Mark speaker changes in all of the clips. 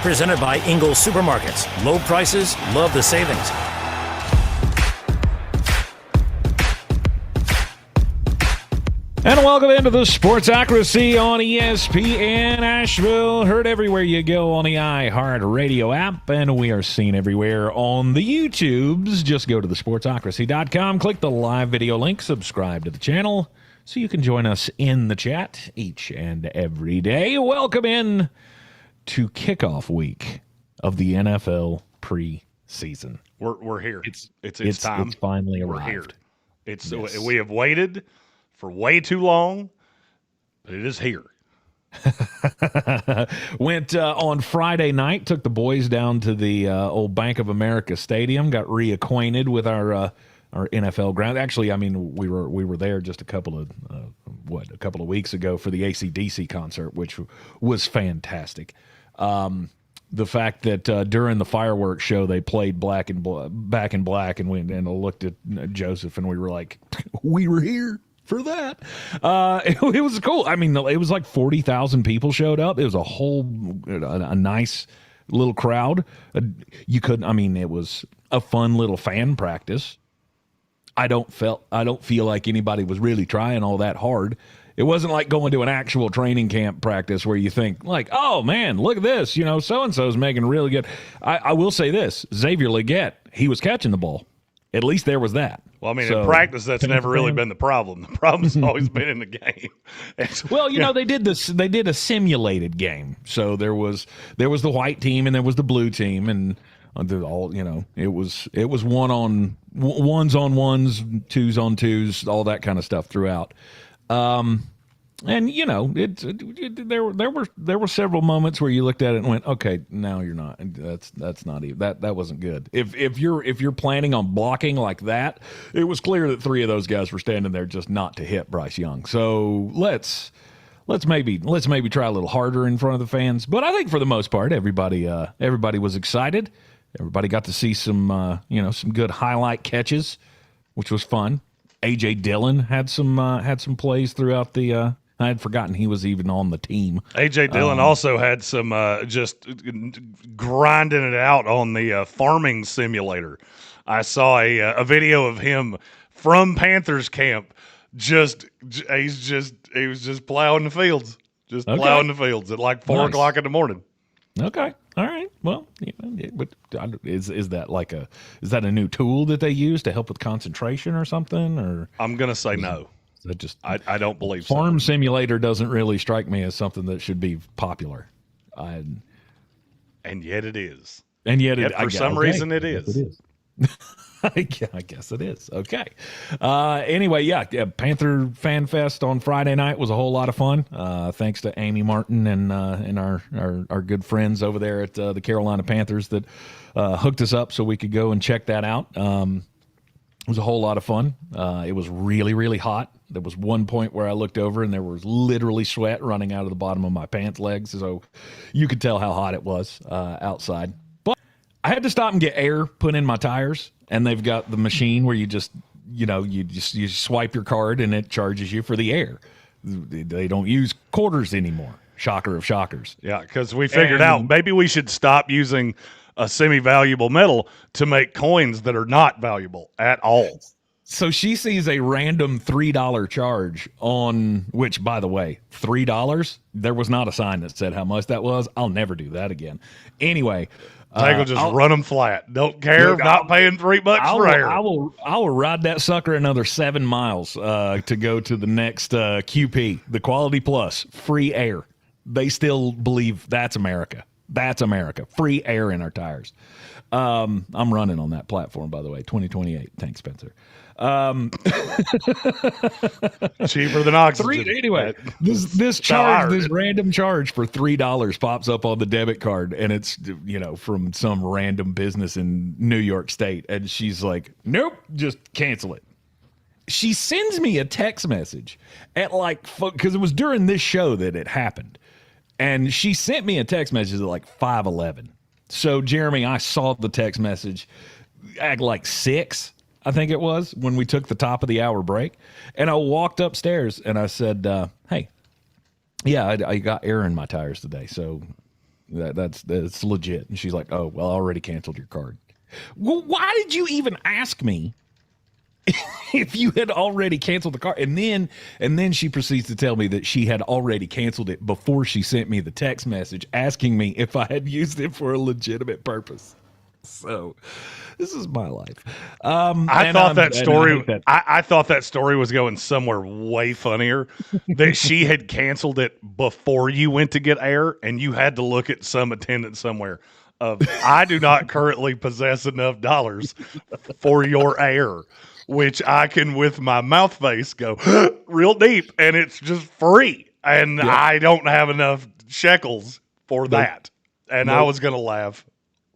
Speaker 1: Presented by Ingles Supermarkets. Low prices, love the savings.
Speaker 2: And welcome into the Sportsocracy on ESPN Asheville. Heard everywhere you go on the iHeartRadio app, and we are seen everywhere on the YouTubes. Just go to thesportsocracy.com, click the live video link, subscribe to the channel so you can join us in the chat each and every day. Welcome in to kickoff week of the NFL preseason.
Speaker 3: We're here. It's time.
Speaker 2: It's finally arrived.
Speaker 3: We're here. We have waited for way too long, but it is here.
Speaker 2: Went on Friday night, took the boys down to the old Bank of America Stadium, got reacquainted with our NFL ground. Actually, I mean, we were there just a couple of weeks ago for the AC/DC concert, which was fantastic. The fact that during the fireworks show they played Back in Black, and we looked at Joseph and we were like, we were here for that. It was cool. I mean, it was like 40,000 people showed up. It was a nice little crowd. It was a fun little fan practice. I don't feel like anybody was really trying all that hard. It wasn't like going to an actual training camp practice where you think like, oh man, look at this, so-and-so's making really good. I will say this, Xavier Legette, he was catching the ball. At least there was that.
Speaker 3: Well, I mean, in practice, that's never really been the problem. The problem's always been in the game.
Speaker 2: Well, they did this. They did a simulated game. So there was the white team and there was the blue team, and all it was ones on ones, twos on twos, all that kind of stuff throughout. And there were several moments where you looked at it and went, okay, now you're not. That's not even that wasn't good. If you're planning on blocking like that, it was clear that three of those guys were standing there just not to hit Bryce Young. So let's maybe try a little harder in front of the fans. But I think for the most part, everybody was excited. Everybody got to see some good highlight catches, which was fun. A.J. Dillon had some plays throughout the. I had forgotten he was even on the team.
Speaker 3: A.J. Dillon also had some just grinding it out on the farming simulator. I saw a video of him from Panthers camp. He was just plowing the fields, plowing the fields at like 4 o'clock in the morning.
Speaker 2: Okay. All right. Well, is that a new tool that they use to help with concentration or something? Or
Speaker 3: I'm gonna say no. I don't believe
Speaker 2: Farm Simulator doesn't really strike me as something that should be popular.
Speaker 3: And yet it is.
Speaker 2: And yet
Speaker 3: for some reason it is.
Speaker 2: It is. I guess it is. Okay. Anyway, yeah, Panther Fan Fest on Friday night was a whole lot of fun. Thanks to Amy Martin and our good friends over there at the Carolina Panthers that hooked us up so we could go and check that out. It was a whole lot of fun. It was really, really hot. There was one point where I looked over and there was literally sweat running out of the bottom of my pants legs. So you could tell how hot it was outside. But I had to stop and get air put in my tires. And they've got the machine where you just swipe your card and it charges you for the air. They don't use quarters anymore. Shocker of shockers.
Speaker 3: Yeah, because we figured out maybe we should stop using a semi-valuable metal to make coins that are not valuable at all.
Speaker 2: So she sees a random $3 charge on which, by the way, $3. There was not a sign that said how much that was. I'll never do that again. Anyway.
Speaker 3: Tank will just run them flat. Don't care. Not paying $3 for air.
Speaker 2: I will ride that sucker another 7 miles to go to the next QP, the Quality Plus, free air. They still believe that's America. That's America. Free air in our tires. I'm running on that platform, by the way. 2028. Thanks, Spencer.
Speaker 3: Cheaper than oxygen.
Speaker 2: Anyway, this random charge for $3 pops up on the debit card, and it's from some random business in New York State, and she's like, "Nope, just cancel it." She sends me a text message at because it was during this show that it happened, and she sent me a text message at like 5:11. So Jeremy, I saw the text message at like 6. I think it was when we took the top of the hour break, and I walked upstairs and I said, "Hey, yeah, I got air in my tires today, so That's legit. And she's like, oh, well, I already canceled your card. Well, why did you even ask me if you had already canceled the card? And then she proceeds to tell me that she had already canceled it before she sent me the text message asking me if I had used it for a legitimate purpose. So this is my life.
Speaker 3: I thought that story was going somewhere way funnier. That she had canceled it before you went to get air, and you had to look at some attendant somewhere of, I do not currently possess enough dollars for your air, which I can with my mouth face go real deep, and it's just free, and I don't have enough shekels for that, and I was gonna laugh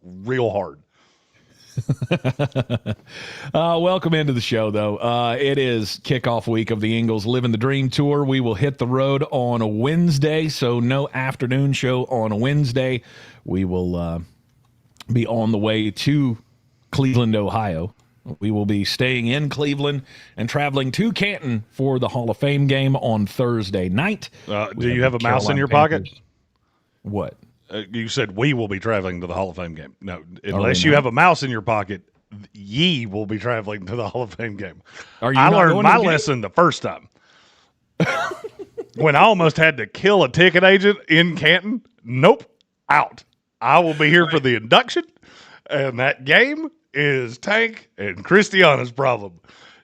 Speaker 3: real hard.
Speaker 2: Welcome into the show, though. It is kickoff week of the Ingles Living the Dream Tour. We will hit the road on a Wednesday, so no afternoon show on a Wednesday. We will be on the way to Cleveland, Ohio. We will be staying in Cleveland and traveling to Canton for the Hall of Fame game on Thursday night.
Speaker 3: Do you have a mouse in your pocket?
Speaker 2: What?
Speaker 3: You said we will be traveling to the Hall of Fame game. No, unless you have a mouse in your pocket, ye will be traveling to the Hall of Fame game. I learned my lesson the first time. When I almost had to kill a ticket agent in Canton, nope, out. I will be here for the induction, and that game is Tank and Christiana's problem.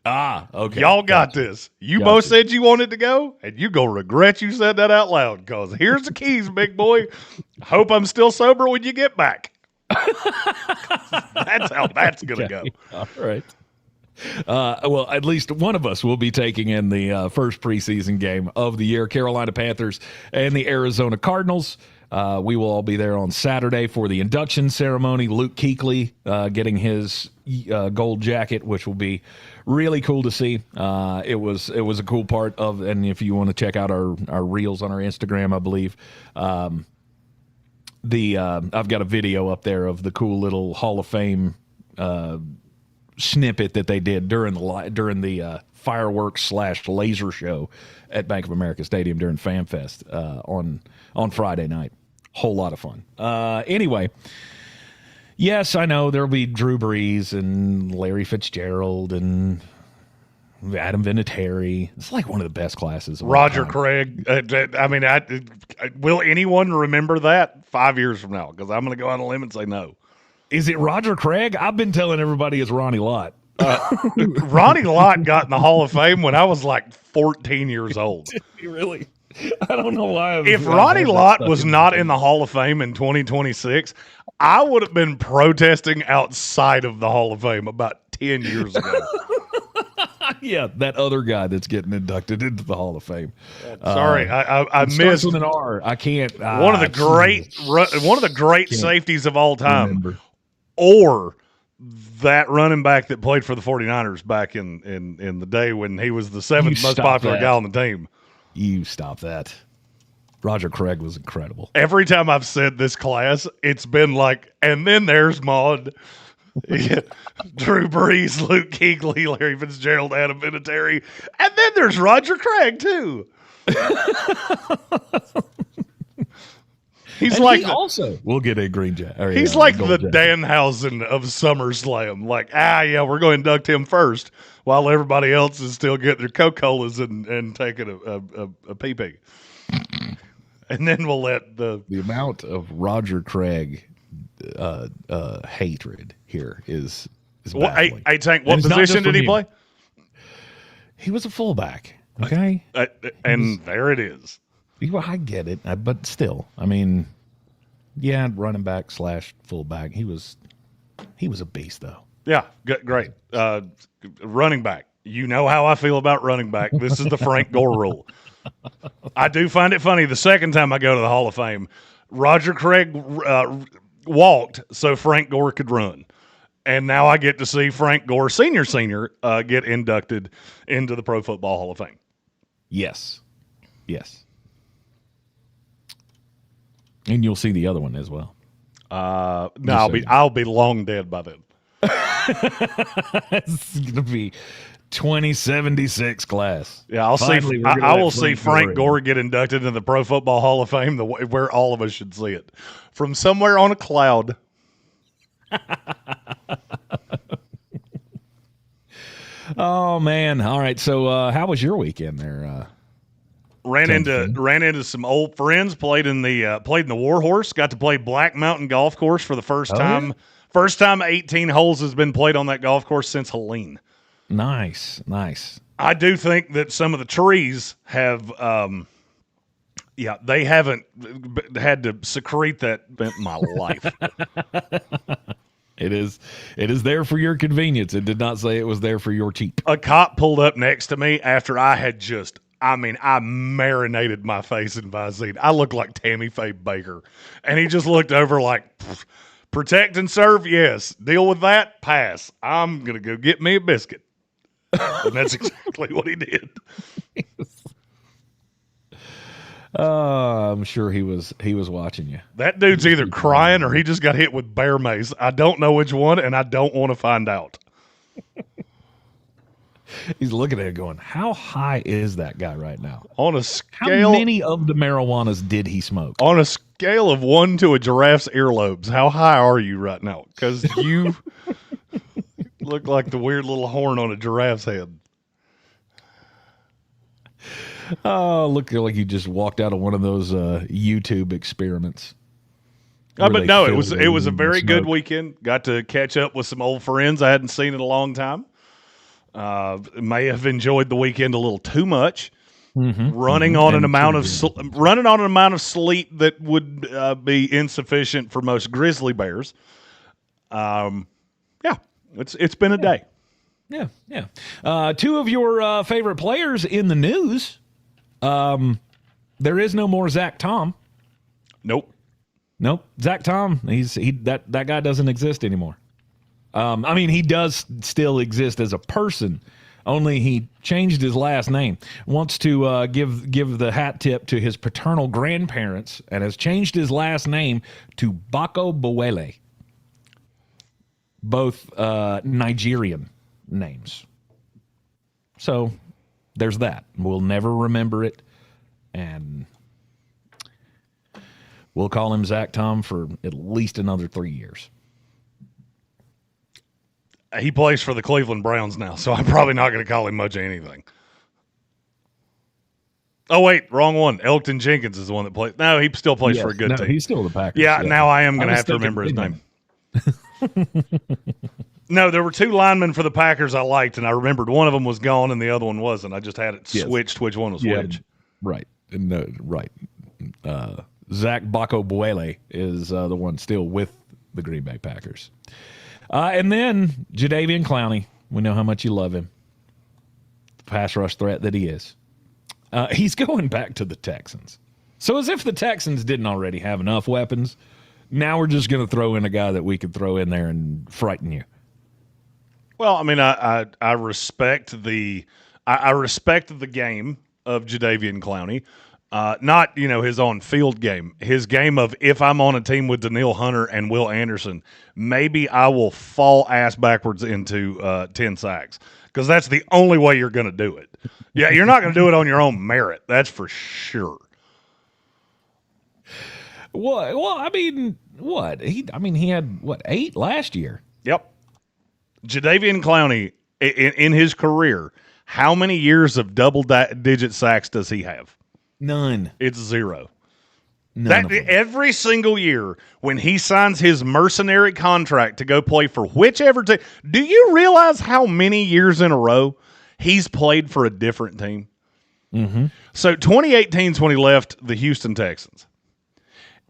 Speaker 2: Okay.
Speaker 3: Y'all got this. You both said you wanted to go, and you go regret you said that out loud, because here's the keys, big boy. Hope I'm still sober when you get back. That's how that's going to go.
Speaker 2: All right. Well, at least one of us will be taking in the first preseason game of the year, Carolina Panthers and the Arizona Cardinals. We will all be there on Saturday for the induction ceremony. Luke Kuechly getting his gold jacket, which will be really cool to see. It was a cool part of, and if you want to check out our reels on our Instagram, I believe, I've got a video up there of the cool little Hall of Fame snippet that they did during the fireworks / laser show at Bank of America Stadium during FanFest on Friday night. Whole lot of fun. Anyway, yes, I know there'll be Drew Brees and Larry Fitzgerald and Adam Vinatieri. It's like one of the best classes.
Speaker 3: Roger Craig. Will anyone remember that 5 years from now? Because I'm going to go on a limb and say no.
Speaker 2: Is it Roger Craig? I've been telling everybody it's Ronnie Lott.
Speaker 3: Ronnie Lott got in the Hall of Fame when I was like 14 years old.
Speaker 2: Did he really? I don't know why.
Speaker 3: If Ronnie Lott was not in the Hall of Fame in 2026, I would have been protesting outside of the Hall of Fame about 10 years ago.
Speaker 2: Yeah, that other guy that's getting inducted into the Hall of Fame.
Speaker 3: Sorry, I missed
Speaker 2: with an R. I can't.
Speaker 3: One of the great safeties of all time, or that running back that played for the 49ers back in the day when he was the seventh most popular guy on the team.
Speaker 2: You stop that. Roger Craig was incredible.
Speaker 3: Every time I've said this class, it's been like, and then there's Maud, Drew Brees, Luke Kuechly, Larry Fitzgerald, Adam Vinatieri, and then there's Roger Craig too.
Speaker 2: We'll get a green jacket.
Speaker 3: He's like the Danhausen of SummerSlam. Like, we're going to induct him first while everybody else is still getting their Coca-Colas and taking a pee-pee. And then we'll let the
Speaker 2: amount of Roger Craig hatred here is baffling.
Speaker 3: Hey, Tank, what position did he play?
Speaker 2: He was a fullback. Okay,
Speaker 3: and there it is.
Speaker 2: Well, I get it, but still, I mean, running back / fullback. He was a beast, though.
Speaker 3: Yeah, great. Running back. You know how I feel about running back. This is the Frank Gore rule. I do find it funny. The second time I go to the Hall of Fame, Roger Craig walked so Frank Gore could run. And now I get to see Frank Gore, senior, get inducted into the Pro Football Hall of Fame.
Speaker 2: Yes. And you'll see the other one as well.
Speaker 3: No, I'll be long dead by then.
Speaker 2: It's gonna be 2076 class.
Speaker 3: Yeah, I'll
Speaker 2: Finally,
Speaker 3: see.
Speaker 2: we're gonna
Speaker 3: I
Speaker 2: let
Speaker 3: will see Frank
Speaker 2: in.
Speaker 3: Gore get inducted into the Pro Football Hall of Fame, where all of us should see it, from somewhere on a cloud.
Speaker 2: Oh man! All right. So, how was your weekend there?
Speaker 3: Ran into some old friends. Played in the Warhorse. Got to play Black Mountain Golf Course for the first time.
Speaker 2: Yeah?
Speaker 3: First time 18 holes has been played on that golf course since Helene.
Speaker 2: Nice.
Speaker 3: I do think that some of the trees have, they haven't had to secrete that in my life.
Speaker 2: It is there for your convenience. It did not say it was there for your cheap.
Speaker 3: A cop pulled up next to me after I had I marinated my face in Visine. I looked like Tammy Faye Baker. And he just looked over like, protect and serve, yes. Deal with that, pass. I'm going to go get me a biscuit. And that's exactly what he did.
Speaker 2: I'm sure he was watching you.
Speaker 3: That dude's either crying or he just got hit with bear mace. I don't know which one, and I don't want to find out.
Speaker 2: He's looking at it going, how high is that guy right now?
Speaker 3: On a scale,
Speaker 2: how many of the marijuanas did he smoke?
Speaker 3: On a scale of 1 to a giraffe's earlobes, how high are you right now? Because you look like the weird little horn on a giraffe's head.
Speaker 2: Oh, look like you just walked out of one of those YouTube experiments.
Speaker 3: But no, it was a very good weekend. Got to catch up with some old friends I hadn't seen in a long time. May have enjoyed the weekend a little too much. Running on an amount of sleep that would be insufficient for most grizzly bears. It's been a day.
Speaker 2: Yeah. Two of your favorite players in the news. There is no more Zach Tom.
Speaker 3: Nope.
Speaker 2: Zach Tom. That guy doesn't exist anymore. He does still exist as a person. Only he changed his last name. Wants to give the hat tip to his paternal grandparents and has changed his last name to Bako Bowele. Both Nigerian names. So there's that. We'll never remember it. And we'll call him Zach Tom for at least another 3 years.
Speaker 3: He plays for the Cleveland Browns now, so I'm probably not going to call him much of anything. Oh, wait, wrong one. Elton Jenkins is the one that plays. No, he still plays for a good team.
Speaker 2: He's still the Packers.
Speaker 3: Yeah, now I am going to have to remember his name. No, there were two linemen for the Packers I liked, and I remembered one of them was gone and the other one wasn't. I just had it switched which one was which.
Speaker 2: Right. Right. Zach Bako Bowele is the one still with the Green Bay Packers. And then Jadeveon Clowney. We know how much you love him. The pass rush threat that he is. He's going back to the Texans. So as if the Texans didn't already have enough weapons, now we're just going to throw in a guy that we could throw in there and frighten you.
Speaker 3: Well, I respect the game of Jadeveon Clowney. Not, his on-field game. His game of, if I'm on a team with Danielle Hunter and Will Anderson, maybe I will fall ass backwards into 10 sacks. Because that's the only way you're going to do it. Yeah, you're not going to do it on your own merit. That's for sure.
Speaker 2: What? He had, 8 last year?
Speaker 3: Yep. Jadeveon Clowney, in his career, how many years of double-digit sacks does he have?
Speaker 2: None.
Speaker 3: It's 0.
Speaker 2: None.
Speaker 3: Every single year when he signs his mercenary contract to go play for whichever team, do you realize how many years in a row he's played for a different team?
Speaker 2: Mm-hmm.
Speaker 3: So 2018 is when he left the Houston Texans.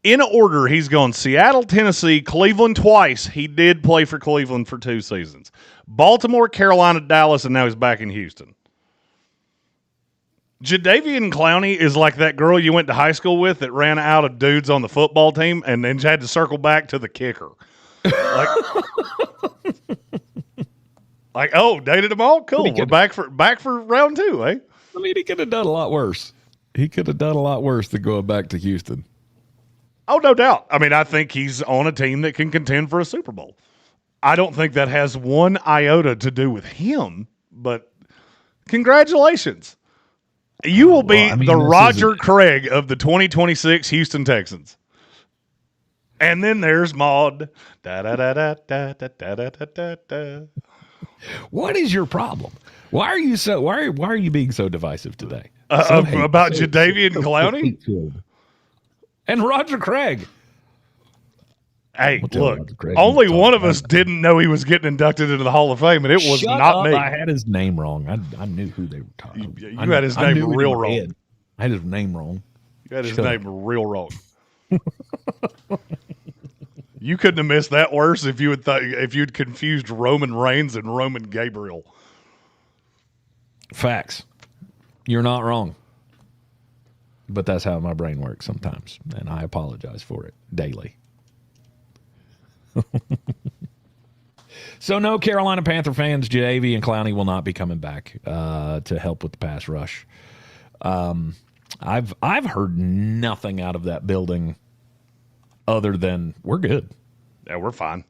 Speaker 3: In order, he's gone Seattle, Tennessee, Cleveland twice. He did play for Cleveland for 2 seasons. Baltimore, Carolina, Dallas, and now he's back in Houston. Jadeveon Clowney is like that girl you went to high school with that ran out of dudes on the football team and then had to circle back to the kicker. Dated them all? Cool. We're back for round 2, eh?
Speaker 2: He could have done a lot worse. He could have done a lot worse than going back to Houston.
Speaker 3: Oh, no doubt. I think he's on a team that can contend for a Super Bowl. I don't think that has one iota to do with him, but Congratulations. You will be
Speaker 2: I mean,
Speaker 3: the
Speaker 2: this
Speaker 3: Roger
Speaker 2: isn't-
Speaker 3: Craig of the 2026 Houston Texans. And then there's Maud. Da, da, da, da, da, da, da, da, da, da.
Speaker 2: What is your problem? Why are you being so divisive today? So
Speaker 3: About Jadeveon Clowney?
Speaker 2: hate-filled. And Roger Craig.
Speaker 3: Hey,
Speaker 2: We'll tell
Speaker 3: look,
Speaker 2: Roger Craig
Speaker 3: only
Speaker 2: he's
Speaker 3: one of
Speaker 2: talking
Speaker 3: us
Speaker 2: about
Speaker 3: didn't know he was getting inducted into the Hall of Fame, and it was
Speaker 2: Shut
Speaker 3: not
Speaker 2: up.
Speaker 3: me.
Speaker 2: I had his name wrong. I knew who they were talking about.
Speaker 3: You had his name real wrong.
Speaker 2: I had his name wrong.
Speaker 3: You had his
Speaker 2: Shut
Speaker 3: name real wrong. You couldn't have missed that worse if you if you'd confused Roman Reigns and Roman Gabriel.
Speaker 2: Facts. You're not wrong. But that's how my brain works sometimes, and I apologize for it daily. So no Carolina Panther fans, Jadeveon and Clowney will not be coming back to help with the pass rush. I've heard nothing out of that building other than we're good.
Speaker 3: Yeah, we're fine.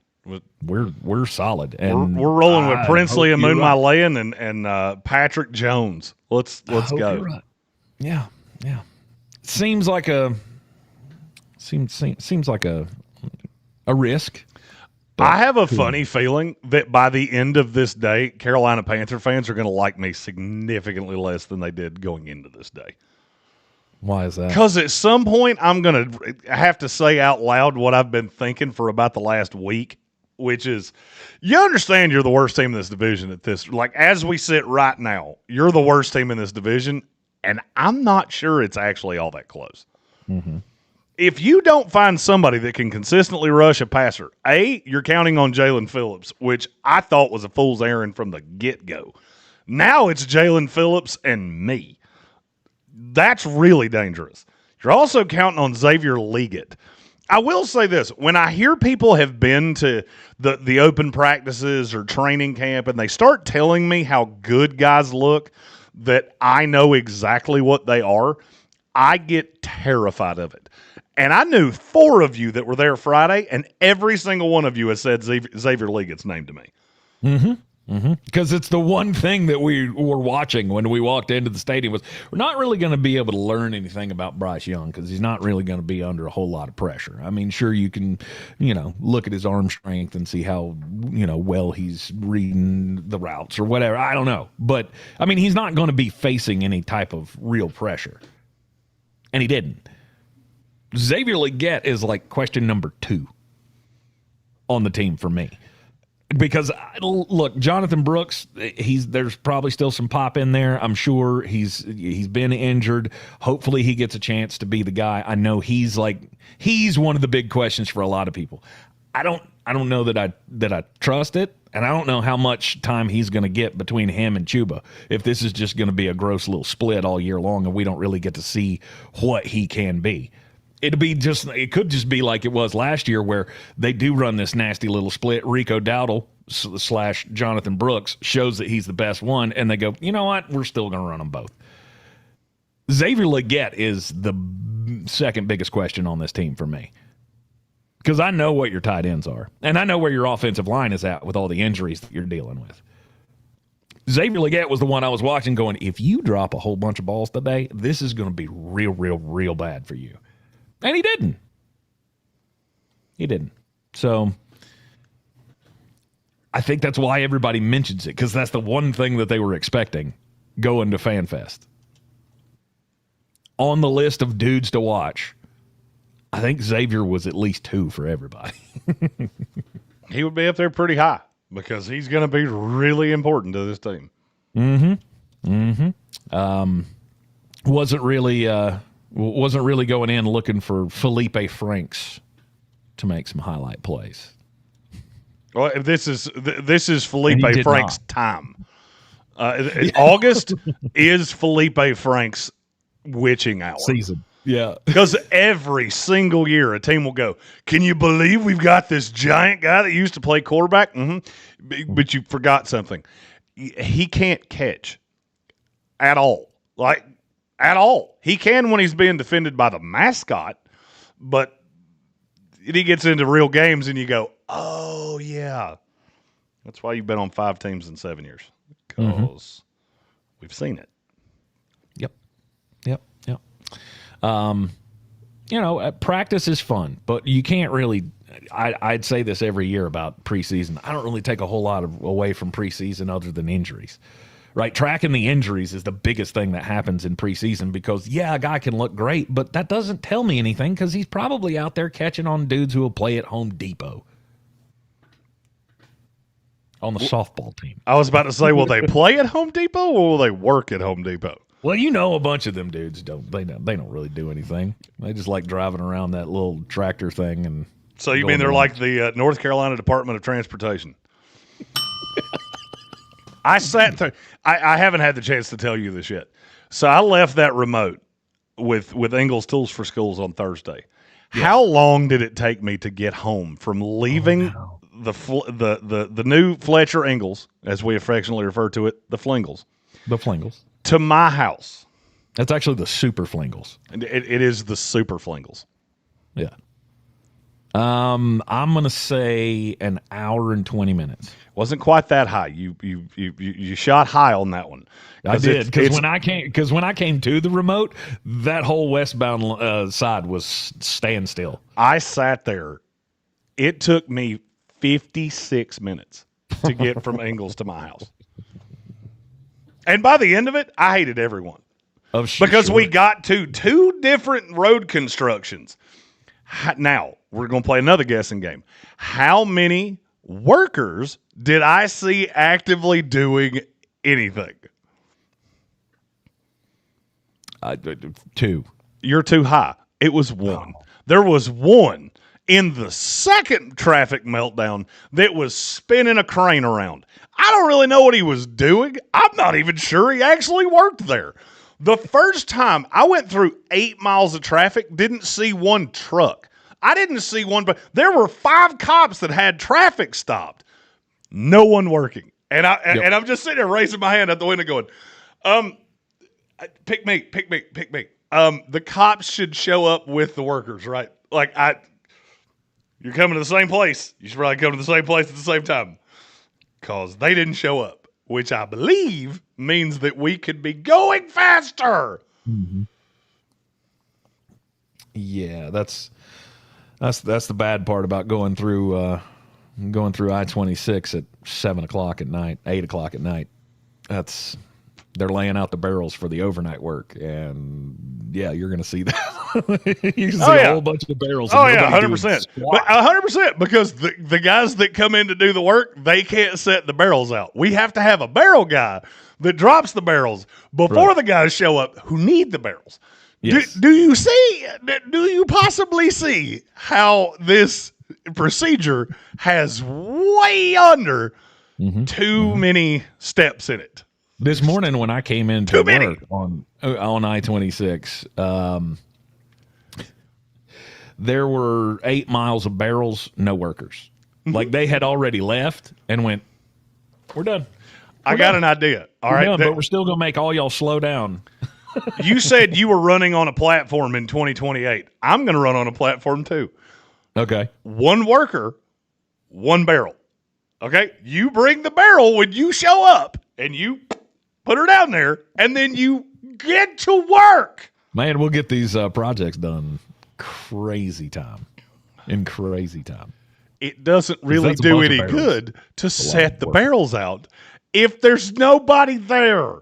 Speaker 2: We're solid, and
Speaker 3: We're rolling with Princely and
Speaker 2: hope
Speaker 3: Moon
Speaker 2: you're right.
Speaker 3: Malayan and Patrick Jones. Let's
Speaker 2: Hope
Speaker 3: go.
Speaker 2: you're right. Yeah. Seems like a risk.
Speaker 3: I have a funny feeling that by the end of this day, Carolina Panther fans are going to like me significantly less than they did going into this day.
Speaker 2: Why is that?
Speaker 3: Because at some point, I'm going to have to say out loud what I've been thinking for about the last week, which is, you understand you're the worst team in this division at this. Like, as we sit right now, you're the worst team in this division, and I'm not sure it's actually all that close.
Speaker 2: Mm-hmm.
Speaker 3: If you don't find somebody that can consistently rush a passer, you're counting on Jalen Phillips, which I thought was a fool's errand from the get-go. Now it's Jalen Phillips and me. That's really dangerous. You're also counting on Xavier Leggett. I will say this. When I hear people have been to the open practices or training camp and they start telling me how good guys look, that I know exactly what they are, I get terrified of it. And I knew 4 of you that were there Friday, and every single one of you has said Xavier Leggett's name to me.
Speaker 2: Mm-hmm. Because it's the one thing that we were watching when we walked into the stadium was we're not really going to be able to learn anything about Bryce Young because he's not really going to be under a whole lot of pressure. I mean, sure, you can, look at his arm strength and see how, well he's reading the routes or whatever. I don't know. But, I mean, he's not going to be facing any type of real pressure. And he didn't. Xavier Leggett is like question number 2 on the team for me. Because, look, Jonathan Brooks, there's probably still some pop in there. I'm sure he's been injured. Hopefully he gets a chance to be the guy. I know he's one of the big questions for a lot of people. I don't know that I trust it, and I don't know how much time he's going to get between him and Chuba. If this is just going to be a gross little split all year long and we don't really get to see what he can be. It could just be like it was last year where they do run this nasty little split. Rico Dowdle / Jonathan Brooks shows that he's the best one, and they go, you know what? We're still going to run them both. Xavier Leggett is the second biggest question on this team for me. Because I know what your tight ends are, and I know where your offensive line is at with all the injuries that you're dealing with. Xavier Leggett was the one I was watching going, if you drop a whole bunch of balls today, this is going to be real, real, real bad for you. And he didn't. So I think that's why everybody mentions it, because that's the one thing that they were expecting going to FanFest. On the list of dudes to watch, I think Xavier was at least 2 for everybody.
Speaker 3: He would be up there pretty high because he's going to be really important to this team.
Speaker 2: Wasn't really going in looking for Felipe Franks to make some highlight plays.
Speaker 3: Well, this is Felipe Franks'
Speaker 2: not.
Speaker 3: time. August is Felipe Franks' witching hour.
Speaker 2: Season. Yeah.
Speaker 3: Because every single year a team will go, can you believe we've got this giant guy that used to play quarterback? Mm-hmm. But you forgot something. He can't catch at all. At all. He can when he's being defended by the mascot, but he gets into real games and you go, oh, yeah. That's why you've been on 5 teams in 7 years. Because We've seen it.
Speaker 2: Yep. Practice is fun, but you can't really. I'd say this every year about preseason. I don't really take a whole lot away from preseason other than injuries. Right, tracking the injuries is the biggest thing that happens in preseason because, a guy can look great, but that doesn't tell me anything because he's probably out there catching on dudes who will play at Home Depot on the softball team.
Speaker 3: I was about to say, will they play at Home Depot or will they work at Home Depot?
Speaker 2: Well, a bunch of them dudes don't really do anything. They just like driving around that little tractor thing. And
Speaker 3: so you mean they're like the North Carolina Department of Transportation? I sat through. I haven't had the chance to tell you this yet. So I left that remote with Ingles Tools for Schools on Thursday. Yes. How long did it take me to get home from leaving the new Fletcher Ingles, as we affectionately refer to it, the Flingles, to my house?
Speaker 2: That's actually the Super Flingles.
Speaker 3: It is the Super Flingles.
Speaker 2: Yeah. I'm gonna say an hour and 20 minutes.
Speaker 3: Wasn't quite that high. You shot high on that one.
Speaker 2: I did because when I came to the remote, that whole westbound side was standstill.
Speaker 3: I sat there. It took me 56 minutes to get from Ingles to my house, and by the end of it, I hated everyone because we got to two different road constructions. Now we're going to play another guessing game. How many workers did I see actively doing anything?
Speaker 2: 2.
Speaker 3: You're too high. It was 1. There was 1 in the second traffic meltdown that was spinning a crane around. I don't really know what he was doing. I'm not even sure he actually worked there. The first time I went through 8 miles of traffic, didn't see one truck. I didn't see one, but there were 5 cops that had traffic stopped. No one working. And I'm just sitting there raising my hand out the window going, pick me. The cops should show up with the workers, right? Like, you're coming to the same place. You should probably come to the same place at the same time. Because they didn't show up, which I believe means that we could be going faster.
Speaker 2: Mm-hmm. Yeah, that's the bad part about going through I-26 at 7 o'clock at night, 8 o'clock at night. They're laying out the barrels for the overnight work, and you're going to see that. You can see a whole bunch of barrels.
Speaker 3: 100%. 100%, because the guys that come in to do the work, they can't set the barrels out. We have to have a barrel guy that drops the barrels before the guys show up who need the barrels. Yes. Do you possibly see how this procedure has way under too many steps in it?
Speaker 2: This morning when I came into work on I-26, there were 8 miles of barrels, no workers. Like they had already left and went, we're done.
Speaker 3: I got an idea. All right,
Speaker 2: but we're still going to make all y'all slow down.
Speaker 3: You said you were running on a platform in 2028. I'm going to run on a platform too.
Speaker 2: Okay.
Speaker 3: 1 worker, 1 barrel. Okay? You bring the barrel when you show up and you put her down there and then you get to work.
Speaker 2: Man, we'll get these projects done crazy time.
Speaker 3: It doesn't really do any good to set the barrels out if there's nobody there.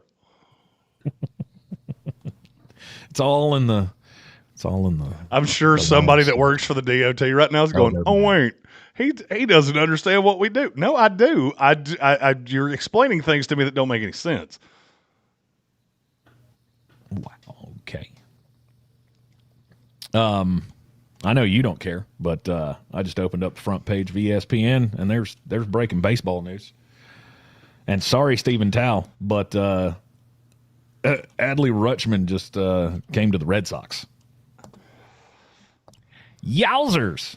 Speaker 2: It's all in the.
Speaker 3: I'm sure somebody that works for the DOT right now is going, "Oh wait, he doesn't understand what we do." No, I do. You're explaining things to me that don't make any sense.
Speaker 2: Wow. Okay. I know you don't care, but I just opened up the front page of ESPN, and there's breaking baseball news. And sorry, Stephen Tao, but Adley Rutschman just came to the Red Sox. Yowzers!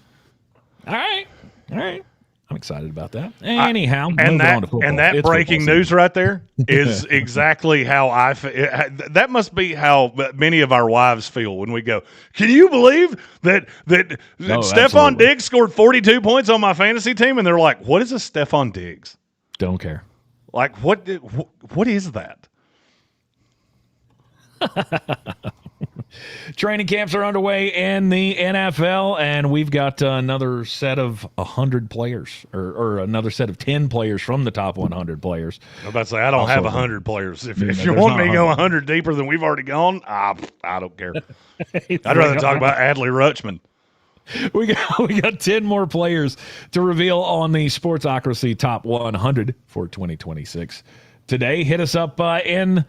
Speaker 2: All right. I'm excited about that. Anyhow,
Speaker 3: that breaking news right there is exactly how I feel. That must be how many of our wives feel when we go, "Can you believe that Stephon Diggs scored 42 points on my fantasy team?" And they're like, "What is a Stephon Diggs?"
Speaker 2: Don't care.
Speaker 3: Like what is that?
Speaker 2: Training camps are underway in the NFL, and we've got another set of 100 players, or another set of 10 players from the top 100 players.
Speaker 3: I'm about to say, I don't
Speaker 2: Also,
Speaker 3: have 100 players. If you
Speaker 2: there's
Speaker 3: want
Speaker 2: not
Speaker 3: me to go
Speaker 2: 100.
Speaker 3: 100 deeper than we've already gone, I don't care. I'd rather talk about Adley Rutschman.
Speaker 2: We got 10 more players to reveal on the Sportsocracy Top 100 for 2026. Today, hit us up in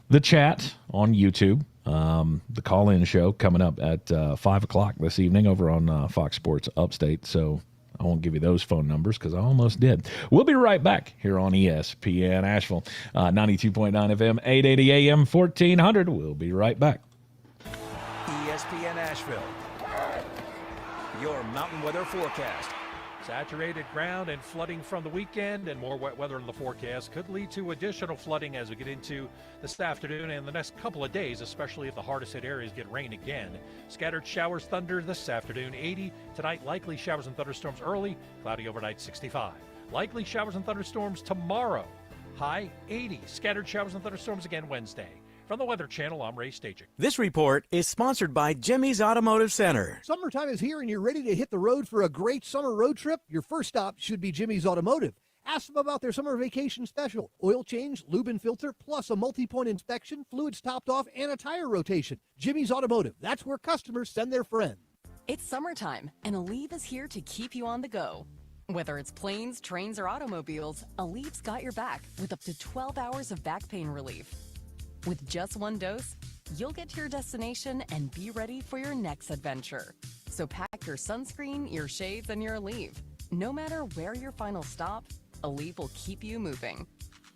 Speaker 2: the chat on YouTube. The call-in show coming up at 5 o'clock this evening over on Fox Sports Upstate. So I won't give you those phone numbers because I almost did. We'll be right back here on ESPN Asheville, 92.9 FM, 880 AM, 1400. We'll be right back.
Speaker 1: ESPN Asheville, your mountain weather forecast.
Speaker 4: Saturated ground and flooding from the weekend, and more wet weather in the forecast could lead to additional flooding as we get into this afternoon and the next couple of days, especially if the hardest hit areas get rain again. Scattered showers, thunder this afternoon, 80. Tonight, likely showers and thunderstorms early, cloudy overnight, 65. Likely showers and thunderstorms tomorrow, high 80. Scattered showers and thunderstorms again Wednesday. From the Weather Channel, I'm Ray Stagik.
Speaker 5: This report is sponsored by Jimmy's Automotive Center.
Speaker 6: Summertime is here and you're ready to hit the road for a great summer road trip? Your first stop should be Jimmy's Automotive. Ask them about their summer vacation special. Oil change, lube and filter, plus a multi-point inspection, fluids topped off, and a tire rotation. Jimmy's Automotive. That's where customers send their friends.
Speaker 7: It's summertime, and Aleve is here to keep you on the go. Whether it's planes, trains, or automobiles, Aleve's got your back with up to 12 hours of back pain relief. With just one dose, you'll get to your destination and be ready for your next adventure. So pack your sunscreen, your shades, and your Aleve. No matter where your final stop, Aleve will keep you moving.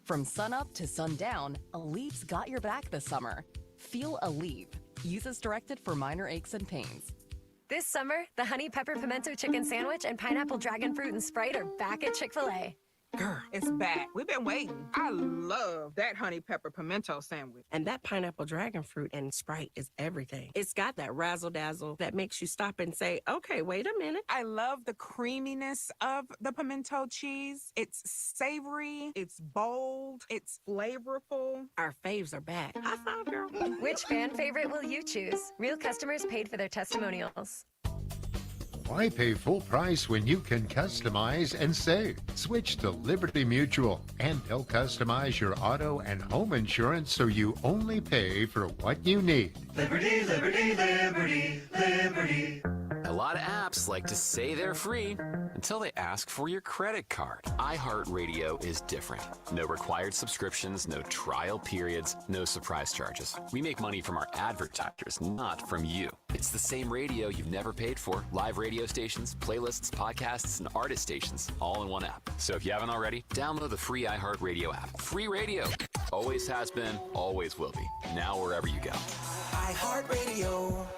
Speaker 7: From sunup to sundown, Aleve's got your back this summer. Feel Aleve. Use as directed for minor aches and pains.
Speaker 8: This summer, the Honey Pepper Pimento Chicken Sandwich and Pineapple Dragon Fruit and Sprite are back at Chick-fil-A.
Speaker 9: Girl, it's back. We've been waiting. I love that honey pepper pimento sandwich.
Speaker 10: And that pineapple dragon fruit and Sprite is everything. It's got that razzle-dazzle that makes you stop and say, okay, wait a minute.
Speaker 9: I love the creaminess of the pimento cheese. It's savory, it's bold, it's flavorful.
Speaker 10: Our faves are back. High five, girl.
Speaker 8: Which fan favorite will you choose? Real customers paid for their testimonials.
Speaker 11: Why pay full price when you can customize and save? Switch to Liberty Mutual, and they'll customize your auto and home insurance so you only pay for what you need.
Speaker 12: Liberty, liberty, liberty, liberty.
Speaker 13: A lot of apps like to say they're free until they ask for your credit card. iHeartRadio is different. No required subscriptions, no trial periods, no surprise charges. We make money from our advertisers, not from you. It's the same radio you've never paid for. Live radio stations, playlists, podcasts, and artist stations, all in one app. So if you haven't already, download the free iHeartRadio app. Free radio. Always has been, always will be. Now wherever you go.
Speaker 12: iHeartRadio.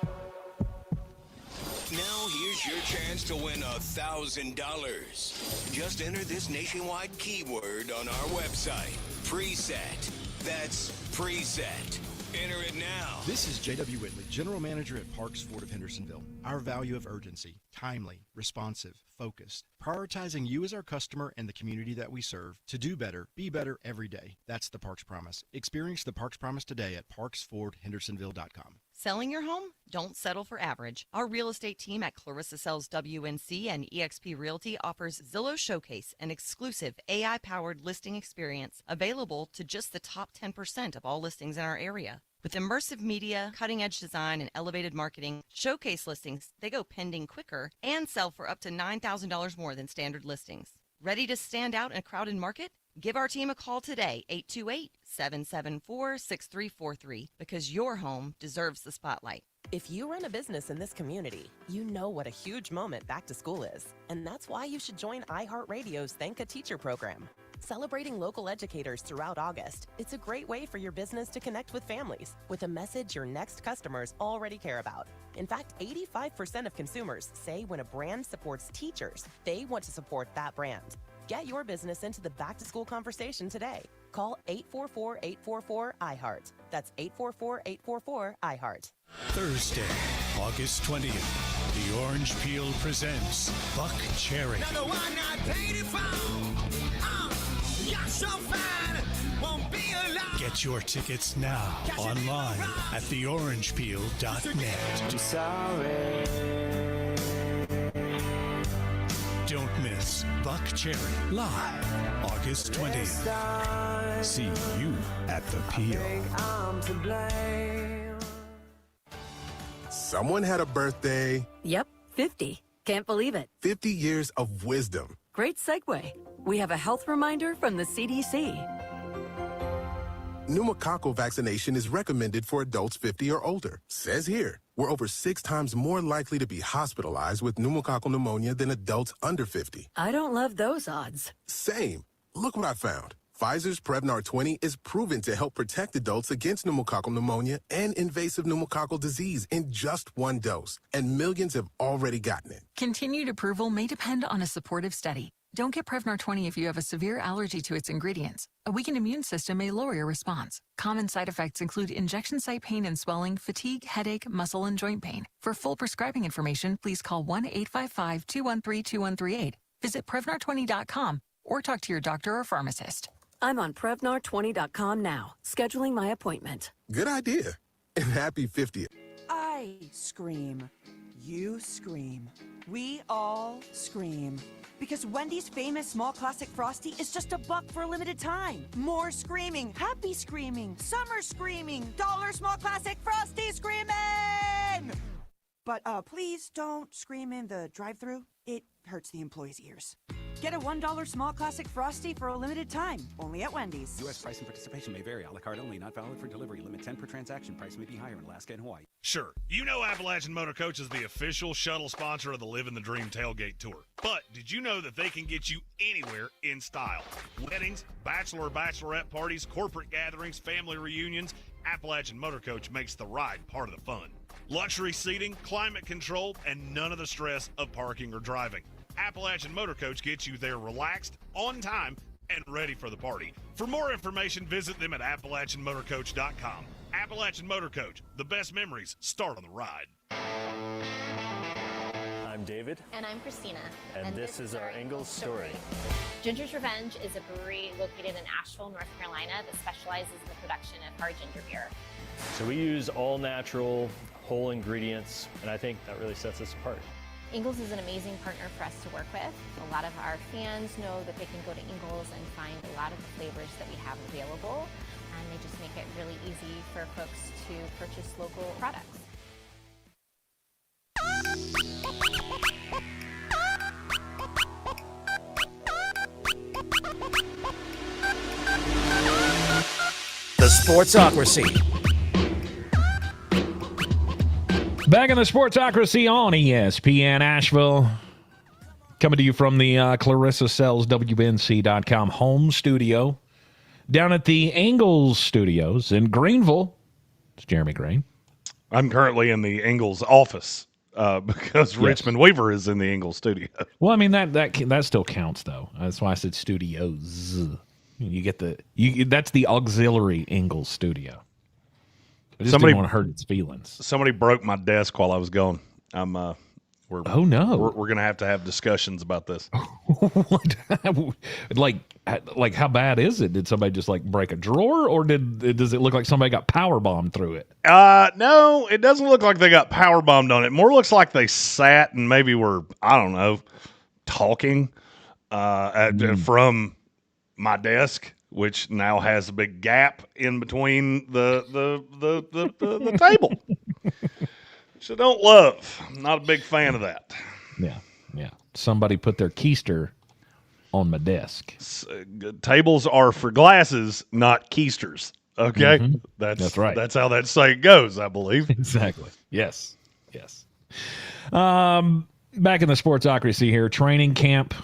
Speaker 14: Now here's your chance to win $1,000. Just enter this nationwide keyword on our website. Preset. That's preset. Enter it now.
Speaker 15: This is J.W. Whitley, General Manager at Parks Ford of Hendersonville. Our value of urgency, timely, responsive, focused, prioritizing you as our customer and the community that we serve to do better, be better every day. That's the Parks Promise. Experience the Parks Promise today at parksfordhendersonville.com.
Speaker 16: Selling your home? Don't settle for average. Our real estate team at Clarissa Sells WNC and eXp Realty offers Zillow Showcase, an exclusive AI-powered listing experience available to just the top 10% of all listings in our area. With immersive media, cutting-edge design, and elevated marketing, Showcase listings, they go pending quicker and sell for up to $9,000 more than standard listings. Ready to stand out in a crowded market? Give our team a call today, 828-774-6343, because your home deserves the spotlight.
Speaker 17: If you run a business in this community, you know what a huge moment back to school is. And that's why you should join iHeartRadio's Thank a Teacher program. Celebrating local educators throughout August, it's a great way for your business to connect with families with a message your next customers already care about. In fact, 85% of consumers say when a brand supports teachers, they want to support that brand. Get your business into the back-to-school conversation today. Call 844-844-IHEART. That's 844-844-IHEART.
Speaker 18: Thursday, August 20th, the Orange Peel presents Buck Cherry. Get your tickets now online at theorangepeel.net.
Speaker 12: I'm sorry.
Speaker 18: Don't miss Buck Cherry live August 20th. See you at the Peel.
Speaker 12: I'm to blame.
Speaker 19: Someone had a birthday.
Speaker 20: Yep, 50. Can't believe it.
Speaker 19: 50 years of wisdom.
Speaker 20: Great segue. We have a health reminder from the CDC.
Speaker 19: Pneumococcal vaccination is recommended for adults 50 or older. Says here, we're over 6 times more likely to be hospitalized with pneumococcal pneumonia than adults under 50.
Speaker 20: I don't love those odds.
Speaker 19: Same. Look what I found. Pfizer's Prevnar 20 is proven to help protect adults against pneumococcal pneumonia and invasive pneumococcal disease in just 1 dose. And millions have already gotten it.
Speaker 21: Continued approval may depend on a supportive study. Don't get Prevnar 20 if you have a severe allergy to its ingredients. A weakened immune system may lower your response. Common side effects include injection site pain and swelling, fatigue, headache, muscle, and joint pain. For full prescribing information, please call 1-855-213-2138. Visit Prevnar20.com or talk to your doctor or pharmacist.
Speaker 20: I'm on Prevnar20.com now, scheduling my appointment.
Speaker 19: Good idea. And happy 50th.
Speaker 22: I scream. You scream. We all scream. Because Wendy's famous small classic Frosty is just $1 for a limited time. More screaming, happy screaming, summer screaming, dollar small classic Frosty screaming! But please don't scream in the drive-thru. It hurts the employees' ears. Get a $1 small classic Frosty for a limited time, only at Wendy's.
Speaker 23: U.S. price and participation may vary. A la carte only, not valid for delivery. Limit 10 per transaction. Price may be higher in Alaska and Hawaii.
Speaker 3: Sure, you know Appalachian Motor Coach is the official shuttle sponsor of the Living the Dream Tailgate Tour. But did you know that they can get you anywhere in style? Weddings, bachelorette parties, corporate gatherings, family reunions. Appalachian Motor Coach makes the ride part of the fun. Luxury seating, climate control, and none of the stress of parking or driving. Appalachian Motor Coach gets you there relaxed, on time, and ready for the party. For more information, visit them at AppalachianMotorCoach.com. Appalachian Motor Coach, the best memories start on the ride.
Speaker 24: I'm David.
Speaker 25: And I'm Christina.
Speaker 24: And this is our Ingalls story.
Speaker 25: Ginger's Revenge is a brewery located in Asheville, North Carolina that specializes in the production of hard ginger beer.
Speaker 24: So we use all natural, whole ingredients, and I think that really sets us apart.
Speaker 25: Ingalls is an amazing partner for us to work with. A lot of our fans know that they can go to Ingalls and find a lot of the flavors that we have available, and they just make it really easy for folks to purchase local products.
Speaker 1: The Sportsocracy.
Speaker 2: Back in the Sportsocracy on ESPN Asheville. Coming to you from the Clarissa Sells WNC.com home studio. Down at the Ingalls Studios in Greenville. It's Jeremy Greene.
Speaker 3: I'm currently in the Ingalls office because Richmond Weaver is in the Ingalls studio.
Speaker 2: Well, I mean, that still counts, though. That's why I said studios. You get that's the auxiliary Ingalls studio. I just didn't want to hurt its feelings.
Speaker 3: Somebody broke my desk while I was gone.
Speaker 2: Oh no!
Speaker 3: We're gonna have to have discussions about this.
Speaker 2: What? like how bad is it? Did somebody just break a drawer, or does it look like somebody got power bombed through it?
Speaker 3: No, it doesn't look like they got power bombed on it. More looks like they sat and maybe were, I don't know, talking from my desk, which now has a big gap in between the table. So don't love. I'm not a big fan of that.
Speaker 2: Yeah. Somebody put their keister on my desk.
Speaker 3: Tables are for glasses, not keisters. Okay?
Speaker 2: Mm-hmm.
Speaker 3: That's
Speaker 2: right.
Speaker 3: That's how that saying goes, I believe.
Speaker 2: Exactly. Yes. Back in the Sportsocracy here, training camp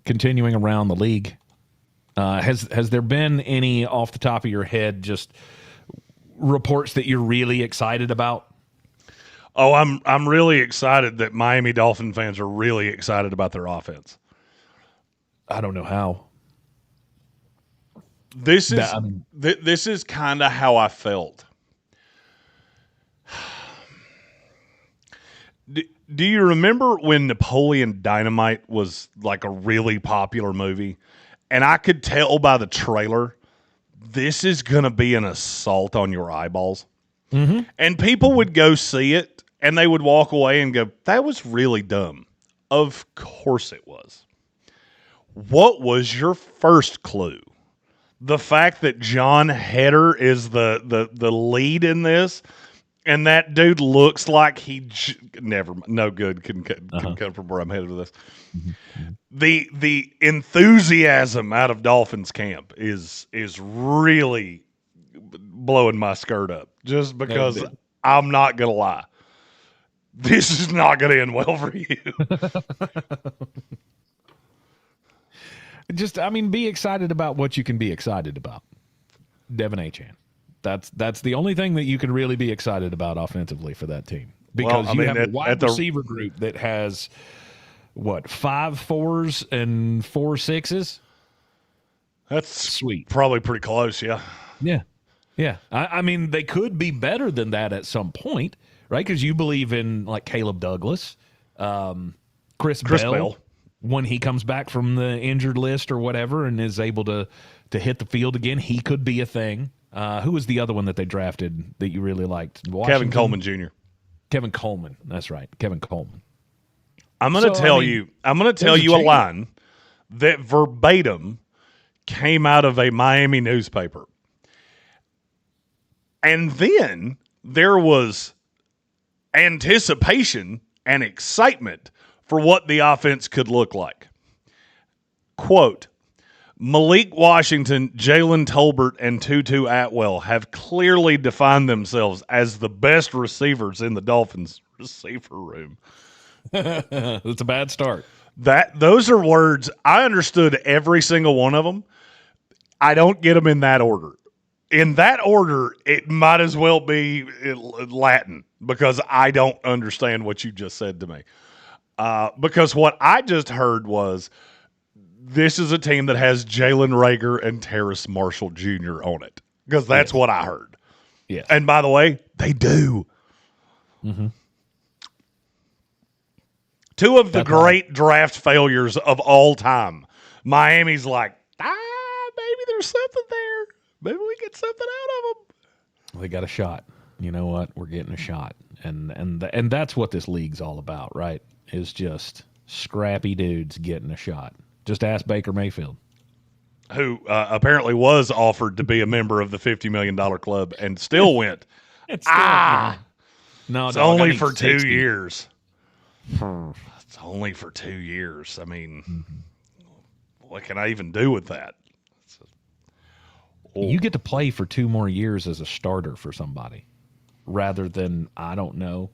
Speaker 2: continuing around the league. Has there been any off the top of your head just reports that you're really excited about?
Speaker 3: Oh, I'm really excited that Miami Dolphin fans are really excited about their offense.
Speaker 2: I don't know how.
Speaker 3: This is kind of how I felt. Do you remember when Napoleon Dynamite was like a really popular movie? And I could tell by the trailer this is going to be an assault on your eyeballs.
Speaker 2: Mm-hmm.
Speaker 3: And people would go see it, and they would walk away and go, that was really dumb. Of course it was. What was your first clue? The fact that John Heder is the lead in this, and that dude looks like no good can come from where I'm headed with this. The enthusiasm out of Dolphins camp is really blowing my skirt up, just because I'm not gonna lie, this is not gonna end well for you.
Speaker 2: Be excited about what you can be excited about. Devin Achane. That's the only thing that you can really be excited about offensively for that team. Because you have a wide receiver group that has, 5 4s and 4 6s?
Speaker 3: That's
Speaker 2: sweet.
Speaker 3: Probably pretty close, yeah.
Speaker 2: Yeah. Yeah. They could be better than that at some point, right? Because you believe in, like, Caleb Douglas, Chris Bell. When he comes back from the injured list or whatever and is able to hit the field again, he could be a thing. Who was the other one that they drafted that you really liked? Washington?
Speaker 3: Kevin Coleman Jr.
Speaker 2: Kevin Coleman. That's right. Kevin Coleman.
Speaker 3: I'm going to tell you a line that verbatim came out of a Miami newspaper. And then there was anticipation and excitement for what the offense could look like. Quote, Malik Washington, Jalen Tolbert, and Tutu Atwell have clearly defined themselves as the best receivers in the Dolphins receiver room.
Speaker 2: That's a bad start.
Speaker 3: Those are words. I understood every single one of them. I don't get them in that order. In that order, it might as well be Latin, because I don't understand what you just said to me. Because what I just heard was, this is a team that has Jalen Reagor and Terrace Marshall Jr. on it. Because that's what I heard.
Speaker 2: Yeah.
Speaker 3: And by the way, they do.
Speaker 2: Mm-hmm.
Speaker 3: Two of the great draft failures of all time. Miami's like, maybe there's something there. Maybe we get something out of them.
Speaker 2: They got a shot. You know what? We're getting a shot. And that's what this league's all about, right? Is just scrappy dudes getting a shot. Just ask Baker Mayfield,
Speaker 3: who apparently was offered to be a member of the $50 million club and still went.
Speaker 2: It's
Speaker 3: only for 2 years. It's only for 2 years. What can I even do with that?
Speaker 2: You get to play for 2 more years as a starter for somebody, rather than, I don't know,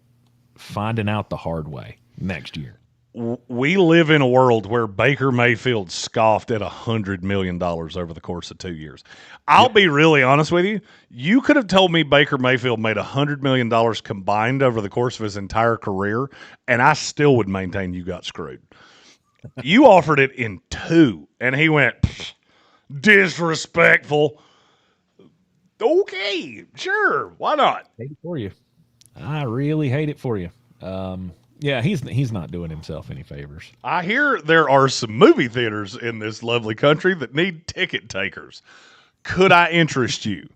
Speaker 2: finding out the hard way next year.
Speaker 3: We live in a world where Baker Mayfield scoffed at $100 million over the course of 2 years. I'll be really honest with you. You could have told me Baker Mayfield made $100 million combined over the course of his entire career, and I still would maintain you got screwed. You offered it in 2, and he went, disrespectful. Okay, sure, why not?
Speaker 2: Hate it for you. I really hate it for you. Yeah, he's not doing himself any favors.
Speaker 3: I hear there are some movie theaters in this lovely country that need ticket takers. Could I interest you?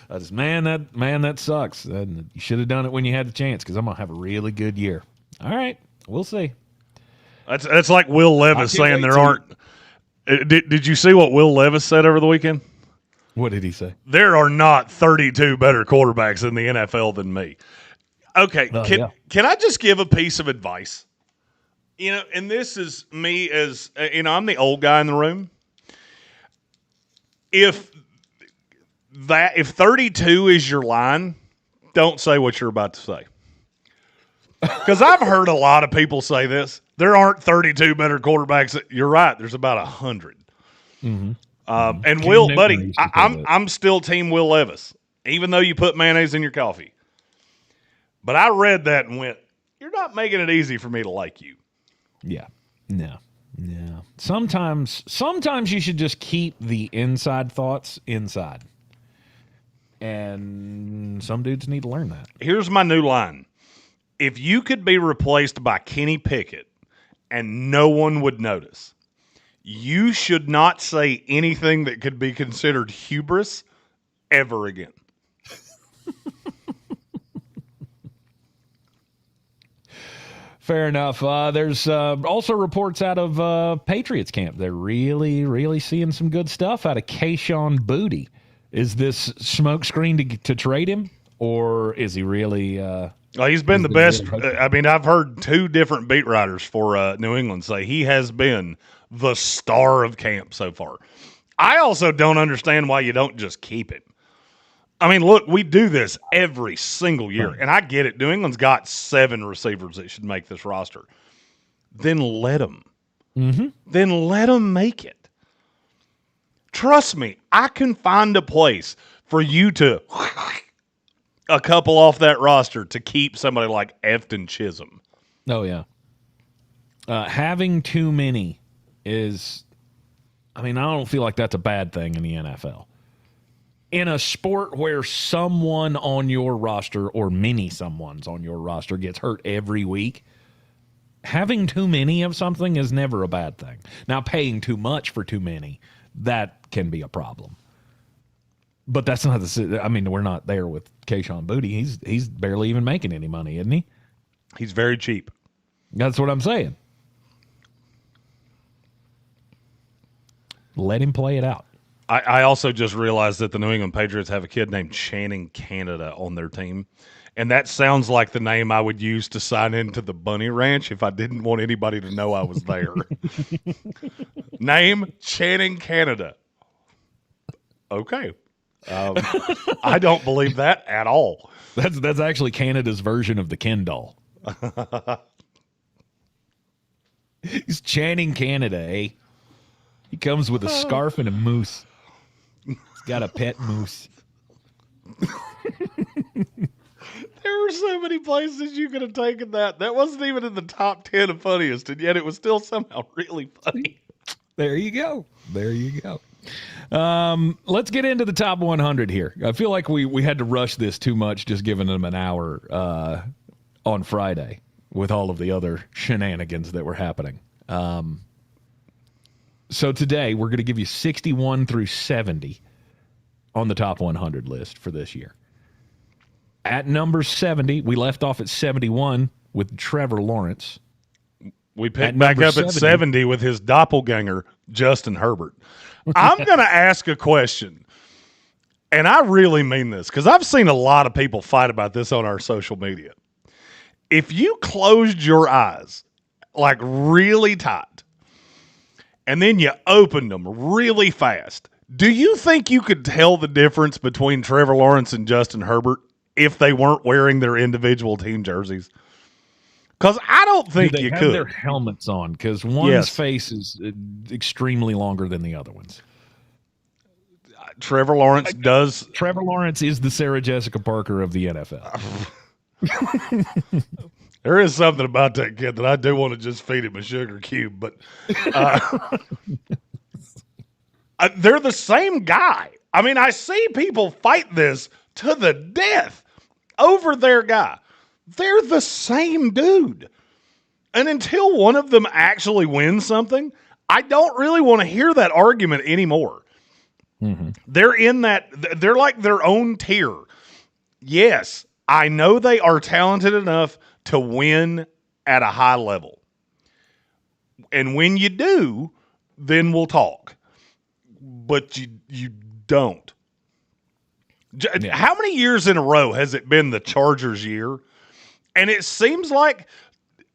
Speaker 2: That sucks. You should have done it when you had the chance, because I'm gonna have a really good year. All right, we'll see.
Speaker 3: That's like Will Levis saying there aren't. Did you see what Will Levis said over the weekend?
Speaker 2: What did he say?
Speaker 3: There are not 32 better quarterbacks in the NFL than me. Okay, can I just give a piece of advice? And this is me as, I'm the old guy in the room. If 32 is your line, don't say what you're about to say. Because I've heard a lot of people say this. There aren't 32 better quarterbacks. You're right. There's about 100.
Speaker 2: Mm-hmm.
Speaker 3: And Will, buddy, I'm still team Will Levis, even though you put mayonnaise in your coffee. But I read that and went, you're not making it easy for me to like you.
Speaker 2: Yeah. No. Sometimes you should just keep the inside thoughts inside. And some dudes need to learn that.
Speaker 3: Here's my new line. If you could be replaced by Kenny Pickett and no one would notice, You should not say anything that could be considered hubris ever again.
Speaker 2: Fair enough. There's also reports out of Patriots camp. They're really, really seeing some good stuff out of Kayshon Boutte. Is this smokescreen to trade him, or is he really? Well,
Speaker 3: he's been the best. I mean, I've heard 2 different beat writers for New England say he has been the star of camp so far. I also don't understand why you don't just keep him. I mean, look, we do this every single year, and I get it. New England's got 7 receivers that should make this roster. Then let them.
Speaker 2: Mm-hmm.
Speaker 3: Then let them make it. Trust me, I can find a place for you to a couple off that roster to keep somebody like Efton Chisholm.
Speaker 2: Oh, yeah. Having too many is, I mean, I don't feel like that's a bad thing in the NFL. In a sport where someone on your roster or many someones on your roster gets hurt every week, having too many of something is never a bad thing. Now, paying too much for too many, that can be a problem. But that's not the. I mean, we're not there with Kayshon Boutte. He's barely even making any money, isn't he?
Speaker 3: He's very cheap.
Speaker 2: That's what I'm saying. Let him play it out.
Speaker 3: I also just realized that the New England Patriots have a kid named Channing Canada on their team. And that sounds like the name I would use to sign into the Bunny Ranch if I didn't want anybody to know I was there. Name, Channing Canada. Okay. I don't believe that at all.
Speaker 2: That's actually Canada's version of the Ken doll. He's Channing Canada, eh? He comes with a scarf and a moose. He's got a pet moose.
Speaker 3: There were so many places you could have taken that. That wasn't even in the top 10 of funniest, and yet it was still somehow really funny.
Speaker 2: There you go. There you go. Let's get into the top 100 here. I feel like we had to rush this too much, just giving them an hour on Friday with all of the other shenanigans that were happening. So today we're going to give you 61 through 70 on the top 100 list for this year. At number 70, we left off at 71 with Trevor Lawrence.
Speaker 3: We picked back up at 70 with his doppelganger, Justin Herbert. I'm going to ask a question, and I really mean this because I've seen a lot of people fight about this on our social media. If you closed your eyes like really tight and then you opened them really fast, do you think you could tell the difference between Trevor Lawrence and Justin Herbert if they weren't wearing their individual team jerseys? Because I don't think you could.
Speaker 2: They have their helmets on because one's face is extremely longer than the other one's.
Speaker 3: Trevor Lawrence does.
Speaker 2: Trevor Lawrence is the Sarah Jessica Parker of the NFL.
Speaker 3: There is something about that kid that I do want to just feed him a sugar cube, but they're the same guy. I mean, I see people fight this to the death over their guy. They're the same dude. And until one of them actually wins something, I don't really want to hear that argument anymore.
Speaker 2: Mm-hmm.
Speaker 3: They're like their own tier. Yes, I know they are talented enough to win at a high level. And when you do, then we'll talk. But you don't. Yeah. How many years in a row has it been the Chargers' year? And it seems like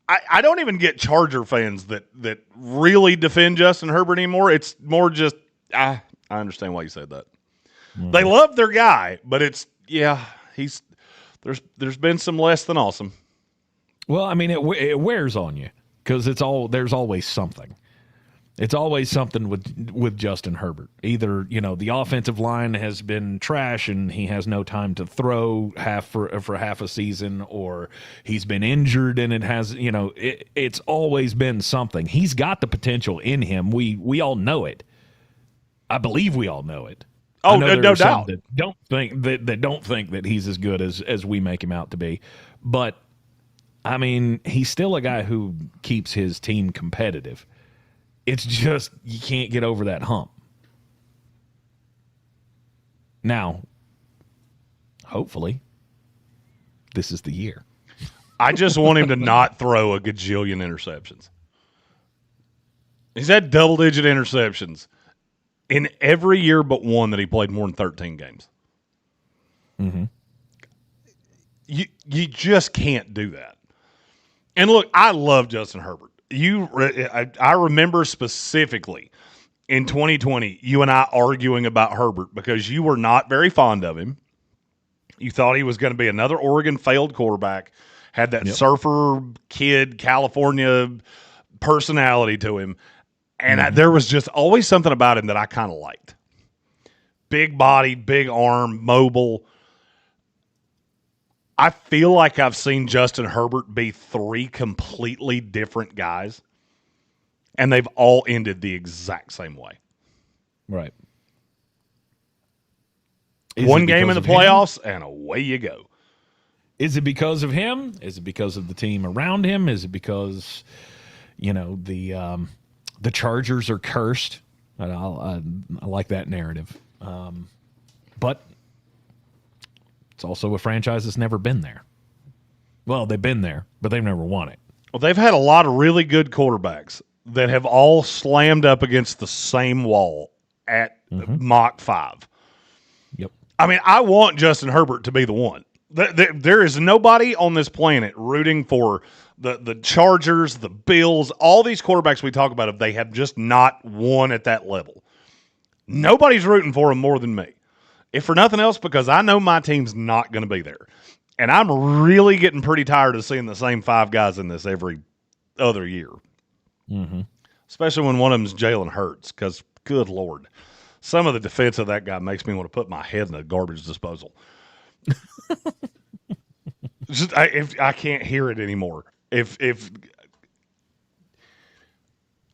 Speaker 3: I don't even get Charger fans that really defend Justin Herbert anymore. It's more just I understand why you said that. Mm. They love their guy, but it's there's been some less than awesome.
Speaker 2: Well, I mean, it wears on you because there's always something. It's always something with Justin Herbert. Either, the offensive line has been trash and he has no time to throw for half a season, or he's been injured and it has, it's always been something. He's got the potential in him. We all know it. I believe we all know it.
Speaker 3: Oh, no doubt.
Speaker 2: That don't think that he's as good as we make him out to be. But I mean, he's still a guy who keeps his team competitive. It's just you can't get over that hump. Now, hopefully, this is the year.
Speaker 3: I just want him to not throw a gajillion interceptions. He's had double-digit interceptions in every year but one that he played more than 13 games.
Speaker 2: Mm-hmm.
Speaker 3: You just can't do that. And look, I love Justin Herbert. I remember specifically in 2020, you and I arguing about Herbert because you were not very fond of him. You thought he was going to be another Oregon failed quarterback, had that surfer kid, California personality to him. And there was just always something about him that I kind of liked. Big body, big arm, mobile. I feel like I've seen Justin Herbert be three completely different guys, and they've all ended the exact same way.
Speaker 2: Right.
Speaker 3: One game in the playoffs, and away you go.
Speaker 2: Is it because of him? Is it because of the team around him? Is it because, the Chargers are cursed? I like that narrative. But it's also a franchise that's never been there. Well, they've been there, but they've never won it.
Speaker 3: Well, they've had a lot of really good quarterbacks that have all slammed up against the same wall at Mach 5.
Speaker 2: Yep.
Speaker 3: I mean, I want Justin Herbert to be the one. There is nobody on this planet rooting for the Chargers, the Bills, all these quarterbacks we talk about, if they have just not won at that level. Nobody's rooting for them more than me. If for nothing else, because I know my team's not going to be there. And I'm really getting pretty tired of seeing the same five guys in this every other year.
Speaker 2: Mm-hmm.
Speaker 3: Especially when one of them's Jalen Hurts, because, good Lord, some of the defense of that guy makes me want to put my head in a garbage disposal. I can't hear it anymore. If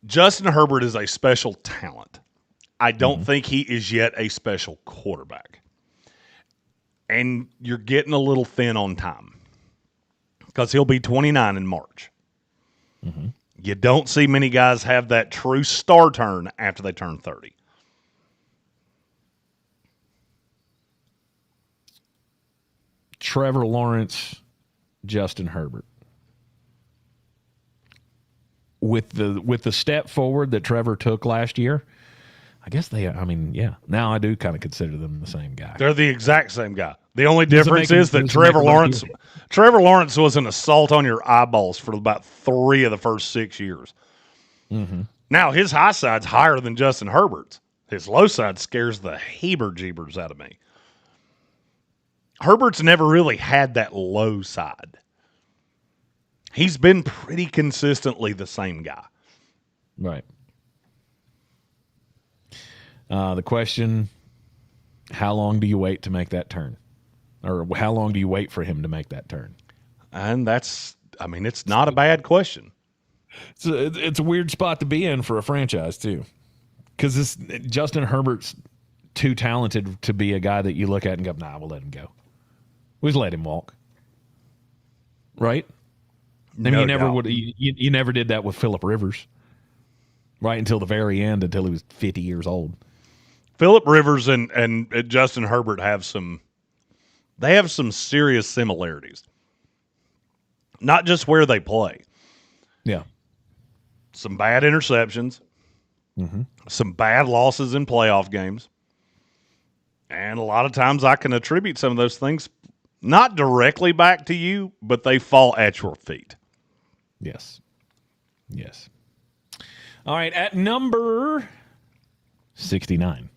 Speaker 3: Justin Herbert is a special talent, I don't think he is yet a special quarterback. And you're getting a little thin on time because he'll be 29 in March.
Speaker 2: Mm-hmm.
Speaker 3: You don't see many guys have that true star turn after they turn 30.
Speaker 2: Trevor Lawrence, Justin Herbert. With the step forward that Trevor took last year, I guess now I do kind of consider them the same guy.
Speaker 3: They're the exact same guy. The only difference is that Trevor Lawrence was an assault on your eyeballs for about 3 of the first 6 years.
Speaker 2: Mm-hmm.
Speaker 3: Now, his high side's higher than Justin Herbert's. His low side scares the heber-jeebers out of me. Herbert's never really had that low side. He's been pretty consistently the same guy.
Speaker 2: Right. The question, how long do you wait to make that turn? Or how long do you wait for him to make that turn?
Speaker 3: And it's not a bad question.
Speaker 2: It's a weird spot to be in for a franchise, too. Because Justin Herbert's too talented to be a guy that you look at and go, nah, we'll let him go. We just let him walk. Right? I mean, you never did that with Phillip Rivers. Right until the very end, until he was 50 years old.
Speaker 3: Phillip Rivers and Justin Herbert have some serious similarities. Not just where they play.
Speaker 2: Yeah.
Speaker 3: Some bad interceptions.
Speaker 2: Mm-hmm.
Speaker 3: Some bad losses in playoff games. And a lot of times I can attribute some of those things not directly back to you, but they fall at your feet.
Speaker 2: Yes. Yes. All right, at number 69.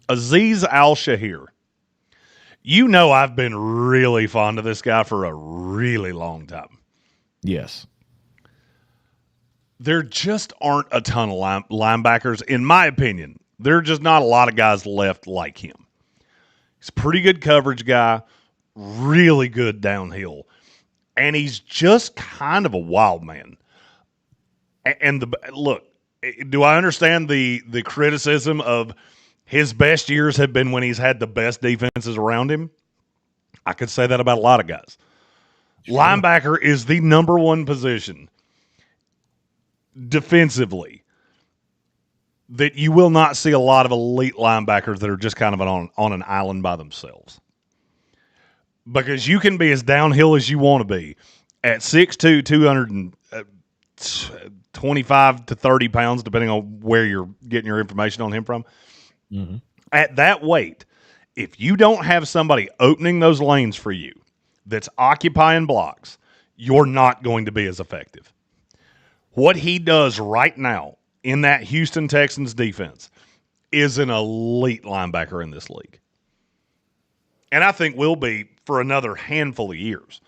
Speaker 3: Azeez Al-Shahir. You know I've been really fond of this guy for a really long time.
Speaker 2: Yes.
Speaker 3: There just aren't a ton of linebackers, in my opinion. There are just not a lot of guys left like him. He's a pretty good coverage guy, really good downhill, and he's just kind of a wild man. And look, do I understand the criticism of his best years have been when he's had the best defenses around him? I could say that about a lot of guys. Sure. Linebacker is the number one position defensively that you will not see a lot of elite linebackers that are just kind of on an island by themselves. Because you can be as downhill as you want to be at 6'2", 225 to 30 pounds, depending on where you're getting your information on him from.
Speaker 2: Mm-hmm.
Speaker 3: At that weight, if you don't have somebody opening those lanes for you that's occupying blocks, you're not going to be as effective. What he does right now in that Houston Texans defense is an elite linebacker in this league. And I think will be for another handful of years.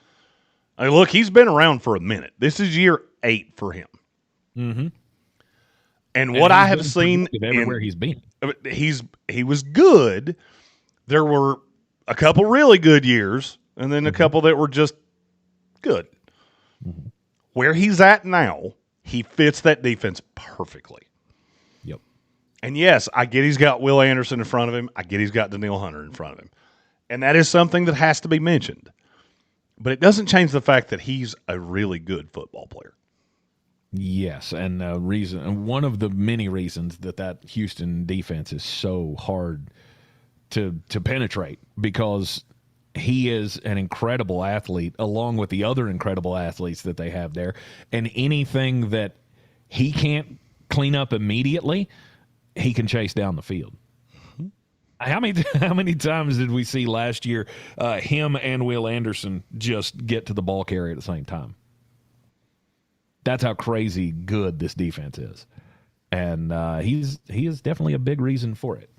Speaker 3: I mean, look, he's been around for a minute. This is year 8 for him.
Speaker 2: Mm-hmm.
Speaker 3: And what I have seen
Speaker 2: everywhere he's been,
Speaker 3: he was good. There were a couple really good years, and then a couple that were just good.
Speaker 2: Mm-hmm.
Speaker 3: Where he's at now, he fits that defense perfectly.
Speaker 2: Yep.
Speaker 3: And yes, I get he's got Will Anderson in front of him. I get he's got Danielle Hunter in front of him. And that is something that has to be mentioned. But it doesn't change the fact that he's a really good football player.
Speaker 2: Yes, and one of the many reasons that Houston defense is so hard to penetrate, because he is an incredible athlete along with the other incredible athletes that they have there, and anything that he can't clean up immediately, he can chase down the field. How many times did we see last year him and Will Anderson just get to the ball carrier at the same time? That's how crazy good this defense is. And he is definitely a big reason for it.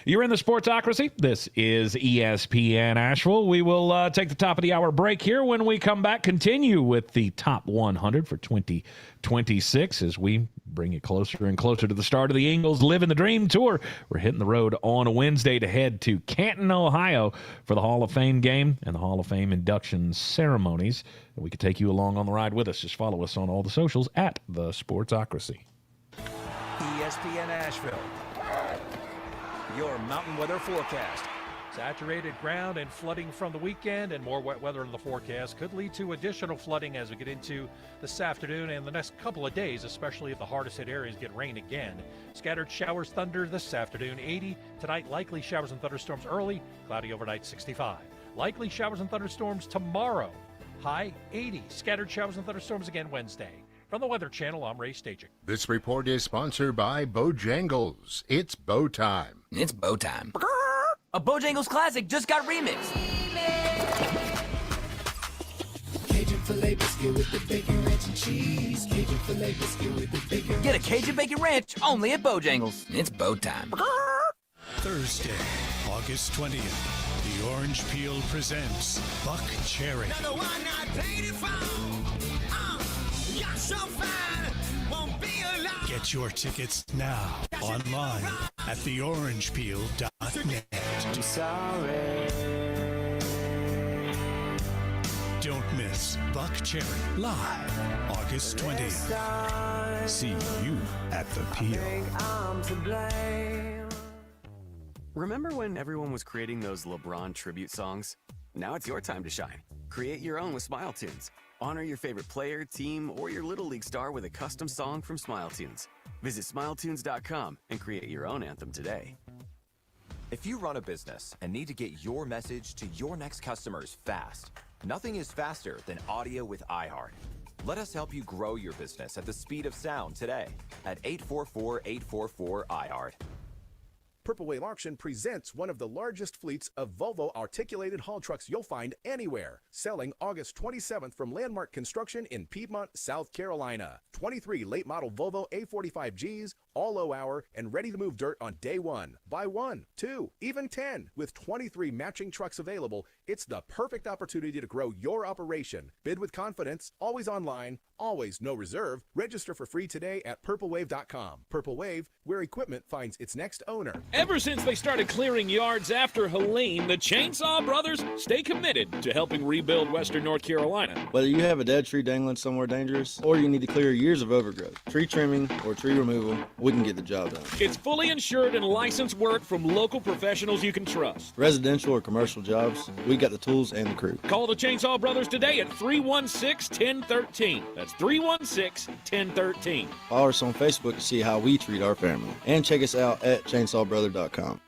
Speaker 2: You're in the Sportsocracy. This is ESPN Asheville. We will take the top of the hour break here. When we come back, continue with the top 100 for 2026 as we bring it closer and closer to the start of the Eagles Living the Dream Tour. We're hitting the road on a Wednesday to head to Canton, Ohio for the Hall of Fame game and the Hall of Fame induction ceremonies. And we could take you along on the ride with us. Just follow us on all the socials at the Sportsocracy.
Speaker 4: ESPN Asheville, your mountain weather forecast.
Speaker 5: Saturated ground and flooding from the weekend, and more wet weather in the forecast could lead to additional flooding as we get into this afternoon and the next couple of days, especially if the hardest hit areas get rain again. Scattered showers, thunder this afternoon, 80. Tonight, likely showers and thunderstorms early, cloudy overnight, 65. Likely showers and thunderstorms tomorrow, high 80. Scattered showers and thunderstorms again Wednesday. From the Weather Channel, I'm Ray Stajic.
Speaker 11: This report is sponsored by Bojangles. It's bow time.
Speaker 6: It's bow time. A Bojangles classic just got remixed.
Speaker 12: Cajun filet biscuit with the bacon ranch and cheese. Cajun filet biscuit with the bacon.
Speaker 6: Get a Cajun bacon ranch only at Bojangles. It's bow time.
Speaker 18: Thursday, August 20th, the Orange Peel presents Buck Cherry. Get your tickets now online at theorangepeel.net.
Speaker 12: I'm sorry.
Speaker 18: Don't miss Buck Cherry live August 20th. See you at the Peel.
Speaker 12: I'm to blame.
Speaker 7: Remember when everyone was creating those LeBron tribute songs? Now it's your time to shine. Create your own with Smile Tunes. Honor your favorite player, team, or your Little League star with a custom song from Smile Tunes. Visit SmileTunes.com and create your own anthem today.
Speaker 9: If you run a business and need to get your message to your next customers fast, nothing is faster than audio with iHeart. Let us help you grow your business at the speed of sound today at 844-844-iHeart.
Speaker 26: Purple Wave Auction presents one of the largest fleets of Volvo articulated haul trucks you'll find anywhere. Selling August 27th from Landmark Construction in Piedmont, South Carolina. 23 late model Volvo A45Gs, all low hour and ready to move dirt on day one. Buy 1, 2, even 10. With 23 matching trucks available, it's the perfect opportunity to grow your operation. Bid with confidence, always online, always no reserve. Register for free today at purplewave.com. Purple Wave, where equipment finds its next owner.
Speaker 27: Ever since they started clearing yards after Helene, the Chainsaw Brothers stay committed to helping rebuild Western North Carolina.
Speaker 28: Whether you have a dead tree dangling somewhere dangerous, or you need to clear years of overgrowth, tree trimming, or tree removal, we can get the job done.
Speaker 27: It's fully insured and licensed work from local professionals you can trust.
Speaker 28: Residential or commercial jobs, we got the tools and the crew.
Speaker 27: Call the Chainsaw Brothers today at 316-1013. That's That's 316-1013.
Speaker 28: Follow us on Facebook to see how we treat our family. And check us out at chainsawbrother.com.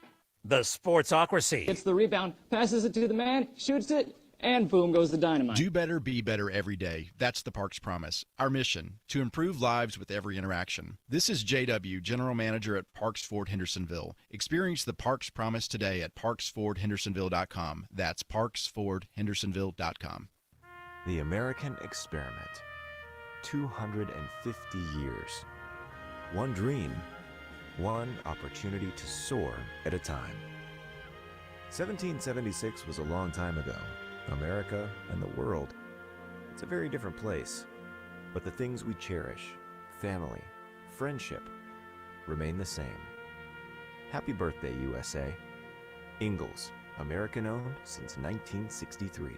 Speaker 1: The Sportsocracy.
Speaker 8: Gets the rebound, passes it to the man, shoots it, and boom goes the dynamite.
Speaker 10: Do better, be better every day. That's the Parks Promise. Our mission, to improve lives with every interaction. This is JW, General Manager at Parks Ford Hendersonville. Experience the Parks Promise today at parksfordhendersonville.com. That's parksfordhendersonville.com.
Speaker 9: The American Experiment. 250 years. One dream, one opportunity to soar at a time. 1776 was a long time ago. America and the world, it's a very different place. But the things we cherish, family, friendship, remain the same. Happy birthday, USA. Ingalls, American-owned since 1963.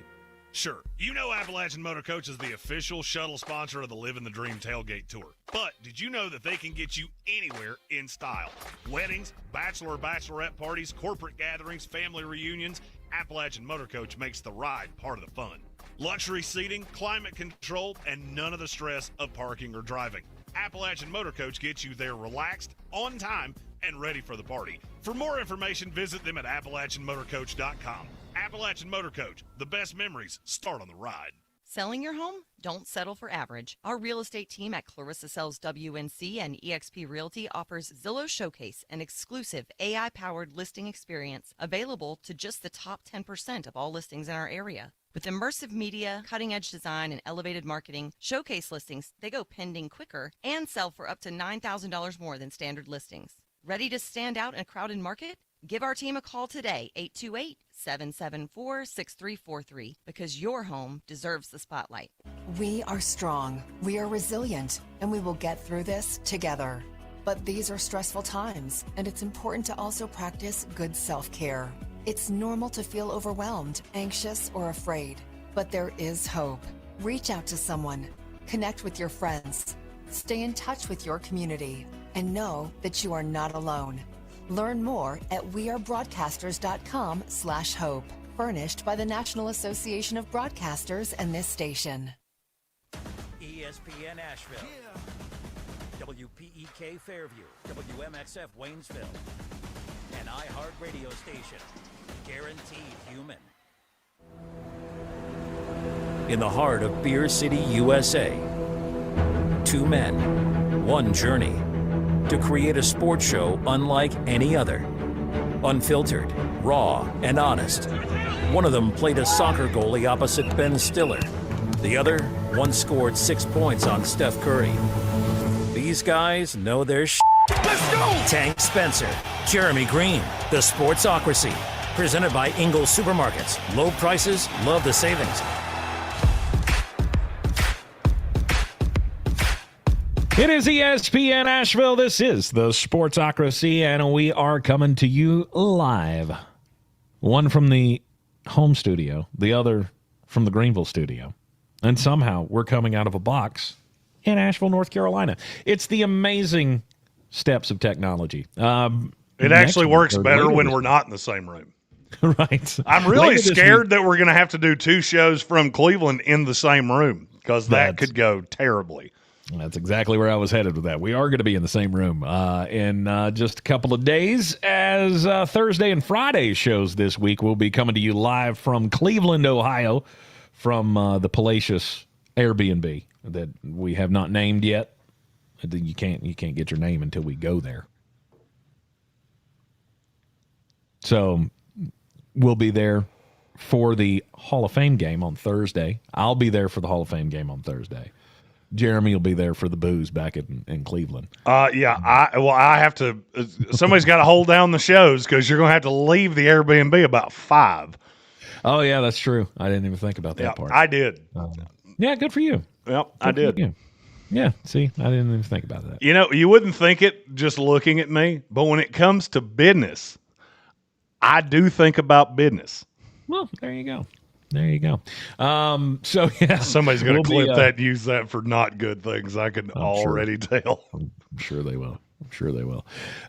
Speaker 3: Sure, you know Appalachian Motor Coach is the official shuttle sponsor of the Living the Dream Tailgate Tour. But did you know that they can get you anywhere in style? Weddings, bachelorette parties, corporate gatherings, family reunions, Appalachian Motor Coach makes the ride part of the fun. Luxury seating, climate control, and none of the stress of parking or driving. Appalachian Motor Coach gets you there relaxed, on time, and ready for the party. For more information, visit them at AppalachianMotorCoach.com. Appalachian Motor Coach, the best memories start on the ride.
Speaker 13: Selling your home? Don't settle for average. Our real estate team at Clarissa Sells WNC and eXp Realty offers Zillow Showcase, an exclusive AI-powered listing experience available to just the top 10% of all listings in our area. With immersive media, cutting-edge design, and elevated marketing, Showcase listings, they go pending quicker and sell for up to $9,000 more than standard listings. Ready to stand out in a crowded market? Give our team a call today, 828-774-6343, because your home deserves the spotlight.
Speaker 14: We are strong, we are resilient, and we will get through this together. But these are stressful times, and it's important to also practice good self-care. It's normal to feel overwhelmed, anxious, or afraid, but there is hope. Reach out to someone, connect with your friends, stay in touch with your community, and know that you are not alone. Learn more at wearebroadcasters.com/hope. Furnished by the National Association of Broadcasters and this station.
Speaker 4: ESPN Asheville. WPEK Fairview. WMXF Waynesville. An iHeart radio station. Guaranteed human.
Speaker 1: In the heart of Beer City, USA. Two men, one journey. To create a sports show unlike any other. Unfiltered, raw, and honest. One of them played a soccer goalie opposite Ben Stiller. The other once scored 6 points on Steph Curry. These guys know their shit. Let's go! Tank Spencer, Jeremy Greene, the Sportsocracy. Presented by Ingalls Supermarkets. Low prices, love the savings.
Speaker 2: It is ESPN Asheville. This is the Sportsocracy, and we are coming to you live. One from the home studio, the other from the Greenville studio. And somehow we're coming out of a box in Asheville, North Carolina. It's the amazing steps of technology.
Speaker 3: It actually works better when we're not in the same room.
Speaker 2: Right.
Speaker 3: I'm really scared that we're going to have to do two shows from Cleveland in the same room because that could go terribly.
Speaker 2: That's exactly where I was headed with that. We are going to be in the same room in just a couple of days, as Thursday and Friday shows this week will be coming to you live from Cleveland, Ohio, from the Palatius Airbnb that we have not named yet. You can't get your name until we go there. So we'll be there for the Hall of Fame game on Thursday. I'll be there for the Hall of Fame game on Thursday. Jeremy will be there for the booze back in Cleveland.
Speaker 3: Yeah, I have to. Somebody's got to hold down the shows because you're going to have to leave the Airbnb about 5.
Speaker 2: Oh yeah, that's true. I didn't even think about that part.
Speaker 3: I did.
Speaker 2: Yeah, good for you.
Speaker 3: Yep, I did.
Speaker 2: Yeah, see, I didn't even think about that.
Speaker 3: You know, you wouldn't think it just looking at me, but when it comes to business, I do think about business.
Speaker 2: Well, there you go. There you go. So yeah,
Speaker 3: somebody's going to clip that and use that for not good things. I can already tell.
Speaker 2: I'm sure they will.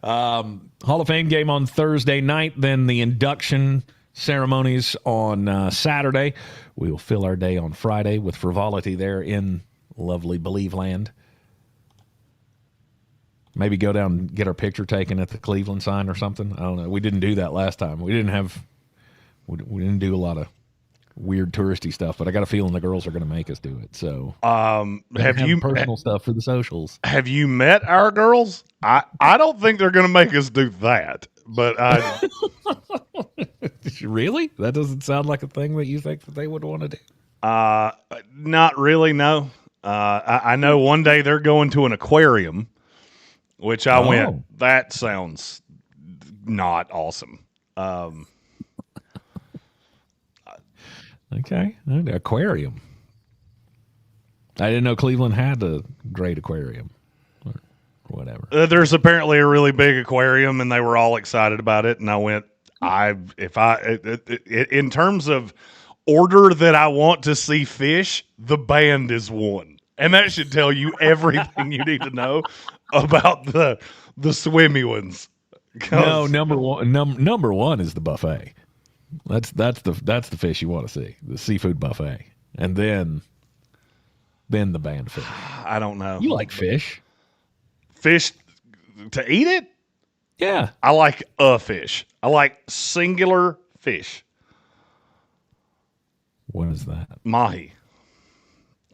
Speaker 2: Hall of Fame game on Thursday night, then the induction ceremonies on Saturday. We will fill our day on Friday with frivolity there in lovely Believe land. Maybe go down and get our picture taken at the Cleveland sign or something. I don't know. We didn't do that last time. We didn't do a lot of weird touristy stuff, but I got a feeling the girls are going to make us do it. So,
Speaker 3: have you
Speaker 2: personal stuff for the socials?
Speaker 3: Have you met our girls? I don't think they're going to make us do that. But
Speaker 2: really, that doesn't sound like a thing that you think that they would want to do.
Speaker 3: Not really. No. I know one day they're going to an aquarium, which I went. That sounds not awesome.
Speaker 2: Okay, aquarium. I didn't know Cleveland had a great aquarium or whatever.
Speaker 3: There's apparently a really big aquarium, and they were all excited about it. And I went. In terms of order that I want to see fish, the band is one, and that should tell you everything you need to know about the swimmy ones.
Speaker 2: No, number one is the buffet. That's the fish you want to see, the seafood buffet, and then the band fish.
Speaker 3: I don't know.
Speaker 2: You like fish?
Speaker 3: Fish to eat it?
Speaker 2: Yeah,
Speaker 3: I like a fish. I like singular fish.
Speaker 2: What is that?
Speaker 3: Mahi.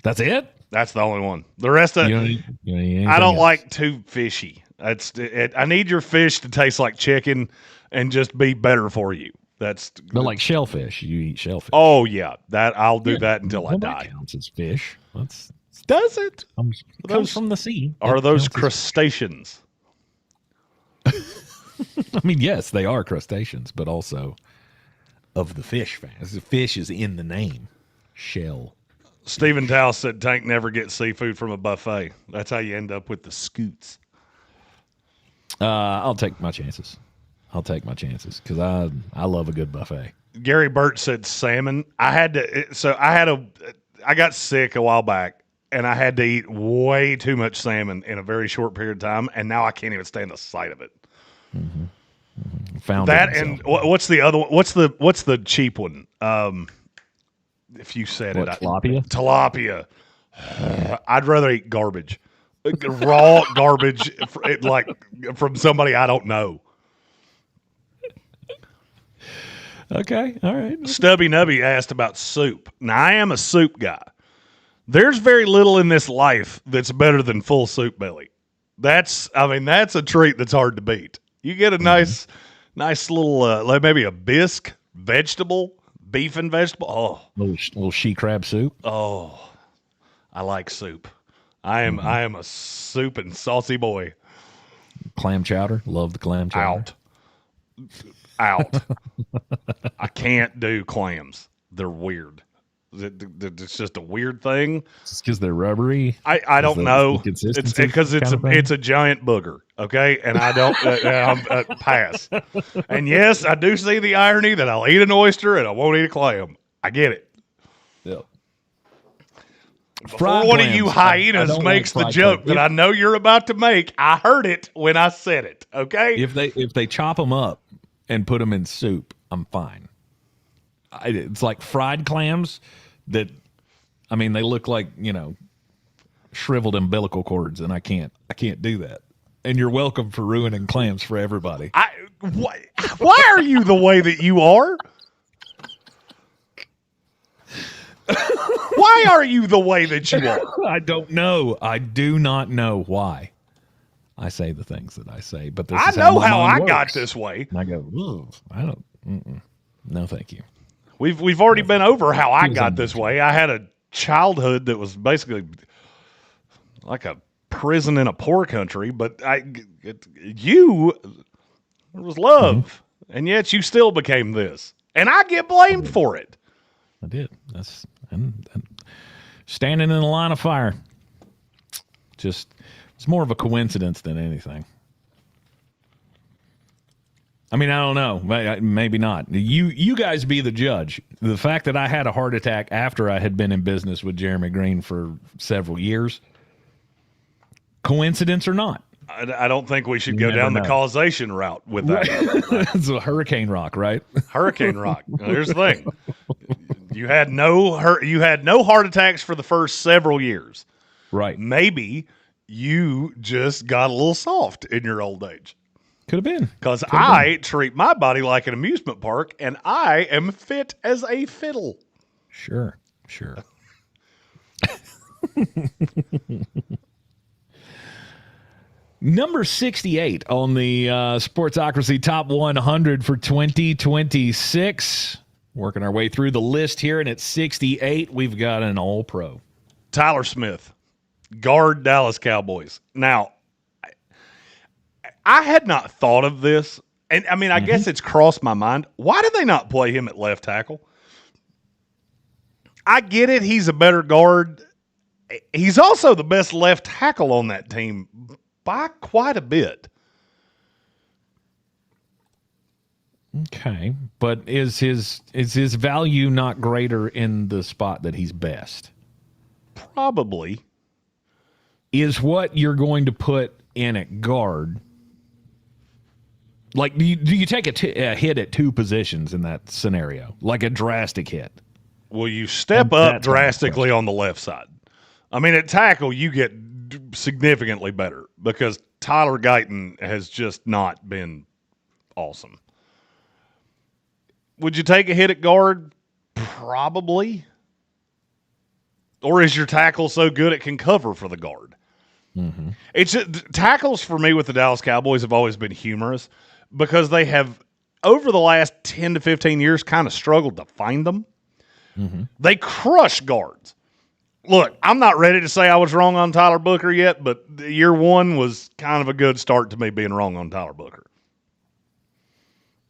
Speaker 2: That's it?
Speaker 3: That's the only one. The rest of I don't like too fishy. I need your fish to taste like chicken and just be better for you. But
Speaker 2: like shellfish, you eat shellfish.
Speaker 3: Oh yeah, I'll do that until I die.
Speaker 2: That counts as fish.
Speaker 3: Does it?
Speaker 2: Comes from the sea.
Speaker 3: Are those crustaceans?
Speaker 2: I mean, yes, they are crustaceans, but also of the fish fans. The fish is in the name. Shell.
Speaker 3: Stephen Towle said Tank never gets seafood from a buffet. That's how you end up with the scoots.
Speaker 2: I'll take my chances. Because I love a good buffet.
Speaker 3: Gary Burt said salmon. I got sick a while back, and I had to eat way too much salmon in a very short period of time, and now I can't even stand the sight of it.
Speaker 2: Mm-hmm. Found
Speaker 3: that, and what's the other one? What's the cheap one? If you said
Speaker 2: tilapia?
Speaker 3: Tilapia. I'd rather eat garbage, raw garbage, from somebody I don't know.
Speaker 2: Okay, all right.
Speaker 3: Stubby Nubby asked about soup. Now, I am a soup guy. There's very little in this life that's better than full soup belly. That's a treat that's hard to beat. You get a nice little, like maybe a bisque, vegetable, beef and vegetable. Oh,
Speaker 2: little she crab soup.
Speaker 3: Oh, I like soup. I am a soup and saucy boy.
Speaker 2: Clam chowder. Love the clam chowder.
Speaker 3: Out. I can't do clams. They're weird. It's just a weird thing.
Speaker 2: It's because they're rubbery.
Speaker 3: I don't know. It's because it's a giant booger. Okay, and I don't pass. And yes, I do see the irony that I'll eat an oyster and I won't eat a clam. I get it.
Speaker 2: Yep.
Speaker 3: Before one of you hyenas makes the joke that I know you're about to make, I heard it when I said it. Okay.
Speaker 2: If they chop them up and put them in soup, I'm fine. It's like fried clams that, they look like, shriveled umbilical cords, and I can't do that. And you're welcome for ruining clams for everybody.
Speaker 3: Why are you the way that you are? Why are you the way that you are?
Speaker 2: I don't know. I do not know why I say the things that I say, but this
Speaker 3: I
Speaker 2: is
Speaker 3: know
Speaker 2: how
Speaker 3: I
Speaker 2: works.
Speaker 3: got this way.
Speaker 2: And I go, I don't. No, thank you.
Speaker 3: We've already been over how I got this way. I had a childhood that was basically like a prison in a poor country, but there was love, and yet you still became this, and I get blamed for it.
Speaker 2: I did. That's and standing in the line of fire. It's more of a coincidence than anything. I don't know. Maybe not. You guys be the judge. The fact that I had a heart attack after I had been in business with Jeremy Greene for several years, coincidence or not?
Speaker 3: I don't think we should go down the causation route with that.
Speaker 2: It's a hurricane rock, right?
Speaker 3: Hurricane rock. Now, here's the thing. You had no heart attacks for the first several years.
Speaker 2: Right.
Speaker 3: Maybe you just got a little soft in your old age.
Speaker 2: Could have been.
Speaker 3: Because I treat my body like an amusement park, and I am fit as a fiddle.
Speaker 2: Sure. Number 68 on the Sportsocracy Top 100 for 2026. Working our way through the list here, and at 68, we've got an All-Pro.
Speaker 3: Tyler Smith, guard Dallas Cowboys. Now, I had not thought of this, and I mean, I guess it's crossed my mind. Why did they not play him at left tackle? I get it. He's a better guard. He's also the best left tackle on that team by quite a bit.
Speaker 2: Okay, but is his value not greater in the spot that he's best?
Speaker 3: Probably.
Speaker 2: Is what you're going to put in at guard? Like, do you take a hit at two positions in that scenario? Like a drastic hit?
Speaker 3: Well, you step up drastically on the left side. I mean, at tackle, you get significantly better because Tyler Guyton has just not been awesome. Would you take a hit at guard? Probably. Or is your tackle so good it can cover for the guard?
Speaker 2: Mm-hmm.
Speaker 3: It's tackles for me with the Dallas Cowboys have always been humorous because they have, over the last 10 to 15 years, kind of struggled to find them.
Speaker 2: Mm-hmm.
Speaker 3: They crush guards. Look, I'm not ready to say I was wrong on Tyler Booker yet, but year one was kind of a good start to me being wrong on Tyler Booker.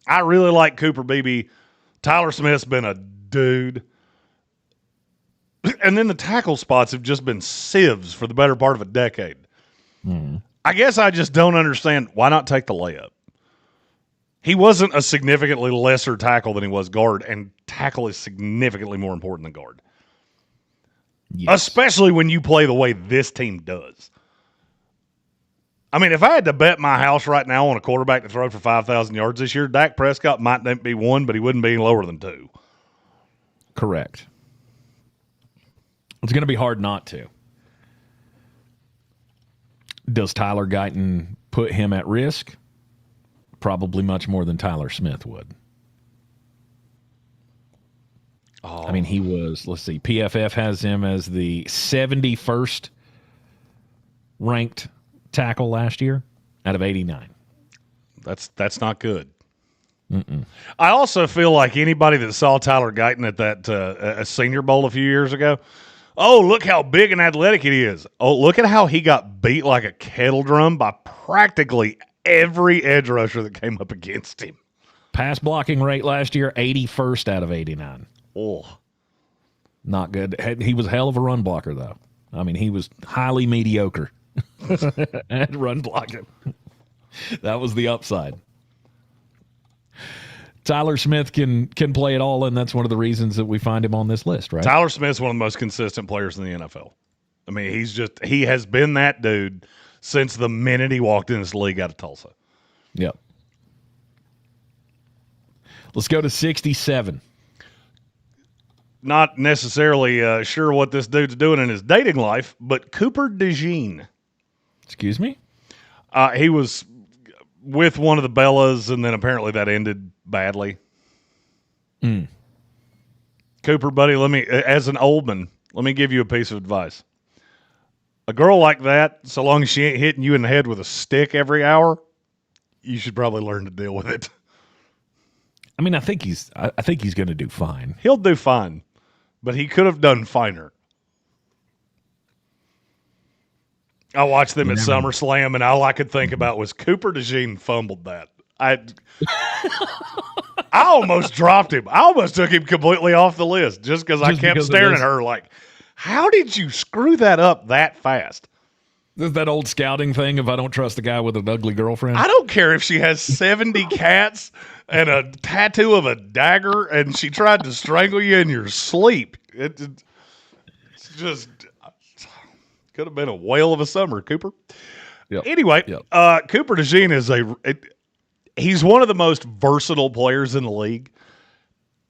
Speaker 3: I really like Cooper Beebe. Tyler Smith's been a dude. And then the tackle spots have just been sieves for the better part of a decade.
Speaker 2: Mm-hmm.
Speaker 3: I guess I just don't understand why not take the layup. He wasn't a significantly lesser tackle than he was guard, and tackle is significantly more important than guard. Yes. Especially when you play the way this team does. I mean, if I had to bet my house right now on a quarterback to throw for 5,000 yards this year, Dak Prescott might be one, but he wouldn't be lower than two.
Speaker 2: Correct. It's going to be hard not to. Does Tyler Guyton put him at risk? Probably much more than Tyler Smith would.
Speaker 3: Oh.
Speaker 2: I mean, he was, let's see, PFF has him as the 71st ranked tackle last year out of 89.
Speaker 3: That's not good.
Speaker 2: Mm-mm.
Speaker 3: I also feel like anybody that saw Tyler Guyton at that a Senior Bowl a few years ago, oh, look how big and athletic he is. Oh, look at how he got beat like a kettle drum by practically every edge rusher that came up against him.
Speaker 2: Pass blocking rate last year, 81st out of 89.
Speaker 3: Oh.
Speaker 2: Not good. He was a hell of a run blocker, though. I mean, he was highly mediocre at run blocking. That was the upside. Tyler Smith can play it all, and that's one of the reasons that we find him on this list, right?
Speaker 3: Tyler Smith's one of the most consistent players in the NFL. I mean, he has been that dude since the minute he walked in this league out of Tulsa.
Speaker 2: Yep. Let's go to 67.
Speaker 3: Not necessarily sure what this dude's doing in his dating life, but Cooper DeJean.
Speaker 2: Excuse me?
Speaker 3: He was with one of the Bellas, and then apparently that ended badly. Cooper, buddy, as an old man, let me give you a piece of advice. A girl like that, so long as she ain't hitting you in the head with a stick every hour, you should probably learn to deal with it.
Speaker 2: I mean, I think he's going to do fine.
Speaker 3: He'll do fine, but he could have done finer. I watched them at SummerSlam, and all I could think about was Cooper DeJean fumbled that. I almost dropped him. I almost took him completely off the list just because I kept staring at her like, how did you screw that up that fast?
Speaker 2: This is that old scouting thing, if I don't trust the guy with an ugly girlfriend.
Speaker 3: I don't care if she has 70 cats and a tattoo of a dagger and she tried to strangle you in your sleep. It's just could have been a whale of a summer, Cooper.
Speaker 2: Yep.
Speaker 3: Anyway, Cooper DeJean is he's one of the most versatile players in the league.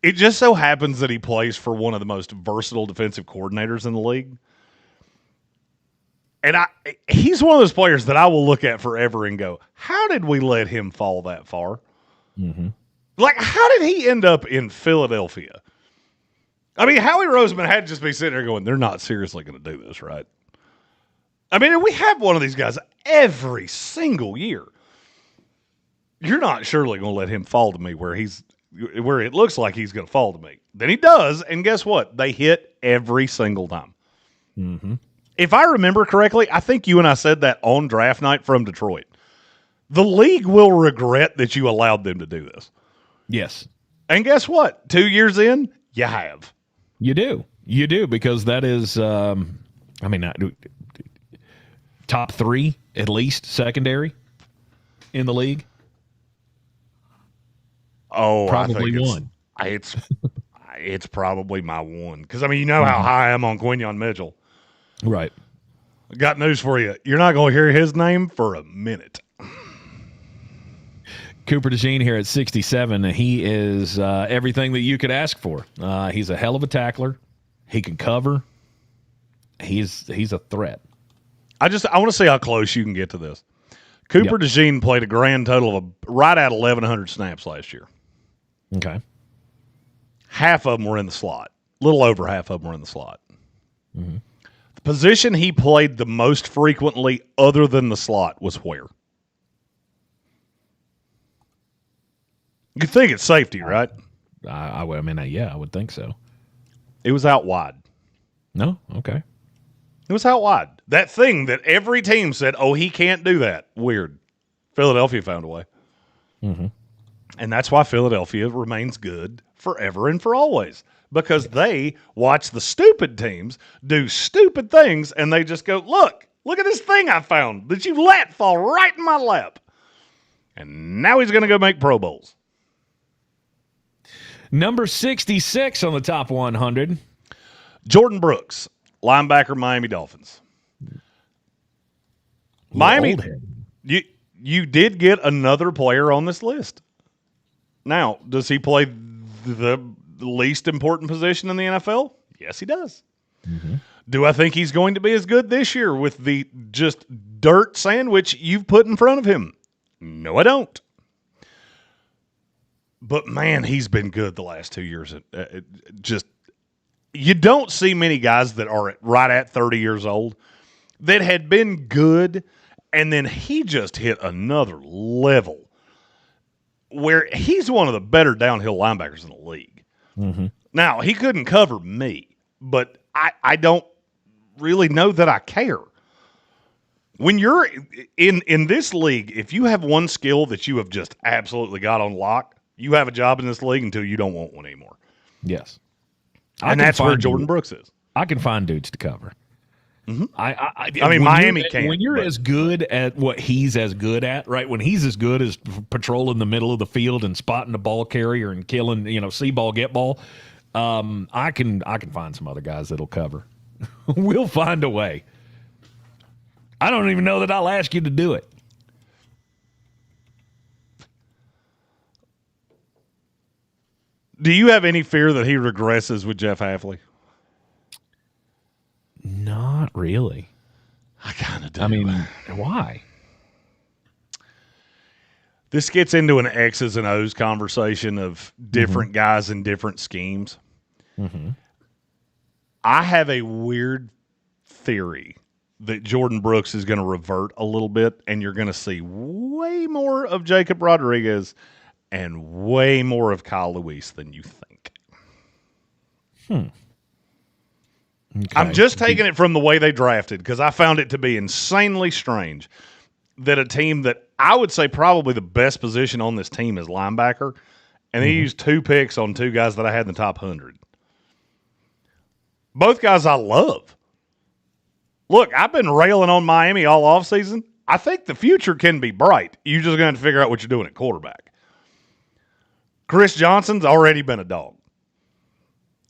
Speaker 3: It just so happens that he plays for one of the most versatile defensive coordinators in the league. And he's one of those players that I will look at forever and go, how did we let him fall that far?
Speaker 2: Mm-hmm.
Speaker 3: Like, how did he end up in Philadelphia? I mean, Howie Roseman had to just be sitting there going, they're not seriously going to do this, right? I mean, we have one of these guys every single year. You're not surely going to let him fall to me where it looks like he's going to fall to me. Then he does, and guess what? They hit every single time.
Speaker 2: Mm-hmm.
Speaker 3: If I remember correctly, I think you and I said that on draft night from Detroit. The league will regret that you allowed them to do this.
Speaker 2: Yes.
Speaker 3: And guess what? 2 years in, you have.
Speaker 2: You do. You do, because that is, top 3, at least, secondary in the league.
Speaker 3: Oh,
Speaker 2: probably
Speaker 3: I think
Speaker 2: one.
Speaker 3: It's probably my one. Because, I mean, you know how high I am on Quinyon Mitchell.
Speaker 2: Right.
Speaker 3: Got news for you. You're not going to hear his name for a minute.
Speaker 2: Cooper DeJean here at 67. He is everything that you could ask for. He's a hell of a tackler. He can cover. He's a threat.
Speaker 3: I want to see how close you can get to this. Cooper DeJean played a grand total of right at 1,100 snaps last year.
Speaker 2: Okay.
Speaker 3: Half of them were in the slot. A little over half of them were in the slot.
Speaker 2: Mm-hmm.
Speaker 3: The position he played the most frequently other than the slot was where? You think it's safety, right?
Speaker 2: I would think so.
Speaker 3: It was out wide.
Speaker 2: No? Okay.
Speaker 3: It was out wide. That thing that every team said, oh, he can't do that. Weird. Philadelphia found a way.
Speaker 2: Mm-hmm.
Speaker 3: And that's why Philadelphia remains good forever and for always. Because they watch the stupid teams do stupid things, and they just go, look at this thing I found that you let fall right in my lap. And now he's going to go make Pro Bowls.
Speaker 2: Number 66 on the top 100.
Speaker 3: Jordan Brooks, linebacker, Miami Dolphins. Miami, you did get another player on this list. Now, does he play the least important position in the NFL? Yes, he does.
Speaker 2: Mm-hmm.
Speaker 3: Do I think he's going to be as good this year with the just dirt sandwich you've put in front of him? No, I don't. But, man, he's been good the last 2 years. You don't see many guys that are right at 30 years old that had been good, and then he just hit another level where he's one of the better downhill linebackers in the league.
Speaker 2: Mm-hmm.
Speaker 3: Now, he couldn't cover me, but I don't really know that I care. When you're in this league, if you have one skill that you have just absolutely got on lock, you have a job in this league until you don't want one anymore.
Speaker 2: Yes.
Speaker 3: And that's where Jordan Brooks is.
Speaker 2: I can find dudes to cover.
Speaker 3: Mm-hmm.
Speaker 2: I
Speaker 3: mean, Miami can't.
Speaker 2: When you're as good at what he's as good at, right? When he's as good as patrolling the middle of the field and spotting the ball carrier and killing, see ball, get ball, I can find some other guys that'll cover. We'll find a way. I don't even know that I'll ask you to do it.
Speaker 3: Do you have any fear that he regresses with Jeff Hafley?
Speaker 2: Not really.
Speaker 3: I kind of do.
Speaker 2: I mean, why?
Speaker 3: This gets into an X's and O's conversation of different guys in different schemes.
Speaker 2: Mm-hmm.
Speaker 3: I have a weird theory that Jordan Brooks is going to revert a little bit, and you're going to see way more of Jacob Rodriguez and way more of Kyle Lewis than you think.
Speaker 2: Okay.
Speaker 3: I'm just taking it from the way they drafted because I found it to be insanely strange that a team that I would say probably the best position on this team is linebacker, and they used 2 picks on 2 guys that I had in the top 100. Both guys I love. Look, I've been railing on Miami all offseason. I think the future can be bright. You're just going to figure out what you're doing at quarterback. Chris Johnson's already been a dog.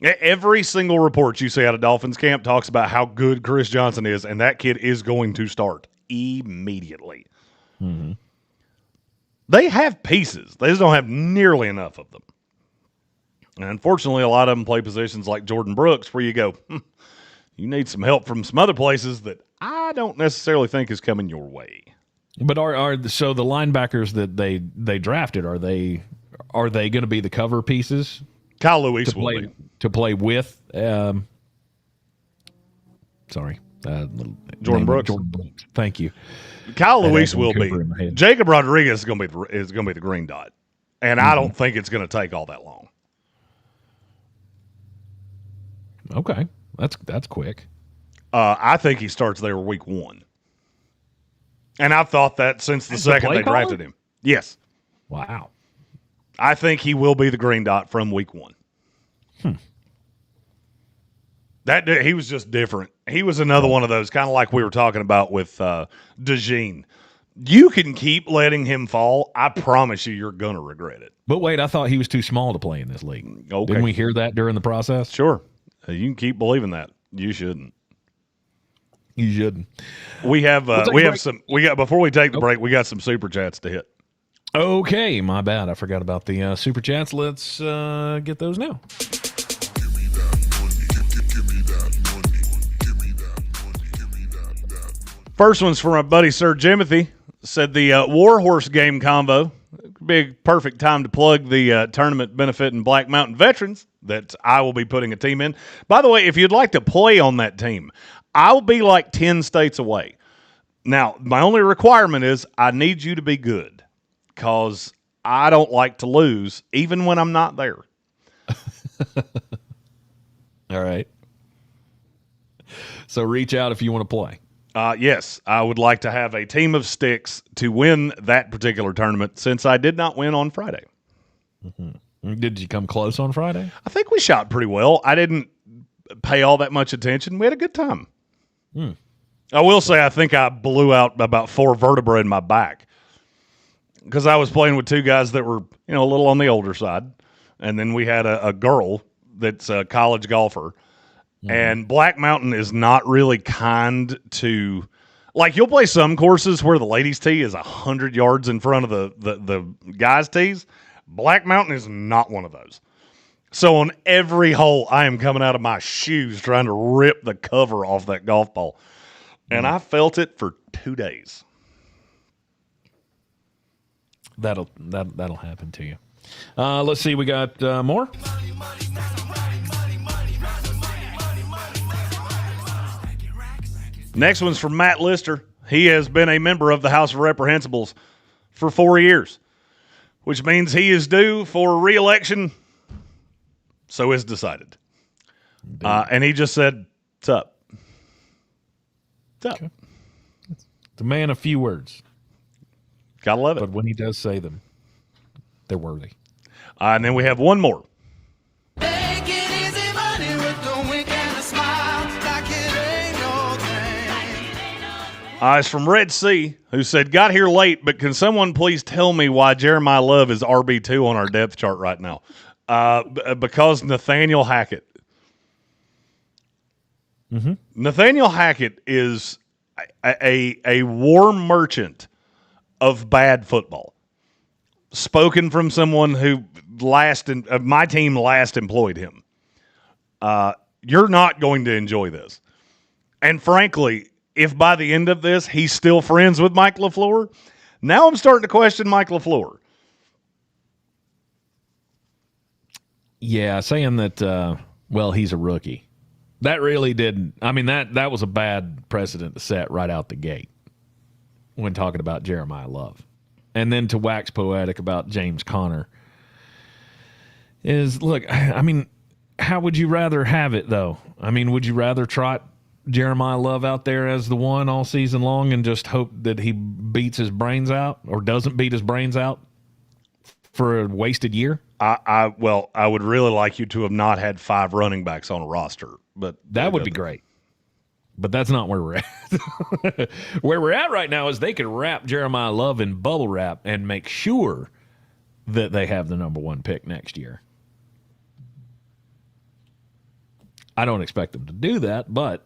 Speaker 3: Every single report you see out of Dolphins camp talks about how good Chris Johnson is, and that kid is going to start immediately.
Speaker 2: Mm-hmm.
Speaker 3: They have pieces. They just don't have nearly enough of them. And unfortunately, a lot of them play positions like Jordan Brooks where you go, You need some help from some other places that I don't necessarily think is coming your way.
Speaker 2: But so the linebackers that they drafted, are they going to be the cover pieces?
Speaker 3: Kyle Lewis will be.
Speaker 2: To play with
Speaker 3: Jordan Brooks.
Speaker 2: Thank you.
Speaker 3: Kyle Lewis will be. Jacob Rodriguez is going to be the green dot, and I don't think it's going to take all that long.
Speaker 2: Okay, that's quick.
Speaker 3: I think he starts there week 1, and I've thought that since the second they drafted him. Yes.
Speaker 2: Wow.
Speaker 3: I think he will be the green dot from week 1. He was just different. He was another one of those, kind of like we were talking about with DeJean. You can keep letting him fall. I promise you're going to regret it.
Speaker 2: But wait, I thought he was too small to play in this league.
Speaker 3: Okay.
Speaker 2: Didn't we hear that during the process?
Speaker 3: Sure. You can keep believing that. You shouldn't.
Speaker 2: You shouldn't.
Speaker 3: We have before we take the break, we got some super chats to hit.
Speaker 2: Okay, my bad. I forgot about the super chats. Let's get those now.
Speaker 3: First one's from my buddy Sir Jimothy. Said the Warhorse game combo. Big perfect time to plug the tournament benefiting Black Mountain veterans that I will be putting a team in. By the way, if you'd like to play on that team, I'll be like 10 states away. Now, my only requirement is I need you to be good because I don't like to lose even when I'm not there.
Speaker 2: All right. So reach out if you want to play.
Speaker 3: Yes, I would like to have a team of sticks to win that particular tournament since I did not win on Friday.
Speaker 2: Mm-hmm. Did you come close on Friday?
Speaker 3: I think we shot pretty well. I didn't pay all that much attention. We had a good time. I will say I think I blew out about 4 vertebrae in my back because I was playing with 2 guys that were a little on the older side, and then we had a girl that's a college golfer. And Black Mountain is not really kind to, like, you'll play some courses where the ladies' tee is 100 yards in front of the guys' tees. Black Mountain is not one of those. So on every hole, I am coming out of my shoes trying to rip the cover off that golf ball. And I felt it for 2 days.
Speaker 2: That'll happen to you. Let's see. We got more.
Speaker 3: Next one's from Matt Lister. He has been a member of the House of Reprehensibles for 4 years, which means he is due for re-election. So is decided. And he just said, "What's up? What's up?"
Speaker 2: Okay. The man of few words.
Speaker 3: Gotta love it.
Speaker 2: But when he does say them, they're worthy.
Speaker 3: And then we have one more. It's from Red Sea, who said, "Got here late, but can someone please tell me why Jeremiah Love is RB2 on our depth chart right now?" Because Nathaniel Hackett.
Speaker 2: Mm-hmm.
Speaker 3: Nathaniel Hackett is a war merchant of bad football. Spoken from someone who my team last employed him. You're not going to enjoy this. And frankly, if by the end of this he's still friends with Mike LaFleur, now I'm starting to question Mike LaFleur.
Speaker 2: Yeah, saying that, he's a rookie. That really didn't. I mean, that was a bad precedent to set right out the gate when talking about Jeremiah Love. And then to wax poetic about James Conner is, look, I mean, how would you rather have it, though? I mean, would you rather trot Jeremiah Love out there as the one all season long and just hope that he beats his brains out or doesn't beat his brains out for a wasted year?
Speaker 3: I would really like you to have not had 5 running backs on a roster, but
Speaker 2: that would be great. But that's not where we're at. Where we're at right now is they could wrap Jeremiah Love in bubble wrap and make sure that they have the number 1 pick next year. I don't expect them to do that, but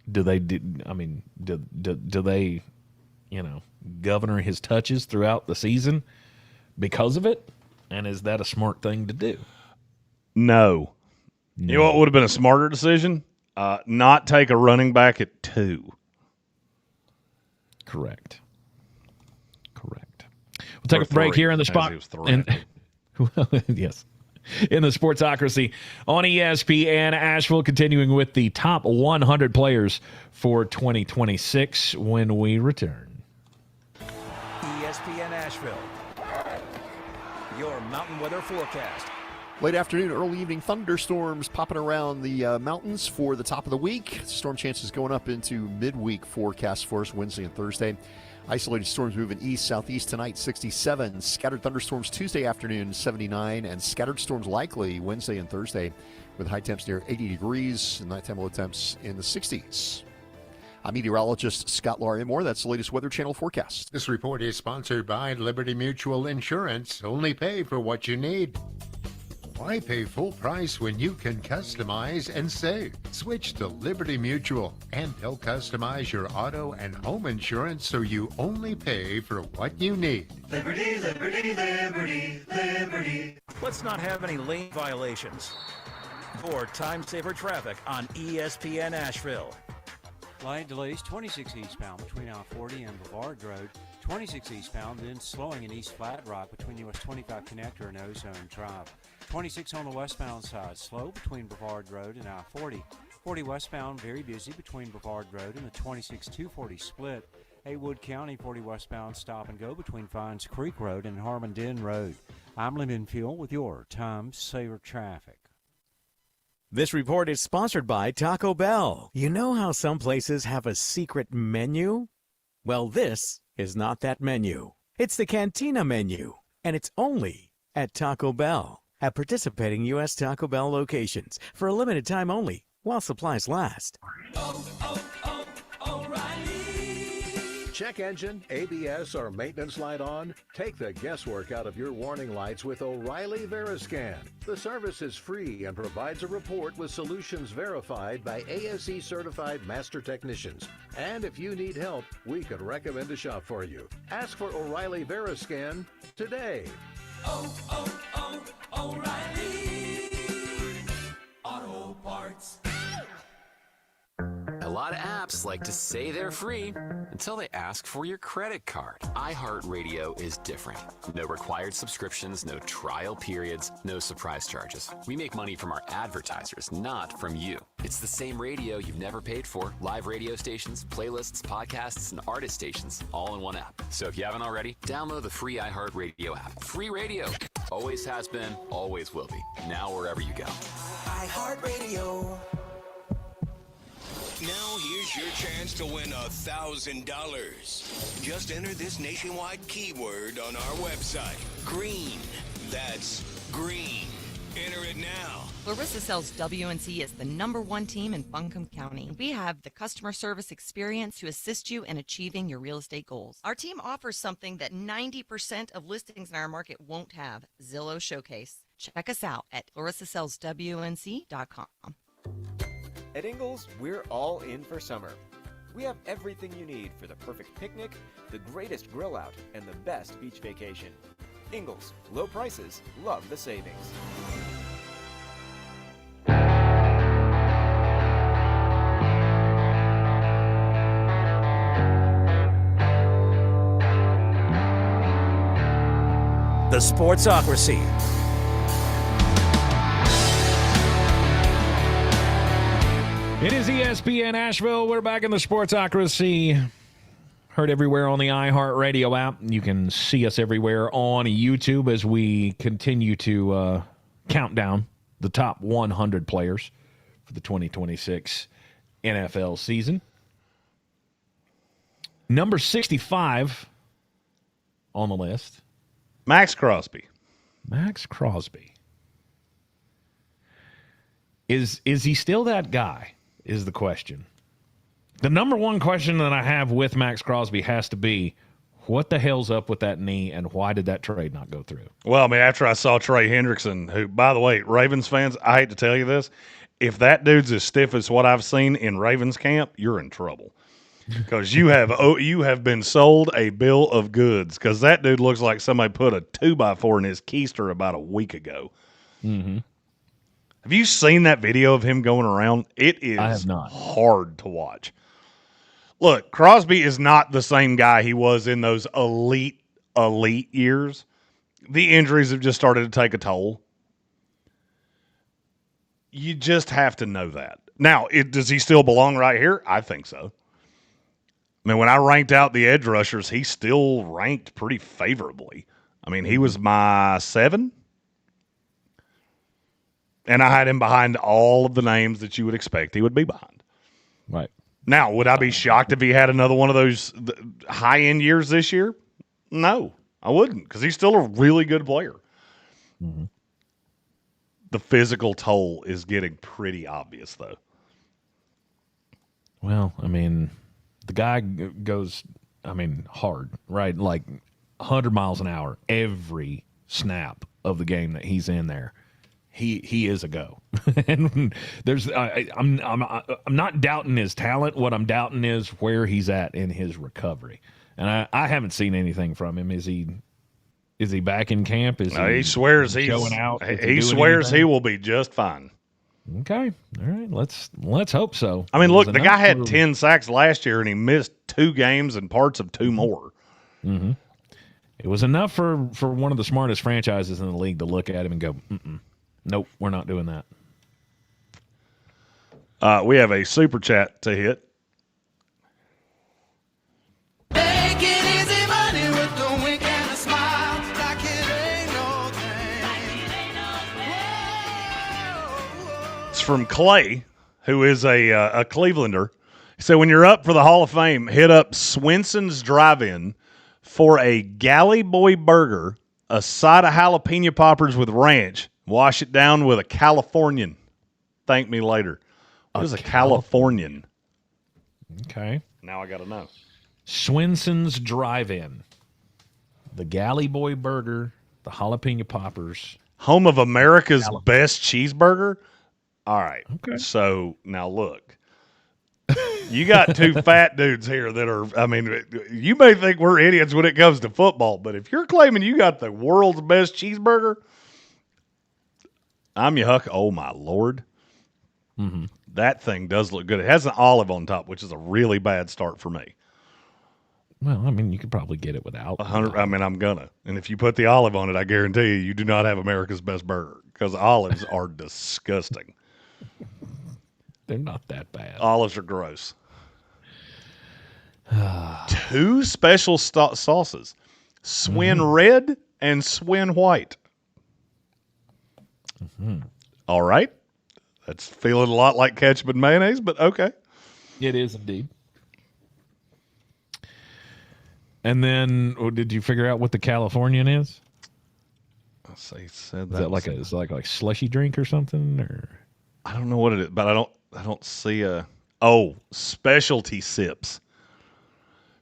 Speaker 2: do they governor his touches throughout the season because of it? And is that a smart thing to do?
Speaker 3: No. You know what would have been a smarter decision? Not take a running back at 2.
Speaker 2: Correct. We'll take a break here in the spot. Yes. In the Sportsocracy on ESPN Asheville, continuing with the top 100 players for 2026 when we return.
Speaker 4: ESPN Asheville, your mountain weather forecast.
Speaker 15: Late afternoon, early evening thunderstorms popping around the mountains for the top of the week. Storm chances going up into midweek forecast for us Wednesday and Thursday. Isolated storms moving east-southeast tonight, 67. Scattered thunderstorms Tuesday afternoon, 79. And scattered storms likely Wednesday and Thursday with high temps near 80 degrees and nighttime low temps in the 60s. I'm meteorologist Scott Larimore. That's the latest Weather Channel forecast.
Speaker 11: This report is sponsored by Liberty Mutual Insurance. Only pay for what you need. Why pay full price when you can customize and save? Switch to Liberty Mutual, and they'll customize your auto and home insurance so you only pay for what you need.
Speaker 4: Liberty, liberty, liberty, liberty. Let's not have any lane violations or time-saver traffic on ESPN Asheville.
Speaker 16: Light delays 26 eastbound between I-40 and Brevard Road. 26 eastbound, then slowing in East Flat Rock between US 25 Connector and Ozone Drive. 26 on the westbound side, slow between Brevard Road and I-40. 40 westbound, very busy between Brevard Road and the 26-240 split. Haywood County 40 westbound, stop and go between Fines Creek Road and Harmon-Den Road. I'm Lemon Fuel with your time saver traffic.
Speaker 17: This report is sponsored by Taco Bell. You know how some places have a secret menu? Well, this is not that menu. It's the Cantina menu, and it's only at Taco Bell. At participating U.S. Taco Bell locations for a limited time only while supplies last.
Speaker 19: Check engine, ABS, or maintenance light on? Take the guesswork out of your warning lights with O'Reilly Veriscan. The service is free and provides a report with solutions verified by ASE certified master technicians. And if you need help, we could recommend a shop for you. Ask for O'Reilly Veriscan today.
Speaker 12: O'Reilly Auto Parts.
Speaker 7: A lot of apps like to say they're free until they ask for your credit card. iHeartRadio is different. No required subscriptions, no trial periods, no surprise charges. We make money from our advertisers, not from you. It's the same radio you've never paid for. Live radio stations, playlists, podcasts, and artist stations, all in one app. So if you haven't already, download the free iHeartRadio app. Free radio. Always has been, always will be. Now wherever you go.
Speaker 12: iHeartRadio.
Speaker 20: Now here's your chance to win $1,000. Just enter this nationwide keyword on our website. Greene. That's green. Enter it now.
Speaker 13: Clarissa Sells WNC is the #1 team in Buncombe County. We have the customer service experience to assist you in achieving your real estate goals. Our team offers something that 90% of listings in our market won't have: Zillow Showcase. Check us out at clarissasellswnc.com.
Speaker 21: At Ingles, we're all in for summer. We have everything you need for the perfect picnic, the greatest grill out, and the best beach vacation. Ingles, low prices, love the savings.
Speaker 4: The Sportsocracy.
Speaker 2: It is ESPN Asheville. We're back in the Sportsocracy. Heard everywhere on the iHeartRadio app. You can see us everywhere on YouTube as we continue to count down the top 100 players for the 2026 NFL season. Number 65 on the list.
Speaker 3: Max Crosby.
Speaker 2: Max Crosby. Is he still that guy? Is the question. The number one question that I have with Max Crosby has to be, what the hell's up with that knee, and why did that trade not go through?
Speaker 3: Well, I mean, after I saw Trey Hendrickson, who, by the way, Ravens fans, I hate to tell you this, if that dude's as stiff as what I've seen in Ravens camp, you're in trouble. Because you have been sold a bill of goods, because that dude looks like somebody put a 2x4 in his keister about a week ago.
Speaker 2: Mm-hmm.
Speaker 3: Have you seen that video of him going around? It is
Speaker 2: I have not.
Speaker 3: hard to watch. Look, Crosby is not the same guy he was in those elite years. The injuries have just started to take a toll. You just have to know that. Now, does he still belong right here? I think so. I mean, when I ranked out the edge rushers, he still ranked pretty favorably. I mean, he was my 7. And I had him behind all of the names that you would expect he would be behind.
Speaker 2: Right.
Speaker 3: Now, would I be shocked if he had another one of those high-end years this year? No, I wouldn't, because he's still a really good player.
Speaker 2: Mm-hmm.
Speaker 3: The physical toll is getting pretty obvious, though.
Speaker 2: Well, I mean, the guy goes, hard, right? Like 100 miles an hour every snap of the game that he's in there. He is a go. And I'm not doubting his talent. What I'm doubting is where he's at in his recovery. And I haven't seen anything from him. Is he back in camp?
Speaker 3: He swears he's
Speaker 2: showing out.
Speaker 3: He swears he will be just fine.
Speaker 2: Okay. All right. Let's hope so.
Speaker 3: I mean, look, the guy had 10 sacks last year, and he missed 2 games and parts of 2 more.
Speaker 2: Mm-hmm. It was enough for one of the smartest franchises in the league to look at him and go, nope, we're not doing that.
Speaker 3: We have a super chat to hit. It's from Clay, who is a Clevelander. He said, when you're up for the Hall of Fame, hit up Swenson's Drive-In for a Galley Boy burger, a side of jalapeno poppers with ranch. Wash it down with a Californian. Thank me later. What is a Californian?
Speaker 2: Okay.
Speaker 3: Now I got to know.
Speaker 2: Swenson's Drive-In. The Galley Boy burger, the jalapeno poppers.
Speaker 3: Home of America's best cheeseburger? All right.
Speaker 2: Okay.
Speaker 3: So now look. You got 2 fat dudes here that are, you may think we're idiots when it comes to football, but if you're claiming you got the world's best cheeseburger, I'm your huck. Oh, my Lord.
Speaker 2: Mm-hmm.
Speaker 3: That thing does look good. It has an olive on top, which is a really bad start for me.
Speaker 2: Well, you could probably get it without.
Speaker 3: 100. I'm gonna. And if you put the olive on it, I guarantee you do not have America's best burger, because olives are disgusting.
Speaker 2: They're not that bad.
Speaker 3: Olives are gross. 2 special sauces, Swin Red and Swin White.
Speaker 2: Mm-hmm.
Speaker 3: All right. That's feeling a lot like ketchup and mayonnaise, but okay.
Speaker 2: It is indeed. And then, did you figure out what the Californian is?
Speaker 3: Let's see. Said
Speaker 2: that like it's like slushy drink or something, or
Speaker 3: I don't know what it is, but I don't see a specialty sips.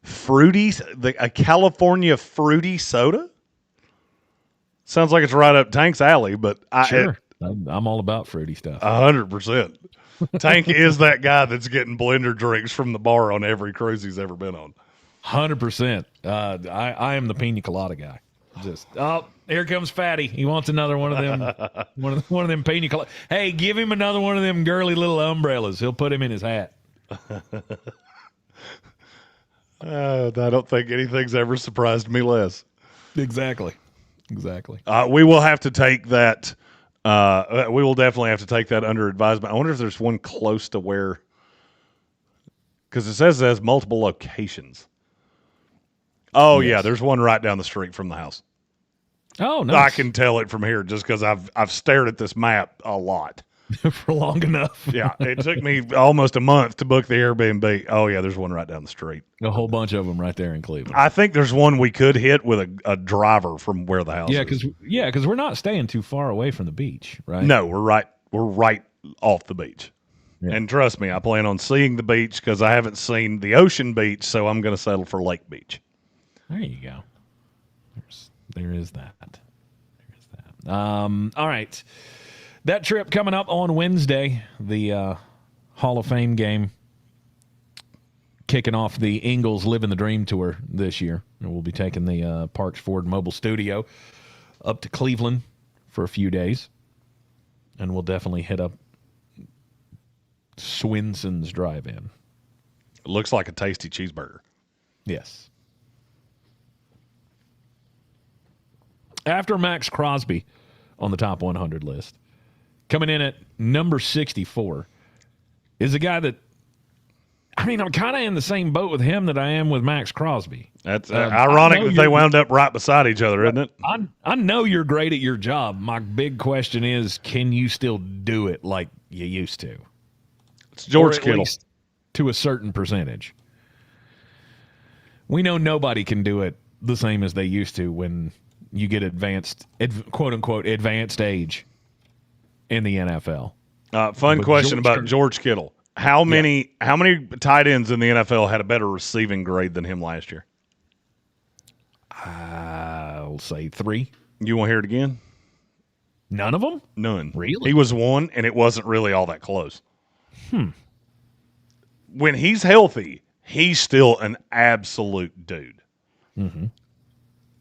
Speaker 3: Fruity, a California fruity soda. Sounds like it's right up Tank's alley, but
Speaker 2: sure. I'm all about fruity stuff.
Speaker 3: 100%. Tank is that guy that's getting blender drinks from the bar on every cruise he's ever been on.
Speaker 2: 100%. I am the pina colada guy. Here comes Fatty. He wants another one of them. one of them pina colada. Hey, give him another one of them girly little umbrellas. He'll put him in his hat.
Speaker 3: I don't think anything's ever surprised me less.
Speaker 2: Exactly.
Speaker 3: We will have to take that. We will definitely have to take that under advisement. I wonder if there's one close to where, because it says it has multiple locations. Oh, yes. Yeah, there's one right down the street from the house.
Speaker 2: Oh, nice.
Speaker 3: I can tell it from here just because I've stared at this map a lot.
Speaker 2: For long enough.
Speaker 3: Yeah, it took me almost a month to book the Airbnb. Oh, yeah, there's one right down the street.
Speaker 2: A whole bunch of them right there in Cleveland.
Speaker 3: I think there's one we could hit with a driver from where the house is.
Speaker 2: Because we're not staying too far away from the beach, right?
Speaker 3: No, we're right off the beach. Yeah. And trust me, I plan on seeing the beach because I haven't seen the ocean beach, so I'm going to settle for Lake Beach.
Speaker 2: There you go. There is that. All right. That trip coming up on Wednesday, the Hall of Fame game, kicking off the Ingles Living the Dream Tour this year. And we'll be taking the Parks Ford Mobile Studio up to Cleveland for a few days. and we'll definitely hit up Swinson's Drive-In.
Speaker 3: It looks like a tasty cheeseburger.
Speaker 2: Yes. After Max Crosby on the top 100 list, coming in at number 64 is a guy that, I mean, I'm kind of in the same boat with him that I am with Max Crosby.
Speaker 3: That's ironic that they wound up right beside each other, isn't it?
Speaker 2: I know you're great at your job. My big question is, can you still do it like you used to?
Speaker 3: It's George
Speaker 2: Or at
Speaker 3: Kittle.
Speaker 2: least to a certain percentage. We know nobody can do it the same as they used to when you get quote unquote advanced age in the NFL.
Speaker 3: Fun question about George Kittle. How many tight ends in the NFL had a better receiving grade than him last year?
Speaker 2: I'll say 3.
Speaker 3: You want to hear it again?
Speaker 2: None of them?
Speaker 3: None.
Speaker 2: Really?
Speaker 3: He was 1, and it wasn't really all that close. When he's healthy, he's still an absolute dude.
Speaker 2: Mm-hmm.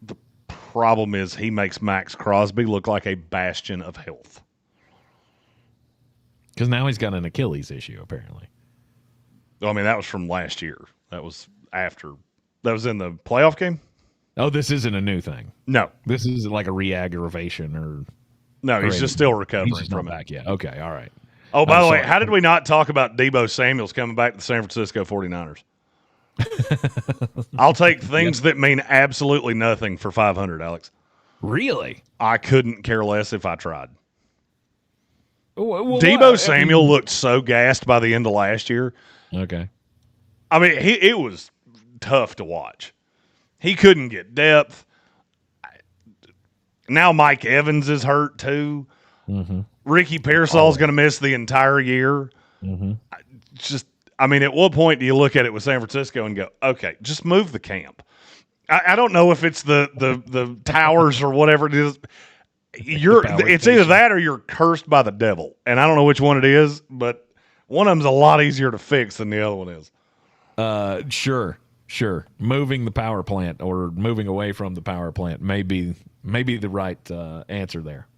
Speaker 3: The problem is he makes Max Crosby look like a bastion of health.
Speaker 2: Because now he's got an Achilles issue, apparently.
Speaker 3: I mean, that was from last year. That was after. That was in the playoff game?
Speaker 2: Oh, this isn't a new thing.
Speaker 3: No.
Speaker 2: This isn't like a re-aggravation or...
Speaker 3: No, he's just still recovering
Speaker 2: he's just
Speaker 3: from
Speaker 2: not
Speaker 3: it.
Speaker 2: back yet. Okay, all right.
Speaker 3: Oh, by the way,
Speaker 2: sorry.
Speaker 3: how did we not talk about Deebo Samuels coming back to the San Francisco 49ers? I'll take things that mean absolutely nothing for 500, Alex.
Speaker 2: Really?
Speaker 3: I couldn't care less if I tried.
Speaker 2: Well,
Speaker 3: Deebo Samuel looked so gassed by the end of last year.
Speaker 2: Okay.
Speaker 3: I mean, it was tough to watch. He couldn't get depth. Now Mike Evans is hurt too.
Speaker 2: Mm-hmm.
Speaker 3: Ricky Pearsall's going to miss the entire year.
Speaker 2: Mm-hmm.
Speaker 3: I mean, at what point do you look at it with San Francisco and go, okay, just move the camp? I don't know if it's the towers or whatever it is. It's either that or you're cursed by the devil. And I don't know which one it is, but one of them's a lot easier to fix than the other one is.
Speaker 2: Sure. Moving the power plant or moving away from the power plant may be the right answer there.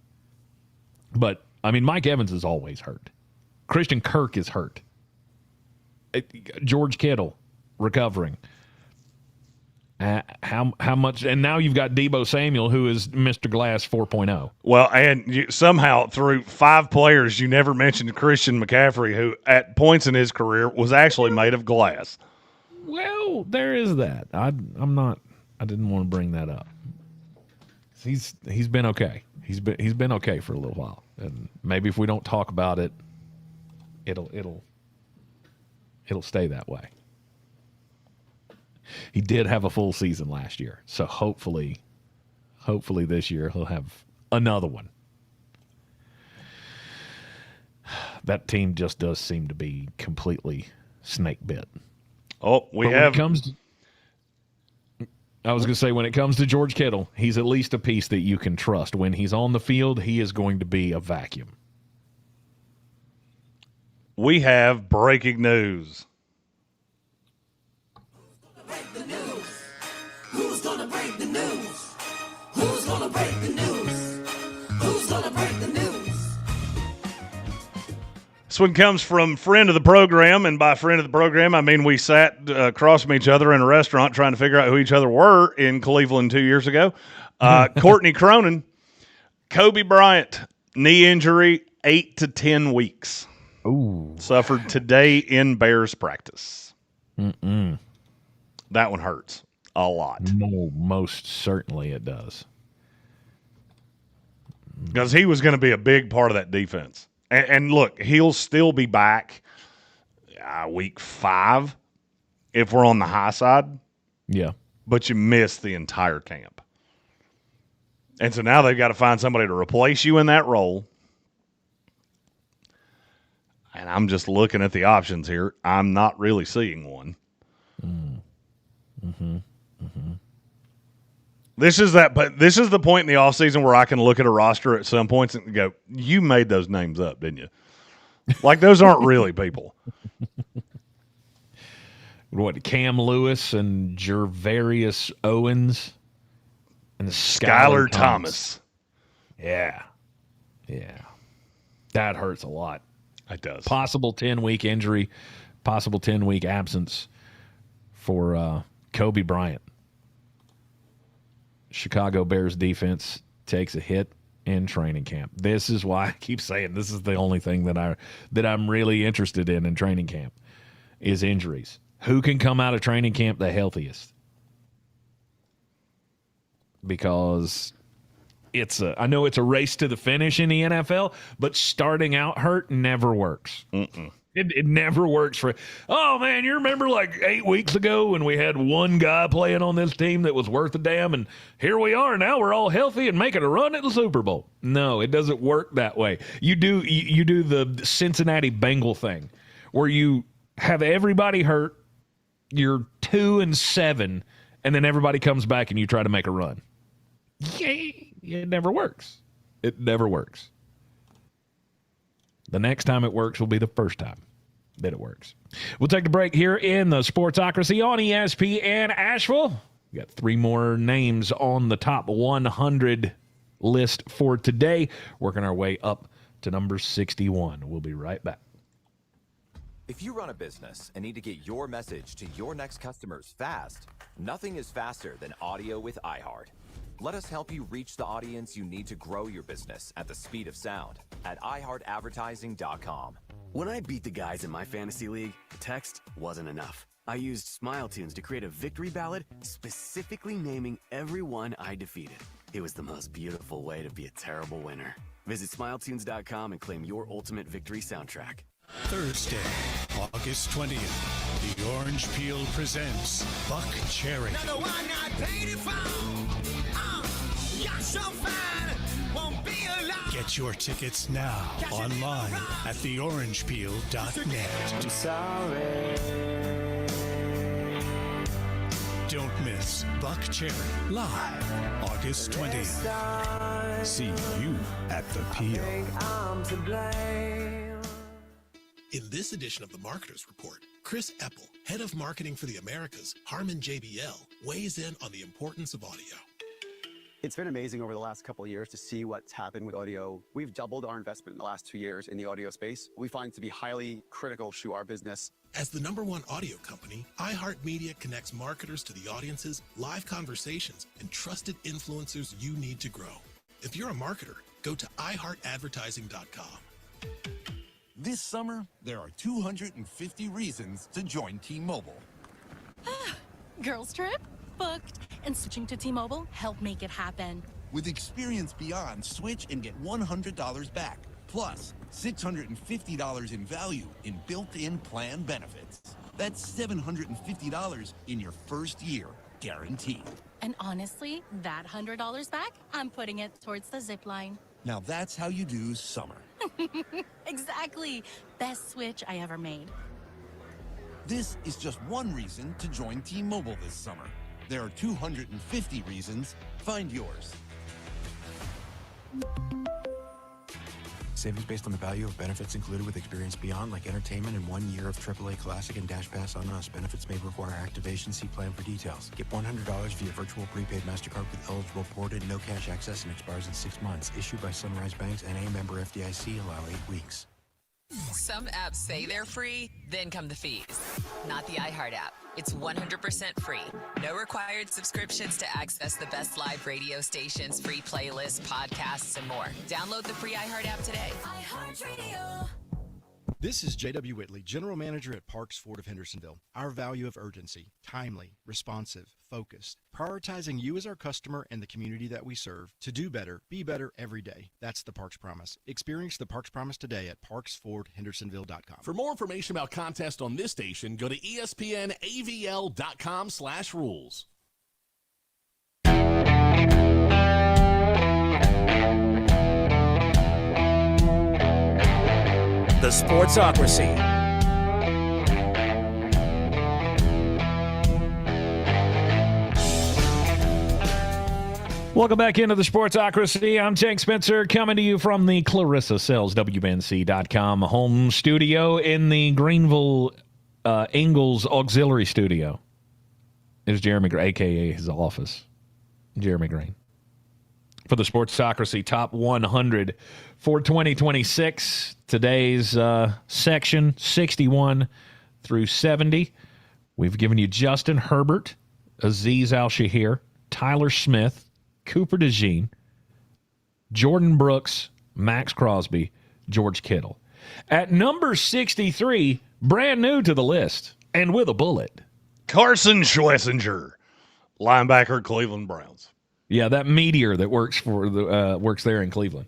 Speaker 2: But, I mean, Mike Evans is always hurt. Christian Kirk is hurt. George Kittle recovering. How much? And now you've got Deebo Samuel, who is Mr. Glass 4.0.
Speaker 3: Well, and somehow through 5 players, you never mentioned Christian McCaffrey, who at points in his career was actually made of glass.
Speaker 2: Well, there is that. I didn't want to bring that up. He's been okay. He's been okay for a little while, and maybe if we don't talk about it, it'll stay that way. He did have a full season last year, so hopefully this year he'll have another one. That team just does seem to be completely snake bit.
Speaker 3: Oh,
Speaker 2: I was going to say, when it comes to George Kittle, he's at least a piece that you can trust. When he's on the field, he is going to be a vacuum.
Speaker 3: We have breaking news.
Speaker 12: Who's gonna break the news? Who's gonna break the news? Who's gonna break the news?
Speaker 3: This one comes from friend of the program, and by friend of the program, I mean we sat across from each other in a restaurant trying to figure out who each other were in Cleveland 2 years ago. Courtney Cronin, Kobe Bryant, knee injury, 8 to 10 weeks.
Speaker 2: Ooh.
Speaker 3: Suffered today in Bears practice.
Speaker 2: Mm-mm.
Speaker 3: That one hurts a lot.
Speaker 2: No, most certainly it does.
Speaker 3: Because he was going to be a big part of that defense. And look, he'll still be back week 5 if we're on the high side.
Speaker 2: Yeah.
Speaker 3: But you miss the entire camp. And so now they've got to find somebody to replace you in that role. And I'm just looking at the options here. I'm not really seeing one.
Speaker 2: Mm-hmm. Mm-hmm.
Speaker 3: This is the point in the offseason where I can look at a roster at some points and go, you made those names up, didn't you? Like, those aren't really people.
Speaker 2: What, Cam Lewis and Gervarius Owens and
Speaker 3: Skylar Thomas.
Speaker 2: Yeah. That hurts a lot.
Speaker 3: It does.
Speaker 2: Possible 10-week injury, possible 10-week absence for Kobe Bryant. Chicago Bears defense takes a hit in training camp. This is why I keep saying this is the only thing that I'm really interested in training camp is injuries. Who can come out of training camp the healthiest? Because I know it's a race to the finish in the NFL, but starting out hurt never works. It never works for, oh man, you remember like 8 weeks ago when we had one guy playing on this team that was worth a damn, and here we are now, we're all healthy and making a run at the Super Bowl. No, it doesn't work that way. You do the Cincinnati Bengal thing where you have everybody hurt, you're 2-7, and then everybody comes back and you try to make a run. It never works. It never works. The next time it works will be the first time that it works. We'll take the break here in the Sportsocracy on ESPN Asheville. We got 3 more names on the top 100 list for today, working our way up to number 61. We'll be right back.
Speaker 9: If you run a business and need to get your message to your next customers fast, nothing is faster than audio with iHeart. Let us help you reach the audience you need to grow your business at the speed of sound at iHeartAdvertising.com.
Speaker 7: When I beat the guys in my fantasy league, text wasn't enough. I used Smile Tunes to create a victory ballad specifically naming everyone I defeated. It was the most beautiful way to be a terrible winner. Visit SmileTunes.com and claim your ultimate victory soundtrack.
Speaker 5: Thursday, August 20th, the Orange Peel presents Buck Cherry.
Speaker 12: Another one I paid it for. You're so fine, won't be alone.
Speaker 5: Get your tickets now online at theorangepeel.net.
Speaker 12: I'm sorry.
Speaker 5: Don't miss Buck Cherry live August 20th. See you at the Peel.
Speaker 6: In this edition of the Marketers Report, Chris Epple, head of marketing for the Americas, Harman JBL, weighs in on the importance of audio.
Speaker 18: It's been amazing over the last couple of years to see what's happened with audio. We've doubled our investment in the last 2 years in the audio space. We find it to be highly critical to our business.
Speaker 6: As the #1 audio company, iHeartMedia connects marketers to the audiences, live conversations, and trusted influencers you need to grow. If you're a marketer, go to iHeartAdvertising.com.
Speaker 22: This summer, there are 250 reasons to join T-Mobile.
Speaker 23: Girls trip? Booked. And switching to T-Mobile helped make it happen.
Speaker 22: With Experience Beyond, switch and get $100 back. Plus, $650 in value in built-in plan benefits. That's $750 in your first year, guaranteed.
Speaker 23: And honestly, that $100 back, I'm putting it towards the zip line.
Speaker 22: Now that's how you do summer.
Speaker 23: Exactly. Best switch I ever made.
Speaker 22: This is just one reason to join T-Mobile this summer. There are 250 reasons. Find yours.
Speaker 24: Savings based on the value of benefits included with Experience Beyond, like entertainment and 1 year of AAA Classic and Dash Pass on us. Benefits may require activation. See plan for details. Get $100 via virtual prepaid MasterCard with eligible ported, no cash access, and expires in 6 months. Issued by Sunrise Banks, NA, member FDIC. Allow 8 weeks.
Speaker 25: Some apps say they're free, then come the fees. Not the iHeart app. It's 100% free. No required subscriptions to access the best live radio stations, free playlists, podcasts, and more. Download the free iHeart app today.
Speaker 12: iHeartRadio.
Speaker 10: This is J.W. Whitley, General Manager at Parks Ford of Hendersonville. Our value of urgency, timely, responsive, focused, prioritizing you as our customer and the community that we serve to do better, be better every day. That's the Parks Promise. Experience the Parks Promise today at parksfordhendersonville.com.
Speaker 26: For more information about contests on this station, go to espnavl.com/rules.
Speaker 4: The Sportsocracy.
Speaker 2: Welcome back into the Sportsocracy. I'm Tank Spencer, coming to you from the Clarissa Sells WNC.com home studio in the Greenville Ingalls Auxiliary Studio. Is Jeremy Green, a.k.a. his office. Jeremy Green. for the Sportsocracy Top 100 for 2026. Today's section, 61 through 70. We've given you Justin Herbert, Aziz Al-Shahir, Tyler Smith, Cooper DeJean, Jordan Brooks, Max Crosby, George Kittle. At number 63, brand new to the list, and with a bullet,
Speaker 3: Carson Schlesinger, linebacker, Cleveland Browns.
Speaker 2: Yeah, that meteor that works there in Cleveland.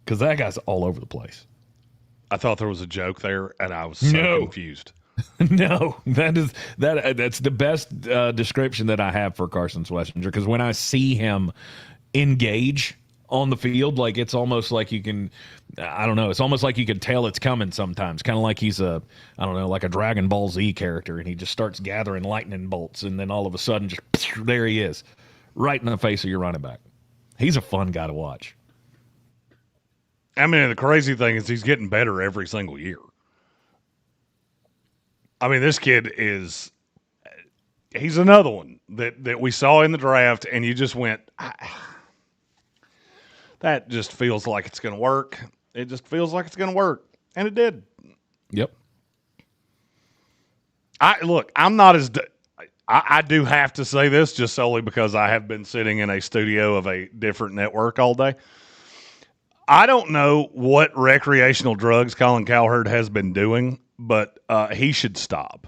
Speaker 2: Because that guy's all over the place.
Speaker 3: I thought there was a joke there, and I was so confused.
Speaker 2: No, that's the best description that I have for Carson Schlesinger. Because when I see him engage on the field, like it's almost like you can, I don't know, it's almost like you can tell it's coming sometimes. Kind of like he's like a Dragon Ball Z character, and he just starts gathering lightning bolts, and then all of a sudden, just there he is, right in the face of your running back. He's a fun guy to watch.
Speaker 3: I mean, the crazy thing is he's getting better every single year. I mean, this kid he's another one that we saw in the draft, and you just went, that just feels like it's going to work. It just feels like it's going to work. And it did.
Speaker 2: Yep.
Speaker 3: I'm not as I do have to say this just solely because I have been sitting in a studio of a different network all day. I don't know what recreational drugs Colin Cowherd has been doing, but he should stop.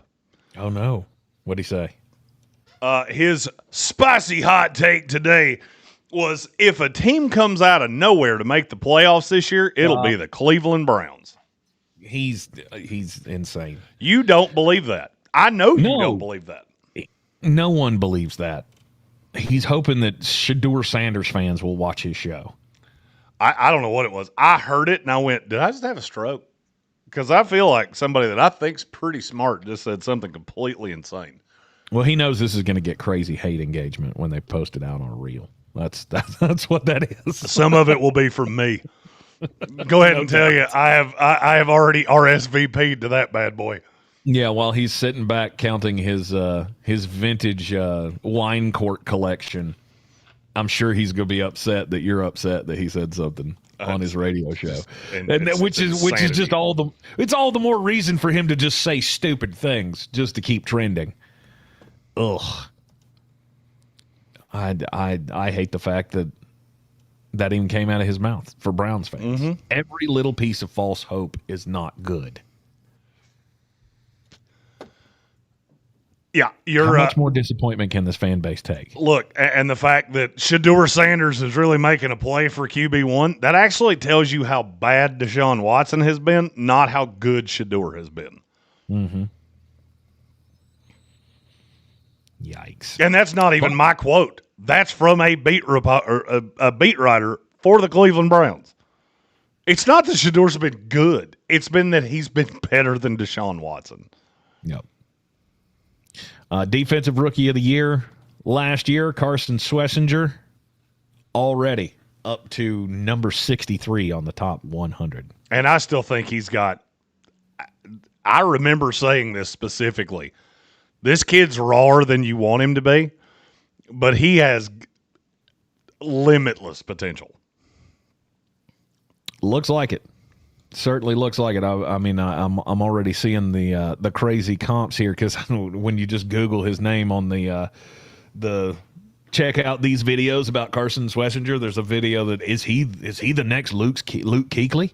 Speaker 2: Oh, no. What'd he say?
Speaker 3: His spicy hot take today was, if a team comes out of nowhere to make the playoffs this year, it'll be the Cleveland Browns.
Speaker 2: He's insane.
Speaker 3: You don't believe that. I know you don't believe that.
Speaker 2: No one believes that. He's hoping that Shedeur Sanders fans will watch his show.
Speaker 3: I don't know what it was. I heard it, and I went, did I just have a stroke? Because I feel like somebody that I think's pretty smart just said something completely insane.
Speaker 2: Well, he knows this is going to get crazy hate engagement when they post it out on a reel. That's what that is.
Speaker 3: Some of it will be from me. Go ahead and tell you, I have already RSVP'd to that bad boy.
Speaker 2: Yeah, while he's sitting back counting his vintage wine cork collection, I'm sure he's going to be upset that you're upset that he said something on his radio show, which is just all the more reason for him to just say stupid things just to keep trending. Ugh. I hate the fact that even came out of his mouth for Browns fans. Mm-hmm. Every little piece of false hope is not good.
Speaker 3: Yeah,
Speaker 2: how much more disappointment can this fan base take?
Speaker 3: Look, and the fact that Shedeur Sanders is really making a play for QB1, that actually tells you how bad Deshaun Watson has been, not how good Shedeur has been.
Speaker 2: Mm-hmm. Yikes!
Speaker 3: And that's not even my quote. That's from a beat writer for the Cleveland Browns. It's not that Shedeur's been good. It's been that he's been better than Deshaun Watson.
Speaker 2: Yep. Defensive Rookie of the Year last year, Carson Schlesinger, already up to number 63 on the top 100.
Speaker 3: And I still think he's got – I remember saying this specifically. This kid's rawer than you want him to be, but he has limitless potential.
Speaker 2: Looks like it. Certainly looks like it. I mean, I'm already seeing the crazy comps here because when you just Google his name on the check out these videos about Carson Schlesinger, there's a video that is he the next Luke Kuechly?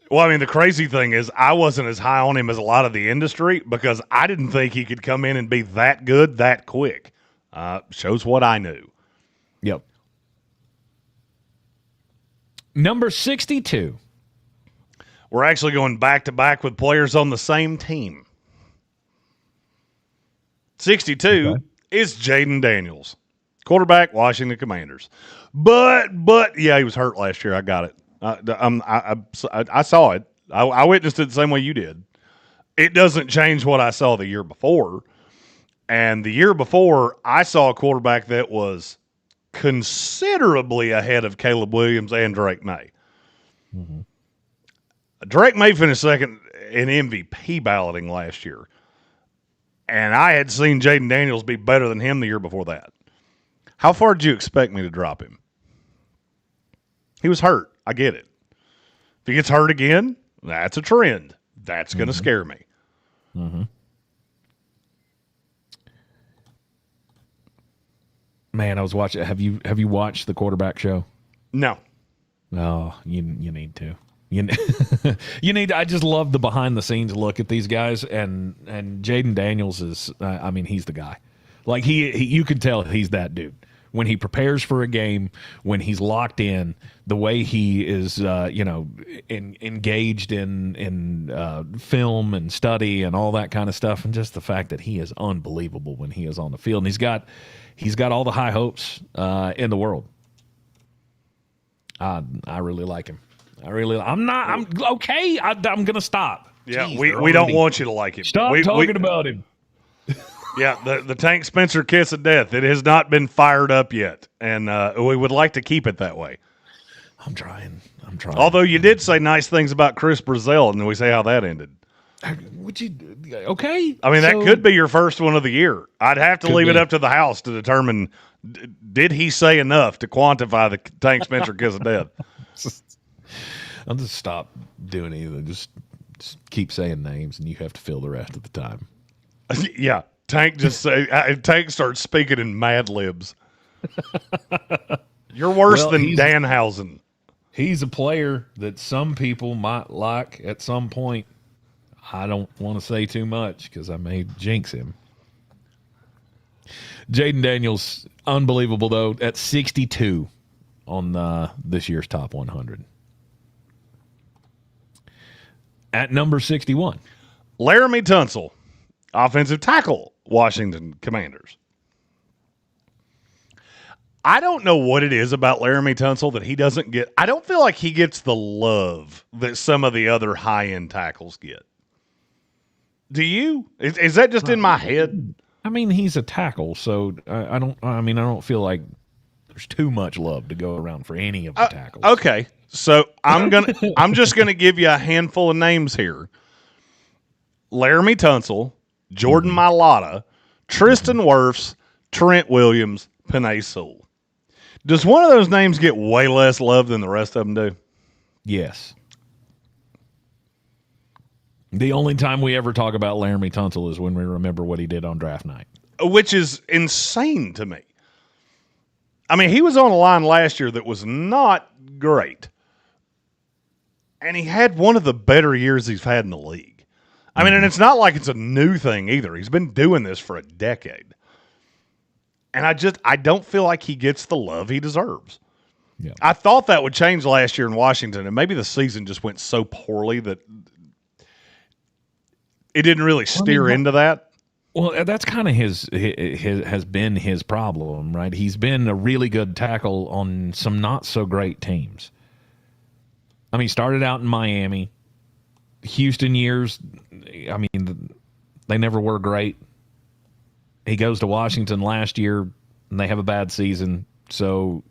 Speaker 3: Well, I mean, the crazy thing is I wasn't as high on him as a lot of the industry because I didn't think he could come in and be that good that quick. Shows what I knew.
Speaker 2: Yep. Number 62.
Speaker 3: We're actually going back-to-back with players on the same team. 62 is Jaden Daniels, quarterback, Washington Commanders. But yeah, he was hurt last year. I got it. I saw it. I witnessed it the same way you did. It doesn't change what I saw the year before. And the year before, I saw a quarterback that was considerably ahead of Caleb Williams and Drake May.
Speaker 2: Mm-hmm.
Speaker 3: Drake May finished second in MVP balloting last year. And I had seen Jaden Daniels be better than him the year before that. How far did you expect me to drop him? He was hurt. I get it. If he gets hurt again, that's a trend. That's going to scare me.
Speaker 2: Mm-hmm. Man, I was watching. Have you watched the quarterback show?
Speaker 3: No.
Speaker 2: Oh, you need to. You need to. I just love the behind the scenes look at these guys, and Jaden Daniels is. I mean, he's the guy. Like he you can tell he's that dude. When he prepares for a game, when he's locked in, the way he is, engaged in film and study and all that kind of stuff, and just the fact that he is unbelievable when he is on the field, and he's got all the high hopes in the world. I really like him. I'm okay. I'm gonna stop.
Speaker 3: Yeah,
Speaker 2: Jeez,
Speaker 3: we don't want you to like him.
Speaker 2: Stop talking about him.
Speaker 3: Yeah, the Tank Spencer kiss of death. It has not been fired up yet, and we would like to keep it that way.
Speaker 2: I'm trying.
Speaker 3: Although you did say nice things about Chris Brazil, and then we say how that ended.
Speaker 2: Would you? Okay.
Speaker 3: I mean, that could be your first one of the year. I'd have to leave it up to the house to determine, did he say enough to quantify the Tank Spencer kiss of death?
Speaker 2: I'll just stop doing anything. Just keep saying names, and you have to fill the rest of the time.
Speaker 3: Yeah. Tank Tank starts speaking in Mad Libs. You're worse than Danhausen.
Speaker 2: He's a player that some people might like at some point. I don't want to say too much because I may jinx him. Jaden Daniels, unbelievable though, at 62 on this year's top 100. At number 61,
Speaker 3: Laramie Tunsil, offensive tackle, Washington Commanders. I don't know what it is about Laramie Tunsil that he doesn't get. I don't feel like he gets the love that some of the other high-end tackles get. Do you? Is that just in my head?
Speaker 2: I mean, he's a tackle, so I don't feel like there's too much love to go around for any of the tackles.
Speaker 3: Okay, so I'm just gonna give you a handful of names here: Laramie Tunsil, Jordan Mailata, Tristan Wirfs, Trent Williams, Penei Sewell. Does one of those names get way less love than the rest of them do?
Speaker 2: Yes. The only time we ever talk about Laramie Tunsil is when we remember what he did on draft night.
Speaker 3: Which is insane to me. I mean, he was on a line last year that was not great. And he had one of the better years he's had in the league. I mean, and it's not like it's a new thing either. He's been doing this for a decade. And I don't feel like he gets the love he deserves.
Speaker 2: Yeah.
Speaker 3: I thought that would change last year in Washington, and maybe the season just went so poorly that it didn't really steer into that.
Speaker 2: Well, that's kind of his has been his problem, right? He's been a really good tackle on some not so great teams. I mean, he started out in Miami. Houston years, I mean, they never were great. He goes to Washington last year, and they have a bad season. So,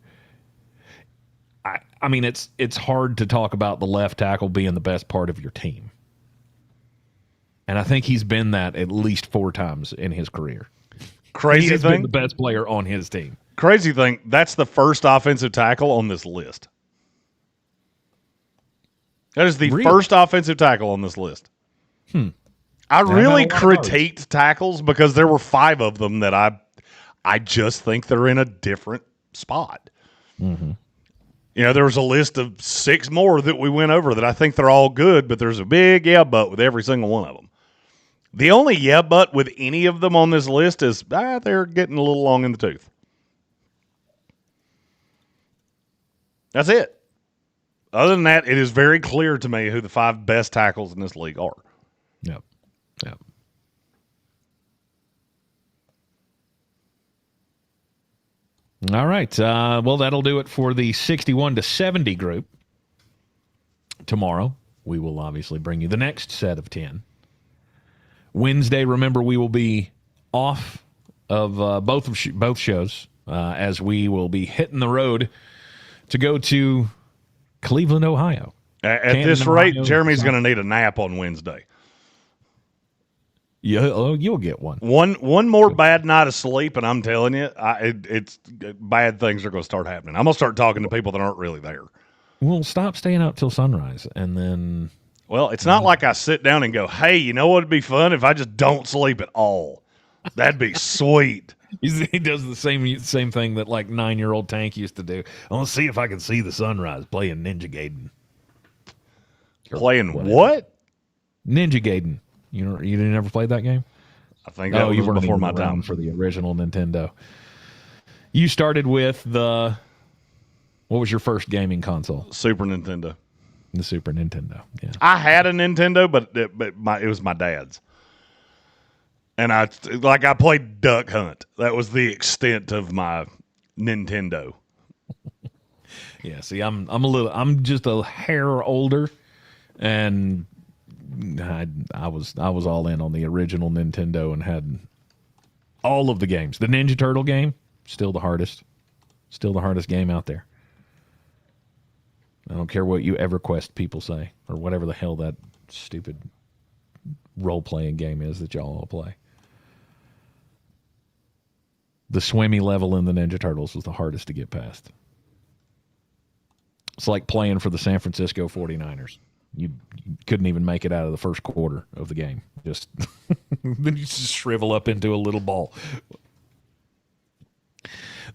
Speaker 2: I mean, it's hard to talk about the left tackle being the best part of your team. And I think he's been that at least 4 times in his career.
Speaker 3: Crazy
Speaker 2: he has
Speaker 3: thing,
Speaker 2: been the best player on his team.
Speaker 3: Crazy thing, that's the first offensive tackle on this list. That is the first offensive tackle on this list. I really critiqued tackles because there were 5 of them that I just think they're in a different spot.
Speaker 2: Mm-hmm.
Speaker 3: You know, there was a list of 6 more that we went over that I think they're all good, but there's a big yeah but with every single one of them. The only yeah but with any of them on this list is they're getting a little long in the tooth. That's it. Other than that, it is very clear to me who the 5 best tackles in this league are.
Speaker 2: Yep. Yep. All right. Well, that'll do it for the 61 to 70 group. Tomorrow, we will obviously bring you the next set of 10. Wednesday, remember, we will be off of both shows as we will be hitting the road to go to Cleveland, Ohio.
Speaker 3: At this rate, Jeremy's going to need a nap on Wednesday.
Speaker 2: You'll get one.
Speaker 3: One more bad night of sleep, and I'm telling you, it's bad things are going to start happening. I'm going to start talking to people that aren't really there.
Speaker 2: Well, stop staying up till sunrise, and then.
Speaker 3: Well, it's not like I sit down and go, "Hey, you know what would be fun if I just don't sleep at all? That'd be sweet."
Speaker 2: He does the same thing that like 9-year-old Tank used to do. I want to see if I can see the sunrise playing Ninja Gaiden.
Speaker 3: Playing what?
Speaker 2: Ninja Gaiden. You didn't ever play that game?
Speaker 3: I think that was
Speaker 2: you weren't
Speaker 3: before
Speaker 2: even
Speaker 3: my
Speaker 2: around
Speaker 3: time.
Speaker 2: for the original Nintendo. You started with what was your first gaming console?
Speaker 3: Super Nintendo.
Speaker 2: The Super Nintendo. Yeah.
Speaker 3: I had a Nintendo, but it was my dad's. And I played Duck Hunt. That was the extent of my Nintendo.
Speaker 2: Yeah, see, I'm just a hair older, and I was all in on the original Nintendo and had all of the games. The Ninja Turtle game, still the hardest game out there. I don't care what you EverQuest people say or whatever the hell that stupid role-playing game is that y'all all play. The swimmy level in the Ninja Turtles was the hardest to get past. It's like playing for the San Francisco 49ers. You couldn't even make it out of the first quarter of the game. Then you just shrivel up into a little ball.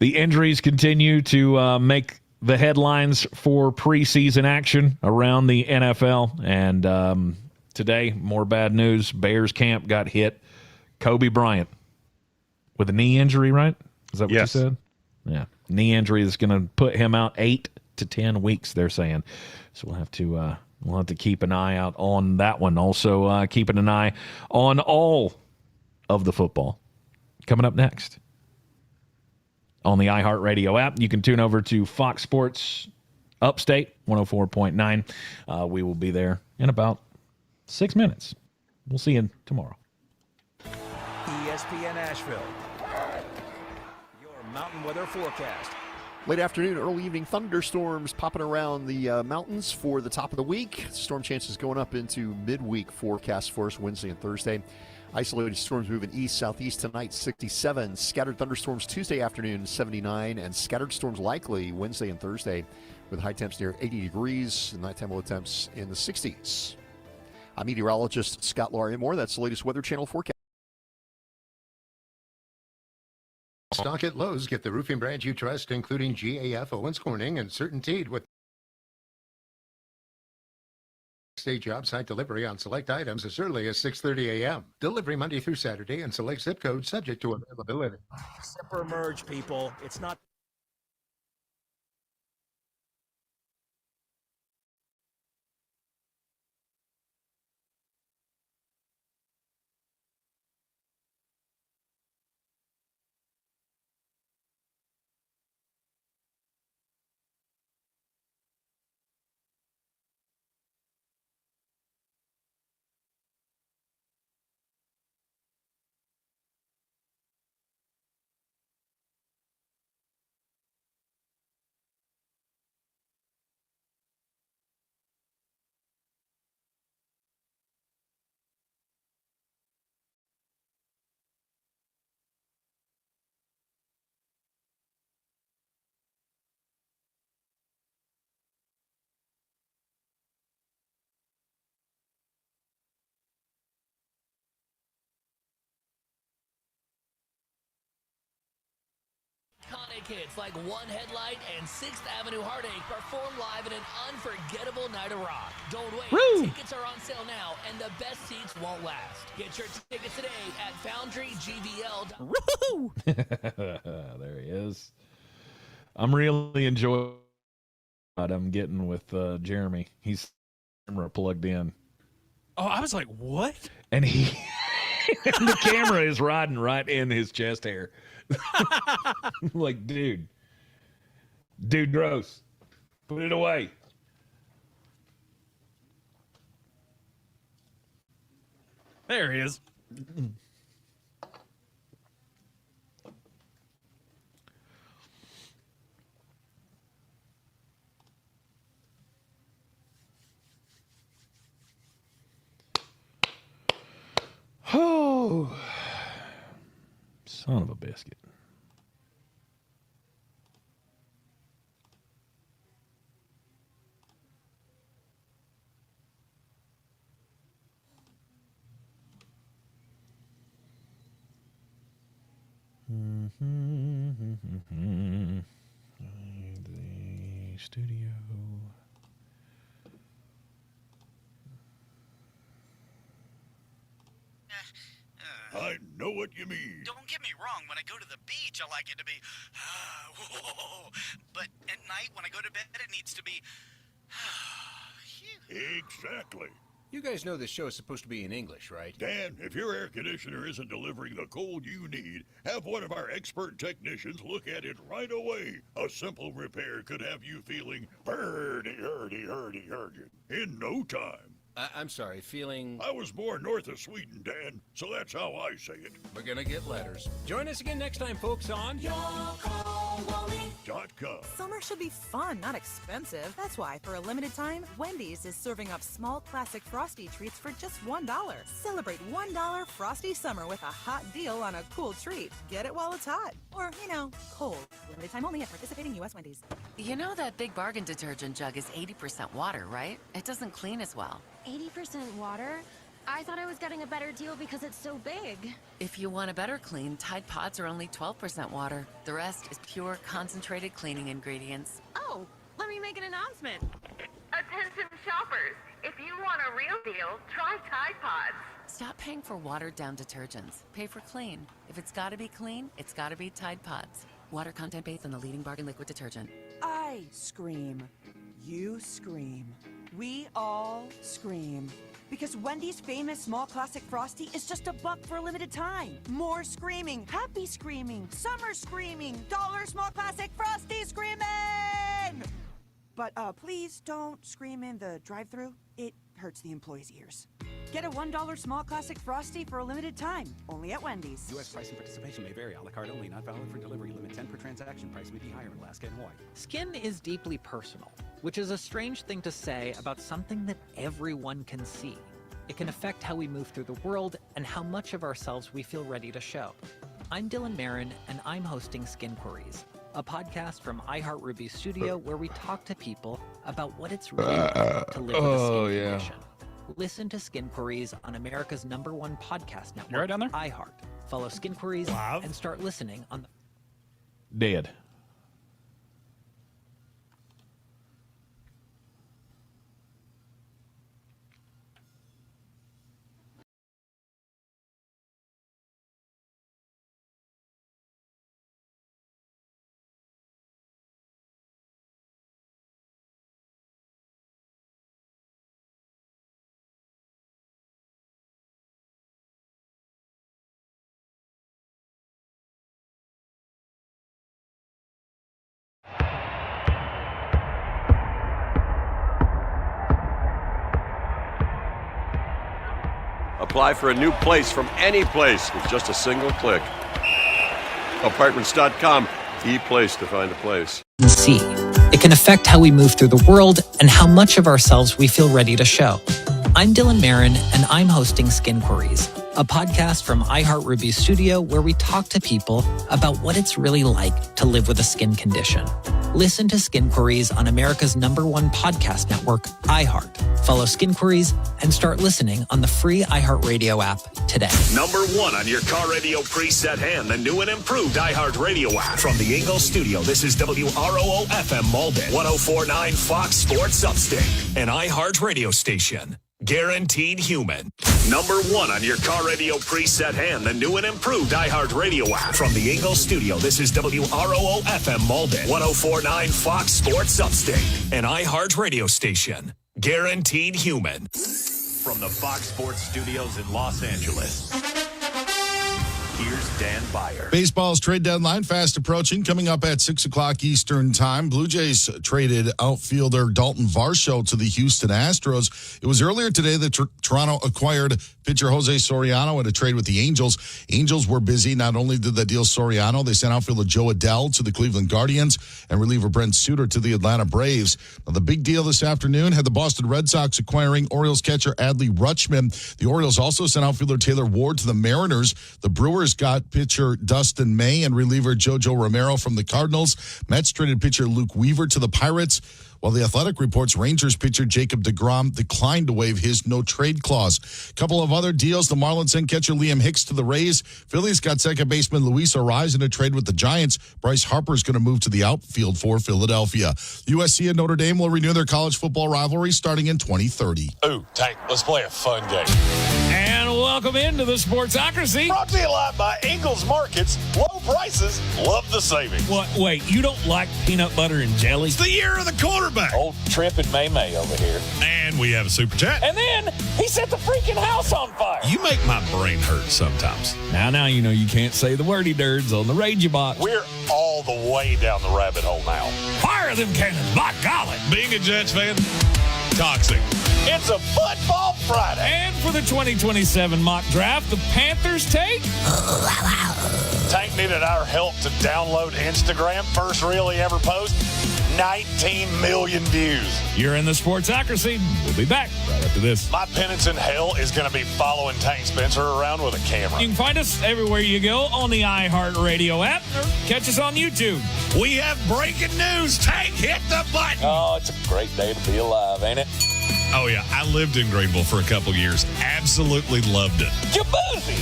Speaker 2: The injuries continue to make the headlines for preseason action around the NFL. And today, more bad news. Bears camp got hit. Kobe Bryant with a knee injury, right? Is that what
Speaker 3: Yes.
Speaker 2: you said? Yeah. Knee injury is going to put him out 8 to 10 weeks, they're saying. So we'll have to keep an eye out on that one. Also, keeping an eye on all of the football coming up next. On the iHeartRadio app, you can tune over to Fox Sports Upstate 104.9. We will be there in about 6 minutes. We'll see you tomorrow.
Speaker 4: ESPN Asheville. Your mountain weather forecast.
Speaker 1: Late afternoon, early evening thunderstorms popping around the mountains for the top of the week. Storm chances going up into midweek forecast for us Wednesday and Thursday. Isolated storms moving east-southeast tonight, 67. Scattered thunderstorms Tuesday afternoon, 79. And scattered storms likely Wednesday and Thursday with high temps near 80 degrees and nighttime low temps in the 60s. I'm meteorologist Scott Larimore. That's the latest Weather Channel forecast.
Speaker 8: Stock at Lowe's. Get the roofing brands you trust, including GAF, Owens Corning, and CertainTeed with state job site delivery on select items as early as 6:30 a.m. Delivery Monday through Saturday and select zip codes subject to availability.
Speaker 4: Zipper merge, people. It's not.
Speaker 11: Iconic hits like One Headlight and 6th Avenue Heartache perform live in an unforgettable night of rock. Don't wait.
Speaker 2: Woo!
Speaker 11: Tickets are on sale now, and the best seats won't last. Get your tickets today at FoundryGVL.
Speaker 2: Woo! There he is. I'm really enjoying what I'm getting with Jeremy. He's camera plugged in.
Speaker 14: Oh, I was like, what?
Speaker 2: And the camera is riding right in his chest hair. Like, dude, gross. Put it away.
Speaker 14: There he is.
Speaker 2: Oh, Son of a biscuit. The studio.
Speaker 13: I know what you mean.
Speaker 15: Don't get me wrong. When I go to the beach, I like it to be, but at night when I go to bed, it needs to be,
Speaker 13: Exactly.
Speaker 16: You guys know this show is supposed to be in English, right?
Speaker 13: Dan, if your air conditioner isn't delivering the cold you need, have one of our expert technicians look at it right away. A simple repair could have you feeling hurdy in no time.
Speaker 16: I'm sorry, feeling...
Speaker 13: I was born north of Sweden, Dan, so that's how I say it.
Speaker 16: We're gonna get letters. Join us again next time, folks, on...
Speaker 13: .com.
Speaker 17: Summer should be fun, not expensive. That's why, for a limited time, Wendy's is serving up small classic Frosty treats for just $1. Celebrate $1 Frosty Summer with a hot deal on a cool treat. Get it while it's hot. Or, cold. Limited time only at participating U.S. Wendy's.
Speaker 19: You know that Big Bargain detergent jug is 80% water, right? It doesn't clean as well.
Speaker 20: 80% water? I thought I was getting a better deal because it's so big.
Speaker 19: If you want a better clean, Tide Pods are only 12% water. The rest is pure, concentrated cleaning ingredients.
Speaker 20: Oh, let me make an announcement.
Speaker 27: Attention shoppers, if you want a real deal, try Tide Pods.
Speaker 19: Stop paying for watered-down detergents. Pay for clean. If it's gotta be clean, it's gotta be Tide Pods. Water content based on the leading bargain liquid detergent.
Speaker 28: I scream. You scream. We all scream. Because Wendy's famous small classic Frosty is just $1 for a limited time. More screaming, happy screaming, summer screaming, dollar small classic Frosty screaming! But please don't scream in the drive-thru. It hurts the employees' ears. Get a $1 small classic Frosty for a limited time, only at Wendy's.
Speaker 18: U.S. price and participation may vary. A la carte only, not valid for delivery. Limit 10 per transaction. Price may be higher in Alaska and Hawaii.
Speaker 29: Skin is deeply personal, which is a strange thing to say about something that everyone can see. It can affect how we move through the world and how much of ourselves we feel ready to show. I'm Dylan Marin, and I'm hosting Skin Queries, a podcast from iHeartRuby Studio where we talk to people about what it's really like to live with a skin condition. Listen to Skin Queries on America's #1 podcast network,
Speaker 14: right down there?
Speaker 29: iHeart. Follow Skin Queries and start listening on the...
Speaker 2: Dead.
Speaker 30: Apply for a new place from any place with just a single click. Apartments.com, the place to find a place.
Speaker 29: See. It can affect how we move through the world and how much of ourselves we feel ready to show. I'm Dylan Marin, and I'm hosting Skin Queries, a podcast from iHeartRuby Studio where we talk to people about what it's really like to live with a skin condition. Listen to Skin Queries on America's #1 podcast network, iHeart. Follow Skin Queries and start listening on the free iHeartRadio app today.
Speaker 31: #1 on your car radio preset and the new and improved iHeartRadio app. From the Ingalls studio, this is WROO FM Malden, 104.9 Fox Sports Upstate, an iHeart radio station. Guaranteed human. #1 on your car radio preset and the new and improved iHeartRadio app. From the Ingalls studio, this is WROO FM Malden, 104.9 Fox Sports Upstate, an iHeart radio station. Guaranteed human. From the Fox Sports studios in Los Angeles, here's Dan Byer.
Speaker 32: Baseball's trade deadline fast approaching, coming up at 6 o'clock Eastern time. Blue Jays traded outfielder Dalton Varsho to the Houston Astros. It was earlier today that Toronto acquired pitcher Jose Soriano at a trade with the Angels. Angels were busy. Not only did they deal Soriano, they sent outfielder Joe Adell to the Cleveland Guardians and reliever Brent Suter to the Atlanta Braves. Now, the big deal this afternoon had the Boston Red Sox acquiring Orioles catcher Adley Rutschman. The Orioles also sent outfielder Taylor Ward to the Mariners. The Brewers Brewers got pitcher Dustin May and reliever JoJo Romero from the Cardinals. Mets traded pitcher Luke Weaver to the Pirates, while the Athletic reports Rangers pitcher Jacob deGrom declined to waive his no-trade clause. A couple of other deals. The Marlins sent catcher Liam Hicks to the Rays. Phillies got second baseman Luis Arraez in a trade with the Giants. Bryce Harper is going to move to the outfield for Philadelphia. USC and Notre Dame will renew their college football rivalry starting in 2030.
Speaker 5: Ooh, Tank, let's play a fun game.
Speaker 2: And welcome into the Sportsocracy.
Speaker 5: Brought to you live by Ingles Markets. Low prices, love the savings.
Speaker 2: What? Wait, you don't like peanut butter and jelly?
Speaker 5: It's the year of the quarterback.
Speaker 2: Old Trip and May over here.
Speaker 5: And we have a super chat.
Speaker 2: And then he set the freaking house on fire.
Speaker 5: You make my brain hurt sometimes.
Speaker 2: Now you know you can't say the wordy dirds on the Ragey Box.
Speaker 5: We're all the way down the rabbit hole now.
Speaker 2: Fire them cannons, by golly.
Speaker 5: Being a Jets fan, toxic. It's a football Friday.
Speaker 2: And for the 2027 mock draft, the Panthers take...
Speaker 5: Tank needed our help to download Instagram. First reel he ever posted. 19 million views.
Speaker 2: You're in the Sportsocracy. We'll be back right after this.
Speaker 5: My penance in hell is going to be following Tank Spencer around with a camera.
Speaker 2: You can find us everywhere you go on the iHeartRadio app or catch us on YouTube.
Speaker 5: We have breaking news. Tank, hit the button.
Speaker 2: Oh, it's a great day to be alive, ain't it?
Speaker 5: Oh, yeah. I lived in Greenville for a couple years. Absolutely loved it.
Speaker 2: Jaboozy!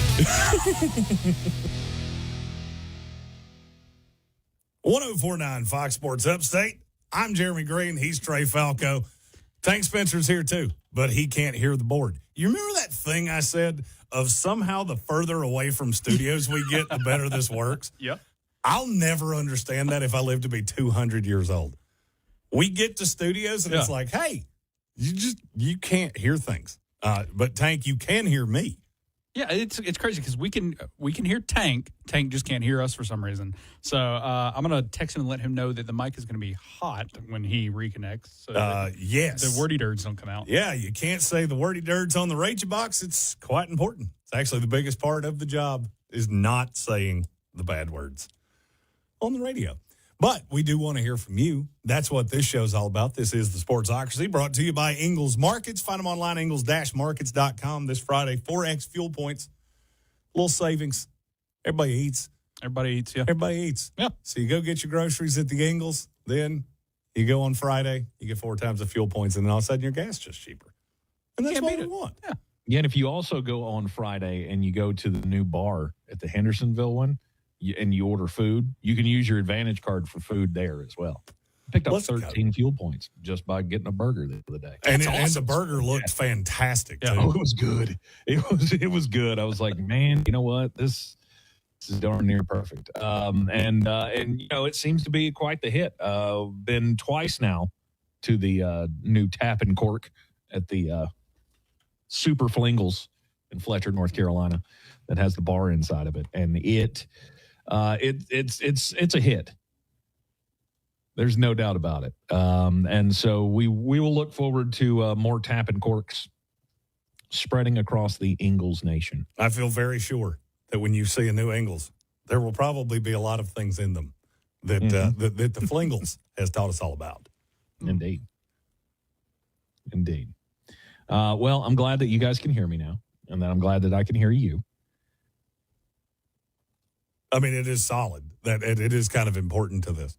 Speaker 6: 1049 Fox Sports Upstate. I'm Jeremy Greene. He's Trey Falco. Tank Spencer's here too, but he can't hear the board. You remember that thing I said of somehow the further away from studios we get, the better this works?
Speaker 14: Yep.
Speaker 6: I'll never understand that if I live to be 200 years old. We get to studios and it's like, hey, you can't hear things. But Tank, you can hear me.
Speaker 14: Yeah, it's crazy because we can hear Tank. Tank just can't hear us for some reason. So I'm gonna text him and let him know that the mic is gonna be hot when he reconnects. So
Speaker 6: yes,
Speaker 14: the wordy dirds don't come out.
Speaker 6: Yeah, you can't say the wordy dirds on the Ragey Box. It's quite important. It's actually the biggest part of the job is not saying the bad words on the radio. But we do want to hear from you. That's what this show's all about. This is the Sportsocracy, brought to you by Ingles Markets. Find them online, ingles-markets.com. This Friday, 4X fuel points, little savings. Everybody eats.
Speaker 14: Everybody eats, yeah.
Speaker 6: Everybody eats.
Speaker 14: Yeah.
Speaker 6: So you go get your groceries at the Ingles, then you go on Friday, you get 4 times the fuel points, and then all of a sudden your gas is just cheaper. And that's what we want.
Speaker 14: Yeah.
Speaker 2: Yeah, and if you also go on Friday and you go to the new bar at the Hendersonville one, and you order food, you can use your Advantage card for food there as well. I picked up 13 fuel points just by getting a burger the other day.
Speaker 6: And the burger looked fantastic, too.
Speaker 2: Oh, it was good. It was good. I was like, man, you know what? This is darn near perfect. And you know, it seems to be quite the hit. Been twice now to the new Tap and Cork at the Super Flingles in Fletcher, North Carolina, that has the bar inside of it, and it's a hit. There's no doubt about it. And so we will look forward to more Tap and Corks spreading across the Ingles Nation.
Speaker 6: I feel very sure that when you see a new Ingles, there will probably be a lot of things in them that that the Flingles has taught us all about.
Speaker 2: Indeed. Well, I'm glad that you guys can hear me now, and that I'm glad that I can hear you.
Speaker 6: I mean, it is solid. That it is kind of important to this.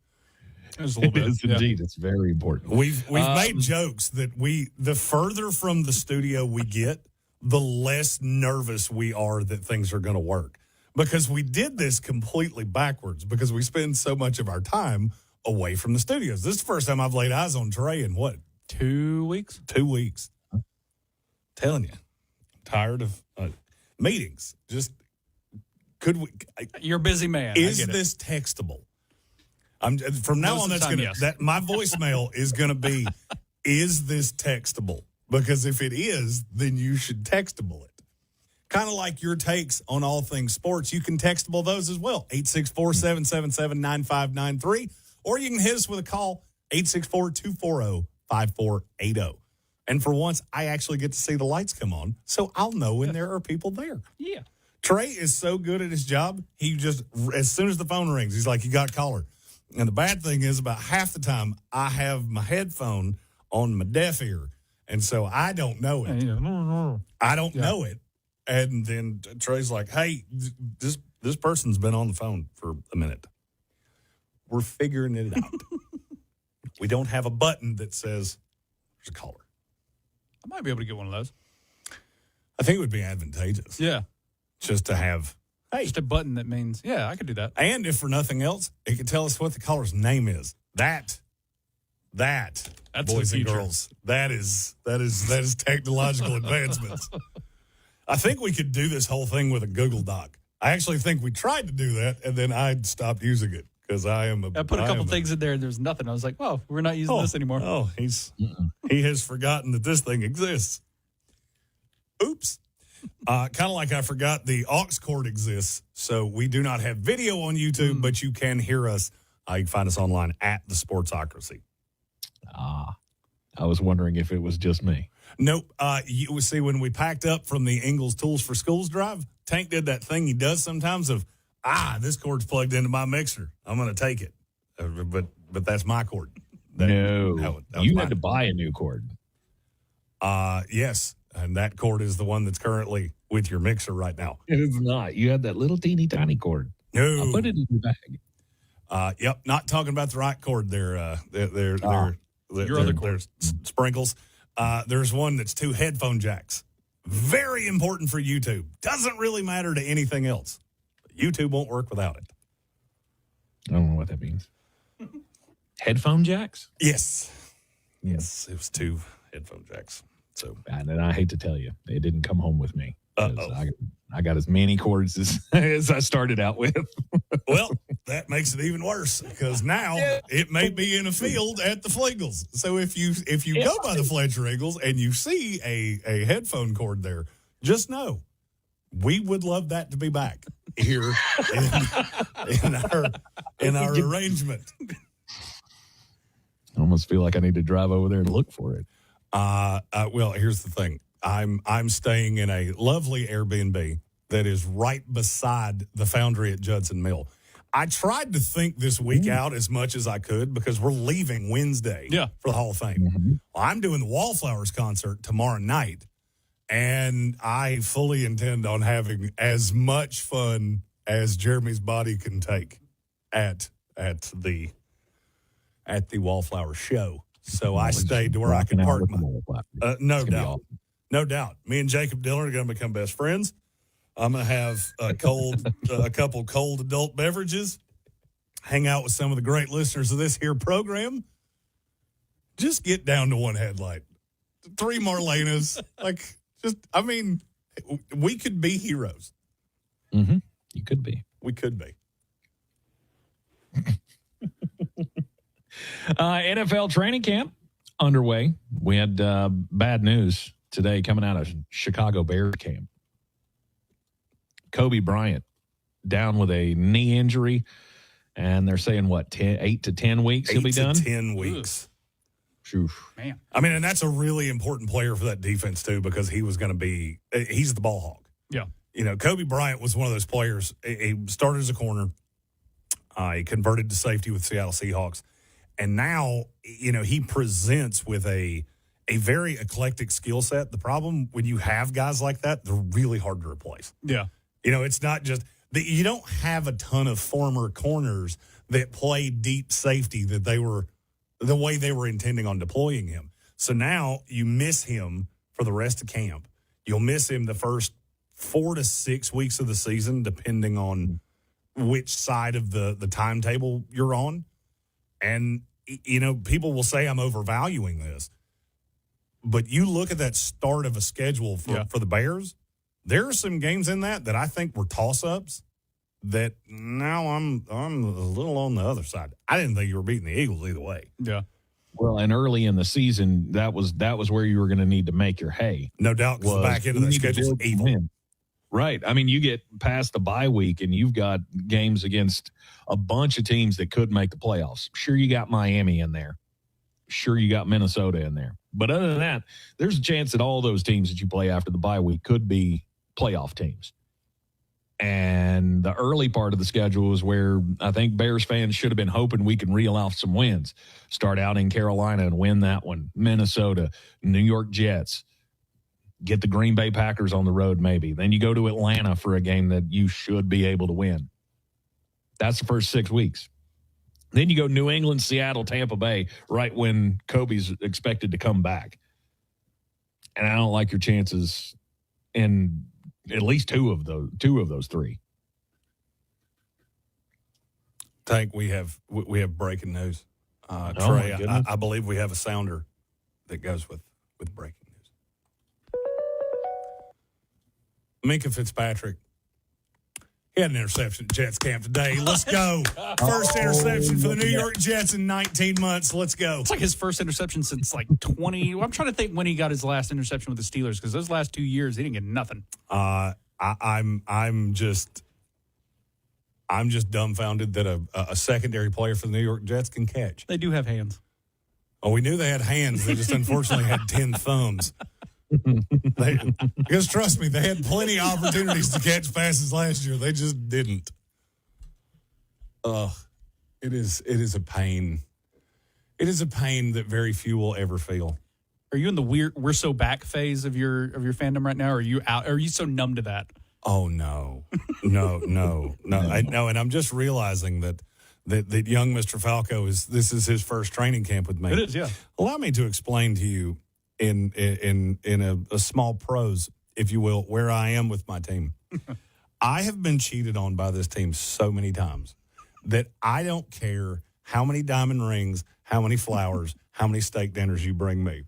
Speaker 14: It's a little bit.
Speaker 2: It is indeed. It's very important.
Speaker 6: We've made jokes that the further from the studio we get, the less nervous we are that things are going to work. Because we did this completely backwards because we spend so much of our time away from the studios. This is the first time I've laid eyes on Trey in what?
Speaker 14: 2 weeks?
Speaker 6: 2 weeks. Telling you. Tired of meetings. Just could we?
Speaker 14: You're a busy man.
Speaker 6: Is this textable? From now on, that's going to that my voicemail is going to be, is this textable? Because if it is, then you should textable it. Kind of like your takes on all things sports. You can textable those as well. 864-777-9593. Or you can hit us with a call, 864-240-5480. And for once, I actually get to see the lights come on, so I'll know when there are people there.
Speaker 14: Yeah.
Speaker 6: Trey is so good at his job, he just, as soon as the phone rings, he's like, you got a caller. And the bad thing is about half the time, I have my headphone on my deaf ear, and so I don't know it. I don't know it. And then Trey's like, hey, just This person's been on the phone for a minute. We're figuring it out. We don't have a button that says there's a caller.
Speaker 14: I might be able to get one of those.
Speaker 6: I think it would be advantageous.
Speaker 14: Yeah.
Speaker 6: Just to have, hey.
Speaker 14: Just a button that means, yeah, I could do that.
Speaker 6: And if for nothing else, it could tell us what the caller's name is. That's boys and girls. That is technological advancements. I think we could do this whole thing with a Google Doc. I actually think we tried to do that, and then I stopped using it because I
Speaker 14: put a couple things in there, and there's nothing. I was like, "Oh, we're not using this anymore."
Speaker 6: Oh, he has forgotten that this thing exists. Oops. Kind of like I forgot the aux cord exists. So we do not have video on YouTube, but you can hear us. You can find us online at the Sportsocracy.
Speaker 2: I was wondering if it was just me.
Speaker 6: Nope. You see, when we packed up from the Ingalls Tools for Schools drive, Tank did that thing he does sometimes of, this cord's plugged into my mixer. I'm going to take it. But that's my cord. That
Speaker 2: you had to buy a new cord.
Speaker 6: Yes. And that cord is the one that's currently with your mixer right now.
Speaker 2: It is not. You had that little teeny tiny cord.
Speaker 6: No.
Speaker 2: I put it in your bag.
Speaker 6: Yep. Not talking about the right cord there. Your
Speaker 14: other cord.
Speaker 6: There's sprinkles. There's one that's 2 headphone jacks. Very important for YouTube. Doesn't really matter to anything else. YouTube won't work without it.
Speaker 2: I don't know what that means. Headphone jacks?
Speaker 6: Yes. Yes, it was 2 headphone jacks. So,
Speaker 2: and I hate to tell you, it didn't come home with me. I got as many cords as I started out with.
Speaker 6: Well, that makes it even worse because now it may be in a field at the Flegels. So if you go by the Fletcher Eagles and you see a headphone cord there, just know we would love that to be back here in our arrangement.
Speaker 2: I almost feel like I need to drive over there and look for it.
Speaker 6: Well, here's the thing. I'm staying in a lovely Airbnb that is right beside the foundry at Judson Mill. I tried to think this week out as much as I could because we're leaving Wednesday for the Hall of Fame.
Speaker 2: Mm-hmm.
Speaker 6: I'm doing the Wallflowers concert tomorrow night, and I fully intend on having as much fun as Jeremy's body can take at the Wallflower show. So I stayed to where I can park my no doubt. Me and Jacob Dillon are going to become best friends. I'm going to have a couple cold adult beverages, hang out with some of the great listeners of this here program. Just get down to 1 headlight, 3 Marlenas. We could be heroes.
Speaker 2: Mm-hmm. You could be.
Speaker 6: We could be.
Speaker 2: NFL training camp underway. We had bad news today coming out of Chicago Bears camp. Kobe Bryant down with a knee injury, and they're saying, 8 to 10 weeks he'll be done?
Speaker 6: 10 weeks.
Speaker 2: Oof.
Speaker 14: Man.
Speaker 6: I mean, and that's a really important player for that defense, too, because he's the ball hog.
Speaker 14: Yeah.
Speaker 6: You know, Kobe Bryant was one of those players. He started as a corner. He converted to safety with Seattle Seahawks. And now, he presents with a very eclectic skill set. The problem when you have guys like that, they're really hard to replace.
Speaker 14: Yeah.
Speaker 6: It's not just that you don't have a ton of former corners that play deep safety that they were the way they were intending on deploying him. So now you miss him for the rest of camp. You'll miss him the first 4 to 6 weeks of the season, depending on which side of the timetable you're on. And, people will say I'm overvaluing this. But you look at that start of a schedule for the Bears, there are some games in that I think were toss-ups that now I'm a little on the other side. I didn't think you were beating the Eagles either way.
Speaker 14: Yeah.
Speaker 2: Well, and early in the season, that was where you were going to need to make your hay.
Speaker 6: No doubt, because the back end of that schedule is evil.
Speaker 2: Right. I mean, you get past the bye week, and you've got games against a bunch of teams that could make the playoffs. Sure, you got Miami in there. Sure, you got Minnesota in there. But other than that, there's a chance that all those teams that you play after the bye week could be playoff teams. And the early part of the schedule is where I think Bears fans should have been hoping we can reel off some wins. Start out in Carolina and win that one. Minnesota, New York Jets. Get the Green Bay Packers on the road, maybe. Then you go to Atlanta for a game that you should be able to win. That's the first 6 weeks. Then you go New England, Seattle, Tampa Bay, right when Kobe's expected to come back. And I don't like your chances in at least two of those three.
Speaker 6: Tank, we have breaking news. Trey, I believe we have a sounder that goes with breaking news. Minka Fitzpatrick, he had an interception at Jets camp today. Let's go. First interception for the New York Jets in 19 months. Let's go.
Speaker 14: It's like his first interception since like 20. I'm trying to think when he got his last interception with the Steelers, because those last 2 years he didn't get nothing.
Speaker 6: I'm just dumbfounded that a secondary player for the New York Jets can catch.
Speaker 14: They do have hands.
Speaker 6: Oh, we knew they had hands. They just unfortunately had 10 thumbs. Because trust me, they had plenty of opportunities to catch passes last year. They just didn't. It is a pain. It is a pain that very few will ever feel.
Speaker 14: Are you in the we're so back phase of your fandom right now? Or are you out? Are you so numb to that?
Speaker 6: Oh no. I know, and I'm just realizing that young Mr. Falco this is his first training camp with me.
Speaker 14: It is, yeah.
Speaker 6: Allow me to explain to you in a small prose, if you will, where I am with my team. I have been cheated on by this team so many times that I don't care how many diamond rings, how many flowers, how many steak dinners you bring me.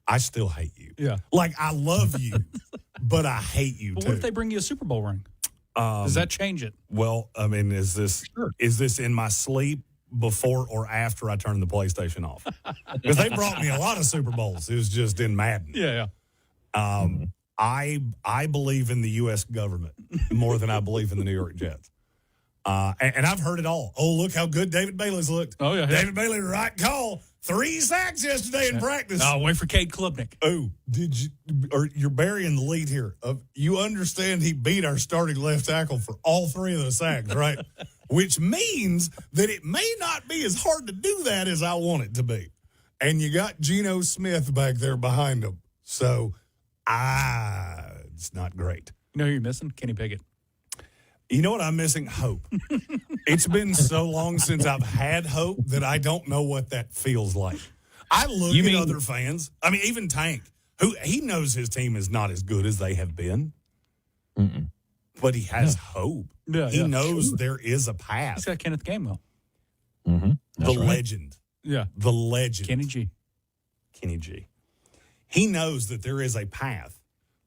Speaker 6: I still hate you.
Speaker 14: Yeah.
Speaker 6: Like, I love you, but I hate you,
Speaker 14: But
Speaker 6: too.
Speaker 14: what if they bring you a Super Bowl ring? Does that change it?
Speaker 6: Well, I mean, is this in my sleep before or after I turn the PlayStation off? Because they brought me a lot of Super Bowls. It was just in Madden.
Speaker 14: Yeah.
Speaker 6: I believe in the U.S. government more than I believe in the New York Jets. And I've heard it all. Oh, look how good David Bailey's looked.
Speaker 14: Oh, yeah.
Speaker 6: David Bailey, right call. 3 sacks yesterday in practice.
Speaker 14: Oh, wait for Cade Klubnik.
Speaker 6: Oh, you're burying the lead here. You understand he beat our starting left tackle for all 3 of those sacks, right? Which means that it may not be as hard to do that as I want it to be. And you got Geno Smith back there behind him. So, it's not great.
Speaker 14: You know who you're missing? Kenny Pickett.
Speaker 6: You know what I'm missing? Hope. It's been so long since I've had hope that I don't know what that feels like. I look at other fans. I mean, even Tank, who he knows his team is not as good as they have been, but he has hope.
Speaker 14: Yeah,
Speaker 6: he knows there is a path.
Speaker 14: He's got Kenneth Gainwell.
Speaker 6: The legend.
Speaker 14: Yeah.
Speaker 6: The legend.
Speaker 14: Kenny G.
Speaker 6: He knows that there is a path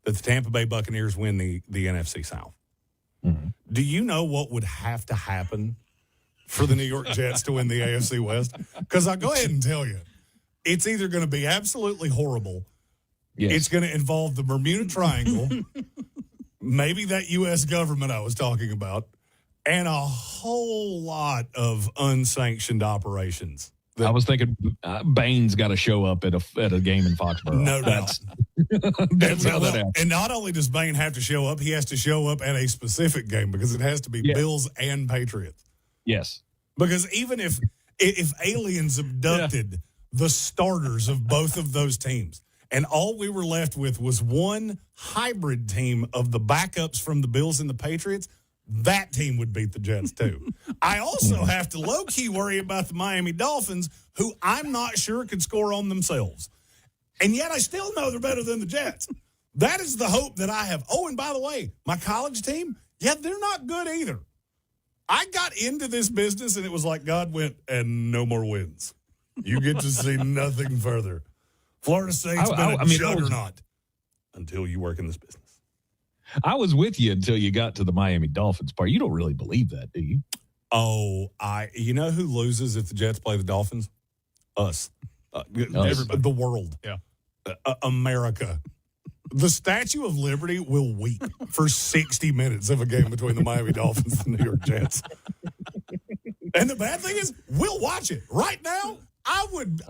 Speaker 6: that the Tampa Bay Buccaneers win the NFC South. Do you know what would have to happen for the New York Jets to win the AFC West? Because I'll go ahead and tell you, it's either going to be absolutely horrible.
Speaker 2: Yes.
Speaker 6: It's going to involve the Bermuda Triangle, maybe that U.S. government I was talking about, and a whole lot of unsanctioned operations.
Speaker 2: I was thinking Bane's got to show up at a game in Foxborough.
Speaker 6: No doubt.
Speaker 2: That's how that happens.
Speaker 6: And not only does Bane have to show up, he has to show up at a specific game because it has to be Bills and Patriots.
Speaker 2: Yes.
Speaker 6: Because even if aliens abducted the starters of both of those teams, and all we were left with was one hybrid team of the backups from the Bills and the Patriots, that team would beat the Jets too. I also have to low-key worry about the Miami Dolphins, who I'm not sure could score on themselves. And yet I still know they're better than the Jets. That is the hope that I have. Oh, and by the way, my college team, they're not good either. I got into this business, and it was like God went, and no more wins. You get to see nothing further. Florida State's been a juggernaut until you work in this business.
Speaker 2: I was with you until you got to the Miami Dolphins part. You don't really believe that, do you?
Speaker 6: Oh, you know who loses if the Jets play the Dolphins? Us. Everybody. The world.
Speaker 14: Yeah.
Speaker 6: America. The Statue of Liberty will weep for 60 minutes of a game between the Miami Dolphins and the New York Jets. And the bad thing is, we'll watch it. Right now, I would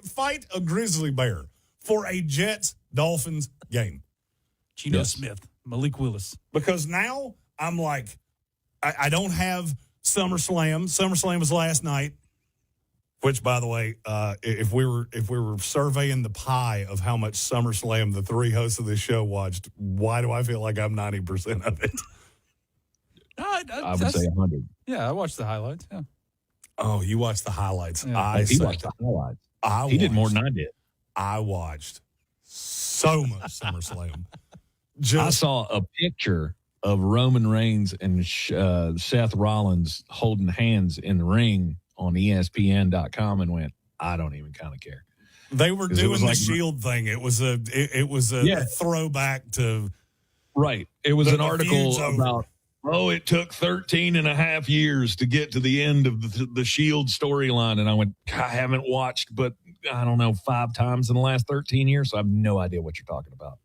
Speaker 6: fight a grizzly bear for a Jets-Dolphins game.
Speaker 14: Geno Smith, Malik Willis.
Speaker 6: Because now I'm like, I don't have SummerSlam. SummerSlam was last night. Which, by the way, if we were surveying the pie of how much SummerSlam the three hosts of this show watched, why do I feel like I'm 90% of it?
Speaker 2: I would say 100.
Speaker 14: Yeah, I watched the highlights. Yeah.
Speaker 6: Oh, you watched the highlights.
Speaker 14: Yeah.
Speaker 2: He watched the highlights. He did more than I did.
Speaker 6: I watched so much SummerSlam.
Speaker 2: I saw a picture of Roman Reigns and Seth Rollins holding hands in the ring on ESPN.com and went, I don't even kind of care.
Speaker 6: They were doing the Shield thing. It was a throwback to
Speaker 2: right. It was an article about it took 13 and a half years to get to the end of the Shield storyline, and I went, I haven't watched, but I don't know, 5 times in the last 13 years, so I have no idea what you're talking about.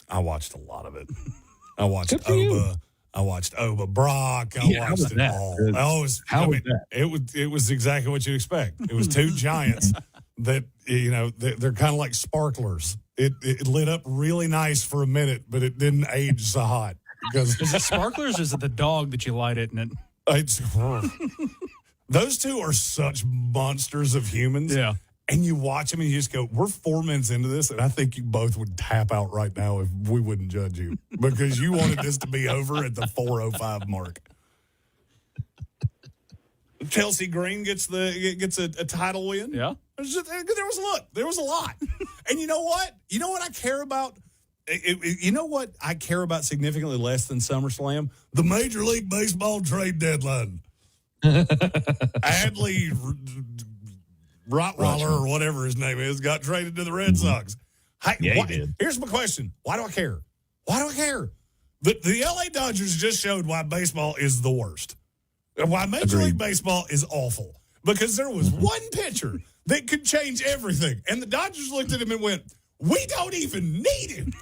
Speaker 6: I watched a lot of it. I watched Oba. I watched Oba Brock. I watched it all. It was exactly what you expect. It was two giants that, they're kind of like sparklers. It lit up really nice for a minute, but it didn't age so hot. Because
Speaker 14: is it sparklers or is it the dog that you light it in it?
Speaker 6: Those two are such monsters of humans.
Speaker 14: Yeah.
Speaker 6: And you watch them and you just go, we're 4 minutes into this, and I think you both would tap out right now if we wouldn't judge you because you wanted this to be over at the 4:05 mark. Chelsea Greene gets a title win.
Speaker 14: Yeah.
Speaker 6: There was a lot. And you know what? You know what I care about? You know what I care about significantly less than SummerSlam? The Major League Baseball trade deadline. Adley Rottweiler or whatever his name is got traded to the Red Sox.
Speaker 2: He did.
Speaker 6: Here's my question. Why do I care? The LA Dodgers just showed why baseball is the worst. Why Major League Baseball is awful. Because there was one pitcher that could change everything. And the Dodgers looked at him and went, we don't even need him.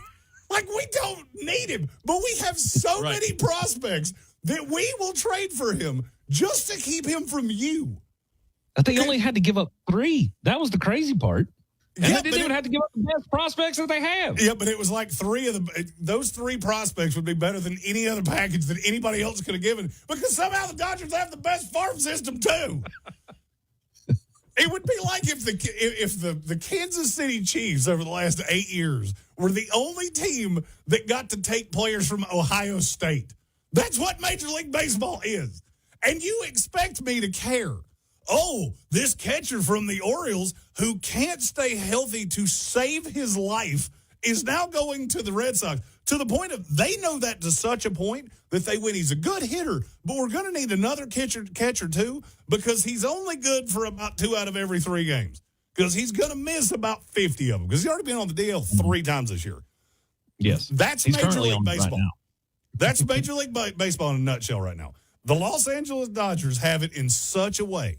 Speaker 6: Like, we don't need him. But we have so many prospects that we will trade for him just to keep him from you.
Speaker 2: But they only had to give up 3. That was the crazy part. And they didn't even have to give up the best prospects that they have.
Speaker 6: Yeah, but it was like those 3 prospects would be better than any other package that anybody else could have given because somehow the Dodgers have the best farm system too. It would be like if the Kansas City Chiefs over the last 8 years were the only team that got to take players from Ohio State. That's what Major League Baseball is. And you expect me to care. Oh, this catcher from the Orioles who can't stay healthy to save his life is now going to the Red Sox. To the point of they know that to such a point that they win. He's a good hitter, but we're going to need another catcher too because he's only good for about 2 out of every 3 games because he's going to miss about 50 of them because he's already been on the DL 3 times this year.
Speaker 2: Yes.
Speaker 6: That's Major League Baseball. Right, that's Major League Baseball in a nutshell right now. The Los Angeles Dodgers have it in such a way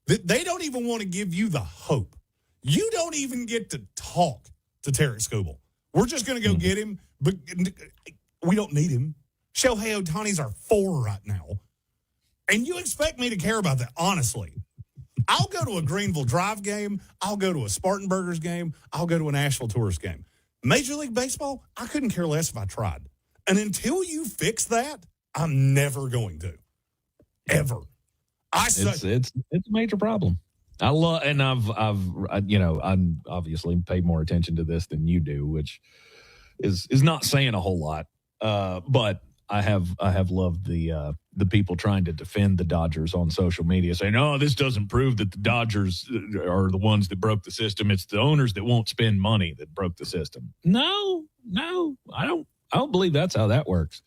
Speaker 6: that they don't even want to give you the hope. You don't even get to talk to Tarek Skubal. We're just going to go get him, but we don't need him. Shohei Ohtani's our 4 right now. And you expect me to care about that, honestly. I'll go to a Greenville Drive game. I'll go to a Spartanburgers game. I'll go to an Asheville Tourist game. Major League Baseball, I couldn't care less if I tried. And until you fix that, I'm never going to. Ever.
Speaker 2: It's a major problem. I love, and I'm obviously paid more attention to this than you do, which is not saying a whole lot. But I have loved the people trying to defend the Dodgers on social media, saying, "Oh, this doesn't prove that the Dodgers are the ones that broke the system. It's the owners that won't spend money that broke the system." No, I don't believe that's how that works.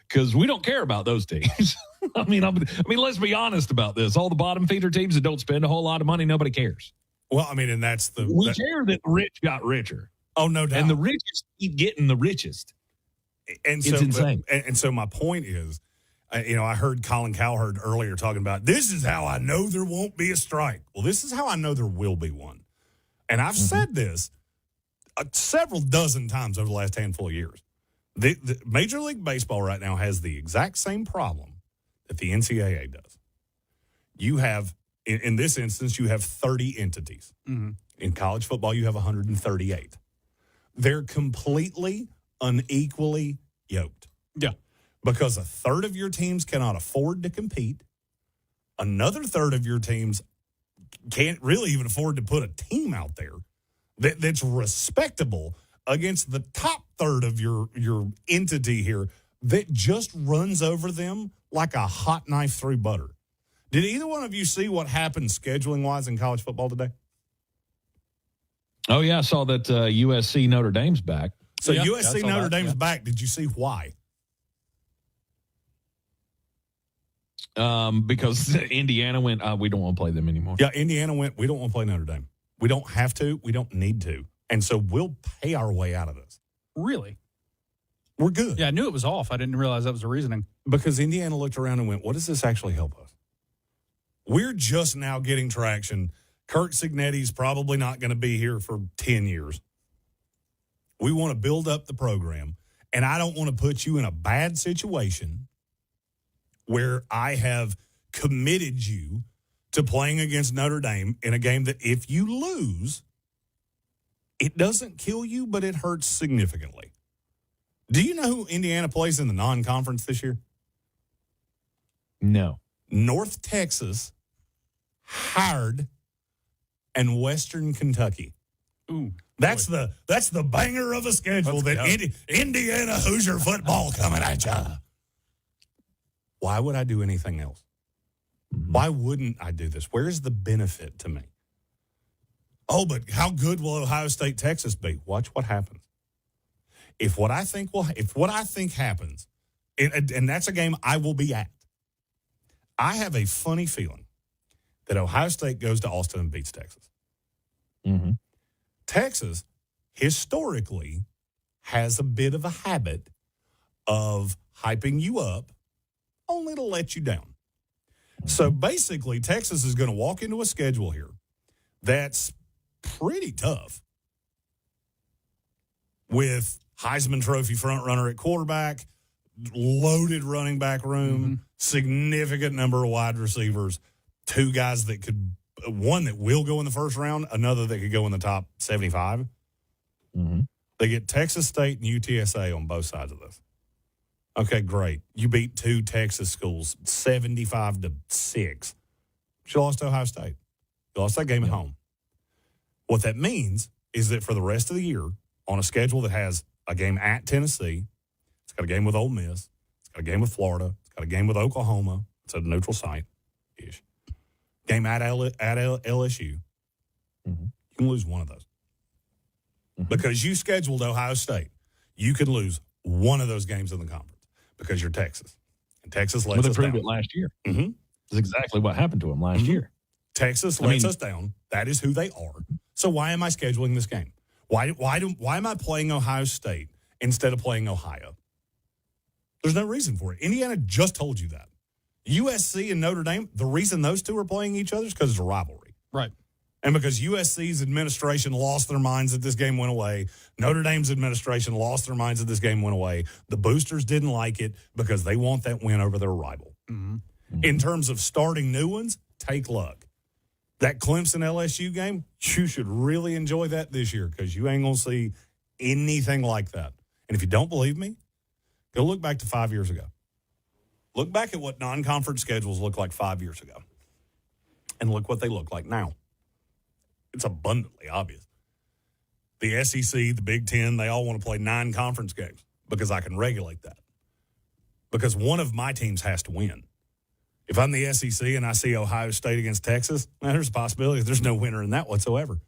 Speaker 2: Because we don't care about those teams. I mean, let's be honest about this. All the bottom feeder teams that don't spend a whole lot of money, nobody cares.
Speaker 6: Well, I mean, and
Speaker 2: we care that the rich got richer.
Speaker 6: Oh, no doubt.
Speaker 2: And the richest keep getting the richest.
Speaker 6: And
Speaker 2: it's insane.
Speaker 6: And so my point is, I heard Colin Cowherd earlier talking about this is how I know there won't be a strike. Well, this is how I know there will be one. And I've said this several dozen times over the last handful of years. The Major League Baseball right now has the exact same problem that the NCAA does. You have, in this instance, you have 30 entities. Mm-hmm. In college football, you have 138. They're completely unequally yoked.
Speaker 14: Yeah.
Speaker 6: Because a third of your teams cannot afford to compete, Another third of your teams can't really even afford to put a team out there that's respectable against the top third of your entity here that just runs over them like a hot knife through butter. Did either one of you see what happened scheduling-wise in college football today?
Speaker 2: Oh, yeah, I saw that USC Notre Dame's back.
Speaker 6: So USC Notre Dame's back. Did you see why?
Speaker 2: Because Indiana went, we don't want to play them anymore.
Speaker 6: Yeah, Indiana went, we don't want to play Notre Dame. We don't have to. We don't need to. And so we'll pay our way out of this.
Speaker 14: Really?
Speaker 6: We're good.
Speaker 14: Yeah, I knew it was off. I didn't realize that was the reasoning.
Speaker 6: Because Indiana looked around and went, what does this actually help us? We're just now getting traction. Kirk Cignetti's probably not going to be here for 10 years. We want to build up the program, and I don't want to put you in a bad situation where I have committed you to playing against Notre Dame in a game that if you lose, it doesn't kill you, but it hurts significantly. Do you know who Indiana plays in the non-conference this year?
Speaker 2: No.
Speaker 6: North Texas, Howard, and Western Kentucky.
Speaker 14: Ooh.
Speaker 6: That's the banger of a schedule that Indiana Hoosier football coming at you. Why would I do anything else? Why wouldn't I do this? Where's the benefit to me? Oh, but how good will Ohio State Texas be? Watch what happens. If what I think happens, and that's a game I will be at. I have a funny feeling that Ohio State goes to Austin and beats Texas.
Speaker 2: Mm-hmm.
Speaker 6: Texas historically has a bit of a habit of hyping you up only to let you down. So basically, Texas is going to walk into a schedule here that's pretty tough with Heisman Trophy frontrunner at quarterback, loaded running back room, significant number of wide receivers, two guys that could, one that will go in the first round, another that could go in the top 75.
Speaker 2: Mm-hmm.
Speaker 6: They get Texas State and UTSA on both sides of this. Okay, great. You beat two Texas schools 75-6. You lost to Ohio State. You lost that game at home. What that means is that for the rest of the year, on a schedule that has a game at Tennessee, it's got a game with Ole Miss, it's got a game with Florida, it's got a game with Oklahoma, it's at a neutral site-ish, game at LSU, you can lose one of those. Because you scheduled Ohio State, you can lose one of those games in the conference because you're Texas. And Texas lets us down.
Speaker 2: They proved it last year.
Speaker 6: Mm-hmm.
Speaker 2: That's exactly what happened to them last year.
Speaker 6: Texas lets us down. That is who they are. So why am I scheduling this game? Why am I playing Ohio State instead of playing Ohio? There's no reason for it. Indiana just told you that. USC and Notre Dame, the reason those two are playing each other is because it's a rivalry.
Speaker 14: Right.
Speaker 6: And because USC's administration lost their minds that this game went away, Notre Dame's administration lost their minds that this game went away. The boosters didn't like it because they want that win over their rival. In terms of starting new ones, take luck. That Clemson LSU game, you should really enjoy that this year because you ain't going to see anything like that. And if you don't believe me, go look back to 5 years ago. Look back at what non-conference schedules looked like 5 years ago. And look what they look like now. It's abundantly obvious. The SEC, the Big Ten, they all want to play 9 conference games because I can regulate that. Because one of my teams has to win. If I'm the SEC and I see Ohio State against Texas, there's a possibility there's no winner in that whatsoever.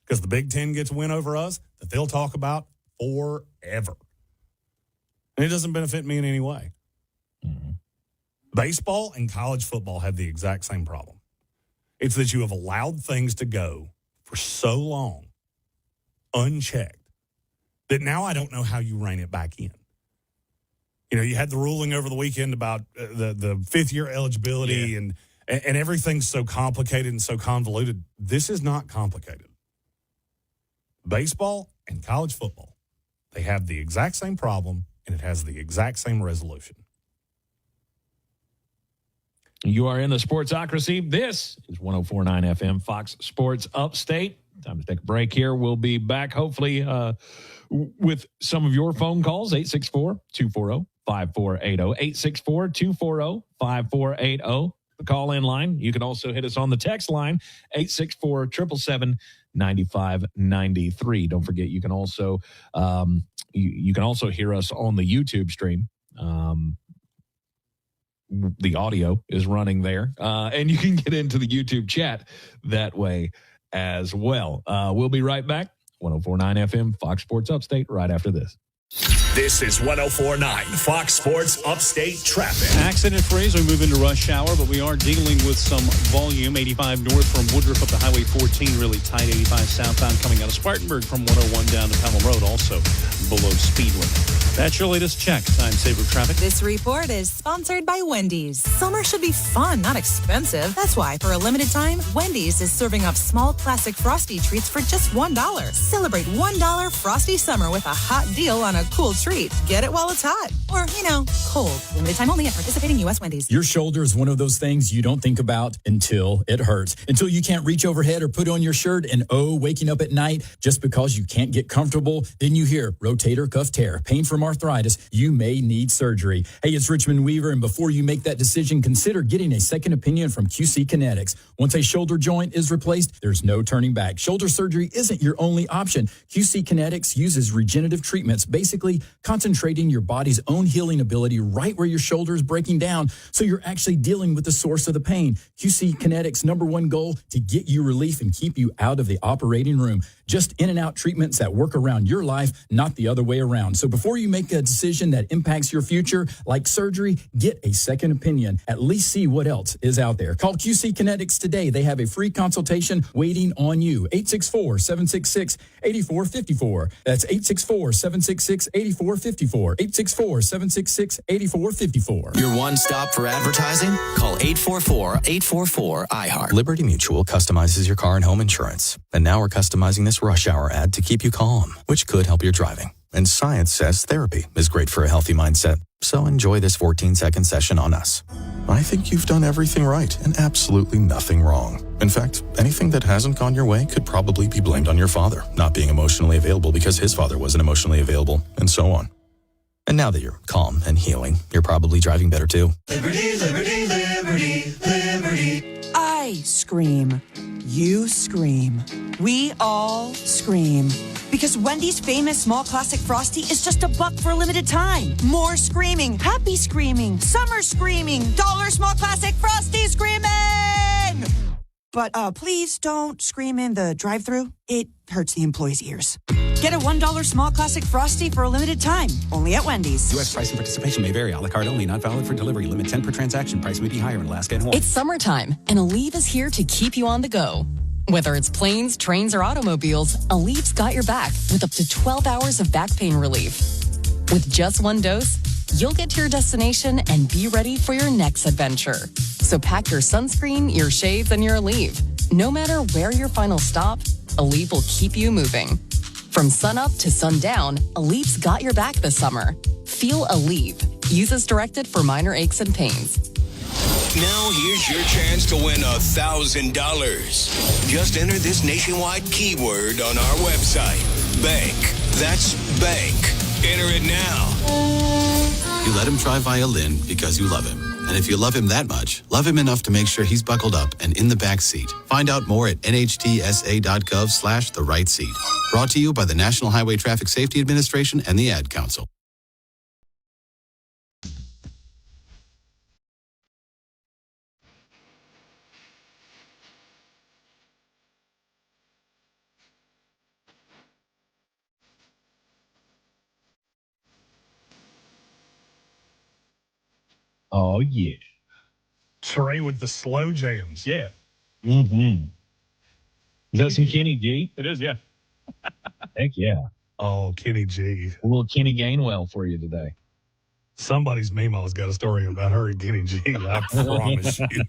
Speaker 6: Because the Big Ten gets a win over us that they'll talk about forever. And it doesn't benefit me in any way. Baseball and college football have the exact same problem. It's that you have allowed things to go for so long unchecked that now I don't know how you rein it back in. You know, you had the ruling over the weekend about the fifth-year eligibility and everything's so complicated and so convoluted. This is not complicated. Baseball and college football, they have the exact same problem, and it has the exact same resolution.
Speaker 2: You are in the Sportsocracy. This is 104.9 FM, Fox Sports Upstate. Time to take a break here. We'll be back, hopefully, with some of your phone calls, 864-240-5480, 864-240-5480. the call-in line. You can also hit us on the text line, 864-777-9593. Don't forget, you can also you can also hear us on the YouTube stream. The audio is running there, and you can get into the YouTube chat that way as well. We'll be right back. 104.9 FM, Fox Sports Upstate, right after this.
Speaker 31: This is 104.9 Fox Sports Upstate traffic.
Speaker 1: Accident-free as we move into rush hour, but we are dealing with some volume. 85 north from Woodruff up to Highway 14, really tight. 85 southbound coming out of Spartanburg from 101 down to Pelham Road, also below speed limit. That's your latest check. Time saver traffic.
Speaker 17: This report is sponsored by Wendy's. Summer should be fun, not expensive. That's why, for a limited time, Wendy's is serving up small classic Frosty treats for just $1. Celebrate $1 Frosty Summer with a hot deal on a cool treat. Get it while it's hot. Or, cold. Limited time only at participating U.S. Wendy's.
Speaker 3: Your shoulder is one of those things you don't think about until it hurts. Until you can't reach overhead or put on your shirt and waking up at night just because you can't get comfortable. Then you hear rotator cuff tear, pain from arthritis. You may need surgery. Hey, it's Richmond Weaver, and before you make that decision, consider getting a second opinion from QC Kinetics. Once a shoulder joint is replaced, there's no turning back. Shoulder surgery isn't your only option. QC Kinetics uses regenerative treatments, basically concentrating your body's own healing ability right where your shoulder is breaking down, so you're actually dealing with the source of the pain. QC Kinetics' #1 goal, to get you relief and keep you out of the operating room. Just in and out treatments that work around your life, not the other way around. So before you make a decision that impacts your future, like surgery, get a second opinion. At least see what else is out there. Call QC Kinetics today. They have a free consultation waiting on you. 864-766-8454. That's 864-766-8454. 864-766-8454.
Speaker 7: Your one stop for advertising? Call 844-844-iHeart. Liberty Mutual customizes your car and home insurance. And now we're customizing this rush hour ad to keep you calm, which could help your driving. And science says therapy is great for a healthy mindset. So enjoy this 14-second session on us. I think you've done everything right and absolutely nothing wrong. In fact, anything that hasn't gone your way could probably be blamed on your father not being emotionally available because his father wasn't emotionally available, and so on. And now that you're calm and healing, you're probably driving better too.
Speaker 28: Liberty, liberty, liberty, liberty. I scream. You scream. We all scream. Because Wendy's famous small classic Frosty is just $1 for a limited time. More screaming, happy screaming, summer screaming, $1 small classic Frosty screaming! But please don't scream in the drive-thru. It hurts the employees' ears. Get a $1 small classic Frosty for a limited time, only at Wendy's.
Speaker 9: U.S. price and participation may vary. A la carte only, not valid for delivery. Limit 10 per transaction. Price may be higher in Alaska and Hawaii.
Speaker 10: It's summertime, and Aleve is here to keep you on the go. Whether it's planes, trains, or automobiles, Aleve's got your back with up to 12 hours of back pain relief. With just one dose, you'll get to your destination and be ready for your next adventure. So pack your sunscreen, your shades, and your Aleve. No matter where your final stop, Aleve will keep you moving. From sunup to sundown, Aleve's got your back this summer. Feel Aleve. Use as directed for minor aches and pains.
Speaker 12: Now here's your chance to win $1,000. Just enter this nationwide keyword on our website. Bank. That's bank. Enter it now.
Speaker 9: You let him try violin because you love him. And if you love him that much, love him enough to make sure he's buckled up and in the back seat. Find out more at nhtsa.gov/the-right-seat. Brought to you by the National Highway Traffic Safety Administration and the Ad Council.
Speaker 2: Oh, yeah.
Speaker 6: Trey with the slow jams. Yeah.
Speaker 2: Mm-hmm. Is that some Kenny G?
Speaker 14: It is, yeah.
Speaker 2: Heck yeah.
Speaker 6: Oh, Kenny G.
Speaker 2: A little Kenny Gainwell for you today.
Speaker 6: Somebody's Meemaw's got a story about her and Kenny G. I promise you.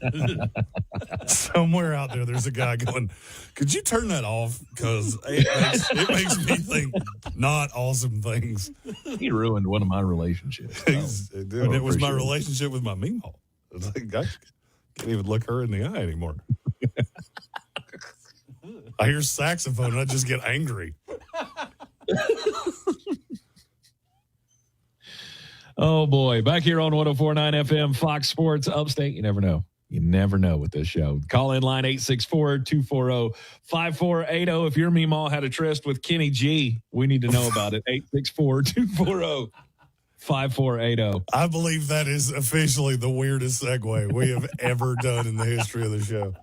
Speaker 6: Somewhere out there's a guy going, could you turn that off? Because it makes me think not awesome things.
Speaker 2: He ruined one of my relationships.
Speaker 6: Dude, it was my relationship with my Meemaw. It's like, I can't even look her in the eye anymore. I hear saxophone and I just get angry.
Speaker 2: Oh, boy. Back here on 104.9 FM, Fox Sports Upstate. You never know. You never know with this show. Call in line 864-240-5480. If your Meemaw had a tryst with Kenny G, we need to know about it. 864-240-5480.
Speaker 6: I believe that is officially the weirdest segue we have ever done in the history of the show.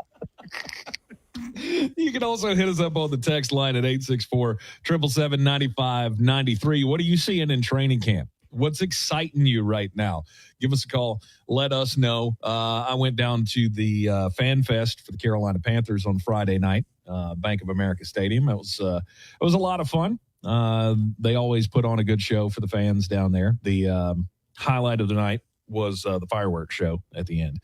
Speaker 2: You can also hit us up on the text line at 864-777-9593. What are you seeing in training camp? What's exciting you right now? Give us a call. Let us know. I went down to the Fan Fest for the Carolina Panthers on Friday night, Bank of America Stadium. It was a lot of fun. They always put on a good show for the fans down there. The highlight of the night was the fireworks show at the end.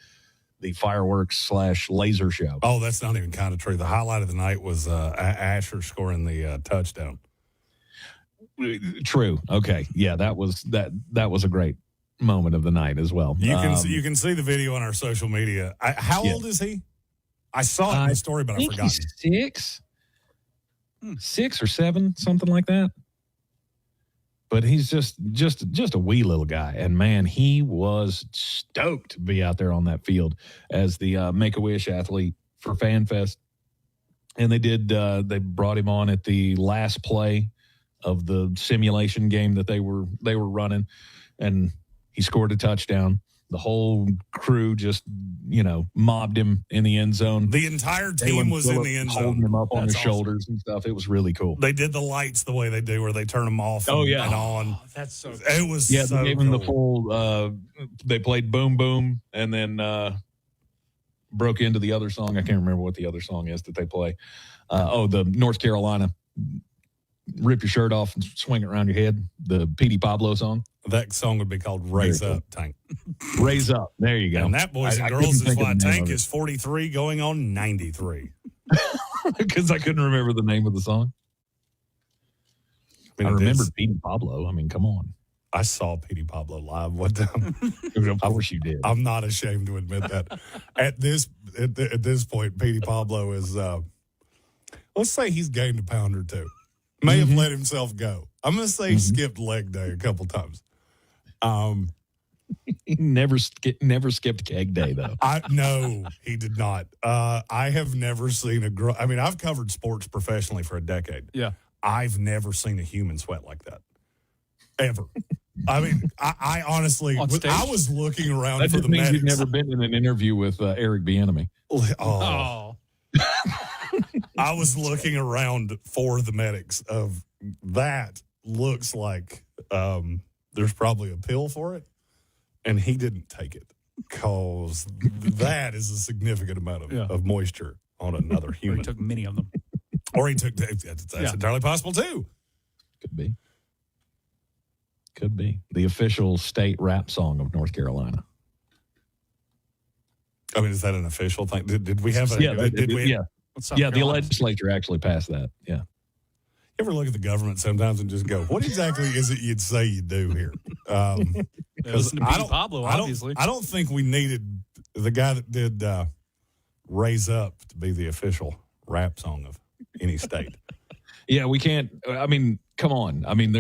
Speaker 2: The fireworks/laser show.
Speaker 6: Oh, that's not even kind of true. The highlight of the night was Asher scoring the touchdown.
Speaker 2: True. Okay. Yeah, that was a great moment of the night as well.
Speaker 6: You can see the video on our social media. How old is he? I saw it in the story, but I forgot.
Speaker 2: He's 6 or 7, something like that. But he's just a wee little guy, and man, he was stoked to be out there on that field as the Make-A-Wish athlete for FanFest. And they brought him on at the last play of the simulation game that they were running, and he scored a touchdown. The whole crew just, mobbed him in the end zone.
Speaker 6: The entire team was in the end zone,
Speaker 2: holding him up on their shoulders and stuff. It was really cool.
Speaker 6: They did the lights the way they do, where they turn them off and on.
Speaker 14: Oh, that's so cool.
Speaker 6: It was
Speaker 2: they
Speaker 6: so
Speaker 2: gave him the full. They played Boom Boom and then broke into the other song. I can't remember what the other song is that they play. The North Carolina Rip Your Shirt Off and Swing It Around Your Head, the Petey Pablo song.
Speaker 6: That song would be called Raise Up, Tank.
Speaker 2: Raise Up. There you go.
Speaker 6: And that, boys and girls, is why Tank is 43 going on 93.
Speaker 2: Because I couldn't remember the name of the song. I remembered Petey Pablo. I mean, come on.
Speaker 6: I saw Petey Pablo live one time.
Speaker 2: I wish you did.
Speaker 6: I'm not ashamed to admit that. At this point, Petey Pablo is, let's say he's gained a pound or two. May have let himself go. I'm going to say he skipped leg day a couple times.
Speaker 2: He never skipped keg day, though.
Speaker 6: No, he did not. I have never seen I've covered sports professionally for a decade.
Speaker 14: Yeah.
Speaker 6: I've never seen a human sweat like that. Ever. I mean, I honestly, I was looking around
Speaker 2: that
Speaker 6: for the
Speaker 2: means
Speaker 6: medics.
Speaker 2: You've never been in an interview with Eric Bieniemy.
Speaker 6: Oh. I was looking around for the medics of that. Looks like there's probably a pill for it, and he didn't take it because that is a significant amount of moisture on another human.
Speaker 14: Or he took many of them.
Speaker 6: Or he took, that's entirely possible too.
Speaker 2: Could be. The official state rap song of North Carolina.
Speaker 6: I mean, is that an official thing? Did we have a...
Speaker 2: The legislature actually passed that. Yeah.
Speaker 6: You ever look at the government sometimes and just go, what exactly is it you'd say you do here?
Speaker 14: Because Pablo, obviously.
Speaker 6: I don't think we needed the guy that did Raise Up to be the official rap song of any state.
Speaker 2: Yeah, we can't. I mean, come on. I mean,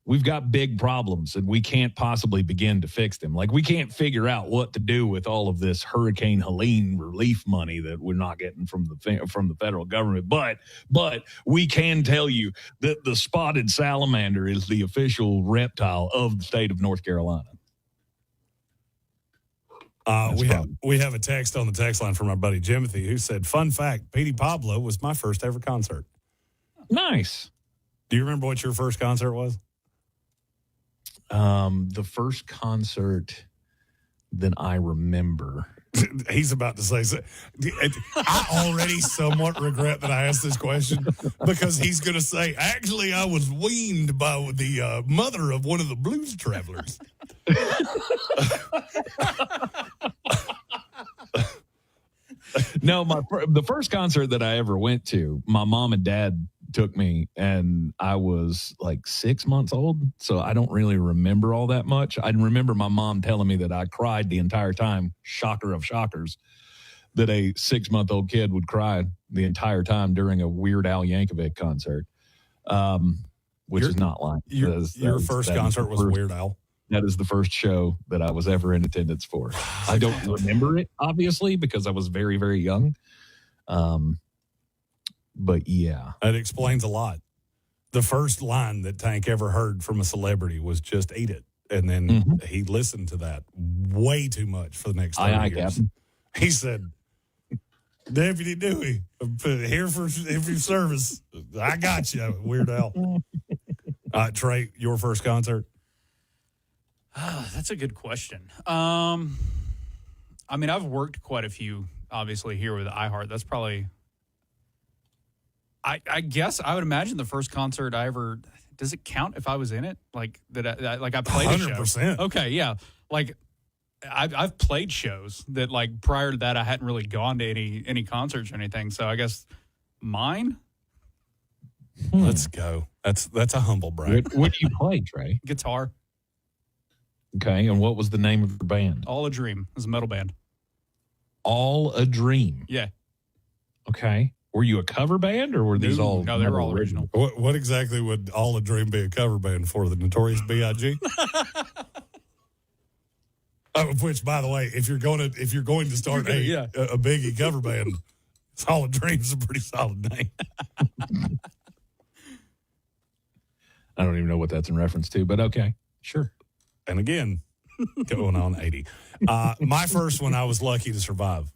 Speaker 2: we've got big problems and we can't possibly begin to fix them. Like, we can't figure out what to do with all of this Hurricane Helene relief money that we're not getting from the federal government. But we can tell you that the spotted salamander is the official reptile of the state of North Carolina.
Speaker 6: We have a text on the text line from our buddy Jimothy who said, fun fact, Petey Pablo was my first ever concert.
Speaker 2: Nice.
Speaker 6: Do you remember what your first concert was?
Speaker 2: The first concert that I remember.
Speaker 6: He's about to say, I already somewhat regret that I asked this question because he's going to say, actually, I was weaned by the mother of one of the blues travelers.
Speaker 2: No, the first concert that I ever went to, my mom and dad took me, and I was like 6 months old, so I don't really remember all that much. I remember my mom telling me that I cried the entire time. Shocker of shockers, that a 6-month-old kid would cry the entire time during a Weird Al Yankovic concert, which is not like
Speaker 6: your first concert was Weird Al.
Speaker 2: That is the first show that I was ever in attendance for. I don't remember it, obviously, because I was very, very young. But yeah.
Speaker 6: That explains a lot. The first line that Tank ever heard from a celebrity was "just eat it." And then he listened to that way too much for the next 30 years.
Speaker 2: Captain.
Speaker 6: He said, "Deputy Dewey, I'm here for service. I got you, Weird Al." Trey, your first concert?
Speaker 14: That's a good question. I mean, I've worked quite a few, obviously, here with iHeart. That's probably... I guess I would imagine the first concert I ever... Does it count if I was in it? Like, I played 100%. A show? Okay, yeah. Like, I've played shows that, like, prior to that, I hadn't really gone to any concerts or anything. So I guess mine?
Speaker 6: Let's go. That's a humble brag.
Speaker 2: What do you play, Trey?
Speaker 14: Guitar.
Speaker 2: Okay, and what was the name of the band?
Speaker 14: All a Dream. It was a metal band.
Speaker 2: All a Dream?
Speaker 14: Yeah.
Speaker 2: Okay. Were you a cover band, or were these all...
Speaker 14: No, they were all original.
Speaker 6: What exactly would All a Dream be a cover band for? The Notorious B.I.G.? Which, by the way, if you're going to start a Biggie cover band, All a Dream's a pretty solid name.
Speaker 2: I don't even know what that's in reference to, but okay. Sure.
Speaker 6: And again, going on 80. My first one, I was lucky to survive.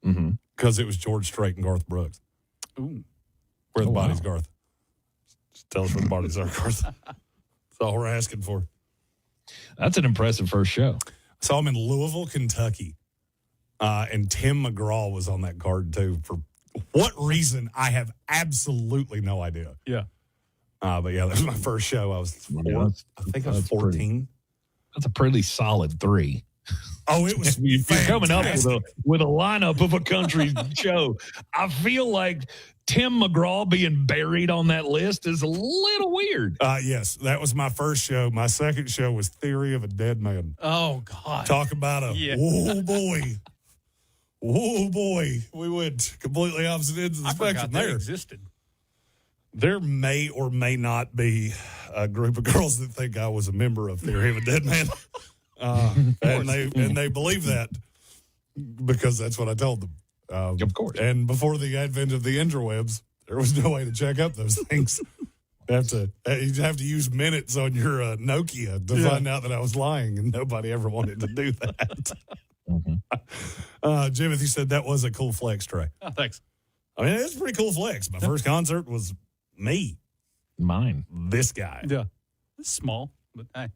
Speaker 6: Because it was George Strait and Garth Brooks.
Speaker 14: Ooh.
Speaker 6: Where the bodies, Garth? Just tell us where the bodies are, Garth. That's all we're asking for.
Speaker 2: That's an impressive first show.
Speaker 6: Saw him in Louisville, Kentucky. And Tim McGraw was on that card, too. For what reason, I have absolutely no idea.
Speaker 14: Yeah.
Speaker 6: But yeah, that was my first show. I was I was 14.
Speaker 2: That's a pretty solid 3.
Speaker 6: Oh, it was
Speaker 2: if you're coming up with a lineup of a country show. I feel like Tim McGraw being buried on that list is a little weird.
Speaker 6: Yes, that was my first show. My second show was Theory of a Dead Man.
Speaker 14: Oh, God.
Speaker 6: Talk about whoa, boy. Whoa, boy. We went completely opposite ends of the spectrum there.
Speaker 14: Existed.
Speaker 6: There may or may not be a group of girls that think I was a member of Theory of a Dead Man. And they believe that because that's what I told them.
Speaker 2: Of course.
Speaker 6: And before the advent of the interwebs, there was no way to check up those things. You'd have to use minutes on your Nokia to find out that I was lying, and nobody ever wanted to do that. Jimothy said that was a cool flex, Trey.
Speaker 14: Oh, thanks.
Speaker 6: I mean, it's a pretty cool flex. My first concert was me.
Speaker 2: Mine.
Speaker 6: This guy.
Speaker 14: Yeah. It's small, but hey.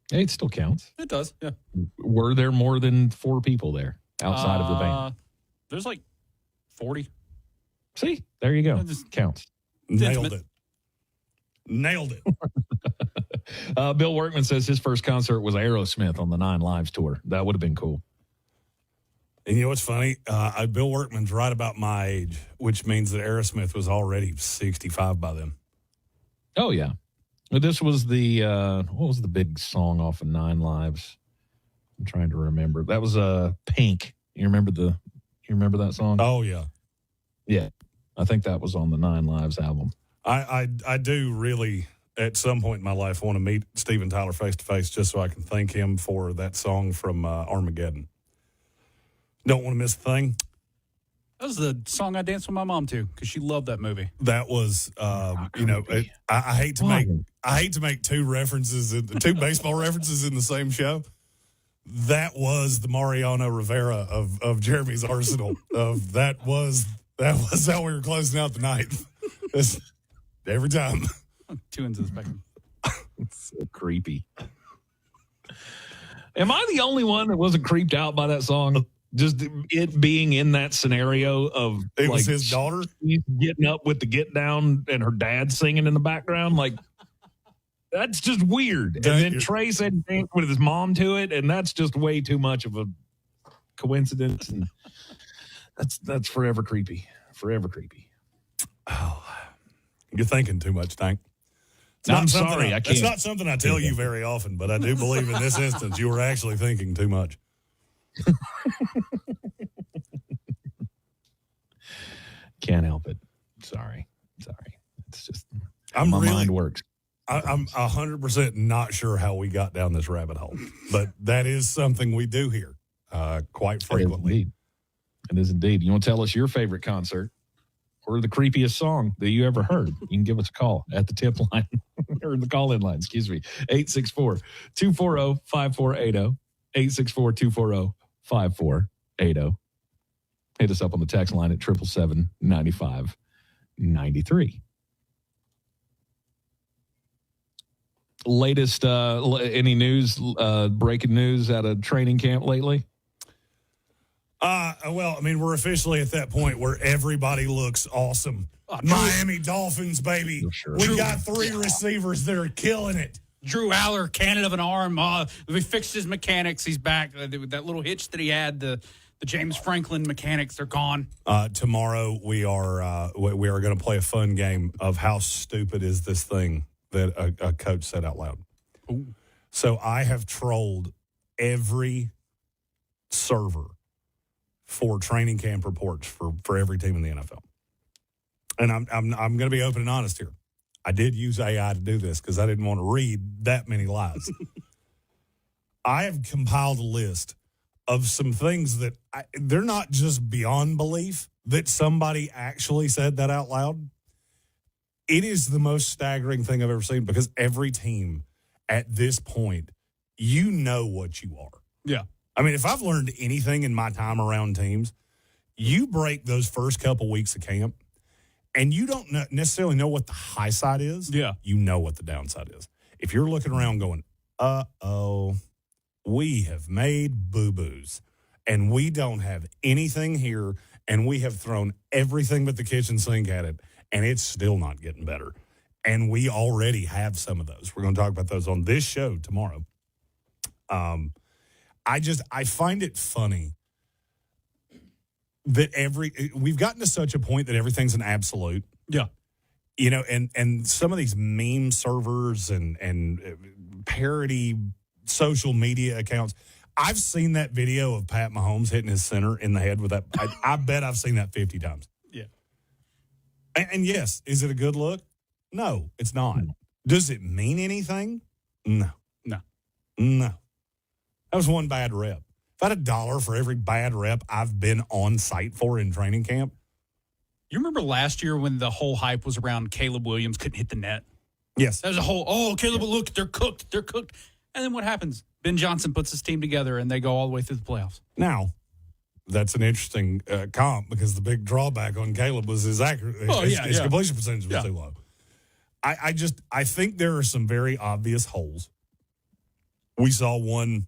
Speaker 2: Hey, it still counts.
Speaker 14: It does, yeah.
Speaker 2: Were there more than 4 people there outside of the band?
Speaker 14: There's like 40.
Speaker 2: See? There you go. Counts.
Speaker 6: Nailed it.
Speaker 2: Bill Workman says his first concert was Aerosmith on the 9 Lives tour. That would have been cool.
Speaker 6: And you know what's funny? Bill Workman's right about my age, which means that Aerosmith was already 65 by then.
Speaker 2: Oh, yeah. This was the, what was the big song off of 9 Lives? I'm trying to remember. That was Pink. You remember that song?
Speaker 6: Oh, yeah.
Speaker 2: Yeah. I think that was on the 9 Lives album.
Speaker 6: I do really, at some point in my life, want to meet Steven Tyler face to face just so I can thank him for that song from Armageddon. Don't want to miss a thing.
Speaker 14: That was the song I danced with my mom to because she loved that movie.
Speaker 6: That was, I hate to make two baseball references in the same show. That was the Mariano Rivera of Jeremy's arsenal. That was how we were closing out the night. Every time.
Speaker 14: 2 ends of the spectrum.
Speaker 2: It's so creepy. Am I the only one that wasn't creeped out by that song? Just it being in that scenario of
Speaker 6: it was his daughter
Speaker 2: getting up with the get down and her dad singing in the background. Like, that's just weird. And then Trey said he danced with his mom to it, and that's just way too much of a coincidence. And that's forever creepy. Forever creepy.
Speaker 6: Oh, you're thinking too much, Tank.
Speaker 2: I'm sorry. I can't.
Speaker 6: It's not something I tell you very often, but I do believe in this instance you were actually thinking too much.
Speaker 2: Can't help it. Sorry. It's just my mind works.
Speaker 6: I'm 100% not sure how we got down this rabbit hole, but that is something we do here quite frequently.
Speaker 2: It is indeed. You want to tell us your favorite concert or the creepiest song that you ever heard? You can give us a call at the tip line or the call-in line, 864-240-5480, 864-240-5480. Hit us up on the text line at 777-9593. Latest, any news, breaking news out of training camp lately?
Speaker 6: Well, I mean, we're officially at that point where everybody looks awesome. Miami Dolphins, baby.
Speaker 14: Sure.
Speaker 6: We got 3 receivers that are killing it.
Speaker 14: Drew Aller, cannon of an arm. We fixed his mechanics. He's back. That little hitch that he had, the James Franklin mechanics, they're gone.
Speaker 6: Tomorrow we are going to play a fun game of how stupid is this thing that a coach said out loud.
Speaker 14: Ooh.
Speaker 6: So I have trolled every server for training camp reports for every team in the NFL. And I'm going to be open and honest here. I did use AI to do this because I didn't want to read that many lies. I have compiled a list of some things that they're not just beyond belief that somebody actually said that out loud. It is the most staggering thing I've ever seen because every team at this point, you know what you are.
Speaker 14: Yeah.
Speaker 6: I mean, if I've learned anything in my time around teams, you break those first couple weeks of camp and you don't necessarily know what the high side is.
Speaker 14: Yeah.
Speaker 6: You know what the downside is. If you're looking around going, we have made boo-boos and we don't have anything here and we have thrown everything but the kitchen sink at it and it's still not getting better. And we already have some of those. We're going to talk about those on this show tomorrow. I find it funny that we've gotten to such a point that everything's an absolute.
Speaker 14: Yeah.
Speaker 6: You know, and some of these meme servers and parody social media accounts. I've seen that video of Pat Mahomes hitting his center in the head with that. I bet I've seen that 50 times.
Speaker 14: Yeah.
Speaker 6: And yes, is it a good look? No, it's not. Does it mean anything? No. That was one bad rep. If I had $1 for every bad rep I've been on site for in training camp.
Speaker 14: You remember last year when the whole hype was around Caleb Williams couldn't hit the net?
Speaker 6: Yes.
Speaker 14: That was a whole, Caleb, look, they're cooked. And then what happens? Ben Johnson puts his team together and they go all the way through the playoffs.
Speaker 6: Now, that's an interesting comp because the big drawback on Caleb was his his completion percentage was too low. I think there are some very obvious holes. We saw one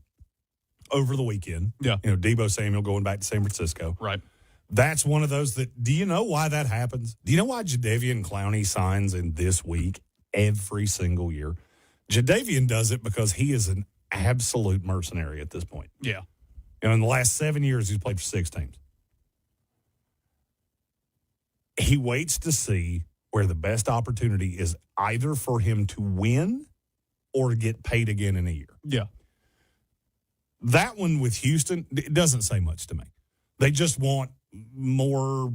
Speaker 6: over the weekend.
Speaker 14: Yeah.
Speaker 6: You know, Deebo Samuel going back to San Francisco.
Speaker 14: Right.
Speaker 6: That's one of those that, do you know why that happens? Do you know why Jadeveon Clowney signs in this week every single year? Jadeveon does it because he is an absolute mercenary at this point.
Speaker 14: Yeah.
Speaker 6: You know, in the last 7 years, he's played for 6 teams. He waits to see where the best opportunity is either for him to win or to get paid again in a year.
Speaker 14: Yeah.
Speaker 6: That one with Houston, it doesn't say much to me. They just want more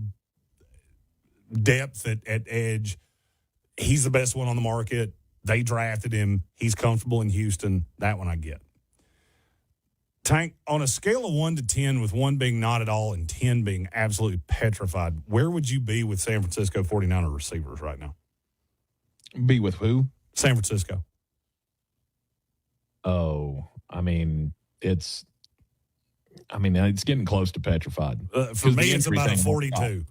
Speaker 6: depth at edge. He's the best one on the market. They drafted him. He's comfortable in Houston. That one I get. Tank, on a scale of 1 to 10, with 1 being not at all and 10 being absolutely petrified, where would you be with San Francisco 49er receivers right now?
Speaker 2: Be with who?
Speaker 6: San Francisco.
Speaker 2: Oh, I mean, it's getting close to petrified.
Speaker 6: For me, it's about a 42.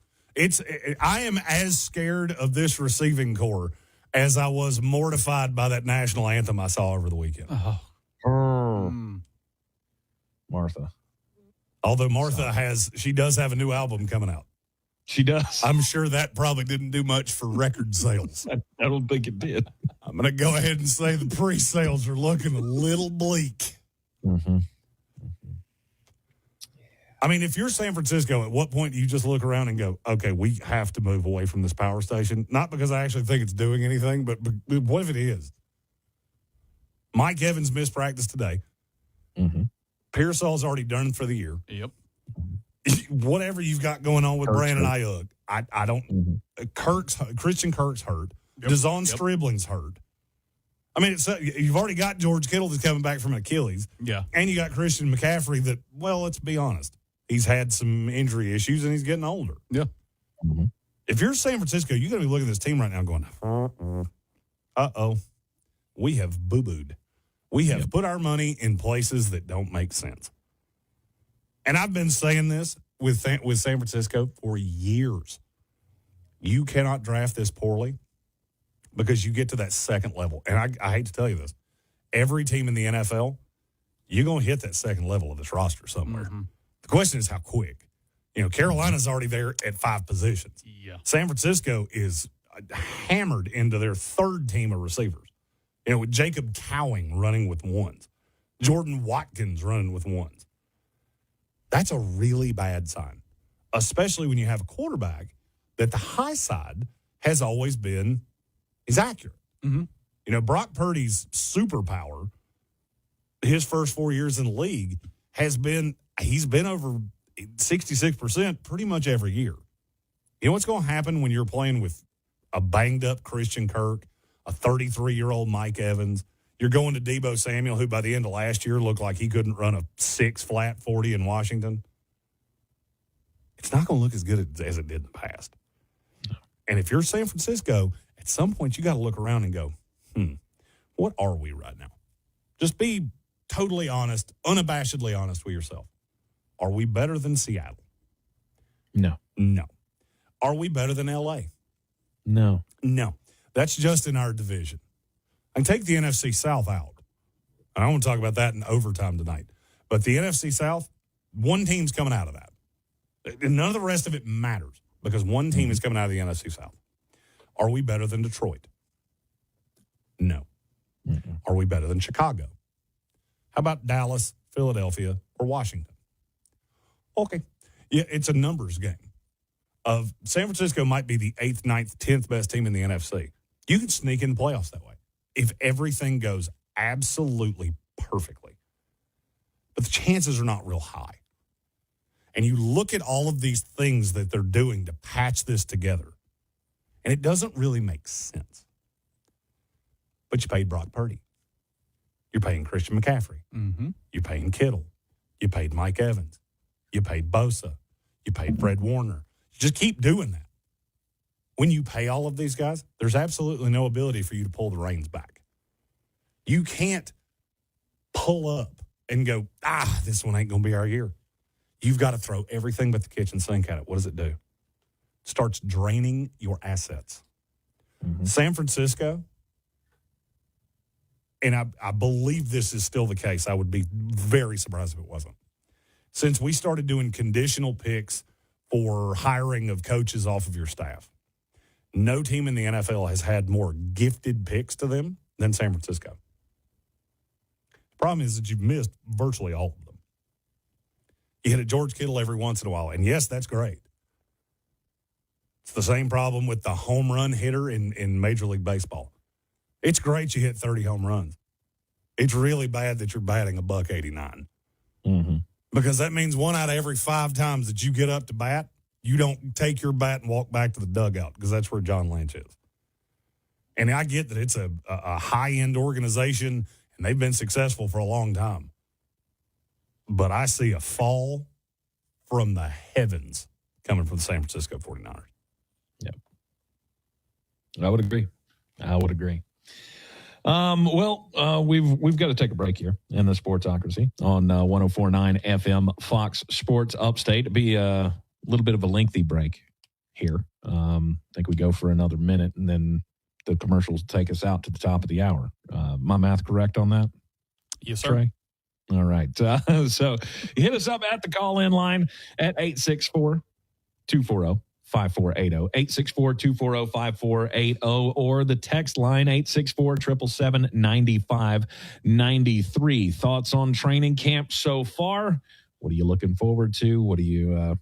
Speaker 6: I am as scared of this receiving core as I was mortified by that national anthem I saw over the weekend.
Speaker 2: Martha.
Speaker 6: Although Martha she does have a new album coming out.
Speaker 2: She does.
Speaker 6: I'm sure that probably didn't do much for record sales.
Speaker 2: I don't think it did.
Speaker 6: I'm going to go ahead and say the pre-sales are looking a little bleak.
Speaker 2: Mm-hmm.
Speaker 6: I mean, if you're San Francisco, at what point do you just look around and go, okay, we have to move away from this power station? Not because I actually think it's doing anything, but what if it is? Mike Evans missed practice today.
Speaker 2: Mm-hmm.
Speaker 6: Pearsall's already done for the year.
Speaker 14: Yep.
Speaker 6: Whatever you've got going on with Brandon Ayuk, I don't.
Speaker 2: Mm-hmm.
Speaker 6: Christian Kirk's hurt. Yep. DeZon Stribling's hurt. I mean, you've already got George Kittle that's coming back from Achilles.
Speaker 14: Yeah.
Speaker 6: And you got Christian McCaffrey that, well, let's be honest, he's had some injury issues and he's getting older.
Speaker 14: Yeah.
Speaker 2: Mm-hmm.
Speaker 6: If you're San Francisco, you're going to be looking at this team right now going, uh-oh, we have boo-booed. We have put our money in places that don't make sense. And I've been saying this with San Francisco for years. You cannot draft this poorly because you get to that second level. And I hate to tell you this. Every team in the NFL, you're going to hit that second level of this roster somewhere. Mm-hmm. The question is how quick. Carolina's already there at 5 positions.
Speaker 14: Yeah.
Speaker 6: San Francisco is hammered into their third team of receivers. With Jacob Cowing running with ones. Jordan Watkins running with ones. That's a really bad sign, especially when you have a quarterback that the high side has always been is accurate.
Speaker 14: Mm-hmm.
Speaker 6: Brock Purdy's superpower, his first 4 years in the league, he's been over 66% pretty much every year. You know what's going to happen when you're playing with a banged-up Christian Kirk, a 33-year-old Mike Evans? You're going to Deebo Samuel, who by the end of last year looked like he couldn't run a 6-flat 40 in Washington. It's not going to look as good as it did in the past. And if you're San Francisco, at some point you got to look around and go, what are we right now? Just be totally honest, unabashedly honest with yourself. Are we better than Seattle?
Speaker 2: No.
Speaker 6: No. Are we better than L.A.?
Speaker 2: No.
Speaker 6: No. That's just in our division. I can take the NFC South out. And I want to talk about that in overtime tonight. But the NFC South, one team's coming out of that. And none of the rest of it matters because one team is coming out of the NFC South. Are we better than Detroit? No.
Speaker 2: Mm-mm.
Speaker 6: Are we better than Chicago? How about Dallas, Philadelphia, or Washington? Okay. Yeah, it's a numbers game. San Francisco might be the 8th, 9th, 10th best team in the NFC. You can sneak in the playoffs that way if everything goes absolutely perfectly. But the chances are not real high. And you look at all of these things that they're doing to patch this together, and it doesn't really make sense. But you paid Brock Purdy. You're paying Christian McCaffrey.
Speaker 14: Mm-hmm.
Speaker 6: You're paying Kittle. You paid Mike Evans. You paid Bosa. You paid Fred Warner. You just keep doing that. When you pay all of these guys, there's absolutely no ability for you to pull the reins back. You can't pull up and go, this one ain't going to be our year. You've got to throw everything but the kitchen sink at it. What does it do? It starts draining your assets.
Speaker 2: Mm-hmm.
Speaker 6: San Francisco, and I believe this is still the case. I would be very surprised if it wasn't. Since we started doing conditional picks for hiring of coaches off of your staff, no team in the NFL has had more gifted picks to them than San Francisco. The problem is that you've missed virtually all of them. You hit a George Kittle every once in a while, and yes, that's great. It's the same problem with the home run hitter in Major League Baseball. It's great you hit 30 home runs. It's really bad that you're batting $189.
Speaker 2: Mm-hmm.
Speaker 6: Because that means 1 out of every 5 times that you get up to bat, you don't take your bat and walk back to the dugout because that's where John Lynch is. And I get that it's a high-end organization, and they've been successful for a long time. But I see a fall from the heavens coming from the San Francisco 49ers.
Speaker 2: Yep. I would agree. We've got to take a break here in the Sportsocracy on 104.9 FM Fox Sports Upstate. It'll be a little bit of a lengthy break here. I think we go for another minute, and then the commercials take us out to the top of the hour. My math correct on that?
Speaker 14: Yes, sir.
Speaker 2: Trey? All right. So hit us up at the call-in line at 864-240-5480, 864-240-5480, or the text line 864-777-9593. Thoughts on training camp so far? What are you looking forward to? What do you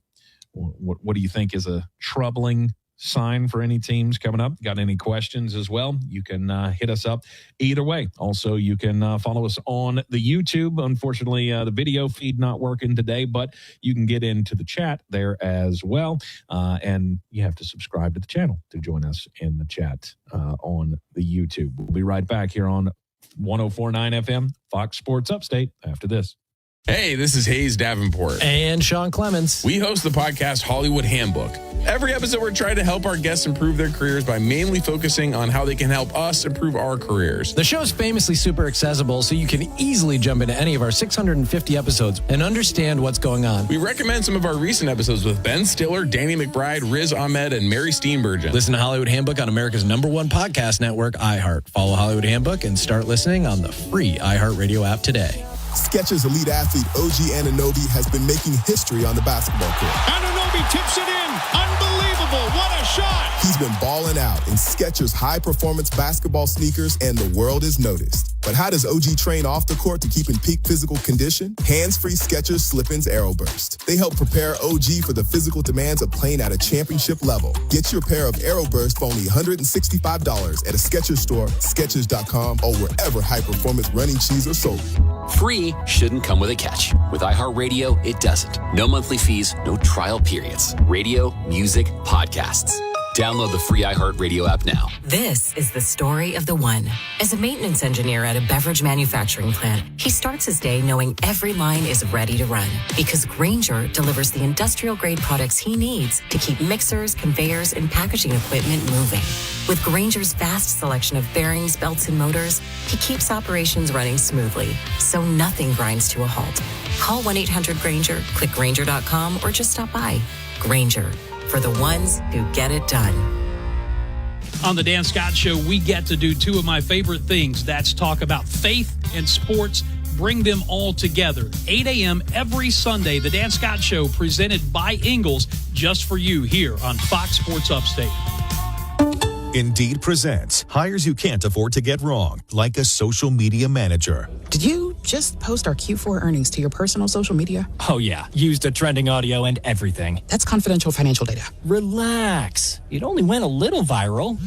Speaker 2: think is a troubling sign for any teams coming up? Got any questions as well? You can hit us up either way. Also, you can follow us on the YouTube. Unfortunately, the video feed not working today, but you can get into the chat there as well. And you have to subscribe to the channel to join us in the chat on the YouTube. We'll be right back here on 104.9 FM, Fox Sports Upstate after this.
Speaker 4: Hey, this is Hayes Davenport.
Speaker 8: And Sean Clemens.
Speaker 4: We host the podcast Hollywood Handbook. Every episode, we're trying to help our guests improve their careers by mainly focusing on how they can help us improve our careers.
Speaker 8: The show is famously super accessible, so you can easily jump into any of our 650 episodes and understand what's going on.
Speaker 4: We recommend some of our recent episodes with Ben Stiller, Danny McBride, Riz Ahmed, and Mary Steenburgen.
Speaker 8: Listen to Hollywood Handbook on America's #1 podcast network, iHeart. Follow Hollywood Handbook and start listening on the free iHeartRadio app today.
Speaker 11: Skechers elite athlete OG Anunoby has been making history on the basketball court.
Speaker 1: Anunoby tips it in. Unbelievable. What a shot.
Speaker 11: He's been balling out in Skechers high-performance basketball sneakers, and the world is noticed. But how does OG train off the court to keep in peak physical condition? Hands-free Skechers Slip-ins AeroBurst. They help prepare OG for the physical demands of playing at a championship level. Get your pair of AeroBurst for only $165 at a Skechers store, Skechers.com, or wherever high-performance running shoes are sold.
Speaker 13: Free shouldn't come with a catch. With iHeartRadio, it doesn't. No monthly fees, no trial periods. Radio, music, podcasts. Download the free iHeartRadio app now.
Speaker 15: This is the story of the one. As a maintenance engineer at a beverage manufacturing plant, he starts his day knowing every line is ready to run because Grainger delivers the industrial-grade products he needs to keep mixers, conveyors, and packaging equipment moving. With Grainger's vast selection of bearings, belts, and motors, he keeps operations running smoothly, so nothing grinds to a halt. Call 1-800-GRAINGER, click Grainger.com, or just stop by. Grainger, for the ones who get it done.
Speaker 16: On the Dan Scott Show, we get to do two of my favorite things. That's talk about faith and sports, bring them all together. 8 a.m. every Sunday, the Dan Scott Show, presented by Ingles, just for you here on Fox Sports Upstate.
Speaker 21: Indeed presents hires you can't afford to get wrong, like a social media manager.
Speaker 22: Did you just post our Q4 earnings to your personal social media?
Speaker 23: Oh, yeah. Used the trending audio and everything.
Speaker 22: That's confidential financial data.
Speaker 23: Relax. It only went a little viral.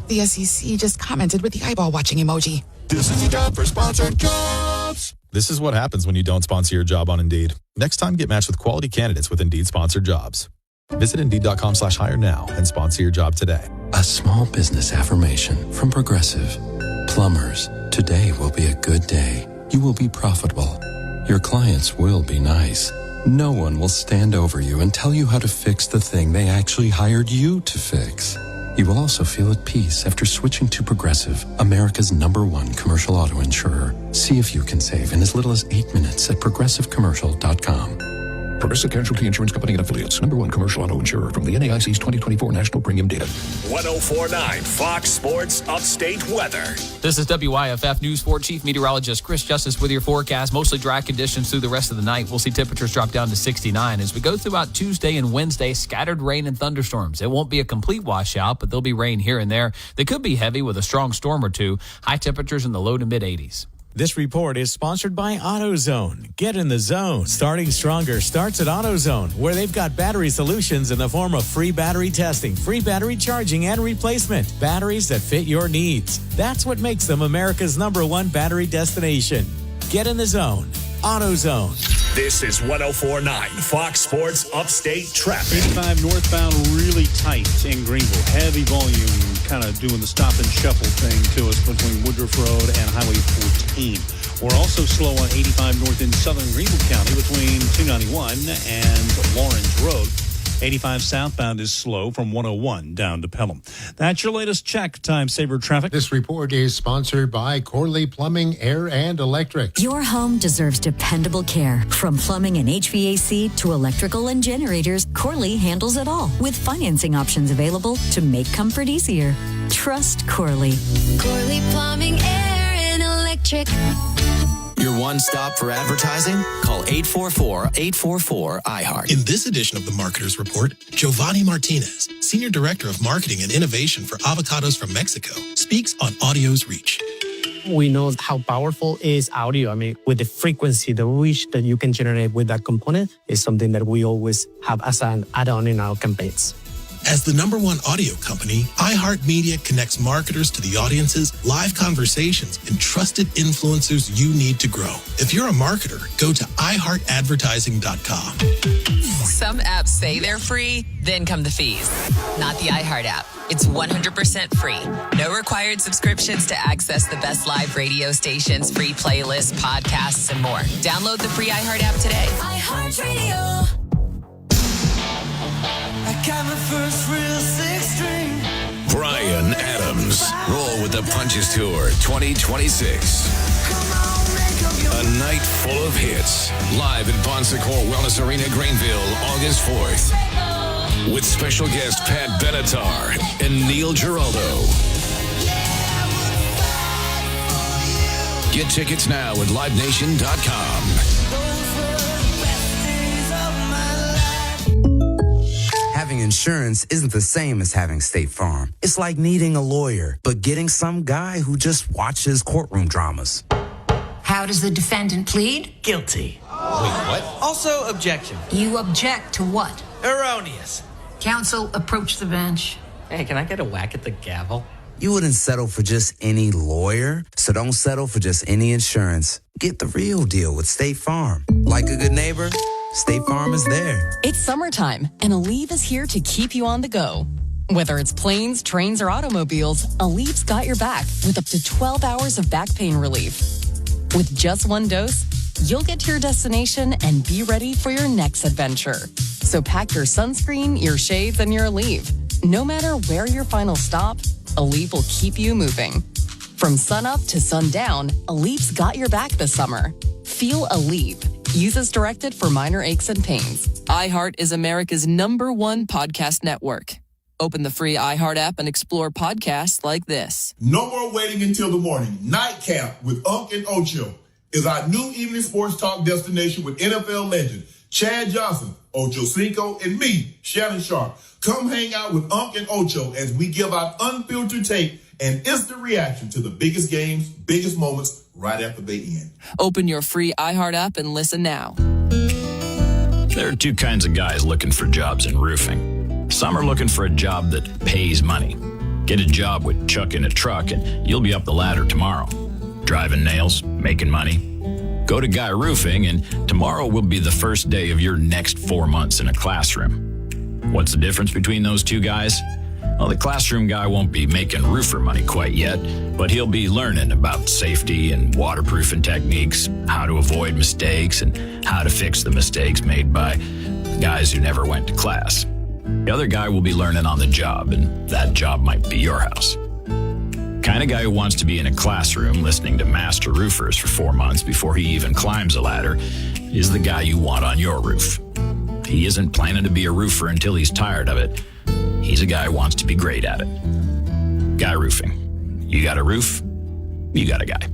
Speaker 22: The SEC just commented with the eyeball watching emoji.
Speaker 21: This is a job for sponsored jobs. This is what happens when you don't sponsor your job on Indeed. Next time, get matched with quality candidates with Indeed sponsored jobs. Visit Indeed.com/hire now and sponsor your job today.
Speaker 24: A small business affirmation from Progressive. Plumbers, today will be a good day. You will be profitable. Your clients will be nice. No one will stand over you and tell you how to fix the thing they actually hired you to fix. You will also feel at peace after switching to Progressive, America's #1 commercial auto insurer. See if you can save in as little as 8 minutes at progressivecommercial.com.
Speaker 25: Progressive Casualty Insurance Company and Affiliates. #1 commercial auto insurer from the NAIC's 2024 National Premium Data.
Speaker 31: 104.9 Fox Sports Upstate Weather.
Speaker 26: This is WYFF News 4 Chief Meteorologist Chris Justice with your forecast. Mostly dry conditions through the rest of the night. We'll see temperatures drop down to 69. As we go throughout Tuesday and Wednesday, scattered rain and thunderstorms. It won't be a complete washout, but there'll be rain here and there. They could be heavy with a strong storm or two. High temperatures in the low to mid-80s.
Speaker 33: This report is sponsored by AutoZone. Get in the zone. Starting stronger starts at AutoZone, where they've got battery solutions in the form of free battery testing, free battery charging, and replacement. Batteries that fit your needs. That's what makes them America's #1 battery destination. Get in the zone. AutoZone.
Speaker 31: This is 104.9 Fox Sports Upstate Traffic.
Speaker 1: 85 northbound really tight in Greenville. Heavy volume kind of doing the stop and shuffle thing to us between Woodruff Road and Highway 14. We're also slow on 85 north in southern Greenville County between 291 and Lawrence Road. 85 southbound is slow from 101 down to Pelham. That's your latest check. Time saver traffic.
Speaker 34: This report is sponsored by Corley Plumbing, Air, and Electric.
Speaker 35: Your home deserves dependable care. From plumbing and HVAC to electrical and generators, Corley handles it all with financing options available to make comfort easier. Trust Corley.
Speaker 36: Corley Plumbing, Air, and Electric.
Speaker 37: Your one stop for advertising? Call 844-844-iHeart.
Speaker 38: In this edition of the Marketer's Report, Giovanni Martinez, Senior Director of Marketing and Innovation for Avocados from Mexico, speaks on audio's reach.
Speaker 39: We know how powerful is audio. I mean, with the frequency, the reach that you can generate with that component is something that we always have as an add-on in our campaigns.
Speaker 38: As the #1 audio company, iHeartMedia connects marketers to the audiences, live conversations, and trusted influencers you need to grow. If you're a marketer, go to iHeartAdvertising.com.
Speaker 2: Some apps say they're free, then come the fees. Not the iHeart app. It's 100% free. No required subscriptions to access the best live radio stations, free playlists, podcasts, and more. Download the free iHeart app today.
Speaker 3: iHeartRadio. I got my first real six-string.
Speaker 31: Brian Adams. Roll with the Punches Tour 2026. A night full of hits. Live at Bon Secours Wellness Arena, Greenville, August 4th. With special guest Pat Benatar and Neil Giraldo. Get tickets now at livenation.com.
Speaker 4: Having insurance isn't the same as having State Farm. It's like needing a lawyer, but getting some guy who just watches courtroom dramas.
Speaker 5: How does the defendant plead?
Speaker 4: Guilty.
Speaker 5: Wait, what?
Speaker 4: Also, objection.
Speaker 5: You object to what?
Speaker 4: Erroneous.
Speaker 5: Counsel, approach the bench.
Speaker 4: Hey, can I get a whack at the gavel? You wouldn't settle for just any lawyer, so don't settle for just any insurance. Get the real deal with State Farm. Like a good neighbor, State Farm is there.
Speaker 6: It's summertime, and Aleve is here to keep you on the go. Whether it's planes, trains, or automobiles, Aleve's got your back with up to 12 hours of back pain relief. With just one dose, you'll get to your destination and be ready for your next adventure. So pack your sunscreen, your shades, and your Aleve. No matter where your final stop, Aleve will keep you moving. From sunup to sundown, Aleve's got your back this summer. Feel Aleve. Use as directed for minor aches and pains. iHeart is America's #1 podcast network. Open the free iHeart app and explore podcasts like this.
Speaker 7: No more waiting until the morning. Nightcap with Unc and Ocho is our new evening sports talk destination with NFL legend Chad Johnson, Ocho Cinco, and me, Shannon Sharp. Come hang out with Unc and Ocho as we give out unfiltered take and instant reaction to the biggest games, biggest moments right after they end.
Speaker 6: Open your free iHeart app and listen now.
Speaker 9: There are two kinds of guys looking for jobs in roofing. Some are looking for a job that pays money. Get a job with Chuck in a truck and you'll be up the ladder tomorrow. Driving nails, making money. Go to Guy Roofing and tomorrow will be the first day of your next 4 months in a classroom. What's the difference between those two guys? Well, the classroom guy won't be making roofer money quite yet, but he'll be learning about safety and waterproofing techniques, how to avoid mistakes, and how to fix the mistakes made by guys who never went to class. The other guy will be learning on the job, and that job might be your house. Kind of guy who wants to be in a classroom listening to master roofers for 4 months before he even climbs a ladder is the guy you want on your roof. He isn't planning to be a roofer until he's tired of it. He's a guy who wants to be great at it. Guy Roofing. You got a roof, you got a guy.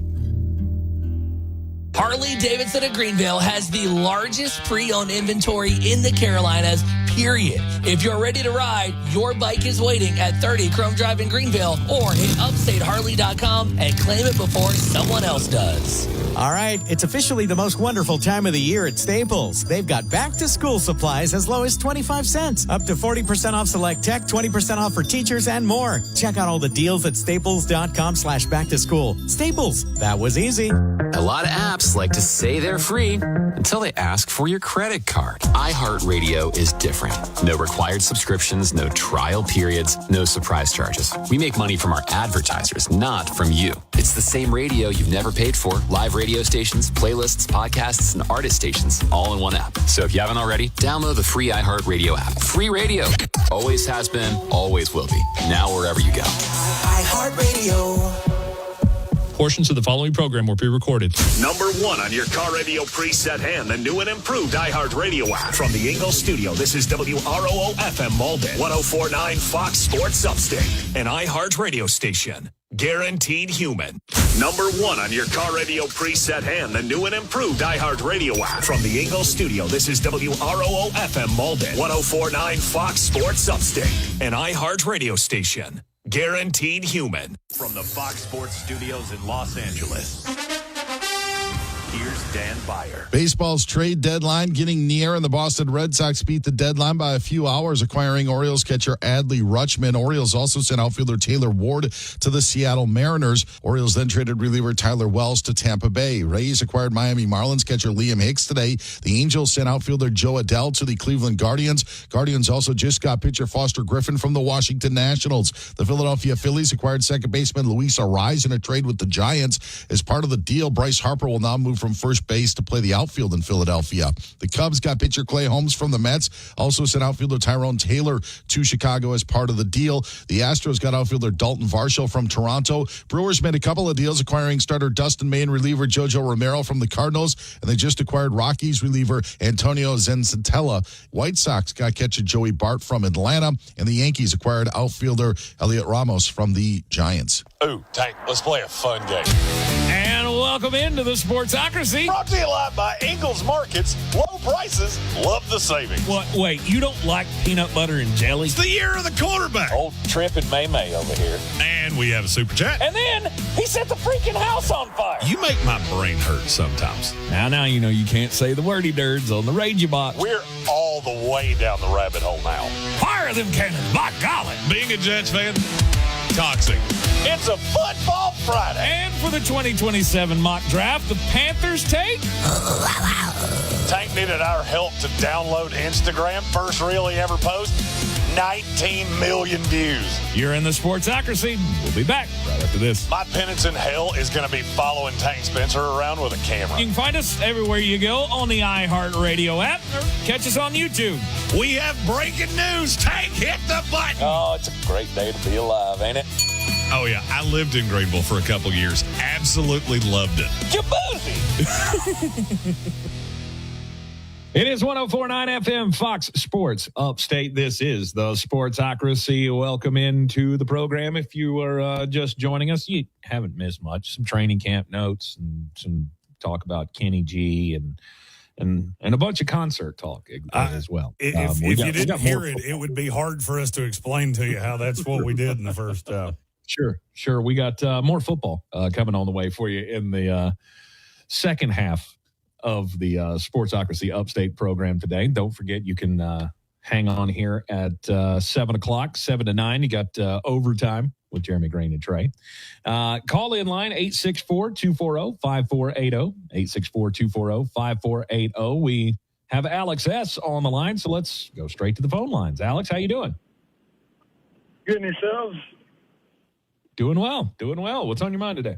Speaker 10: Harley-Davidson of Greenville has the largest pre-owned inventory in the Carolinas, period. If you're ready to ride, your bike is waiting at 30 Chrome Drive in Greenville, or hit upstateharley.com and claim it before someone else does.
Speaker 33: All right, it's officially the most wonderful time of the year at Staples. They've got back-to-school supplies as low as 25 cents, up to 40% off select tech, 20% off for teachers, and more. Check out all the deals at staples.com/back-to-school. Staples, that was easy.
Speaker 13: A lot of apps like to say they're free until they ask for your credit card. iHeartRadio is different. No required subscriptions, no trial periods, no surprise charges. We make money from our advertisers, not from you. It's the same radio you've never paid for. Live radio stations, playlists, podcasts, and artist stations all in one app. So if you haven't already, download the free iHeartRadio app. Free radio. Always has been, always will be. Now wherever you go.
Speaker 3: iHeartRadio.
Speaker 12: Portions of the following program were pre-recorded.
Speaker 31: #1 on your car radio preset hand, the new and improved iHeartRadio app. From the Ingalls studio, this is WROO FM Malden, 104.9 Fox Sports Upstate, an iHeartRadio station. Guaranteed human. #1 on your car radio preset hand, the new and improved iHeartRadio app. From the Ingalls studio, this is WROO FM Malden, 104.9 Fox Sports Upstate, an iHeartRadio station. Guaranteed human. From the Fox Sports Studios in Los Angeles, here's Dan Byer.
Speaker 8: Baseball's trade deadline getting near, and the Boston Red Sox beat the deadline by a few hours, acquiring Orioles catcher Adley Rutschman. Orioles also sent outfielder Taylor Ward to the Seattle Mariners. Orioles then traded reliever Tyler Wells to Tampa Bay. Rays acquired Miami Marlins catcher Liam Hicks today. The Angels sent outfielder Joe Adell to the Cleveland Guardians. Guardians also just got pitcher Foster Griffin from the Washington Nationals. The Philadelphia Phillies acquired second baseman Luis Arraez in a trade with the Giants. As part of the deal, Bryce Harper will now move from first base to play the outfield in Philadelphia. The Cubs got pitcher Clay Holmes from the Mets, also sent outfielder Tyrone Taylor to Chicago as part of the deal. The Astros got outfielder Dalton Varsho from Toronto. Brewers made a couple of deals, acquiring starter Dustin May and reliever Jojo Romero from the Cardinals, and they just acquired Rockies reliever Antonio Zensatella. White Sox got catcher Joey Bart from Atlanta, and the Yankees acquired outfielder Elliot Ramos from the Giants.
Speaker 11: Ooh, Tank, let's play a fun game.
Speaker 12: And welcome into the Sportsocracy.
Speaker 11: Brought to you live by Ingles Markets. Low prices, love the savings.
Speaker 12: What? Wait, you don't like peanut butter and jelly?
Speaker 11: It's the year of the quarterback. Old Trip and May over here.
Speaker 14: And we have a super chat.
Speaker 11: And then he set the freaking house on fire.
Speaker 14: You make my brain hurt sometimes.
Speaker 12: Now you know you can't say the wordy dirds on the Radio Box.
Speaker 11: We're all the way down the rabbit hole now.
Speaker 12: Fire them cannons, by golly.
Speaker 14: Being a Jets fan, toxic.
Speaker 11: It's a football Friday.
Speaker 12: And for the 2027 mock draft, the Panthers take...
Speaker 11: Tank needed our help to download Instagram. First reel he ever posted. 19 million views.
Speaker 12: You're in the Sportsocracy. We'll be back right after this.
Speaker 11: My penance in hell is going to be following Tank Spencer around with a camera.
Speaker 12: You can find us everywhere you go on the iHeartRadio app or catch us on YouTube.
Speaker 14: We have breaking news. Tank, hit the button.
Speaker 11: Oh, it's a great day to be alive, ain't it?
Speaker 14: Oh, yeah. I lived in Greenville for a couple years. Absolutely loved it.
Speaker 11: Jaboozy!
Speaker 12: It is 104.9 FM, Fox Sports Upstate. This is the Sportsocracy. Welcome into the program. If you are just joining us, you haven't missed much. Some training camp notes and some talk about Kenny G and a bunch of concert talk as well.
Speaker 15: If you didn't hear it, it would be hard for us to explain to you how that's what we did in the first.
Speaker 12: Sure. We got more football coming on the way for you in the second half of the Sportsocracy Upstate program today. Don't forget, you can hang on here at 7 o'clock, 7 to 9. You got overtime with Jeremy Greene and Trey. Call in line 864-240-5480, 864-240-5480. We have Alex S. on the line, so let's go straight to the phone lines. Alex, how you doing?
Speaker 16: Good, and yourselves?
Speaker 12: Doing well. What's on your mind today?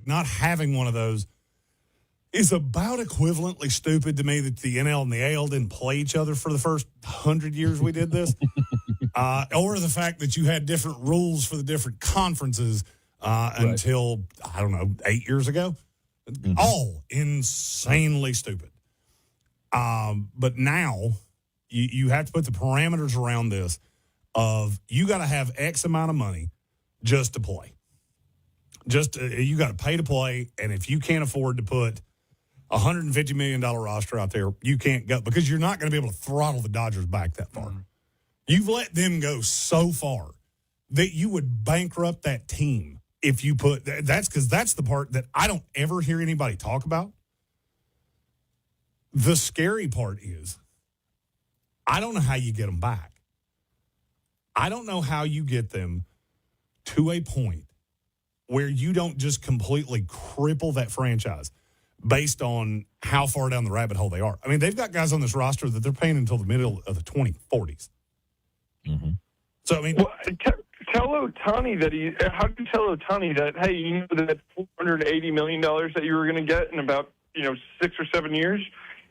Speaker 15: not having one of those is about equivalently stupid to me that the NL and the AL didn't play each other for the first 100 years we did this. Or the fact that you had different rules for the different conferences until, 8 years ago. Mm-hmm. All insanely stupid. But now you have to put the parameters around this of you got to have X amount of money just to play. You got to pay to play, and if you can't afford to put $150 million roster out there, you can't go because you're not going to be able to throttle the Dodgers back that far. Mm-hmm. You've let them go so far that you would bankrupt that team if you put – that's because that's the part that I don't ever hear anybody talk about. The scary part is I don't know how you get them back. I don't know how you get them to a point where you don't just completely cripple that franchise based on how far down the rabbit hole they are. I mean, they've got guys on this roster that they're paying until the middle of the 2040s. Mm-hmm. So, I mean...
Speaker 16: Well, tell Ohtani that how do you tell Ohtani that, hey, you know that $480 million that you were going to get in about, 6 or 7 years?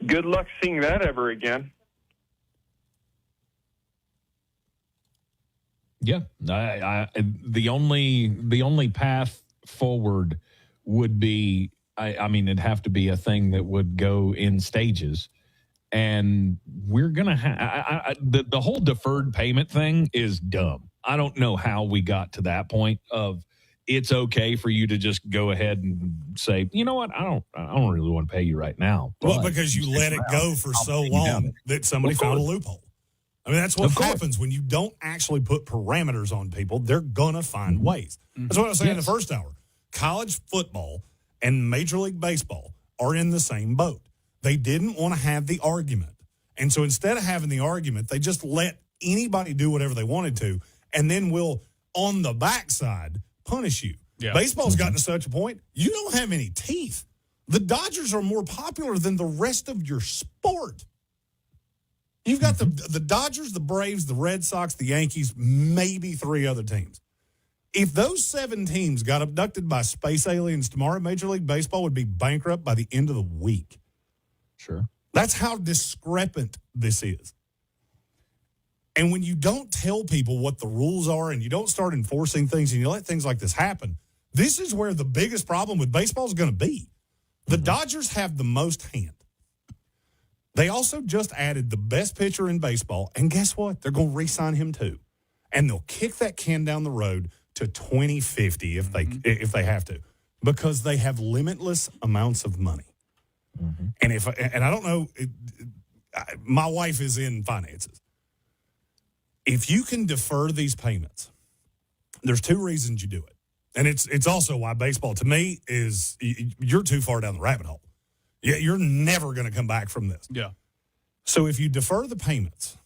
Speaker 16: Good luck seeing that ever again.
Speaker 12: Yeah, the only path forward would be, it'd have to be a thing that would go in stages, and we're gonna have the whole deferred payment thing is dumb. I don't know how we got to that point of it's okay for you to just go ahead and say, you know what, I don't really want to pay you right now.
Speaker 15: Well, because you let it go for so long that somebody found a loophole. I mean, that's what happens when you don't actually put parameters on people. They're going to find ways. That's what I was saying in the first hour. College football and Major League Baseball are in the same boat. They didn't want to have the argument. And so instead of having the argument, they just let anybody do whatever they wanted to, and then we'll, on the backside, punish you. Yeah. Baseball's gotten to such a point, you don't have any teeth. The Dodgers are more popular than the rest of your sport. You've got the Dodgers, the Braves, the Red Sox, the Yankees, maybe 3 other teams. If those 7 teams got abducted by space aliens tomorrow, Major League Baseball would be bankrupt by the end of the week.
Speaker 12: Sure.
Speaker 15: That's how discrepant this is. And when you don't tell people what the rules are and you don't start enforcing things and you let things like this happen, this is where the biggest problem with baseball is going to be. The Dodgers have the most hand. They also just added the best pitcher in baseball, and guess what? They're going to re-sign him too. And they'll kick that can down the road to 2050 if they have to, because they have limitless amounts of money. Mm-hmm. And I don't know, my wife is in finances. If you can defer these payments, there's 2 reasons you do it. And it's also why baseball, to me, is you're too far down the rabbit hole. Yeah, you're never going to come back from this.
Speaker 1: Yeah.
Speaker 15: So if you defer the payments,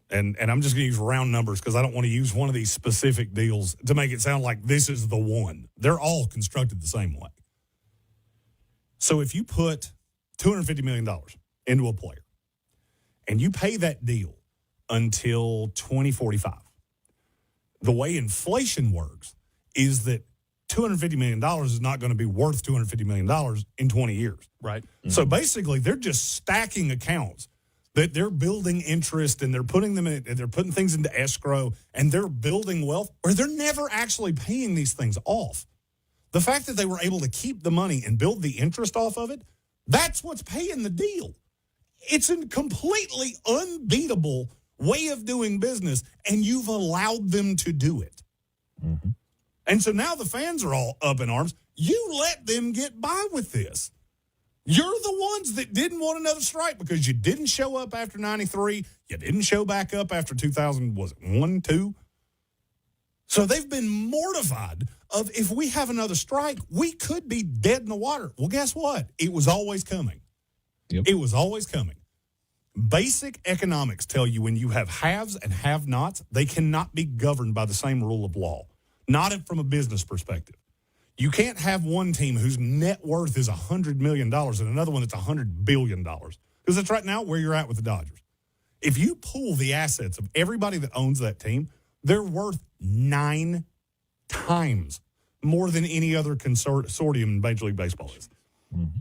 Speaker 15: and I'm just going to use round numbers because I don't want to use one of these specific deals to make it sound like this is the one. They're all constructed the same way. So if you put $250 million into a player and you pay that deal until 2045, the way inflation works is that $250 million is not going to be worth $250 million in 20 years.
Speaker 1: Right.
Speaker 15: Mm-hmm. So basically, they're just stacking accounts that they're building interest and they're putting them in, and they're putting things into escrow and they're building wealth where they're never actually paying these things off. The fact that they were able to keep the money and build the interest off of it, that's what's paying the deal. It's a completely unbeatable way of doing business, and you've allowed them to do it. Mm-hmm. And so now the fans are all up in arms. You let them get by with this. You're the ones that didn't want another strike because you didn't show up after 93. You didn't show back up after 2000, was it 1, 2? So they've been mortified of if we have another strike, we could be dead in the water. Well, guess what? It was always coming. Yep. It was always coming. Basic economics tell you when you have haves and have-nots, they cannot be governed by the same rule of law. Not from a business perspective. You can't have one team whose net worth is $100 million and another one that's $100 billion. Because that's right now where you're at with the Dodgers. If you pool the assets of everybody that owns that team, they're worth 9 times more than any other consortium in Major League Baseball is. Mm-hmm.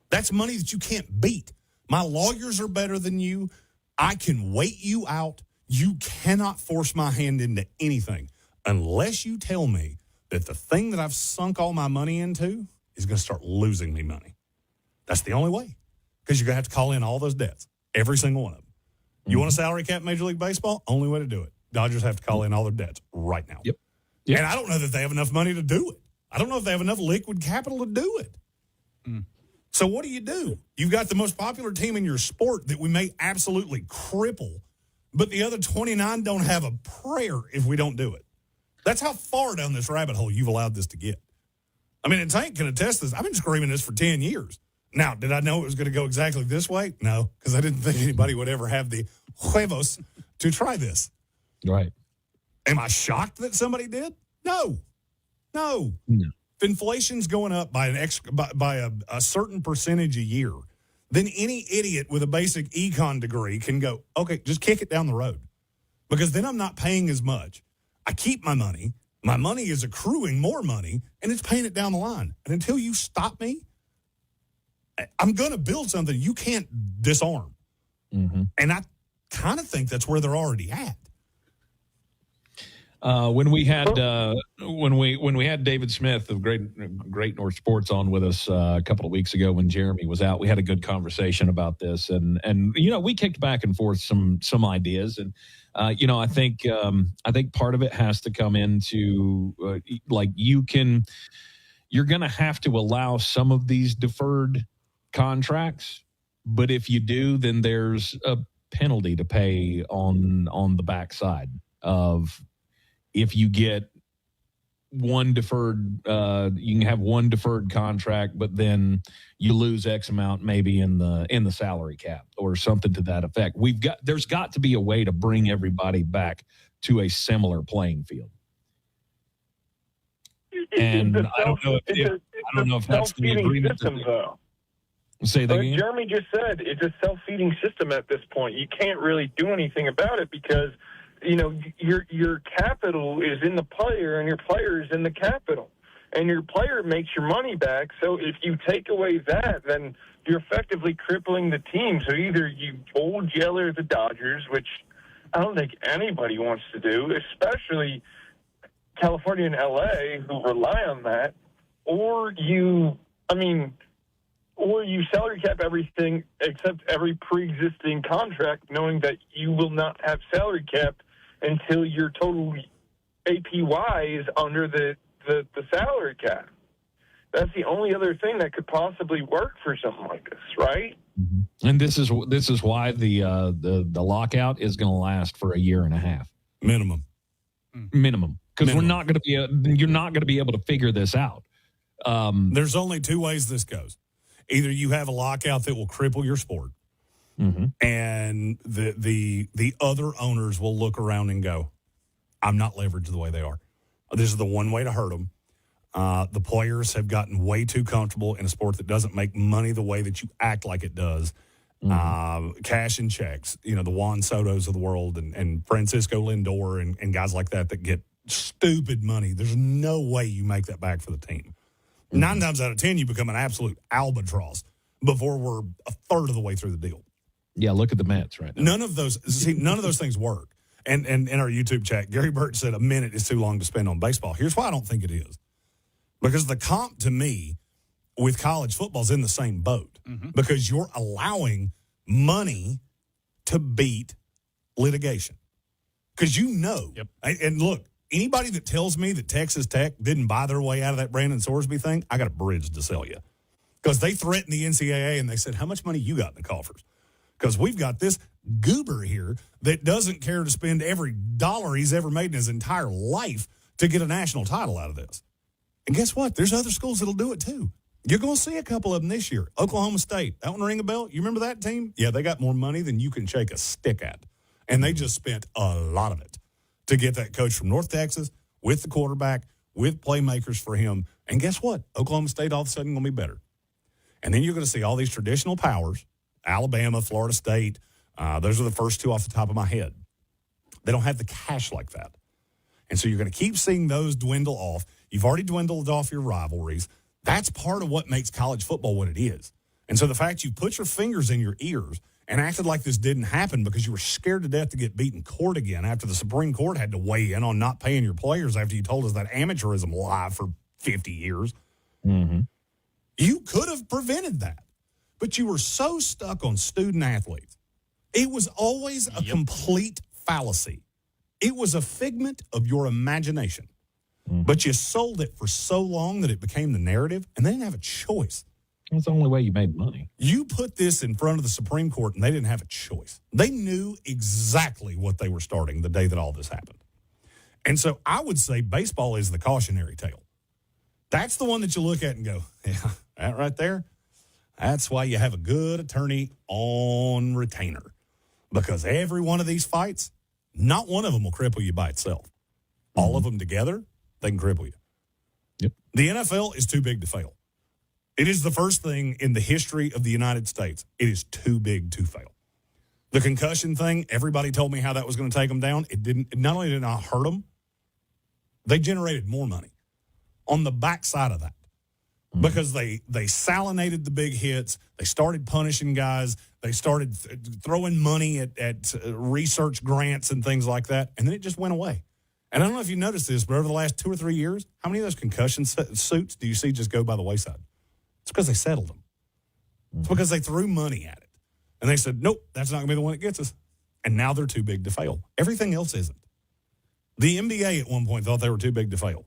Speaker 15: That's money that you can't beat. My lawyers are better than you. I can wait you out. You cannot force my hand into anything unless you tell me that the thing that I've sunk all my money into is going to start losing me money. That's the only way, because you're going to have to call in all those debts, every single one of them. You want a salary cap in Major League Baseball? Only way to do it. Dodgers have to call in all their debts right now.
Speaker 12: Yep.
Speaker 15: And I don't know that they have enough money to do it. I don't know if they have enough liquid capital to do it. So what do? You've got the most popular team in your sport that we may absolutely cripple, but the other 29 don't have a prayer if we don't do it. That's how far down this rabbit hole you've allowed this to get. I mean, and Tank can attest this. I've been screaming this for 10 years. Now, did I know it was going to go exactly this way? No, because I didn't think anybody would ever have the huevos to try this.
Speaker 12: Right.
Speaker 15: Am I shocked that somebody did? No. If inflation's going up by a certain percentage a year, then any idiot with a basic econ degree can go, okay, just kick it down the road. Because then I'm not paying as much. I keep my money. My money is accruing more money, and it's paying it down the line. And until you stop me, I'm going to build something you can't disarm. Mm-hmm. And I kind of think that's where they're already at.
Speaker 12: When we had David Smith of Great North Sports on with us a couple of weeks ago when Jeremy was out, we had a good conversation about this, and we kicked back and forth some ideas, and I think part of it has to come into you're going to have to allow some of these deferred contracts, but if you do, then there's a penalty to pay on the backside of. If you get one deferred, you can have one deferred contract, but then you lose X amount maybe in the salary cap or something to that effect. There's got to be a way to bring everybody back to a similar playing field. And I don't know if that's the agreement.
Speaker 16: System, though.
Speaker 12: Say that again?
Speaker 16: Jeremy just said it's a self-feeding system at this point. You can't really do anything about it because your capital is in the player and your player is in the capital. And your player makes your money back. So if you take away that, then you're effectively crippling the team. So either you old jailer the Dodgers, which I don't think anybody wants to do, especially California and LA who rely on that, or you salary cap everything except every pre-existing contract, knowing that you will not have salary cap until your total APY is under the salary cap. That's the only other thing that could possibly work for something like this, right?
Speaker 12: Mm-hmm. And this is why the lockout is going to last for a year and a half
Speaker 15: minimum,
Speaker 12: because you're not going to be able to figure this out.
Speaker 15: There's only two ways this goes. Either you have a lockout that will cripple your sport, mm-hmm. and the other owners will look around and go, I'm not leveraged the way they are. This is the one way to hurt them. The players have gotten way too comfortable in a sport that doesn't make money the way that you act like it does. Mm-hmm. Cash and checks, the Juan Sotos of the world and Francisco Lindor and guys like that get stupid money. There's no way you make that back for the team. 9 times out of 10, you become an absolute albatross before we're a third of the way through the deal.
Speaker 12: Yeah, look at the Mets right now.
Speaker 15: None of those things work. And in our YouTube chat, Gary Burt said a minute is too long to spend on baseball. Here's why I don't think it is. Because the comp to me with college football is in the same boat. Mm-hmm. Because you're allowing money to beat litigation. Because
Speaker 12: Yep.
Speaker 15: And look, anybody that tells me that Texas Tech didn't buy their way out of that Brandon Sorsby thing, I got a bridge to sell you. Because they threatened the NCAA and they said, how much money you got in the coffers? Because we've got this goober here that doesn't care to spend every dollar he's ever made in his entire life to get a national title out of this. And guess what? There's other schools that'll do it too. You're going to see a couple of them this year. Oklahoma State, that one ring a bell? You remember that team? Yeah, they got more money than you can shake a stick at. And they just spent a lot of it to get that coach from North Texas with the quarterback, with playmakers for him. And guess what? Oklahoma State all of a sudden going to be better. And then you're going to see all these traditional powers, Alabama, Florida State. Those are the first two off the top of my head. They don't have the cash like that. And so you're going to keep seeing those dwindle off. You've already dwindled off your rivalries. That's part of what makes college football what it is. And so the fact you put your fingers in your ears and acted like this didn't happen because you were scared to death to get beat in court again after the Supreme Court had to weigh in on not paying your players after you told us that amateurism lie for 50 years.
Speaker 12: Mm-hmm.
Speaker 15: You could have prevented that, but you were so stuck on student athletes. It was always a complete fallacy. It was a figment of your imagination, but you sold it for so long that it became the narrative, and they didn't have a choice.
Speaker 12: That's the only way you made money.
Speaker 15: You put this in front of the Supreme Court, and they didn't have a choice. They knew exactly what they were starting the day that all this happened. And so I would say baseball is the cautionary tale. That's the one that you look at and go, yeah, that right there, that's why you have a good attorney on retainer. Because every one of these fights, not one of them will cripple you by itself. All of them together, they can cripple you.
Speaker 12: Yep.
Speaker 15: The NFL is too big to fail. It is the first thing in the history of the United States. It is too big to fail. The concussion thing, everybody told me how that was going to take them down. It didn't. Not only did it not hurt them, they generated more money on the backside of that because they salinated the big hits. They started punishing guys. They started throwing money at research grants and things like that, and then it just went away. And I don't know if you noticed this, but over the last 2 or 3 years, how many of those concussion suits do you see just go by the wayside? It's because they settled them. It's because they threw money at it. And they said, nope, that's not going to be the one that gets us. And now they're too big to fail. Everything else isn't. The NBA at one point thought they were too big to fail.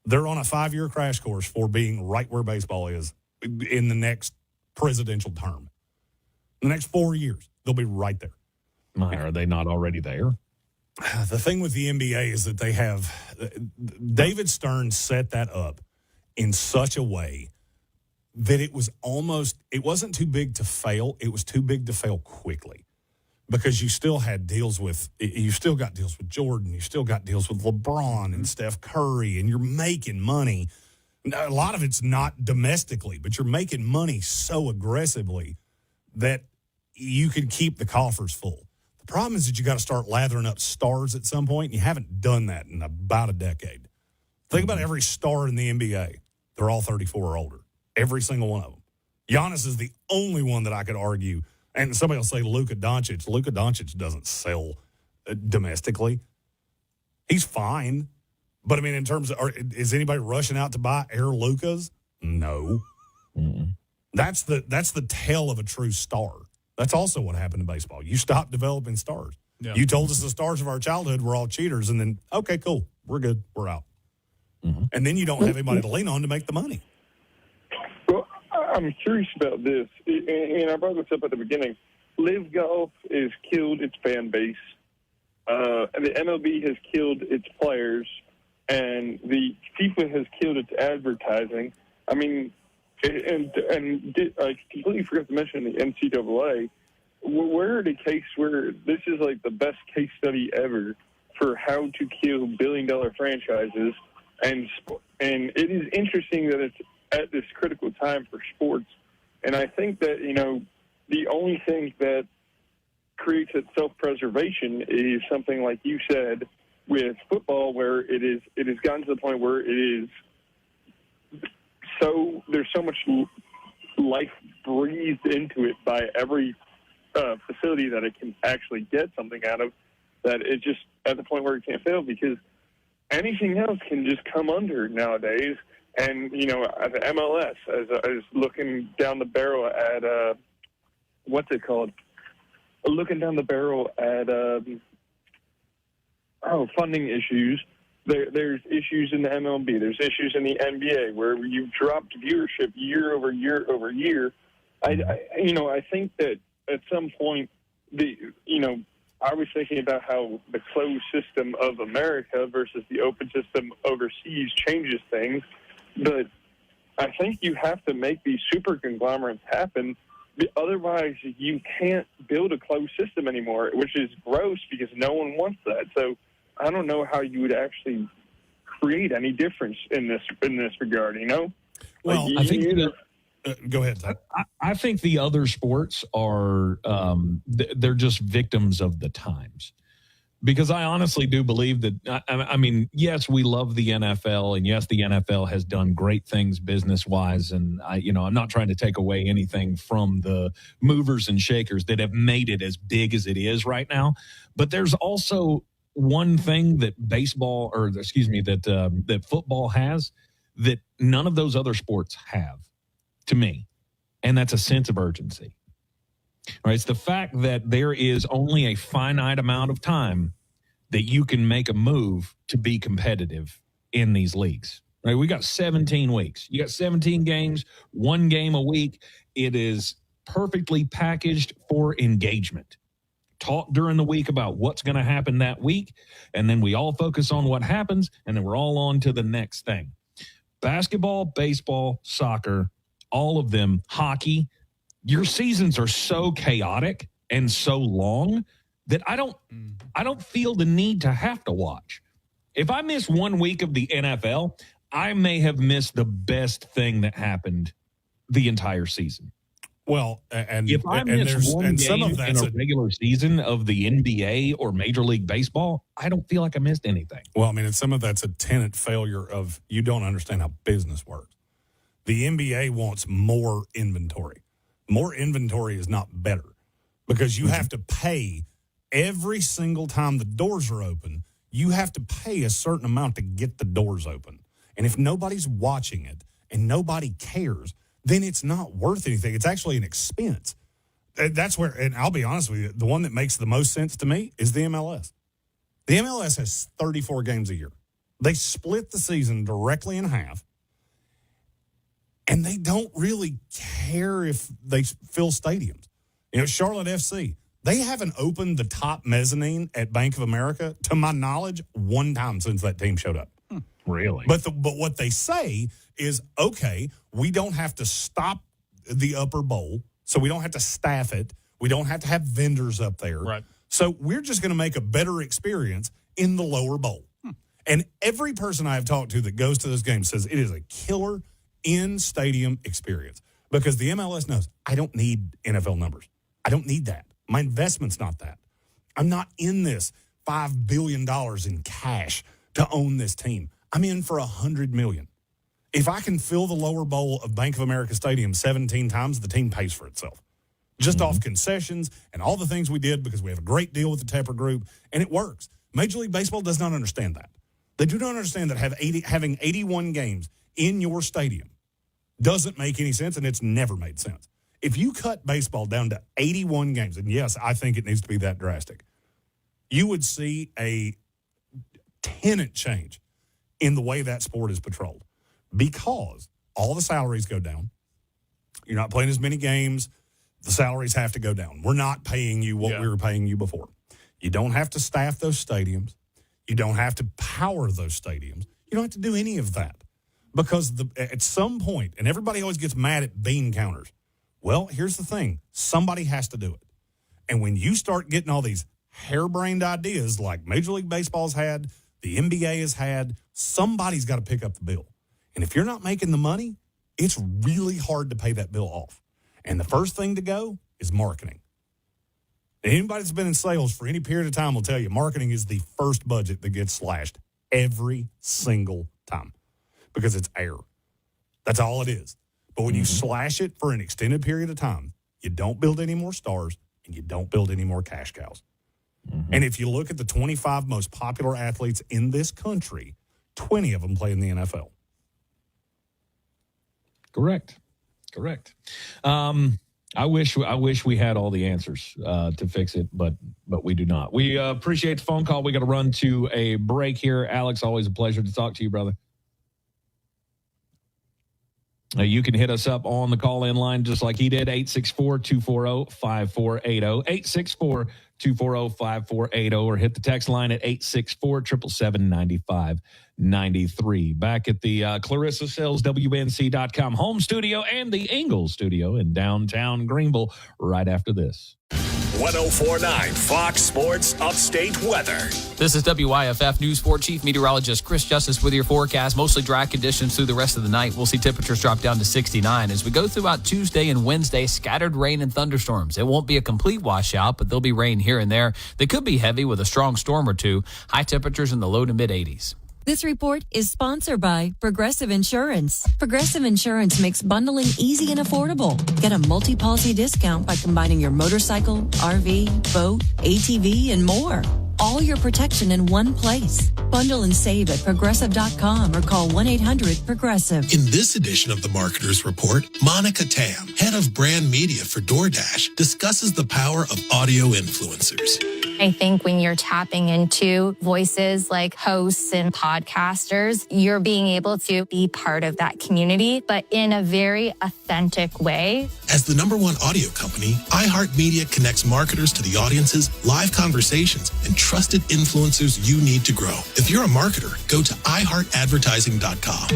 Speaker 15: They're on a 5-year crash course for being right where baseball is in the next presidential term. In the next 4 years, they'll be right there.
Speaker 12: Are they not already there?
Speaker 15: The thing with the NBA is that they have David Stern set that up in such a way that it wasn't too big to fail. It was too big to fail quickly because you still got deals with Jordan. You still got deals with LeBron and Steph Curry, and you're making money. A lot of it's not domestically, but you're making money so aggressively that you can keep the coffers full. The problem is that you got to start lathering up stars at some point. And you haven't done that in about a decade. Think about every star in the NBA. They're all 34 or older. Every single one of them. Giannis is the only one that I could argue. And somebody will say Luka Doncic. Luka Doncic doesn't sell domestically. He's fine. But, I mean, in terms of, is anybody rushing out to buy Air Lukas? No. Mm-hmm. That's the tale of a true star. That's also what happened in baseball. You stopped developing stars. Yeah. You told us the stars of our childhood were all cheaters, and then, okay, cool. We're good. We're out. Mm-hmm. And then you don't have anybody to lean on to make the money.
Speaker 16: Well, I'm curious about this, and I brought this up at the beginning. Live Golf has killed its fan base. The MLB has killed its players, and the FIFA has killed its advertising. I mean, and I completely forgot to mention the NCAA. We're at a case where this is like the best case study ever for how to kill billion-dollar franchises, and it is interesting that it's at this critical time for sports. And I think that, the only thing that creates that self-preservation is something like you said with football, where it has gotten to the point where it is so there's so much life breathed into it by every facility that it can actually get something out of, that it just at the point where it can't fail, because anything else can just come under nowadays. And, the MLS, as looking down the barrel at, what's it called? Looking down the barrel at, funding issues. There's issues in the MLB. There's issues in the NBA where you've dropped viewership year over year over year. I think that at some point, I was thinking about how the closed system of America versus the open system overseas changes things. But I think you have to make these super conglomerates happen. Otherwise, you can't build a closed system anymore, which is gross because no one wants that. So I don't know how you would actually create any difference in this regard,
Speaker 15: Well,
Speaker 12: I think
Speaker 15: go ahead, Zach.
Speaker 12: I think the other sports are they're just victims of the times, Because I honestly do believe that, I mean, yes, we love the NFL, and yes, the NFL has done great things business-wise, and I'm not trying to take away anything from the movers and shakers that have made it as big as it is right now. But there's also one thing that that football has that none of those other sports have, to me, and that's a sense of urgency. Right? It's the fact that there is only a finite amount of time that you can make a move to be competitive in these leagues. Right? We got 17 weeks. You got 17 games, 1 game a week. It is perfectly packaged for engagement. Talk during the week about what's going to happen that week, and then we all focus on what happens, and then we're all on to the next thing. Basketball, baseball, soccer, all of them, hockey, your seasons are so chaotic and so long that I don't feel the need to have to watch. If I miss 1 week of the NFL, I may have missed the best thing that happened the entire season.
Speaker 15: Well, and
Speaker 12: if I miss one game in a regular season of the NBA or Major League Baseball, I don't feel like I missed anything.
Speaker 15: Well, I mean, and some of that's a tenant failure of you don't understand how business works. The NBA wants more inventory. More inventory is not better because you have to pay every single time the doors are open. You have to pay a certain amount to get the doors open. And if nobody's watching it and nobody cares, then it's not worth anything. It's actually an expense. That's where, and I'll be honest with you, the one that makes the most sense to me is the MLS. The MLS has 34 games a year. They split the season directly in half. And they don't really care if they fill stadiums. Charlotte FC, they haven't opened the top mezzanine at Bank of America, to my knowledge, 1 time since that team showed up.
Speaker 12: Really?
Speaker 15: But what they say is, okay, we don't have to stop the upper bowl, so we don't have to staff it. We don't have to have vendors up there.
Speaker 14: Right.
Speaker 15: So we're just going to make a better experience in the lower bowl. And every person I have talked to that goes to those games says it is a killer in-stadium experience because the MLS knows I don't need NFL numbers. I don't need that. My investment's not that. I'm not in this $5 billion in cash to own this team. I'm in for $100 million. If I can fill the lower bowl of Bank of America Stadium 17 times, the team pays for itself. Just off concessions and all the things we did because we have a great deal with the Tepper Group, and it works. Major League Baseball does not understand that. They do not understand that having 81 games in your stadium doesn't make any sense, and it's never made sense. If you cut baseball down to 81 games, and yes, I think it needs to be that drastic, you would see a tenant change in the way that sport is patrolled because all the salaries go down. You're not playing as many games. The salaries have to go down. We're not paying you what we were paying you before. You don't have to staff those stadiums. You don't have to power those stadiums. You don't have to do any of that. Because at some point, and everybody always gets mad at bean counters. Well, here's the thing. Somebody has to do it. And when you start getting all these harebrained ideas like Major League Baseball's had, the NBA has had, somebody's got to pick up the bill. And if you're not making the money, it's really hard to pay that bill off. And the first thing to go is marketing. Anybody that's been in sales for any period of time will tell you marketing is the first budget that gets slashed every single time. Because it's air. That's all it is. But when you slash it for an extended period of time, you don't build any more stars and you don't build any more cash cows. And if you look at the 25 most popular athletes in this country, 20 of them play in the NFL.
Speaker 12: Correct. I wish we had all the answers to fix it, but we do not. We appreciate the phone call. We got to run to a break here. Alex, always a pleasure to talk to you, brother. You can hit us up on the call-in line just like he did, 864-240-5480, 864-240-5480, or hit the text line at 864-777-9593. Back at the Clarissa Sells WNC.com home studio and the Ingalls studio in downtown Greenville right after this.
Speaker 31: 104.9 Fox Sports Upstate weather.
Speaker 1: This is WYFF News 4 Chief Meteorologist Chris Justice with your forecast. Mostly dry conditions through the rest of the night. We'll see temperatures drop down to 69. As we go throughout Tuesday and Wednesday, scattered rain and thunderstorms. It won't be a complete washout, but there'll be rain here and there. They could be heavy with a strong storm or two. High temperatures in the low to mid 80s.
Speaker 17: This report is sponsored by Progressive Insurance. Progressive Insurance makes bundling easy and affordable. Get a multi-policy discount by combining your motorcycle, RV, boat, ATV, and more. All your protection in one place. Bundle and save at Progressive.com or call 1-800-PROGRESSIVE.
Speaker 38: In this edition of the Marketer's Report, Monica Tam, head of brand media for DoorDash, discusses the power of audio influencers.
Speaker 18: I think when you're tapping into voices like hosts and podcasters, you're being able to be part of that community, but in a very authentic way.
Speaker 38: As the #1 audio company, iHeartMedia connects marketers to the audiences, live conversations, and trusted influencers you need to grow. If you're a marketer, go to iHeartAdvertising.com.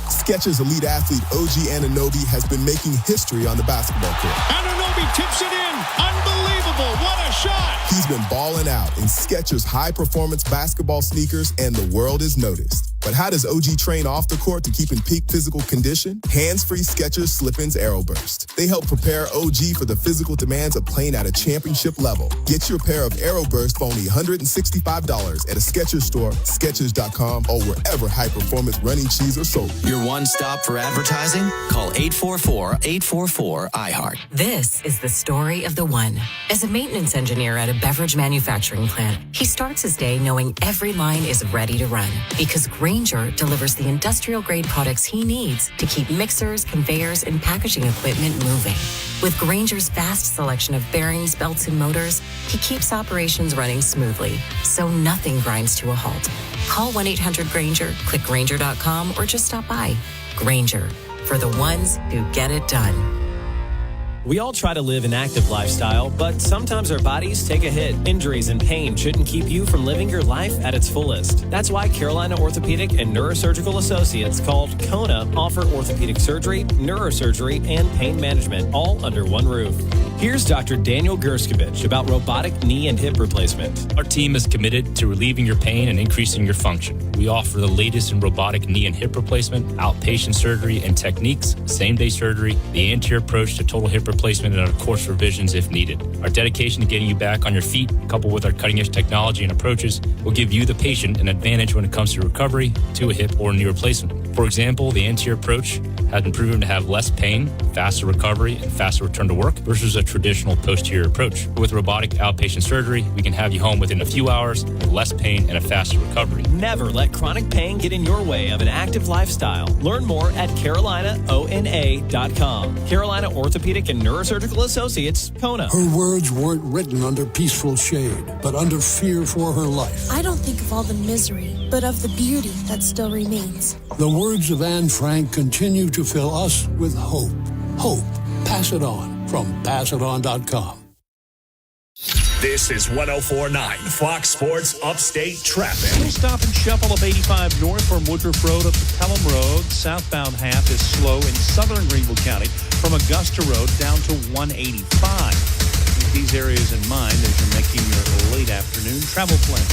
Speaker 19: Skechers elite athlete OG Anunoby has been making history on the basketball court.
Speaker 20: Anunoby tips it in. Unbelievable. What a shot.
Speaker 19: He's been balling out in Skechers high-performance basketball sneakers, and the world is noticed. But how does OG train off the court to keep in peak physical condition? Hands-free Skechers Slip-ins AeroBurst. They help prepare OG for the physical demands of playing at a championship level. Get your pair of AeroBurst for only $165 at a Skechers store, Skechers.com, or wherever high-performance running shoes are sold.
Speaker 37: Your one stop for advertising? Call 844-844-iHeart.
Speaker 21: This is the story of the one. As a maintenance engineer at a beverage manufacturing plant, he starts his day knowing every line is ready to run because Grainger delivers the industrial-grade products he needs to keep mixers, conveyors, and packaging equipment moving. With Grainger's vast selection of bearings, belts, and motors, he keeps operations running smoothly, so nothing grinds to a halt. Call 1-800-GRAINGER, click Grainger.com, or just stop by. Grainger, for the ones who get it done.
Speaker 22: We all try to live an active lifestyle, but sometimes our bodies take a hit. Injuries and pain shouldn't keep you from living your life at its fullest. That's why Carolina Orthopedic and Neurosurgical Associates, called CONA, offer orthopedic surgery, neurosurgery, and pain management, all under one roof. Here's Dr. Daniel Gerskovich about robotic knee and hip replacement.
Speaker 23: Our team is committed to relieving your pain and increasing your function. We offer the latest in robotic knee and hip replacement, outpatient surgery and techniques, same-day surgery, the anterior approach to total hip replacement, and of course revisions if needed. Our dedication to getting you back on your feet, coupled with our cutting-edge technology and approaches, will give you, the patient, an advantage when it comes to recovery to a hip or knee replacement. For example, the anterior approach has been proven to have less pain, faster recovery, and faster return to work versus a traditional posterior approach. With robotic outpatient surgery, we can have you home within a few hours with less pain and a faster recovery.
Speaker 22: Never let chronic pain get in your way of an active lifestyle. Learn more at CarolinaONA.com. Carolina Orthopedic and Neurosurgical Associates, CONA.
Speaker 24: Her words weren't written under peaceful shade, but under fear for her life.
Speaker 25: I don't think of all the misery, but of the beauty that still remains.
Speaker 24: The words of Anne Frank continue to fill us with hope. Hope. Pass it on from PassItOn.com.
Speaker 31: This is 104.9 Fox Sports Upstate traffic.
Speaker 26: We'll stop and shuffle up 85 north from Woodruff Road up to Pelham Road. Southbound half is slow in southern Greenville County from Augusta Road down to 185. Keep these areas in mind as you're making your late afternoon travel plan.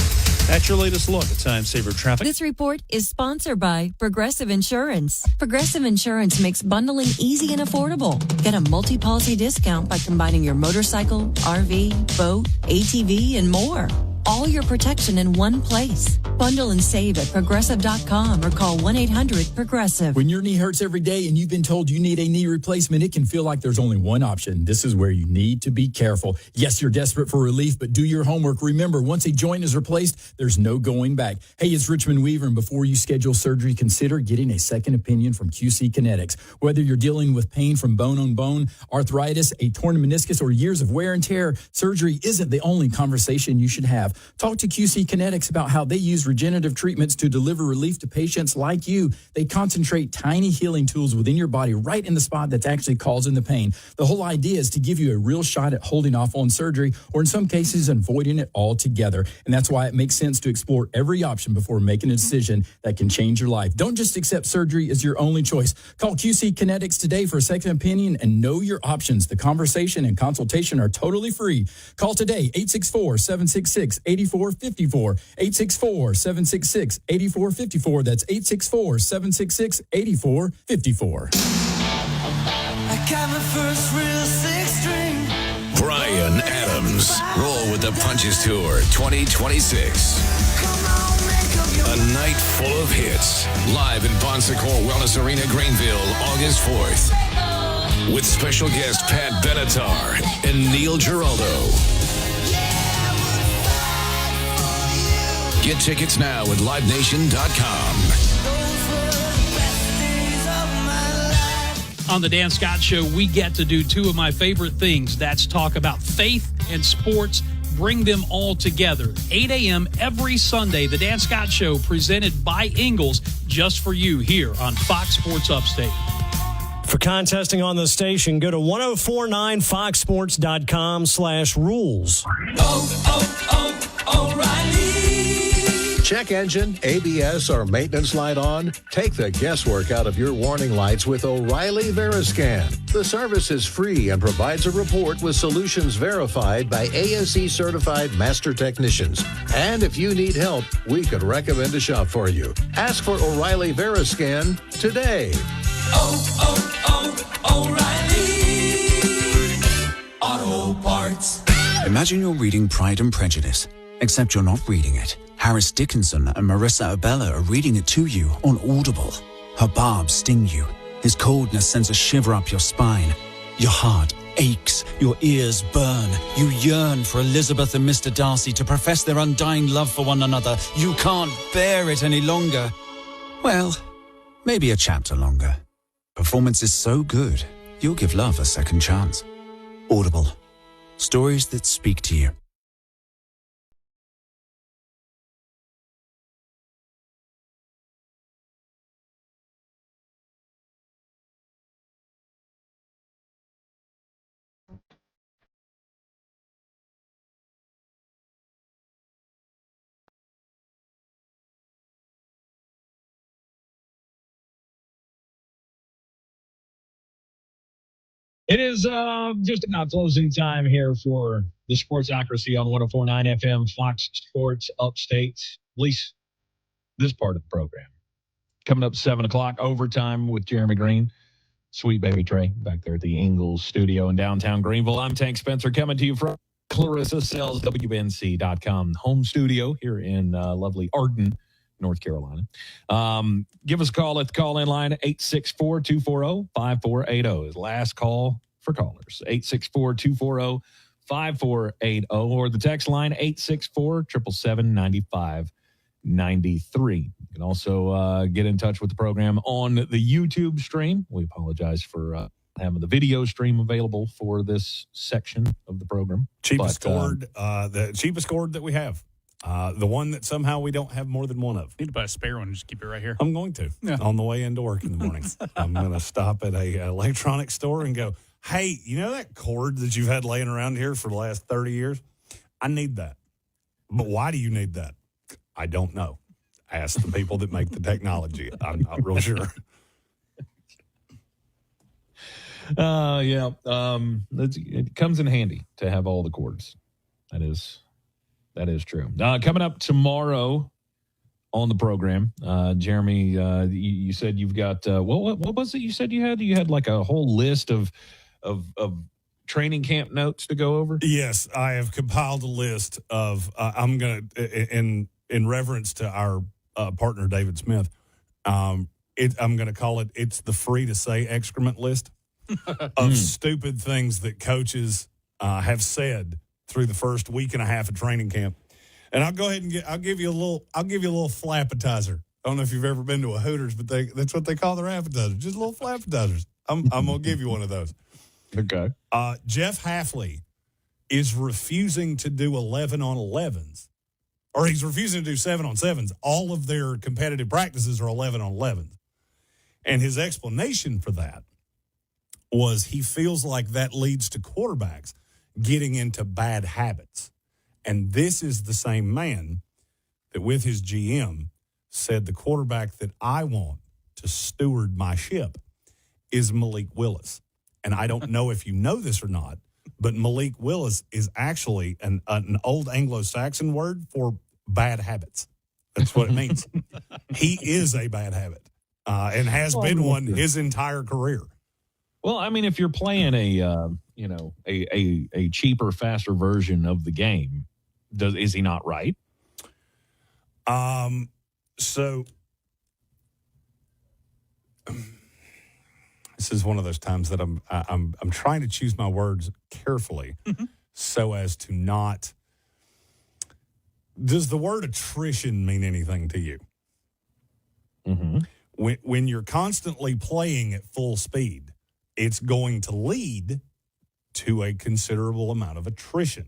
Speaker 26: That's your latest look at Time Saver Traffic.
Speaker 17: This report is sponsored by Progressive Insurance. Progressive Insurance makes bundling easy and affordable. Get a multi-policy discount by combining your motorcycle, RV, boat, ATV, and more. All your protection in one place. Bundle and save at Progressive.com or call 1-800-PROGRESSIVE.
Speaker 27: When your knee hurts every day and you've been told you need a knee replacement, it can feel like there's only one option. This is where you need to be careful. Yes, you're desperate for relief, but do your homework. Remember, once a joint is replaced, there's no going back. Hey, it's Richmond Weaver, and before you schedule surgery, consider getting a second opinion from QC Kinetics. Whether you're dealing with pain from bone on bone, arthritis, a torn meniscus, or years of wear and tear, surgery isn't the only conversation you should have. staff. Talk to QC Kinetics about how they use regenerative treatments to deliver relief to patients like you. They concentrate tiny healing tools within your body right in the spot that's actually causing the pain. The whole idea is to give you a real shot at holding off on surgery, or in some cases, avoiding it altogether. And that's why it makes sense to explore every option before making a decision that can change your life. Don't just accept surgery as your only choice. Call QC Kinetics today for a second opinion and know your options. The conversation and consultation are totally free. Call today, 864-766-8454. 864-766-8454. That's 864-766-8454.
Speaker 2: I got my first real six-string.
Speaker 31: Brian Adams. Roll with the Punches Tour 2026. A night full of hits. Live in Bon Secours Wellness Arena, Greenville, August 4th. With special guest Pat Benatar and Neil Giraldo. Get tickets now at livenation.com.
Speaker 3: On the Dan Scott Show, we get to do two of my favorite things. That's talk about faith and sports, bring them all together. 8 a.m. every Sunday, the Dan Scott Show, presented by Ingles, just for you here on Fox Sports Upstate.
Speaker 4: For contesting on the station, go to 1049foxsports.com/rules.
Speaker 2: O'Reilly.
Speaker 5: Check engine, ABS, or maintenance light on? Take the guesswork out of your warning lights with O'Reilly Veriscan. The service is free and provides a report with solutions verified by ASE-certified master technicians. And if you need help, we could recommend a shop for you. Ask for O'Reilly Veriscan today.
Speaker 2: O'Reilly Auto Parts.
Speaker 6: Imagine you're reading Pride and Prejudice, except you're not reading it. Harris Dickinson and Marissa Abella are reading it to you on Audible. Her barbs sting you. His coldness sends a shiver up your spine. Your heart aches. Your ears burn. You yearn for Elizabeth and Mr. Darcy to profess their undying love for one another. You can't bear it any longer. Well, maybe a chapter longer. Performance is so good, you'll give love a second chance. Audible. Stories that speak to you.
Speaker 12: It is just about closing time here for the Sportsocracy on 104.9 FM, Fox Sports Upstate, at least this part of the program. Coming up 7 o'clock, overtime with Jeremy Greene. Sweet baby Trey back there at the Ingles studio in downtown Greenville. I'm Tank Spencer coming to you from Clarissa Sells, WNC.com home studio here in lovely Arden, North Carolina. Give us a call at the call-in line, 864-240-5480 is last call for callers, 864-240-5480, or the text line, 864-777-9593. You can also get in touch with the program on the YouTube stream. We apologize for having the video stream available for this section of the program.
Speaker 15: The cheapest cord that we have. The one that somehow we don't have more than one of.
Speaker 26: Need to buy a spare one and just keep it right here.
Speaker 15: I'm going to. Yeah. On the way into work in the morning. I'm going to stop at a electronics store and go, hey, you know that cord that you've had laying around here for the last 30 years? I need that. But why do you need that? I don't know. Ask the people that make the technology. I'm not real sure.
Speaker 12: It comes in handy to have all the cords. That is true. Coming up tomorrow on the program, Jeremy, you said you've got what was it you said you had? You had like a whole list of training camp notes to go over?
Speaker 15: Yes, I have compiled a list of I'm going to in reference to our partner David Smith. I'm going to call it "It's the free to say excrement list" of stupid things that coaches have said through the first week and a half of training camp. And I'll go ahead and I'll give you a little flappetizer. I don't know if you've ever been to a Hooters, but that's what they call their appetizers, just little flappetizers. I'm going to give you one of those.
Speaker 12: Okay.
Speaker 15: Jeff Hafley is refusing to do 11 on 11s or he's refusing to do 7-on-7s. All of their competitive practices are 11-on-11s. And his explanation for that was he feels like that leads to quarterbacks getting into bad habits. And this is the same man that with his GM said the quarterback that I want to steward my ship is Malik Willis. And I don't know if you know this or not, but Malik Willis is actually an old Anglo-Saxon word for bad habits. That's what it means. He is a bad habit and has been one his entire career.
Speaker 12: Well, I mean, if you're playing a cheaper, faster version of the game, is he not right?
Speaker 15: So this is one of those times that I'm trying to choose my words carefully so as to not. Does the word attrition mean anything to you?
Speaker 12: Mm-hmm.
Speaker 15: When you're constantly playing at full speed, it's going to lead to a considerable amount of attrition.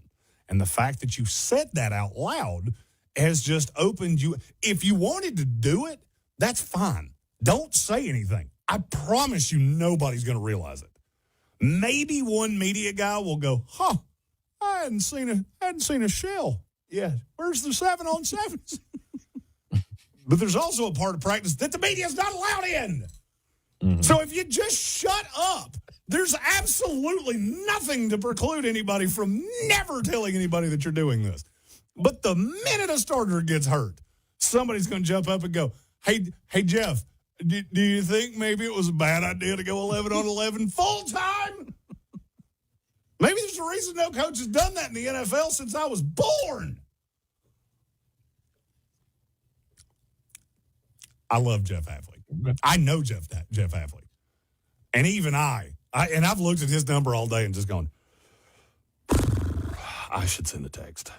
Speaker 15: And the fact that you said that out loud has just opened you. If you wanted to do it, that's fine. Don't say anything. I promise you nobody's going to realize it. Maybe one media guy will go, I hadn't seen a shell yet. Where's the 7-on-7s? But there's also a part of practice that the media's not allowed in. Mm-hmm. So if you just shut up, there's absolutely nothing to preclude anybody from never telling anybody that you're doing this. But the minute a starter gets hurt, somebody's going to jump up and go, hey, Jeff, do you think maybe it was a bad idea to go 11-on-11 full time? Maybe there's a reason no coach has done that in the NFL since I was born. I love Jeff Hafley. I know Jeff Hafley. And even I've looked at his number all day and just gone, I should send a text.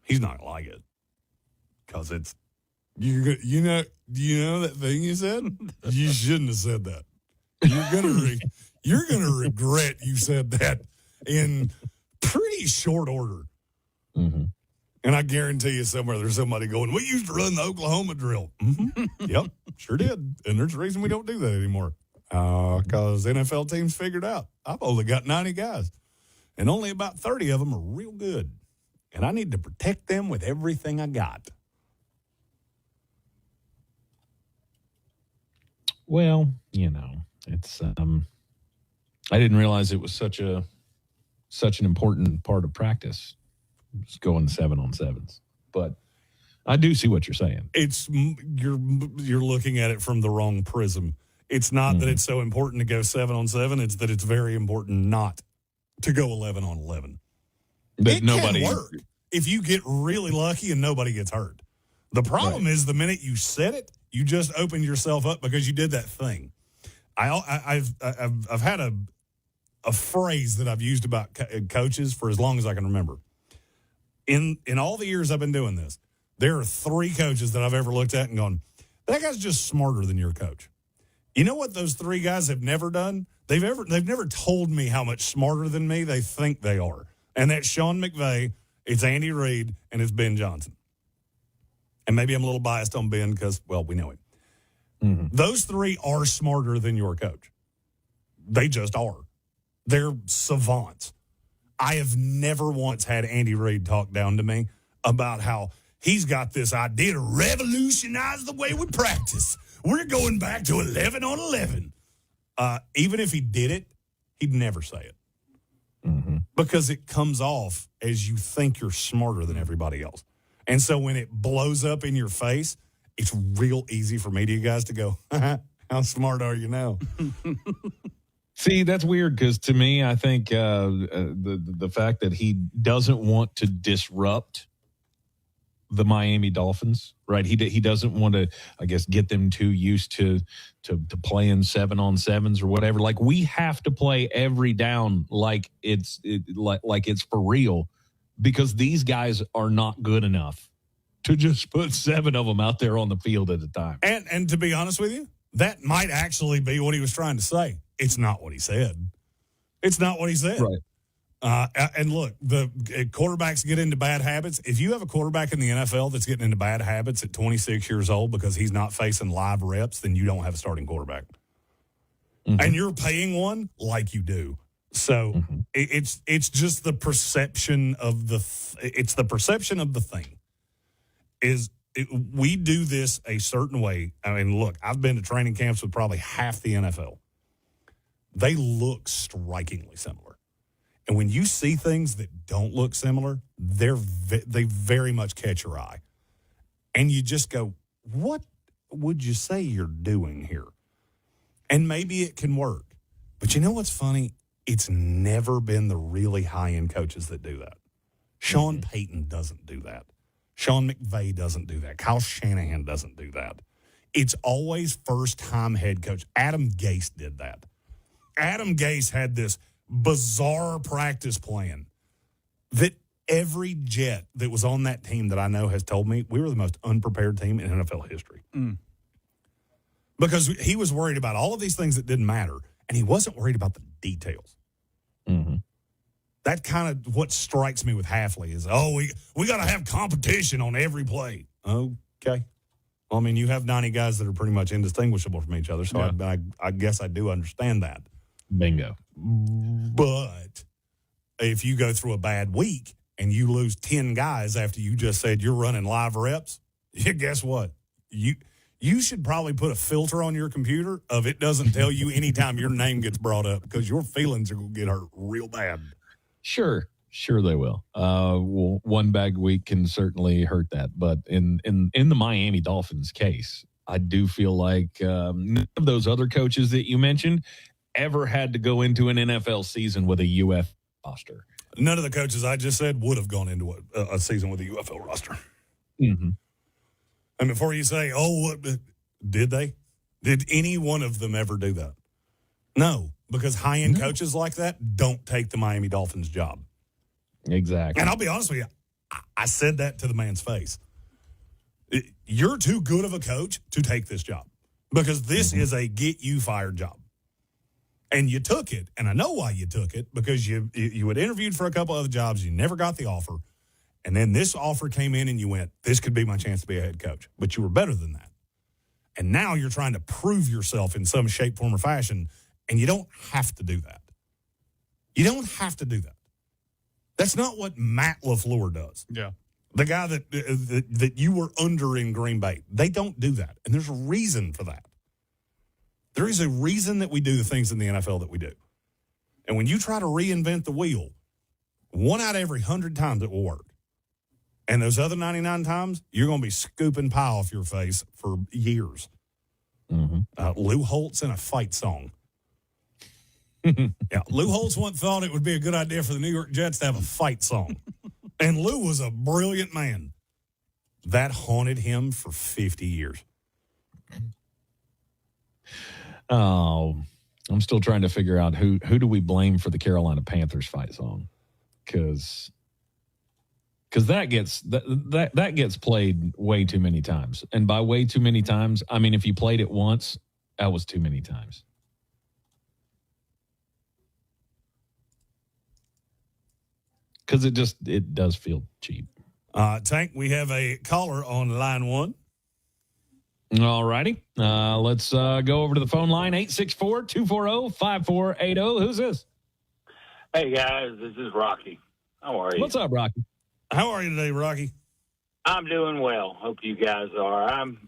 Speaker 15: He's not going to like it. Because it's, do you know that thing you said? You shouldn't have said that. You're going to regret you said that in pretty short order.
Speaker 12: Mm-hmm.
Speaker 15: And I guarantee you somewhere there's somebody going, we used to run the Oklahoma drill. Mm-hmm. Yep, sure did. And there's a reason we don't do that anymore. Because NFL teams figured out I've only got 90 guys. And only about 30 of them are real good. And I need to protect them with everything I got.
Speaker 12: Well, it's I didn't realize it was such an important part of practice. Just going 7-on-7s, but I do see what you're saying.
Speaker 15: It's you're looking at it from the wrong prism. It's not that it's so important to go 7-on-7. It's that it's very important not to go 11-on-11.
Speaker 12: But
Speaker 15: it
Speaker 12: nobody
Speaker 15: can work if you get really lucky and nobody gets hurt. The problem is the minute you said it, you just opened yourself up because you did that thing. I've had a phrase that I've used about coaches for as long as I can remember. In all the years I've been doing this, there are 3 coaches that I've ever looked at and gone, that guy's just smarter than your coach. You know what those 3 guys have never done? They've never told me how much smarter than me they think they are. And that's Sean McVay, it's Andy Reid, and it's Ben Johnson. And maybe I'm a little biased on Ben because, well, we know him. Mm-hmm. Those 3 are smarter than your coach. They just are. They're savants. I have never once had Andy Reid talk down to me about how he's got this idea to revolutionize the way we practice. We're going back to 11-on-11. Even if he did it, he'd never say it.
Speaker 12: Mm-hmm.
Speaker 15: Because it comes off as you think you're smarter than everybody else. And so when it blows up in your face, it's real easy for media guys to go, how smart are you now?
Speaker 12: See, that's weird because to me, I think the fact that he doesn't want to disrupt the Miami Dolphins, right? He doesn't want to, I guess, get them too used to playing 7-on-7s or whatever. Like we have to play every down like it's for real because these guys are not good enough to just put 7 of them out there on the field at a time.
Speaker 15: And to be honest with you, that might actually be what he was trying to say. It's not what he said. It's not what he said.
Speaker 12: Right.
Speaker 15: And look, the quarterbacks get into bad habits. If you have a quarterback in the NFL that's getting into bad habits at 26 years old because he's not facing live reps, then you don't have a starting quarterback. Mm-hmm. And you're paying one like you do. So it's just the perception of it's the perception of the thing. We do this a certain way. I mean, look, I've been to training camps with probably half the NFL. They look strikingly similar. And when you see things that don't look similar, they very much catch your eye. And you just go, what would you say you're doing here? And maybe it can work. But you know what's funny? It's never been the really high-end coaches that do that. Sean Payton doesn't do that. Sean McVay doesn't do that. Kyle Shanahan doesn't do that. It's always first-time head coach. Adam Gase did that. Adam Gase had this bizarre practice plan that every Jet that was on that team that I know has told me we were the most unprepared team in NFL history. Because he was worried about all of these things that didn't matter, and he wasn't worried about the details. That kind of what strikes me with Hafley is, we got to have competition on every play. Okay. Well, I mean, you have 90 guys that are pretty much indistinguishable from each other, so yeah. I guess I do understand that.
Speaker 12: Bingo.
Speaker 15: But if you go through a bad week and you lose 10 guys after you just said you're running live reps, guess what? You should probably put a filter on your computer of it doesn't tell you anytime your name gets brought up because your feelings are going to get hurt real bad.
Speaker 12: Sure they will. Well, one bad week can certainly hurt that. But in the Miami Dolphins case, I do feel like none of those other coaches that you mentioned ever had to go into an NFL season with a UF roster.
Speaker 15: None of the coaches I just said would have gone into a season with a UFL roster. And before you say, did they? Did any one of them ever do that? No, because high-end coaches like that don't take the Miami Dolphins job.
Speaker 12: Exactly.
Speaker 15: And I'll be honest with you, I said that to the man's face. You're too good of a coach to take this job because this is a get-you-fired job. And you took it, and I know why you took it, because you had interviewed for a couple other jobs, you never got the offer, and then this offer came in and you went, this could be my chance to be a head coach. But you were better than that. And now you're trying to prove yourself in some shape, form, or fashion, and you don't have to do that. You don't have to do that. That's not what Matt LaFleur does.
Speaker 26: Yeah.
Speaker 15: The guy that you were under in Green Bay. They don't do that, and there's a reason for that. There is a reason that we do the things in the NFL that we do. And when you try to reinvent the wheel, 1 out of every 100 times it will work. And those other 99 times, you're going to be scooping pie off your face for years. Lou Holtz in a fight song. Yeah, Lou Holtz once thought it would be a good idea for the New York Jets to have a fight song. And Lou was a brilliant man. That haunted him for 50 years.
Speaker 12: Oh, I'm still trying to figure out who do we blame for the Carolina Panthers fight song, because that gets played way too many times, and by way too many times, I mean if you played it once, that was too many times. Because it does feel cheap.
Speaker 15: Tank, we have a caller on line 1.
Speaker 12: All righty. Let's go over to the phone line, 864-240-5480. Who's this?
Speaker 1: Hey, guys. This is Rocky. How are you?
Speaker 12: What's up, Rocky?
Speaker 15: How are you today, Rocky?
Speaker 1: I'm doing well. Hope you guys are. I'm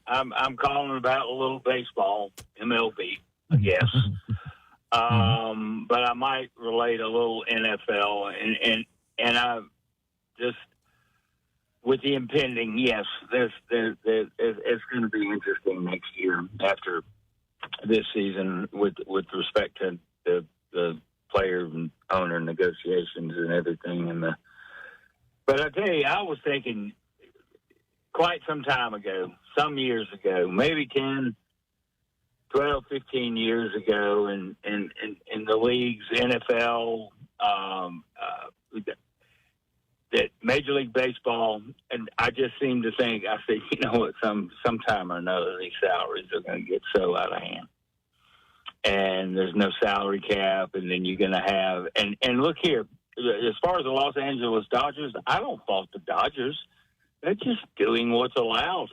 Speaker 1: calling about a little baseball, MLB, I guess. But I might relate a little NFL, and I just – with the impending, yes, it's going to be interesting next year after this season with respect to the player and owner negotiations and everything. But I tell you, I was thinking quite some time ago, some years ago, maybe 10, 12, 15 years ago, in the leagues, NFL, that Major League Baseball, and I just seem to think, I say, you know what, sometime or another, these salaries are going to get so out of hand. And there's no salary cap, and then you're going to have, and look here, as far as the Los Angeles Dodgers, I don't fault the Dodgers. They're just doing what's allowed.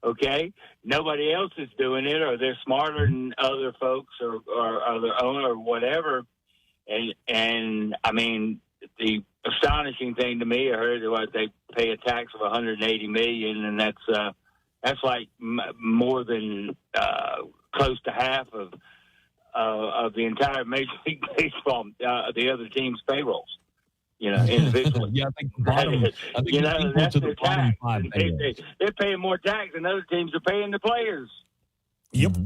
Speaker 1: Okay? Nobody else is doing it, or they're smarter than other folks or their owner or whatever. And I mean, the astonishing thing to me, I heard what they pay a tax of $180 million, and that's like more than close to half of the entire Major League Baseball, the other team's payrolls. Individually.
Speaker 12: Yeah, I think that's
Speaker 1: their tax. They're paying more tax than other teams are paying the players.
Speaker 15: Yep.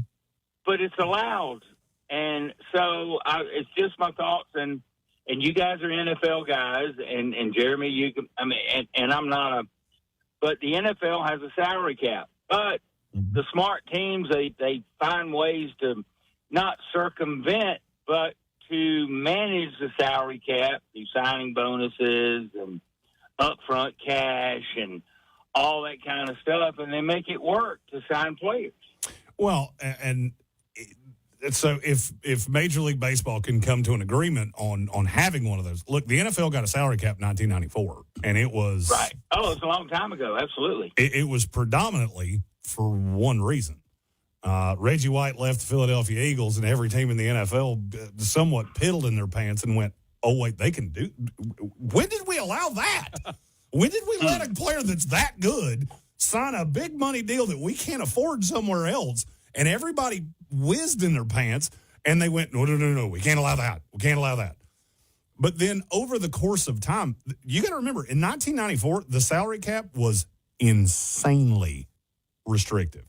Speaker 1: But it's allowed. And so it's just my thoughts. And you guys are NFL guys. And Jeremy, you can, and I'm not but the NFL has a salary cap. But the smart teams, they find ways to not circumvent, but to manage the salary cap, through signing bonuses and upfront cash and all that kind of stuff, and they make it work to sign players.
Speaker 15: Well, and so if Major League Baseball can come to an agreement on having one of those, look, the NFL got a salary cap in 1994, and it was
Speaker 1: right. Oh, it's a long time ago. Absolutely,
Speaker 15: it was predominantly for one reason. Reggie White left the Philadelphia Eagles, and every team in the NFL somewhat piddled in their pants and went, oh, wait, they can do – when did we allow that? When did we let a player that's that good sign a big money deal that we can't afford somewhere else? And everybody whizzed in their pants, and they went, no, we can't allow that. We can't allow that. But then over the course of time, you got to remember, in 1994, the salary cap was insanely restrictive.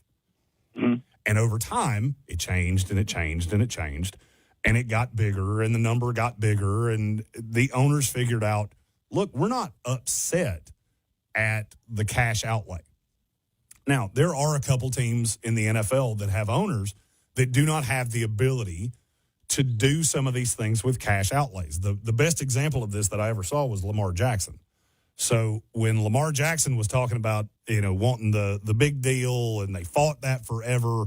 Speaker 15: Mm-hmm. And over time, it changed and it changed and it changed, and it got bigger, and the number got bigger, and the owners figured out, look, we're not upset at the cash outlay. Now, there are a couple teams in the NFL that have owners that do not have the ability to do some of these things with cash outlays. The best example of this that I ever saw was Lamar Jackson. So when Lamar Jackson was talking about, wanting the big deal, and they fought that forever,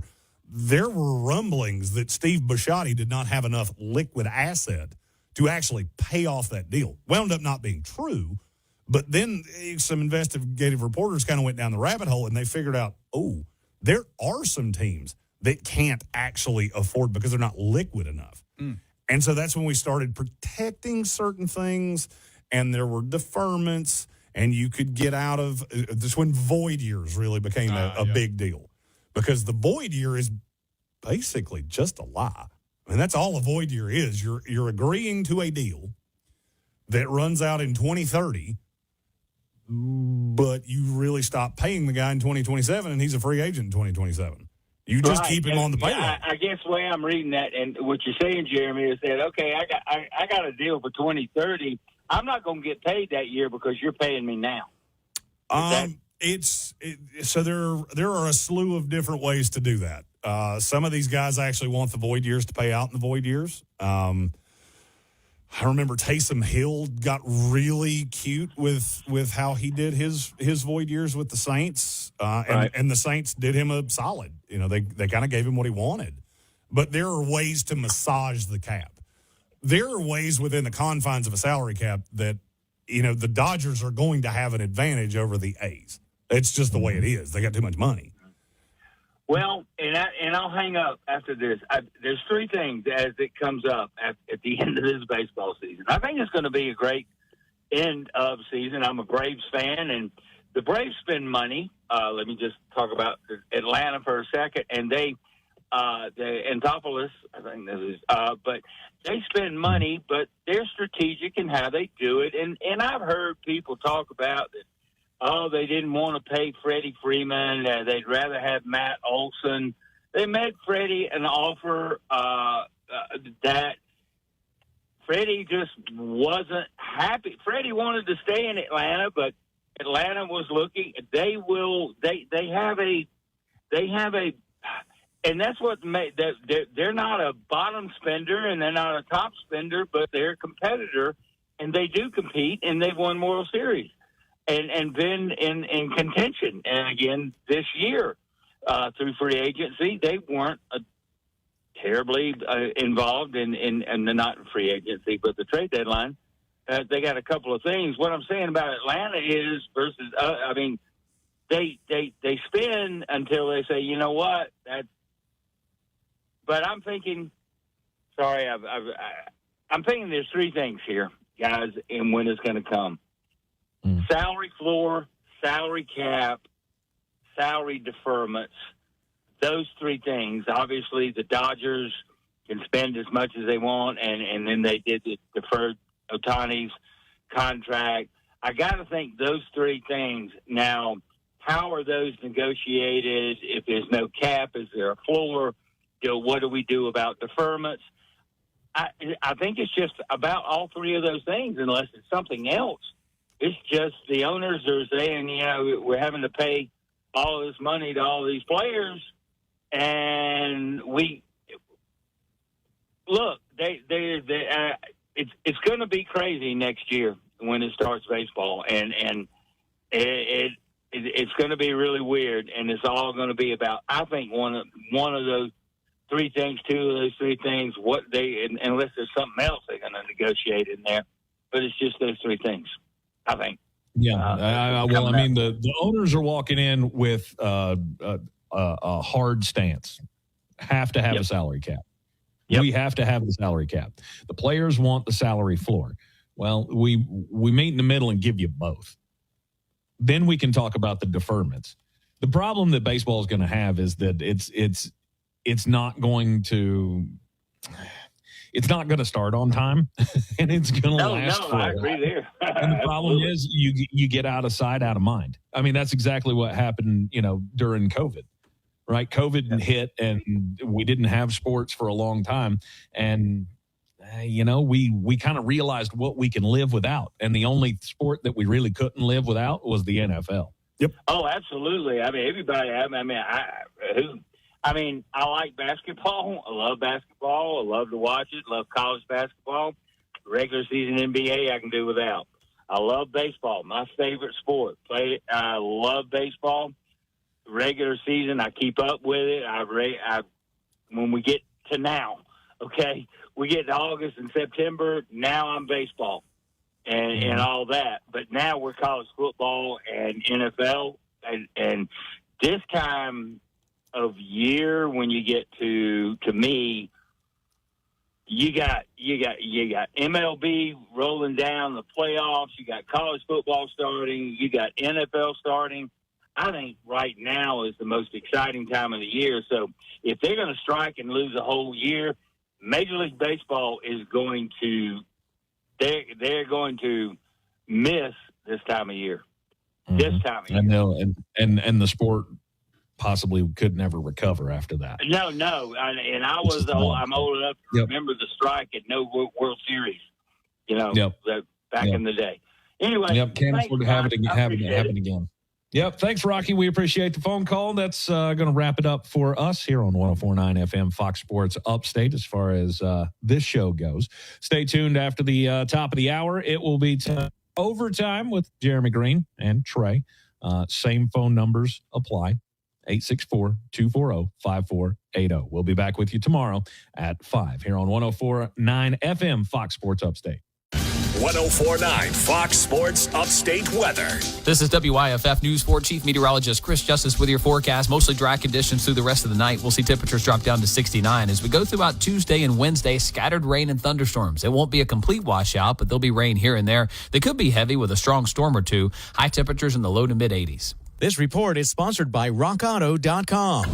Speaker 15: there were rumblings that Steve Bisciotti did not have enough liquid asset to actually pay off that deal. Wound up not being true, but then some investigative reporters kind of went down the rabbit hole, and they figured out, there are some teams that can't actually afford because they're not liquid enough. And so that's when we started protecting certain things, and there were deferments, and you could get out of this when void years really became a big deal, because the void year is basically just a lie. I mean, that's all a void year is. You're agreeing to a deal that runs out in 2030, but you really stop paying the guy in 2027, and he's a free agent in 2027. You just keep him on the payroll.
Speaker 1: I guess the way I'm reading that, and what you're saying, Jeremy, is that, okay, I got a deal for 2030. I'm not going to get paid that year because you're paying me now.
Speaker 15: So there are a slew of different ways to do that. Some of these guys actually want the void years to pay out in the void years. I remember Taysom Hill got really cute with how he did his void years with the Saints, and the Saints did him a solid. They kind of gave him what he wanted. But there are ways to massage the cap. There are ways within the confines of a salary cap that, the Dodgers are going to have an advantage over the A's. It's just the way it is. They got too much money.
Speaker 1: Well, and I'll hang up after this. There's three things as it comes up at the end of this baseball season. I think it's going to be a great end of season. I'm a Braves fan, and the Braves spend money. Let me just talk about Atlanta for a second. And the Anthopoulos, I think this is, but they spend money, but they're strategic in how they do it. And I've heard people talk about that. Oh, they didn't want to pay Freddie Freeman. They'd rather have Matt Olson. They made Freddie an offer that Freddie just wasn't happy. Freddie wanted to stay in Atlanta, but Atlanta was looking. They have a, and that's what made they're not a bottom spender and they're not a top spender, but they're a competitor, and they do compete, and they've won World Series. And been in contention. And again, this year, through free agency, they weren't terribly involved in the not free agency, but the trade deadline. They got a couple of things. What I'm saying about Atlanta is versus. They spin until they say, you know what? But I'm thinking. Sorry, I'm thinking there's three things here, guys, and when it's going to come. Salary floor, salary cap, salary deferments. Those three things. Obviously, the Dodgers can spend as much as they want, and then they did the deferred Ohtani's contract. I got to think those three things. Now, how are those negotiated? If there's no cap, is there a floor? What do we do about deferments? I think it's just about all three of those things, unless it's something else. It's just the owners are saying, we're having to pay all this money to all these players, and it's going to be crazy next year when it starts baseball, and it's going to be really weird, and it's all going to be about, I think, one of those three things, two of those three things, unless there's something else they're going to negotiate in there, but it's just those three things, I think.
Speaker 12: Yeah. The owners are walking in with a hard stance. Have to have a salary cap. Yep. We have to have the salary cap. The players want the salary floor. Well, we meet in the middle and give you both. Then we can talk about the deferments. The problem that baseball is going to have is that it's not going to start on time, and it's going to last for
Speaker 1: I agree there.
Speaker 12: And the problem is you get out of sight, out of mind. I mean, that's exactly what happened, during COVID, right? COVID hit, and we didn't have sports for a long time. And, we kind of realized what we can live without. And the only sport that we really couldn't live without was the NFL.
Speaker 15: Yep.
Speaker 1: Oh, absolutely. I mean, everybody, I like basketball. I love basketball. I love to watch it. Love college basketball. Regular season NBA, I can do without. I love baseball. My favorite sport. I love baseball. Regular season, I keep up with it. When we get to now, okay, we get to August and September. Now I'm baseball and all that. But now we're college football and NFL, and this time of year when you get to me, you got MLB rolling down, the playoffs, you got college football starting, you got NFL starting. I think right now is the most exciting time of the year. So if they're going to strike and lose a whole year, Major League Baseball is going to they're going to miss this time of year. Mm-hmm. This time of year.
Speaker 12: And the sport possibly could never recover after that.
Speaker 1: No. I'm old enough to remember the strike and no World Series, back in the day. Anyway.
Speaker 12: Can't afford to have it happen again. Yep. Thanks, Rocky. We appreciate the phone call. That's going to wrap it up for us here on 104.9 FM Fox Sports Upstate as far as this show goes. Stay tuned after the top of the hour. It will be overtime with Jeremy Greene and Trey. Same phone numbers apply. 864-240-5480. We'll be back with you tomorrow at 5 here on 104.9 FM Fox Sports Upstate.
Speaker 31: 104.9 Fox Sports Upstate weather.
Speaker 7: This is WIFF News 4 Chief Meteorologist Chris Justice with your forecast. Mostly dry conditions through the rest of the night. We'll see temperatures drop down to 69. As we go throughout Tuesday and Wednesday, scattered rain and thunderstorms. It won't be a complete washout, but there'll be rain here and there. They could be heavy with a strong storm or two. High temperatures in the low to mid 80s.
Speaker 8: This report is sponsored by RockAuto.com.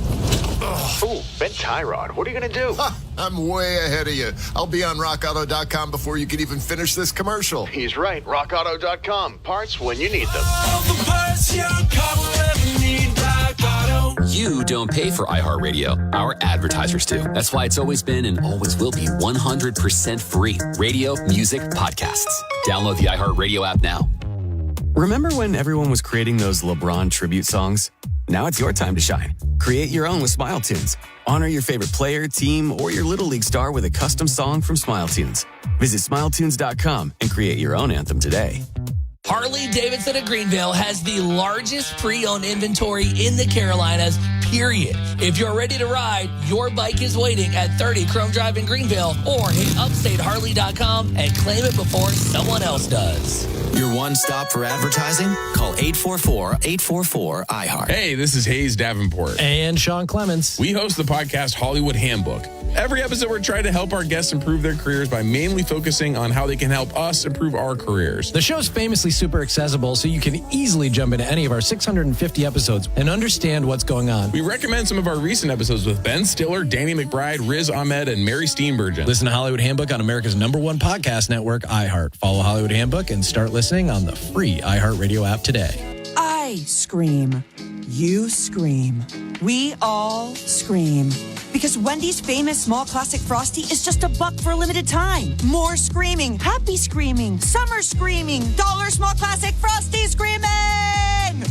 Speaker 9: Oh, Ben Tyrod, what are you going to do?
Speaker 10: I'm way ahead of you. I'll be on RockAuto.com before you can even finish this commercial.
Speaker 9: He's right. RockAuto.com. Parts when you need them.
Speaker 2: All the parts your car will ever need. Rock Auto.
Speaker 11: You don't pay for iHeartRadio. Our advertisers do. That's why it's always been and always will be 100% free. Radio, music, podcasts. Download the iHeartRadio app now.
Speaker 13: Remember when everyone was creating those LeBron tribute songs? Now it's your time to shine. Create your own with Smile Tunes. Honor your favorite player, team, or your Little League star with a custom song from Smile Tunes. Visit SmileTunes.com and create your own anthem today.
Speaker 14: Harley-Davidson of Greenville has the largest pre-owned inventory in the Carolinas, period. If you're ready to ride, your bike is waiting at 30 Chrome Drive in Greenville, or hit upstateharley.com and claim it before someone else does.
Speaker 16: Your one stop for advertising? Call 844-844-iHeart.
Speaker 18: Hey, this is Hayes Davenport.
Speaker 4: And Sean Clements.
Speaker 18: We host the podcast Hollywood Handbook. Every episode, we're trying to help our guests improve their careers by mainly focusing on how they can help us improve our careers.
Speaker 4: The show's famously super accessible, so you can easily jump into any of our 650 episodes and understand what's going on.
Speaker 18: We recommend some of our recent episodes with Ben Stiller, Danny McBride, Riz Ahmed, and Mary Steenburgen.
Speaker 4: Listen to Hollywood Handbook on America's #1 podcast network, iHeart. Follow Hollywood Handbook and start listening on the free iHeartRadio app today.
Speaker 19: I scream. You scream. We all scream. Because Wendy's famous small classic Frosty is just $1 for a limited time. More screaming, happy screaming, summer screaming, dollar small classic Frosty screaming!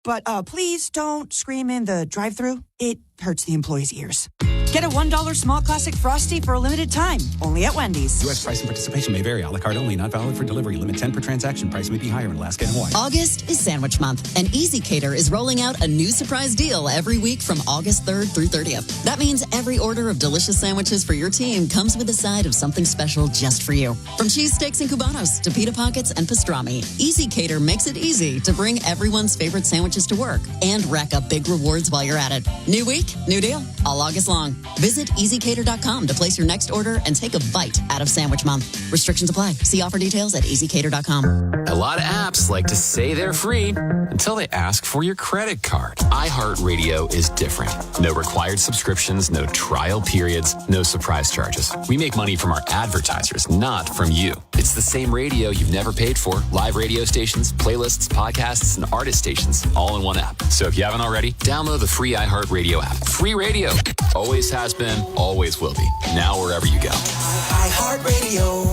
Speaker 19: But please don't scream in the drive-thru. It hurts the employees' ears. Get a $1 small classic Frosty for a limited time, only at Wendy's.
Speaker 6: U.S. price and participation may vary. A la carte only, not valid for delivery. Limit 10 per transaction. Price may be higher in Alaska and Hawaii.
Speaker 20: August is Sandwich Month, and Easy Cater is rolling out a new surprise deal every week from August 3rd through 30th. That means every order of delicious sandwiches for your team comes with a side of something special just for you. From cheesesteaks and cubanos to pita pockets and pastrami, Easy Cater makes it easy to bring everyone's favorite sandwiches to work and rack up big rewards while you're at it. New week, new deal, all August long. Visit EasyCater.com to place your next order and take a bite out of Sandwich Month. Restrictions apply. See offer details at EasyCater.com.
Speaker 11: A lot of apps like to say they're free until they ask for your credit card. iHeartRadio is different. No required subscriptions, no trial periods, no surprise charges. We make money from our advertisers, not from you. It's the same radio you've never paid for. Live radio stations, playlists, podcasts, and artist stations all in one app. So if you haven't already, download the free iHeartRadio app. Free radio. Always has been, always will be. Now wherever you go.
Speaker 2: iHeartRadio.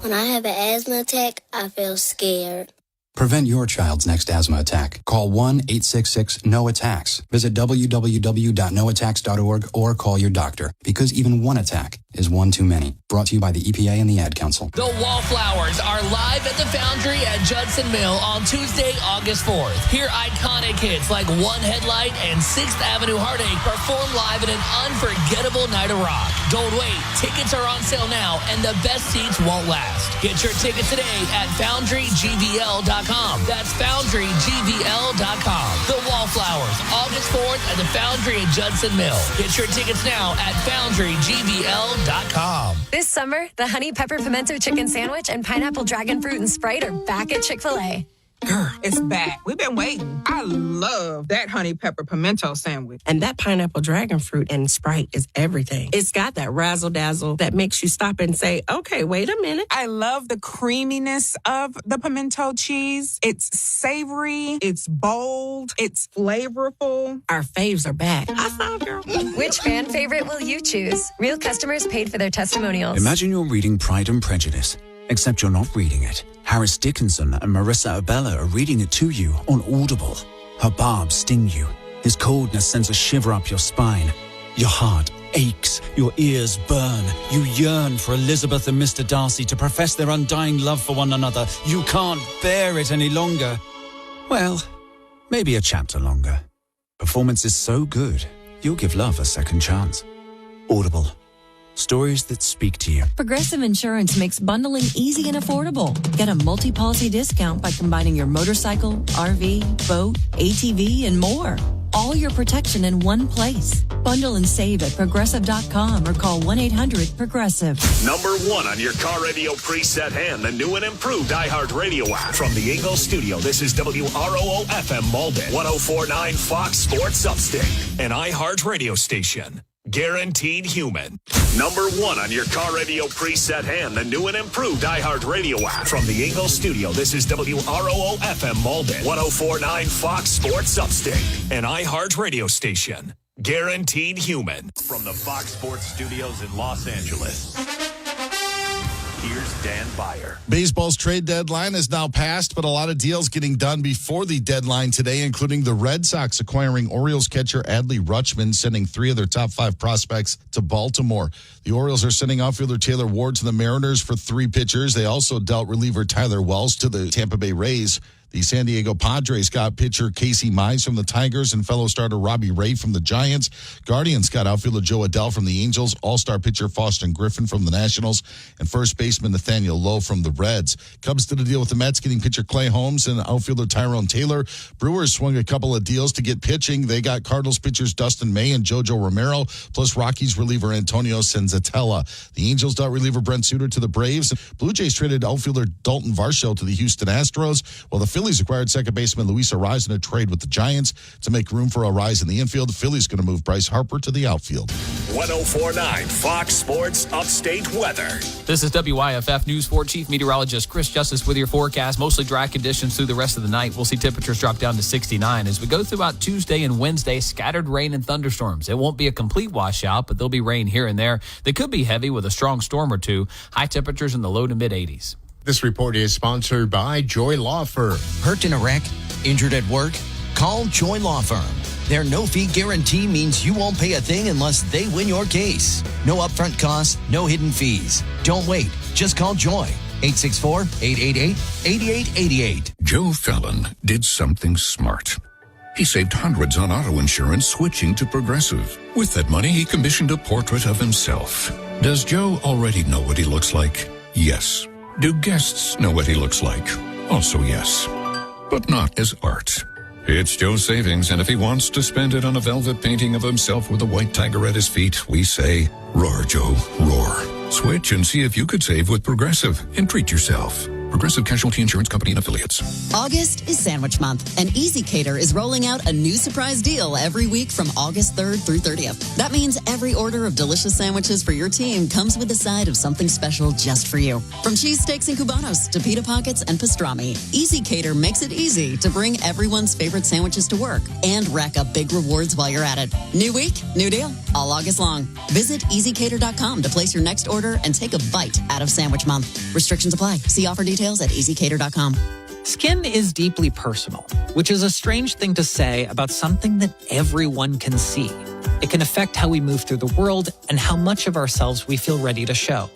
Speaker 2: When I have an asthma attack, I feel scared.
Speaker 21: Prevent your child's next asthma attack. Call 1-866-NO-ATTACKS. Visit www.noattacks.org or call your doctor, because even one attack is one too many. Brought to you by the EPA and the Ad Council.
Speaker 14: The Wallflowers are live at the Foundry at Judson Mill on Tuesday, August 4th. Hear iconic hits like One Headlight and 6th Avenue Heartache perform live in an unforgettable night of rock. Don't wait. Tickets are on sale now, and the best seats won't last. Get your tickets today at FoundryGVL.com. That's FoundryGVL.com. The Wallflowers, August 4th at the Foundry at Judson Mill. Get your tickets now at FoundryGVL.com.
Speaker 22: This summer, the Honey Pepper Pimento Chicken Sandwich and Pineapple Dragon Fruit and Sprite are back at Chick-fil-A.
Speaker 19: Girl, it's back. We've been waiting. I love that honey pepper pimento sandwich.
Speaker 23: And that pineapple dragon fruit and Sprite is everything. It's got that razzle-dazzle that makes you stop and say, okay, wait a minute.
Speaker 19: I love the creaminess of the pimento cheese. It's savory. It's bold. It's flavorful.
Speaker 23: Our faves are back. I saw, girl.
Speaker 22: Which fan favorite will you choose? Real customers paid for their testimonials.
Speaker 6: Imagine you're reading Pride and Prejudice, except you're not reading it. Harris Dickinson and Marissa Abella are reading it to you on Audible. Her barbs sting you. His coldness sends a shiver up your spine. Your heart aches. Your ears burn. You yearn for Elizabeth and Mr. Darcy to profess their undying love for one another. You can't bear it any longer. Well, maybe a chapter longer. Performance is so good, you'll give love a second chance. Audible. Stories that speak to you.
Speaker 17: Progressive Insurance makes bundling easy and affordable. Get a multi-policy discount by combining your motorcycle, RV, boat, ATV, and more. All your protection in one place. Bundle and save at Progressive.com or call 1-800-PROGRESSIVE.
Speaker 31: #1 on your car radio preset and the new and improved iHeartRadio app. From the Ingalls studio, this is WROO-FM Malden, 104.9 Fox Sports Upstate, an iHeartRadio station. Guaranteed human. #1 on your car radio preset and the new and improved iHeartRadio app. From the Ingalls studio, this is WROO-FM Malden, 104.9 Fox Sports Upstate, an iHeartRadio station. Guaranteed human. From the Fox Sports studios in Los Angeles, here's Dan Byer.
Speaker 28: Baseball's trade deadline is now passed, but a lot of deals getting done before the deadline today, including the Red Sox acquiring Orioles catcher Adley Rutschman, sending 3 of their top 5 prospects to Baltimore. The Orioles are sending outfielder Taylor Ward to the Mariners for 3 pitchers. They also dealt reliever Tyler Wells to the Tampa Bay Rays. The San Diego Padres got pitcher Casey Mize from the Tigers and fellow starter Robbie Ray from the Giants. Guardians got outfielder Joe Adell from the Angels, all-star pitcher Faustin Griffin from the Nationals, and first baseman Nathaniel Lowe from the Reds. Cubs did a deal with the Mets, getting pitcher Clay Holmes and outfielder Tyrone Taylor. Brewers swung a couple of deals to get pitching. They got Cardinals pitchers Dustin May and JoJo Romero, plus Rockies reliever Antonio Senzatella. The Angels dealt reliever Brent Suter to the Braves. Blue Jays traded outfielder Dalton Varsho to the Houston Astros, while the Phillies acquired second baseman Luis Arraez in a trade with the Giants to make room for Arraez in the infield. The Phillies going to move Bryce Harper to the outfield.
Speaker 31: 1049 Fox Sports Upstate Weather.
Speaker 7: This is WYFF News 4 Chief Meteorologist Chris Justice with your forecast. Mostly dry conditions through the rest of the night. We'll see temperatures drop down to 69 as we go throughout Tuesday and Wednesday. Scattered rain and thunderstorms. It won't be a complete washout, but there'll be rain here and there. They could be heavy with a strong storm or two. High temperatures in the low to mid 80s.
Speaker 1: This report is sponsored by Joy Law Firm.
Speaker 3: Hurt in a wreck? Injured at work? Call Joy Law Firm. Their no-fee guarantee means you won't pay a thing unless they win your case. No upfront costs, no hidden fees. Don't wait. Just call Joy. 864-888-8888.
Speaker 5: Joe Fallon did something smart. He saved hundreds on auto insurance switching to Progressive. With that money, he commissioned a portrait of himself. Does Joe already know what he looks like? Yes. Do guests know what he looks like? Also yes. But not as art. It's Joe's savings, and if he wants to spend it on a velvet painting of himself with a white tiger at his feet, we say, roar, Joe, roar. Switch and see if you could save with Progressive and treat yourself. Progressive Casualty Insurance Company and Affiliates.
Speaker 20: August is Sandwich Month, and Easy Cater is rolling out a new surprise deal every week from August 3rd through 30th. That means every order of delicious sandwiches for your team comes with a side of something special just for you. From cheesesteaks and cubanos to pita pockets and pastrami, Easy Cater makes it easy to bring everyone's favorite sandwiches to work and rack up big rewards while you're at it. New week, new deal, all August long. Visit easycater.com to place your next order and take a bite out of Sandwich Month. Restrictions apply. See offer details at easycater.com.
Speaker 12: Skin is deeply personal, which is a strange thing to say about something that everyone can see. It can affect how we move through the world and how much of ourselves we feel ready to show.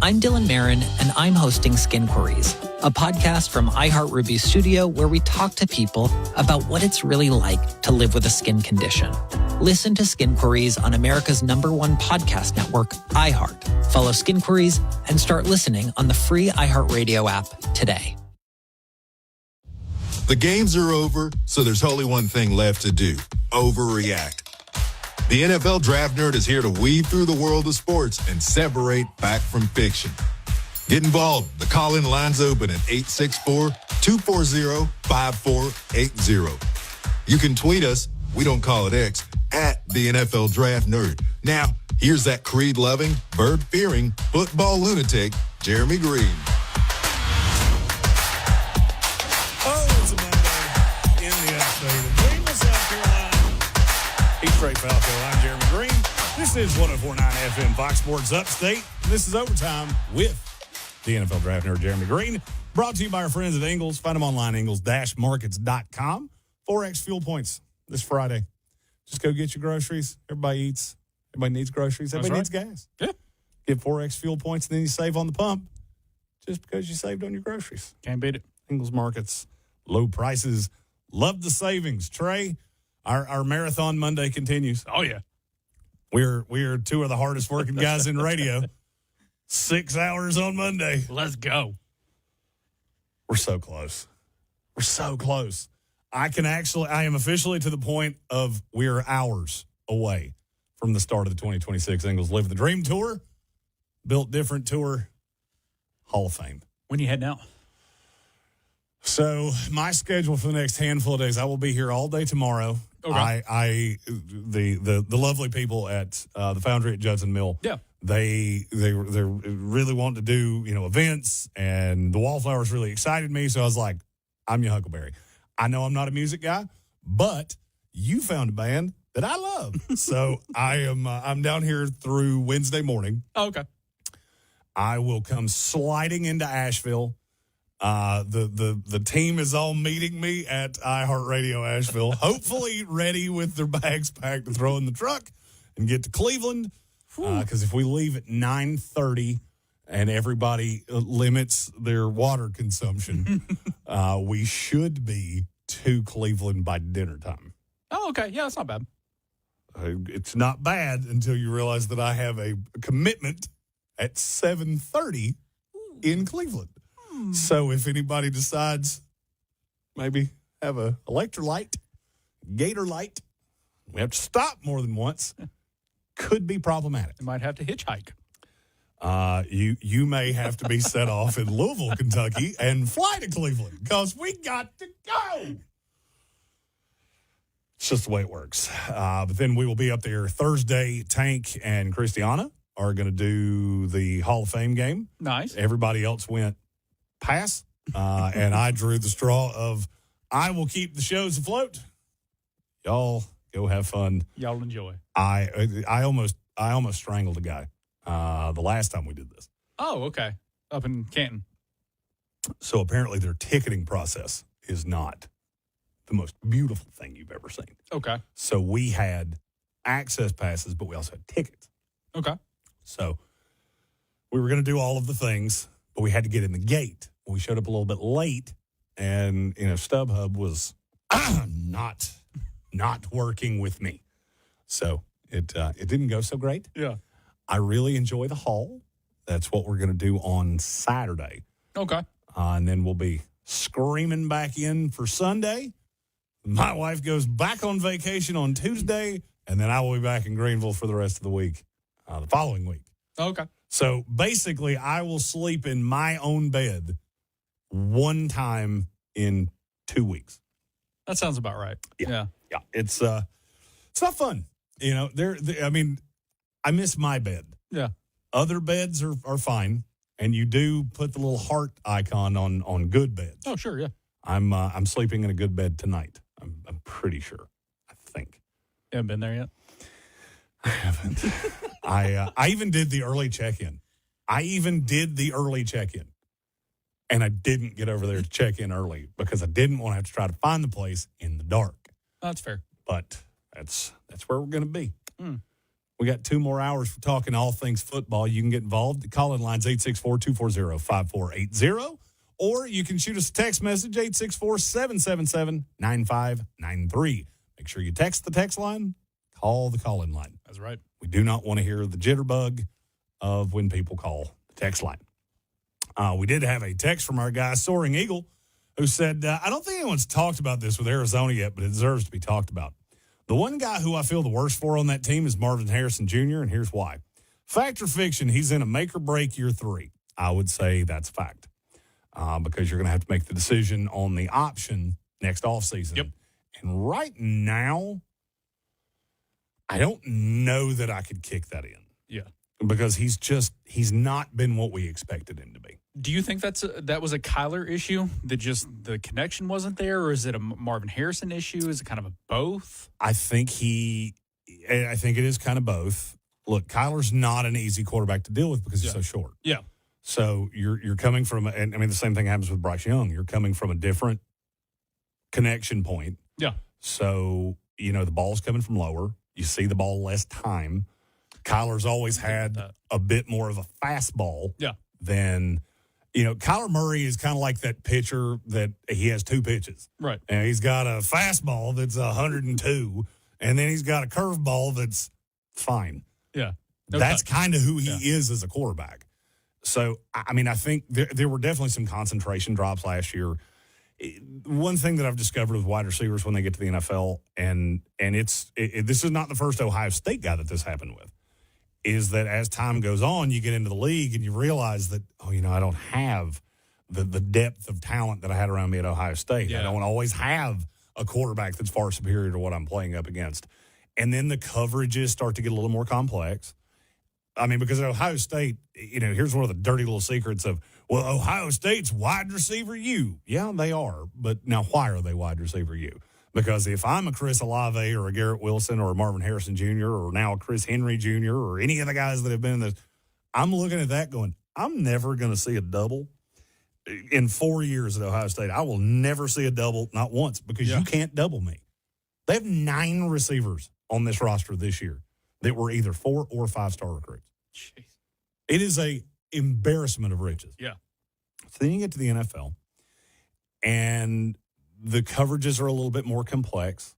Speaker 12: I'm Dylan Marin, and I'm hosting Skin Queries, a podcast from iHeartRuby's studio where we talk to people about what it's really like to live with a skin condition. Listen to Skin Queries on America's #1 podcast network, iHeart. Follow Skin Queries and start listening on the free iHeartRadio app today.
Speaker 15: The games are over, so there's only one thing left to do: overreact. The NFL Draft Nerd is here to weave through the world of sports and separate fact from fiction. Get involved. The call-in line's open at 864-240-5480. You can tweet us, we don't call it X, at the NFL Draft Nerd. Now, here's that creed-loving, bird-fearing, football lunatic, Jeremy Greene.
Speaker 24: Oh, it's a Monday in the Upstate of Greenville, South Carolina. He's Trey Falco. I'm Jeremy Greene. This is 104.9 FM Fox Sports Upstate. This is Overtime with the NFL Draft Nerd, Jeremy Greene. Brought to you by our friends at Ingles. Find them online, ingles-markets.com. 4X fuel points this Friday. Just go get your groceries. Everybody eats. Everybody needs groceries. Everybody needs gas.
Speaker 25: Yeah.
Speaker 24: Get 4X fuel points, and then you save on the pump just because you saved on your groceries.
Speaker 25: Can't beat it.
Speaker 24: Ingles Markets, low prices. Love the savings. Trey, our Marathon Monday continues.
Speaker 25: Oh, yeah.
Speaker 24: We're two of the hardest working guys in radio. 6 hours on Monday.
Speaker 25: Let's go.
Speaker 24: We're so close. We're so close. I am officially to the point of we're hours away from the start of the 2026 Ingles Live the Dream Tour. Built Different Tour, Hall of Fame.
Speaker 25: When you heading out?
Speaker 24: So my schedule for the next handful of days, I will be here all day tomorrow.
Speaker 25: Okay.
Speaker 24: The lovely people at the Foundry at Judson Mill.
Speaker 25: Yeah.
Speaker 24: They really want to do, events, and the Wallflowers really excited me. So I was like, I'm your Huckleberry. I know I'm not a music guy, but you found a band that I love. So I'm down here through Wednesday morning.
Speaker 25: Oh, okay.
Speaker 24: I will come sliding into Asheville. The team is all meeting me at iHeartRadio Asheville, hopefully ready with their bags packed to throw in the truck and get to Cleveland. Because if we leave at 9:30 and everybody limits their water consumption, we should be to Cleveland by dinner time.
Speaker 8: Oh, okay. Yeah, that's not bad.
Speaker 24: It's not bad until you realize that I have a commitment at 7:30 in Cleveland. So if anybody decides maybe have a electrolyte, Gator Light, we have to stop more than once, could be problematic.
Speaker 8: You might have to hitchhike.
Speaker 24: You may have to be set off in Louisville, Kentucky, and fly to Cleveland because we got to go. It's just the way it works. But then we will be up there Thursday. Tank and Christiana are going to do the Hall of Fame game.
Speaker 8: Nice.
Speaker 24: Everybody else went pass, and I drew the straw of I will keep the shows afloat. Y'all go have fun.
Speaker 8: Y'all enjoy.
Speaker 24: I almost strangled a guy the last time we did this.
Speaker 8: Oh, okay. Up in Canton.
Speaker 24: So apparently their ticketing process is not the most beautiful thing you've ever seen.
Speaker 8: Okay.
Speaker 24: So we had access passes, but we also had tickets.
Speaker 8: Okay.
Speaker 24: So we were going to do all of the things, but we had to get in the gate. We showed up a little bit late, and StubHub was not working with me. So it didn't go so great.
Speaker 8: Yeah.
Speaker 24: I really enjoy the hall. That's what we're going to do on Saturday.
Speaker 8: Okay.
Speaker 24: And then we'll be screaming back in for Sunday. My wife goes back on vacation on Tuesday, and then I will be back in Greenville for the rest of the week, the following week.
Speaker 8: Okay.
Speaker 24: So basically, I will sleep in my own bed one time in 2 weeks.
Speaker 8: That sounds about right. Yeah.
Speaker 24: It's not fun. I miss my bed.
Speaker 8: Yeah.
Speaker 24: Other beds are fine, and you do put the little heart icon on good beds.
Speaker 8: Oh, sure, yeah.
Speaker 24: I'm sleeping in a good bed tonight. I'm pretty sure. I think.
Speaker 8: You haven't been there yet?
Speaker 24: I haven't. I even did the early check-in. And I didn't get over there to check in early because I didn't want to have to try to find the place in the dark.
Speaker 8: That's fair.
Speaker 24: But that's where we're going to be. We got 2 more hours for talking all things football. You can get involved. The call-in line's 864-240-5480. Or you can shoot us a text message, 864-777-9593. Make sure you text the text line, call the call-in line.
Speaker 8: That's right.
Speaker 24: We do not want to hear the jitterbug of when people call the text line. We did have a text from our guy, Soaring Eagle, who said, I don't think anyone's talked about this with Arizona yet, but it deserves to be talked about. The one guy who I feel the worst for on that team is Marvin Harrison Jr., and here's why. Fact or fiction, he's in a make-or-break year 3. I would say that's fact because you're going to have to make the decision on the option next offseason.
Speaker 8: Yep.
Speaker 24: And right now, I don't know that I could kick that in.
Speaker 8: Yeah.
Speaker 24: Because he's not been what we expected him to be.
Speaker 8: Do you think that was a Kyler issue, that just the connection wasn't there, or is it a Marvin Harrison issue? Is it kind of a both?
Speaker 24: I think it is kind of both. Look, Kyler's not an easy quarterback to deal with because he's so short.
Speaker 8: Yeah.
Speaker 24: So you're coming from, and I mean the same thing happens with Bryce Young. You're coming from a different connection point.
Speaker 8: Yeah.
Speaker 24: So the ball's coming from lower. You see the ball less time. Kyler's always had a bit more of a fastball than, Kyler Murray is kind of like that pitcher that he has 2 pitches.
Speaker 8: Right.
Speaker 24: And he's got a fastball that's 102, and then he's got a curveball that's fine.
Speaker 8: Yeah.
Speaker 24: That's kind of who he is as a quarterback. So, I mean, I think there were definitely some concentration drops last year. One thing that I've discovered with wide receivers when they get to the NFL, and this is not the first Ohio State guy that this happened with, is that as time goes on, you get into the league and you realize that, I don't have the depth of talent that I had around me at Ohio State. I don't always have a quarterback that's far superior to what I'm playing up against. And then the coverages start to get a little more complex. I mean, because at Ohio State, here's one of the dirty little secrets of, well, Ohio State's wide receiver U. Yeah, they are. But now why are they wide receiver U? Because if I'm a Chris Olave or a Garrett Wilson or a Marvin Harrison Jr. or now a Chris Henry Jr. or any of the guys that have been in this, I'm looking at that going, I'm never going to see a double. In 4 years at Ohio State, I will never see a double, not once, because you can't double me. They have 9 receivers on this roster this year that were either 4 or 5-star recruits.
Speaker 8: Jeez.
Speaker 24: It is a embarrassment of riches.
Speaker 8: Yeah.
Speaker 24: So then you get to the NFL, and the coverages are a little bit more complex.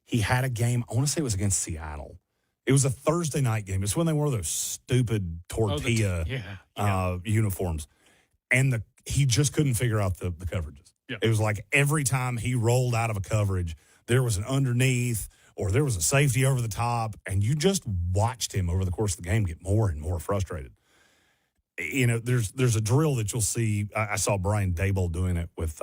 Speaker 24: He had a game, I want to say it was against Seattle. It was a Thursday night game. It's when they wore those stupid tortilla uniforms. And he just couldn't figure out the coverages.
Speaker 8: Yeah.
Speaker 24: It was like every time he rolled out of a coverage, there was an underneath or there was a safety over the top, and you just watched him over the course of the game get more and more frustrated. You know, there's a drill that you'll see. I saw Brian Daboll doing it with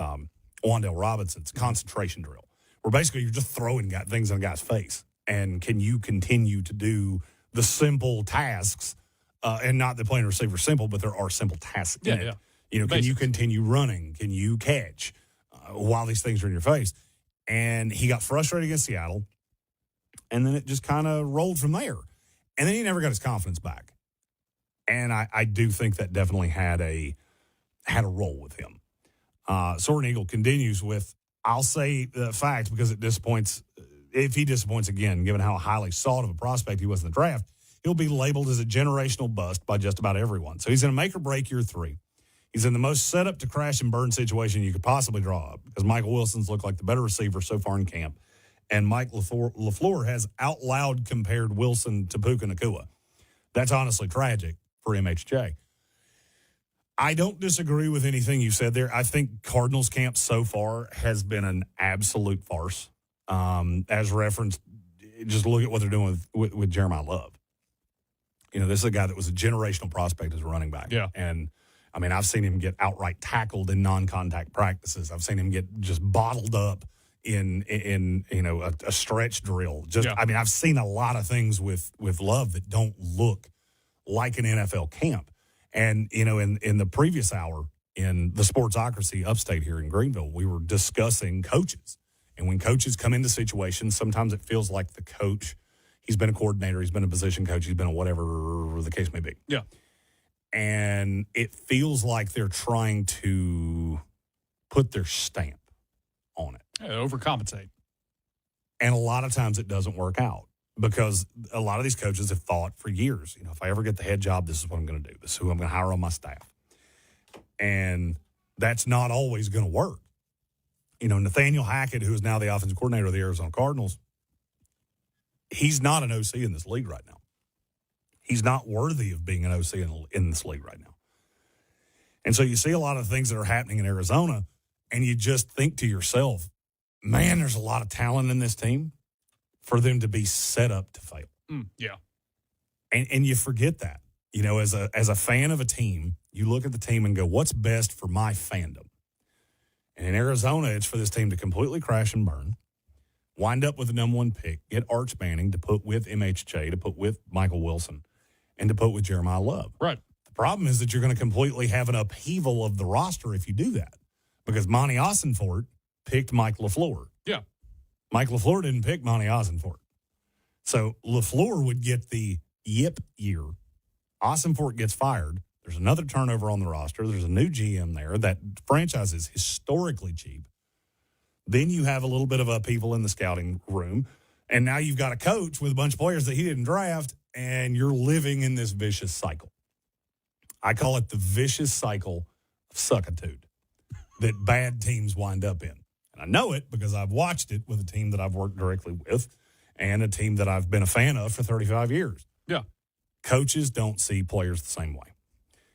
Speaker 24: Wandale Robinson. It's a concentration drill where basically you're just throwing things in a guy's face. And can you continue to do the simple tasks, and not that playing receiver simple, but there are simple tasks in it.
Speaker 8: Yeah.
Speaker 24: You know, can you continue running? Can you catch while these things are in your face? And he got frustrated against Seattle, and then it just kind of rolled from there. And then he never got his confidence back. And I do think that definitely had a role with him. Soaring Eagle continues with, I'll say the fact because it disappoints. If he disappoints again, given how highly sought of a prospect he was in the draft, he'll be labeled as a generational bust by just about everyone. So he's going to make or break year 3. He's in the most set up to crash and burn situation you could possibly draw up because Michael Wilson's looked like the better receiver so far in camp. And Mike LaFleur has out loud compared Wilson to Puka Nacua. That's honestly tragic for MHJ. I don't disagree with anything you said there. I think Cardinals camp so far has been an absolute farce. As referenced, just look at what they're doing with Jeremiah Love. You know, this is a guy that was a generational prospect as a running back.
Speaker 8: Yeah.
Speaker 24: And, I mean, I've seen him get outright tackled in non-contact practices. I've seen him get just bottled up in you know, a stretch drill. I mean, I've seen a lot of things with Love that don't look like an NFL camp. And, you know, in the previous hour in the Sportsocracy Upstate here in Greenville, we were discussing coaches. And when coaches come into situations, sometimes it feels like the coach, he's been a coordinator, he's been a position coach, he's been a whatever the case may be.
Speaker 8: Yeah.
Speaker 24: And it feels like they're trying to put their stamp on it.
Speaker 8: Yeah, overcompensate.
Speaker 24: And a lot of times it doesn't work out because a lot of these coaches have thought for years, you know, if I ever get the head job, this is what I'm going to do. This is who I'm going to hire on my staff. And that's not always going to work. You know, Nathaniel Hackett, who is now the offensive coordinator of the Arizona Cardinals, he's not an OC in this league right now. He's not worthy of being an OC in this league right now. And so you see a lot of things that are happening in Arizona, and you just think to yourself, man, there's a lot of talent in this team for them to be set up to fail.
Speaker 8: Yeah.
Speaker 24: And you forget that. You know, as a fan of a team, you look at the team and go, what's best for my fandom? And in Arizona, it's for this team to completely crash and burn, wind up with the number 1 pick, get Arch Manning to put with MHJ, to put with Michael Wilson, and to put with Jeremiah Love.
Speaker 8: Right.
Speaker 24: The problem is that you're going to completely have an upheaval of the roster if you do that because Monty Ossenfort picked Mike LaFleur.
Speaker 8: Yeah.
Speaker 24: Mike LaFleur didn't pick Monty Ossenfort. So LaFleur would get the yip year. Ossenfort gets fired. There's another turnover on the roster. There's a new GM there. That franchise is historically cheap. Then you have a little bit of upheaval in the scouting room. And now you've got a coach with a bunch of players that he didn't draft, and you're living in this vicious cycle. I call it the vicious cycle of suckitude that bad teams wind up in. And I know it because I've watched it with a team that I've worked directly with and a team that I've been a fan of for 35 years.
Speaker 8: Yeah.
Speaker 24: Coaches don't see players the same way.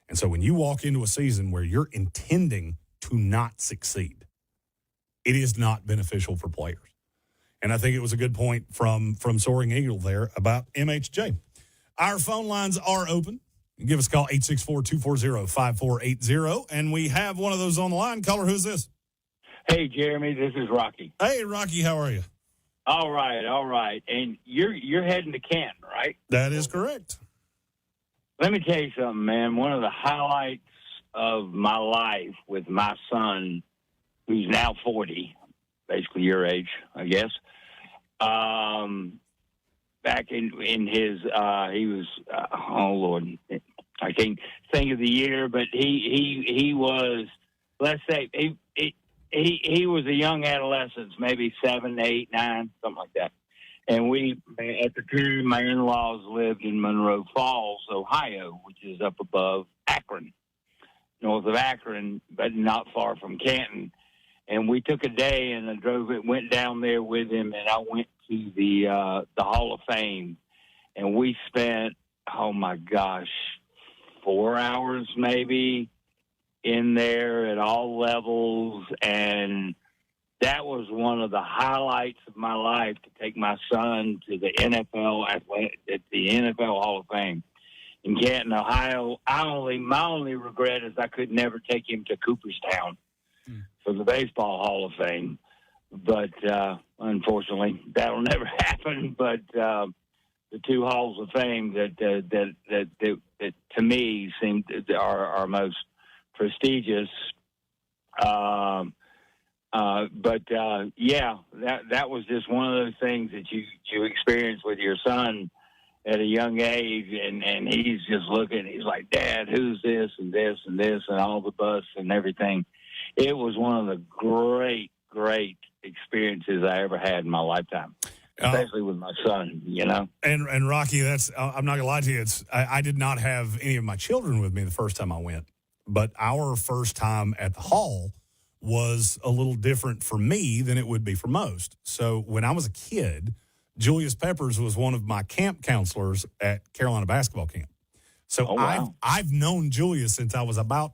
Speaker 24: And so when you walk into a season where you're intending to not succeed, it is not beneficial for players. And I think it was a good point from Soaring Eagle there about MHJ. Our phone lines are open. Give us a call, 864-240-5480. And we have one of those on the line. Caller, who's this?
Speaker 4: Hey, Jeremy, this is Rocky.
Speaker 24: Hey, Rocky, how are you?
Speaker 4: All right. And you're heading to Canton, right?
Speaker 24: That is correct.
Speaker 4: Let me tell you something, man. One of the highlights of my life with my son, who's now 40, basically your age, I guess. Back in his, he was, oh Lord, I can't think of the year, but he was, let's say, he was a young adolescent, maybe 7, 8, 9, something like that. And we, at the time, my in-laws lived in Monroe Falls, Ohio, which is up above Akron, north of Akron, but not far from Canton. And we took a day and went down there with him, and I went to the Hall of Fame, and we spent, oh my gosh, 4 hours maybe in there at all levels, and that was one of the highlights of my life, to take my son to the NFL at the NFL Hall of Fame in Canton, Ohio. My only regret is I could never take him to Cooperstown for the Baseball Hall of Fame, but unfortunately that'll never happen. But the two Halls of Fame that to me seem are most prestigious. Yeah, that was just one of those things that you experience with your son at a young age, and he's just looking. He's like, "Dad, who's this and this and this and all the bus and everything." It was one of the great experiences I ever had in my lifetime, especially with my son. You know.
Speaker 24: And Rocky, that's I'm not gonna lie to you. I did not have any of my children with me the first time I went, but our first time at the Hall was a little different for me than it would be for most. So when I was a kid, Julius Peppers was one of my camp counselors at Carolina basketball camp. So I've known Julius since I was about,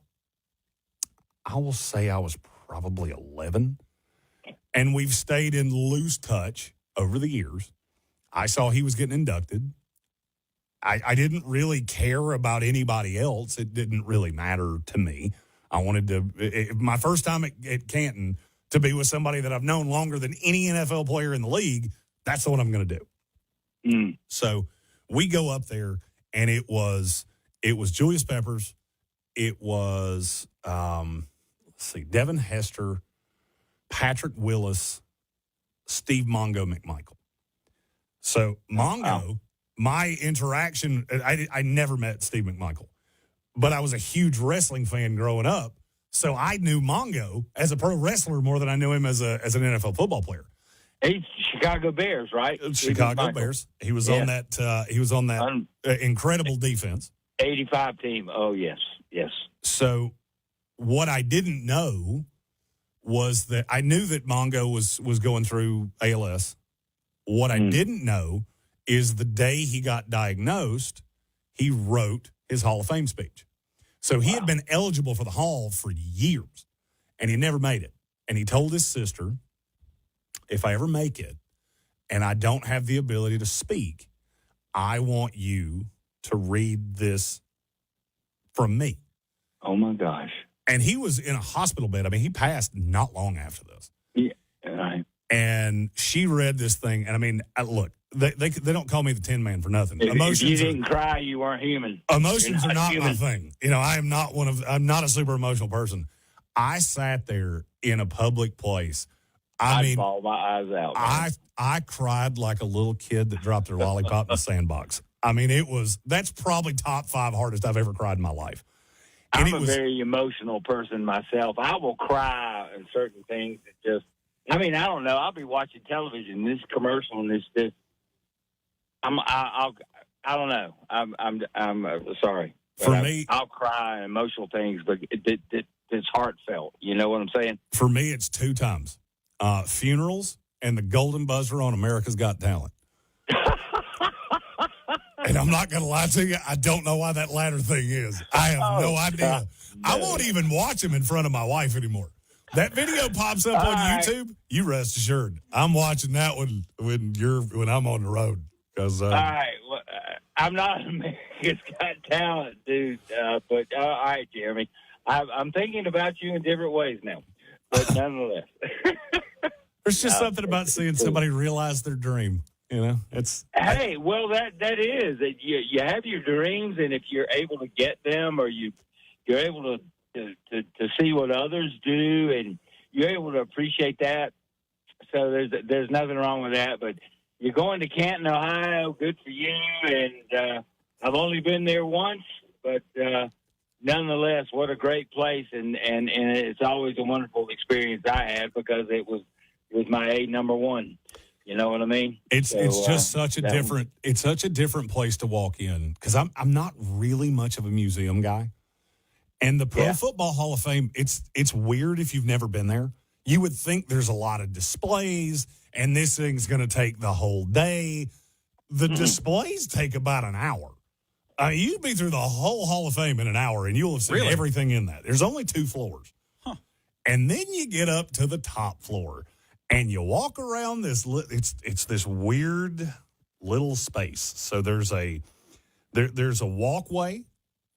Speaker 24: I will say I was probably 11. And we've stayed in loose touch over the years. I saw he was getting inducted. I didn't really care about anybody else. It didn't really matter to me. I wanted to, my first time at Canton, to be with somebody that I've known longer than any NFL player in the league. That's what I'm going to do. So we go up there, and it was Julius Peppers. It was, Devin Hester, Patrick Willis, Steve Mongo McMichael. So Mongo, my interaction, I never met Steve McMichael. But I was a huge wrestling fan growing up, so I knew Mongo as a pro wrestler more than I knew him as an NFL football player.
Speaker 4: He's Chicago Bears, right?
Speaker 24: Chicago Bears. He was on that. He was on that incredible defense.
Speaker 4: 85 team. Oh yes.
Speaker 24: So, what I didn't know was that I knew that Mongo was going through ALS. What I didn't know is the day he got diagnosed, he wrote his Hall of Fame speech. So he had been eligible for the Hall for years, and he never made it. And he told his sister, if I ever make it and I don't have the ability to speak, I want you to read this from me.
Speaker 4: Oh, my gosh.
Speaker 24: And he was in a hospital bed. I mean, he passed not long after this.
Speaker 4: Yeah. Right.
Speaker 24: And she read this thing, and I mean, look, they don't call me the Tin Man for nothing.
Speaker 4: If you didn't cry, you weren't human.
Speaker 24: Emotions are not my thing. You know, I'm not a super emotional person. I sat there in a public place.
Speaker 4: I'd bawl my eyes out.
Speaker 24: I cried like a little kid that dropped their lollipop in the sandbox. I mean, that's probably top 5 hardest I've ever cried in my life. And
Speaker 4: I'm a very emotional person myself. I will cry at certain things that just, I mean, I don't know. I'll be watching television, this commercial and this. I don't know. I'm sorry.
Speaker 24: For me,
Speaker 4: I'll cry emotional things, but it's heartfelt. You know what I'm saying?
Speaker 24: For me, it's 2 times: funerals and the golden buzzer on America's Got Talent. And I'm not going to lie to you, I don't know why that latter thing is. I have no idea. No. I won't even watch them in front of my wife anymore. That video pops up on YouTube. You rest assured, I'm watching that one when I'm on the road. All
Speaker 4: right, well, I'm not America's Got Talent, dude. But all right, Jeremy, I'm thinking about you in different ways now. But nonetheless,
Speaker 24: there's just something about seeing somebody realize their dream. You know,
Speaker 4: hey, well, that is that you have your dreams, and if you're able to get them, or you're able to see what others do, and you're able to appreciate that. So there's nothing wrong with that. But you're going to Canton, Ohio. Good for you. And I've only been there once, but nonetheless, what a great place, and it's always a wonderful experience I had because it was my number 1. You know what I mean?
Speaker 24: It's just such a different place to walk in because I'm not really much of a museum guy. And the Pro Football Hall of Fame, it's weird if you've never been there. You would think there's a lot of displays, and this thing's going to take the whole day. The displays take about an hour. You'd be through the whole Hall of Fame in an hour, and you'll have seen everything in that. There's only 2 floors. And then you get up to the top floor, and you walk around this. It's this weird little space. So there's a walkway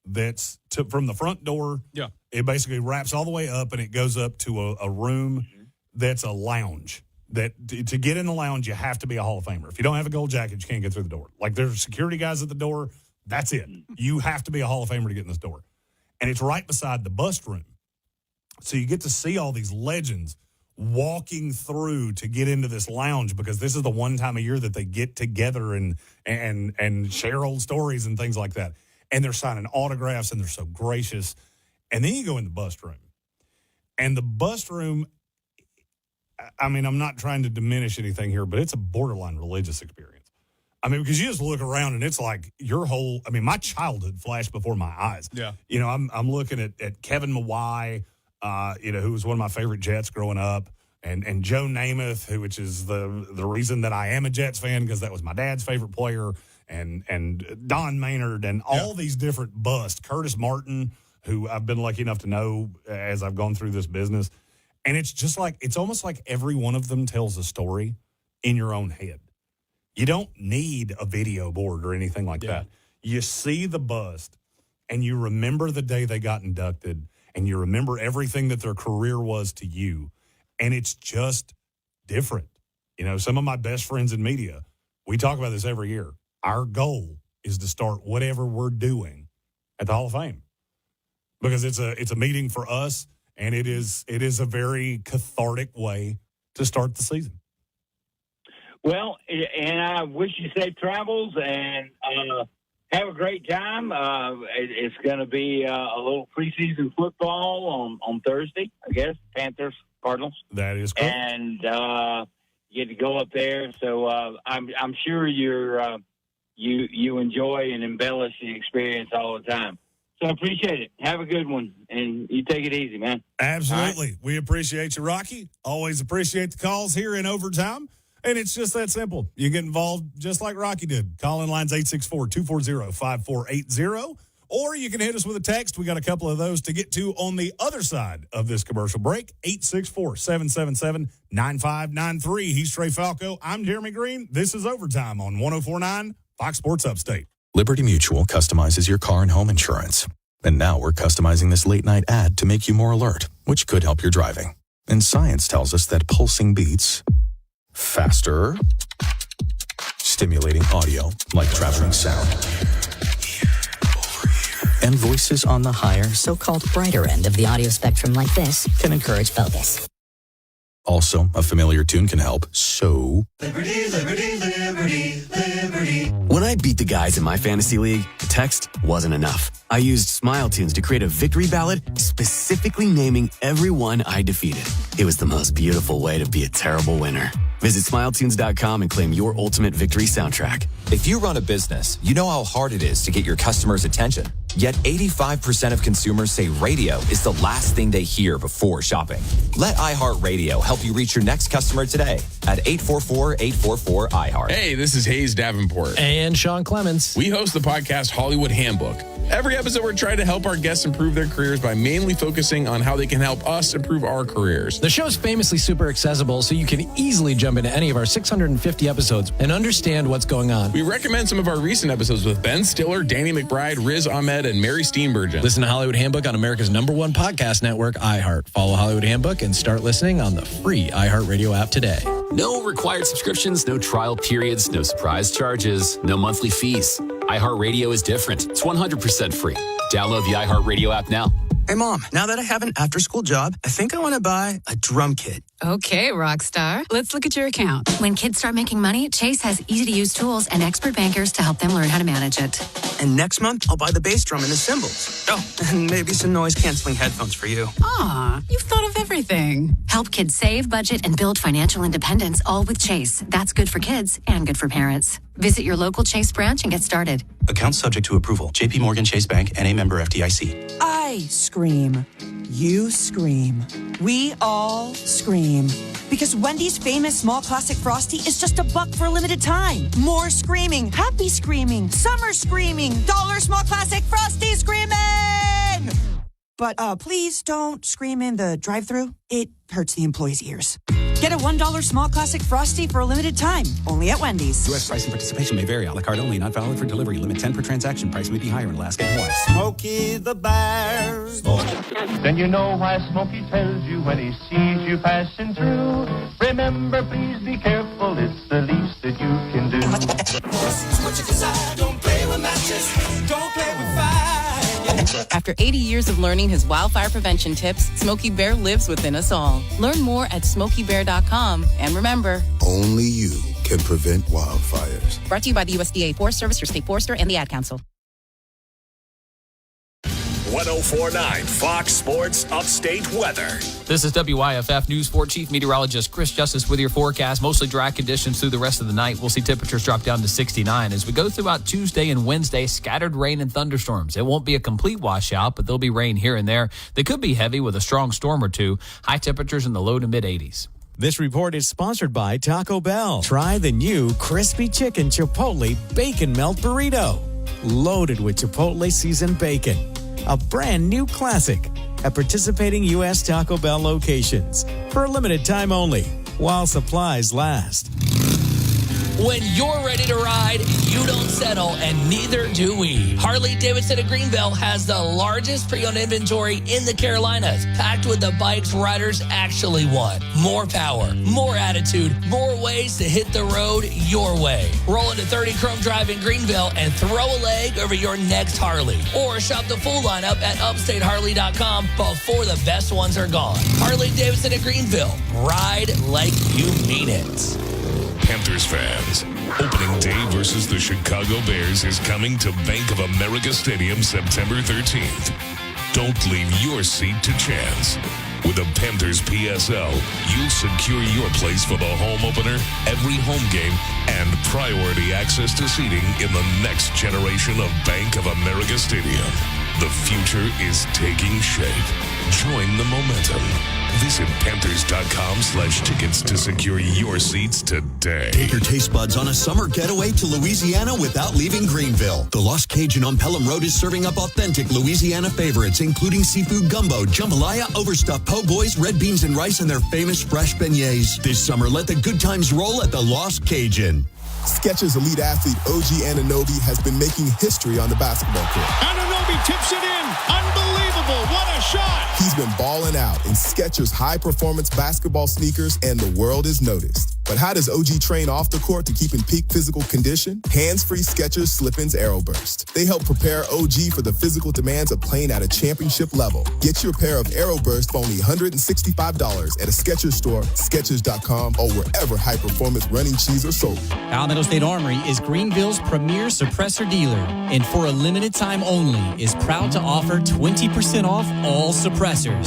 Speaker 24: that's from the front door.
Speaker 8: Yeah.
Speaker 24: It basically wraps all the way up, and it goes up to a room that's a lounge. That to get in the lounge, you have to be a Hall of Famer. If you don't have a gold jacket, you can't get through the door. Like, there's security guys at the door. That's it. You have to be a Hall of Famer to get in this door. And it's right beside the bust room. So you get to see all these legends walking through to get into this lounge, because this is the one time a year that they get together and share old stories and things like that. And they're signing autographs, and they're so gracious. And then you go in the bust room. And the bust room, I mean, I'm not trying to diminish anything here, but it's a borderline religious experience. I mean, because you just look around and it's like my childhood flashed before my eyes.
Speaker 8: Yeah.
Speaker 24: You know, I'm looking at Kevin Mawai, who was one of my favorite Jets growing up, and Joe Namath, which is the reason that I am a Jets fan, because that was my dad's favorite player, and Don Maynard, and all these different busts. Curtis Martin, who I've been lucky enough to know as I've gone through this business. And it's almost like every one of them tells a story in your own head. You don't need a video board or anything like that. You see the bust, and you remember the day they got inducted, and you remember everything that their career was to you. And it's just different. You know, some of my best friends in media, we talk about this every year. Our goal is to start whatever we're doing at the Hall of Fame, because it's a meeting for us, and it is a very cathartic way to start the season.
Speaker 4: Well, and I wish you safe travels, and have a great time. It's going to be a little preseason football on Thursday, I guess. Panthers, Cardinals.
Speaker 24: That is correct.
Speaker 4: And you get to go up there. So I'm sure you enjoy and embellish the experience all the time. So I appreciate it. Have a good one, and you take it easy, man.
Speaker 24: Absolutely. Right. We appreciate you, Rocky. Always appreciate the calls here in overtime. And it's just that simple. You get involved just like Rocky did. Call in lines 864-240-5480. Or you can hit us with a text. We got a couple of those to get to on the other side of this commercial break. 864-777-9593. He's Trey Falco. I'm Jeremy Greene. This is Overtime on 104.9 Fox Sports Upstate.
Speaker 9: Liberty Mutual customizes your car and home insurance. And now we're customizing this late-night ad to make you more alert, which could help your driving. And science tells us that pulsing beats faster, stimulating audio like traveling sound, and voices on the higher,
Speaker 10: so-called brighter end of the audio spectrum like this can encourage focus.
Speaker 9: Also, a familiar tune can help. So,
Speaker 11: Liberty, liberty, liberty, liberty. When I beat the guys in my fantasy league, text wasn't enough. I used Smile Tunes to create a victory ballad specifically naming everyone I defeated. It was the most beautiful way to be a terrible winner. Visit SmileTunes.com and claim your ultimate victory soundtrack.
Speaker 13: If you run a business, you know how hard it is to get your customers' attention. Yet 85% of consumers say radio is the last thing they hear before shopping. Let iHeartRadio help you reach your next customer today at 844-844-iHeart.
Speaker 16: Hey, this is Hayes Davenport.
Speaker 18: And Sean Clemens.
Speaker 16: We host the podcast Hollywood Handbook. Every episode, we're trying to help our guests improve their careers by mainly focusing on how they can help us improve our careers.
Speaker 18: The show's famously super accessible, so you can easily jump into any of our 650 episodes and understand what's going on.
Speaker 16: We recommend some of our recent episodes with Ben Stiller, Danny McBride, Riz Ahmed, and Mary Steenburgen.
Speaker 18: Listen to Hollywood Handbook on America's #1 podcast network, iHeart. Follow Hollywood Handbook and start listening on the free iHeartRadio app today.
Speaker 25: No required subscriptions, no trial periods, no surprise charges, no monthly fees. iHeartRadio is different. It's 100% free. Download the iHeartRadio app now.
Speaker 26: Hey, Mom, now that I have an after-school job, I think I want to buy a drum kit.
Speaker 2: Okay, Rockstar. Let's look at your account.
Speaker 6: When kids start making money, Chase has easy-to-use tools and expert bankers to help them learn how to manage it.
Speaker 14: And next month, I'll buy the bass drum and the cymbals. Oh, and maybe some noise-canceling headphones for you.
Speaker 2: Aw, you've thought of everything.
Speaker 6: Help kids save, budget, and build financial independence, all with Chase. That's good for kids and good for parents. Visit your local Chase branch and get started.
Speaker 14: Account subject to approval. J.P. Morgan Chase Bank, N.A. member FDIC.
Speaker 19: I scream. You scream. We all scream. Because Wendy's famous small classic Frosty is just $1 for a limited time. More screaming, happy screaming, summer screaming, dollar small classic Frosty screaming! But please don't scream in the drive-thru. It hurts the employees' ears. Get a $1 small classic Frosty for a limited time, only at Wendy's.
Speaker 14: U.S. price and participation may vary. A la carte only, not valid for delivery. Limit 10 per transaction. Price may be higher in Alaska and Hawaii.
Speaker 21: Smokey the Bear. Then you know why Smokey tells you when he sees you passing through. Remember, please be careful. It's the least that you can do. Don't play with matches. Don't play with fire.
Speaker 22: After 80 years of learning his wildfire prevention tips, Smokey Bear lives within us all. Learn more at SmokeyBear.com. And remember,
Speaker 23: only you can prevent wildfires.
Speaker 22: Brought to you by the USDA Forest Service, your state forester, and the Ad Council.
Speaker 31: 1049 Fox Sports Upstate weather.
Speaker 7: This is WYFF News 4 Chief Meteorologist Chris Justice with your forecast. Mostly dry conditions through the rest of the night. We'll see temperatures drop down to 69 as we go throughout Tuesday and Wednesday. Scattered rain and thunderstorms. It won't be a complete washout, but there'll be rain here and there. They could be heavy with a strong storm or two. High temperatures in the low to mid 80s.
Speaker 18: This report is sponsored by Taco Bell. Try the new Crispy Chicken Chipotle Bacon Melt Burrito. Loaded with Chipotle seasoned bacon. A brand new classic at participating U.S. Taco Bell locations for a limited time only while supplies last.
Speaker 26: When you're ready to ride, you don't settle, and neither do we. Harley-Davidson of Greenville has the largest pre-owned inventory in the Carolinas, packed with the bikes riders actually want. More power, more attitude, more ways to hit the road your way. Roll into 30 Chrome Drive in Greenville and throw a leg over your next Harley. Or shop the full lineup at upstateharley.com before the best ones are gone. Harley-Davidson of Greenville. Ride like you mean it.
Speaker 31: Panthers fans, opening day versus the Chicago Bears is coming to Bank of America Stadium September 13th. Don't leave your seat to chance. With a Panthers PSL, you'll secure your place for the home opener, every home game, and priority access to seating in the next generation of Bank of America Stadium. The future is taking shape. Join the momentum. Visit Panthers.com/tickets to secure your seats today.
Speaker 27: Take your taste buds on a summer getaway to Louisiana without leaving Greenville. The Lost Cajun on Pelham Road is serving up authentic Louisiana favorites, including seafood gumbo, jambalaya, overstuffed po' boys, red beans and rice, and their famous fresh beignets. This summer, let the good times roll at the Lost Cajun.
Speaker 29: Skechers elite athlete OG Anunoby has been making history on the basketball court.
Speaker 30: Anunoby tips it in. Unbelievable. What a shot.
Speaker 29: He's been balling out in Skechers high-performance basketball sneakers, and the world is noticed. But how does OG train off the court to keep in peak physical condition? Hands-free Skechers Slip-ins Aeroburst. They help prepare OG for the physical demands of playing at a championship level. Get your pair of Aeroburst for only $165 at a Skechers store, Skechers.com, or wherever high-performance running shoes are sold.
Speaker 32: Palmetto State Armory is Greenville's premier suppressor dealer, and for a limited time only is proud to offer 20% off all suppressors.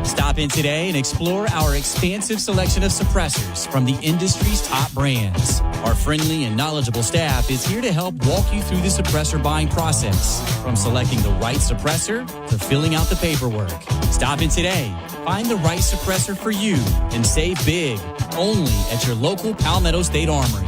Speaker 32: Stop in today and explore our expansive selection of suppressors from the industry's top brands. Our friendly and knowledgeable staff is here to help walk you through the suppressor buying process, from selecting the right suppressor to filling out the paperwork. Stop in today, find the right suppressor for you, and save big only at your local Palmetto State Armory.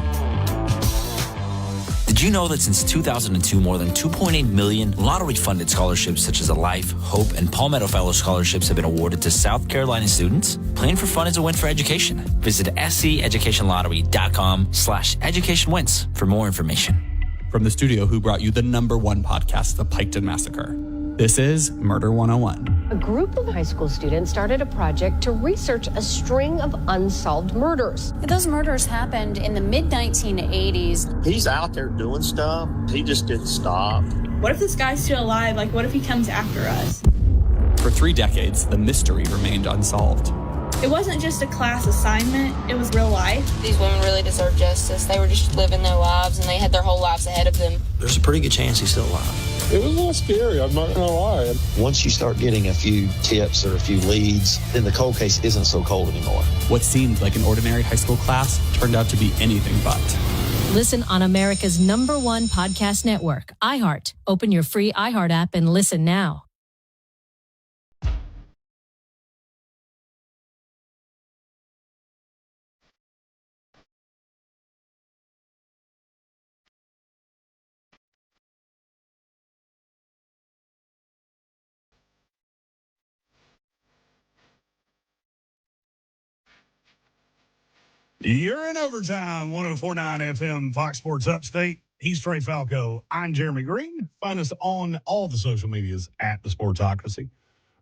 Speaker 33: Did you know that since 2002, more than 2.8 million lottery-funded scholarships such as the Life, Hope, and Palmetto Fellow scholarships have been awarded to South Carolina students? Playing for fun is a win for education. Visit sceducationlottery.com/educationwins for more information.
Speaker 34: From the studio who brought you the #1 podcast, The Piketon Massacre, this is Murder 101.
Speaker 35: A group of high school students started a project to research a string of unsolved murders.
Speaker 36: Those murders happened in the mid-1980s.
Speaker 37: He's out there doing stuff. He just didn't stop.
Speaker 38: What if this guy's still alive? Like, what if he comes after us?
Speaker 34: For 3 decades, the mystery remained unsolved.
Speaker 38: It wasn't just a class assignment, it was real life.
Speaker 1: These women really deserve justice. They were just living their lives, and they had their whole lives ahead of them.
Speaker 14: There's a pretty good chance he's still alive.
Speaker 2: It was a little scary, I'm not going to lie.
Speaker 37: Once you start getting a few tips or a few leads, then the cold case isn't so cold anymore.
Speaker 34: What seemed like an ordinary high school class turned out to be anything but.
Speaker 3: Listen on America's #1 podcast network, iHeart. Open your free iHeart app and listen now.
Speaker 4: You're in overtime, 104.9 FM, Fox Sports Upstate. He's Trey Falco. I'm Jeremy Greene. Find us on all the social medias at the Sportsocracy. You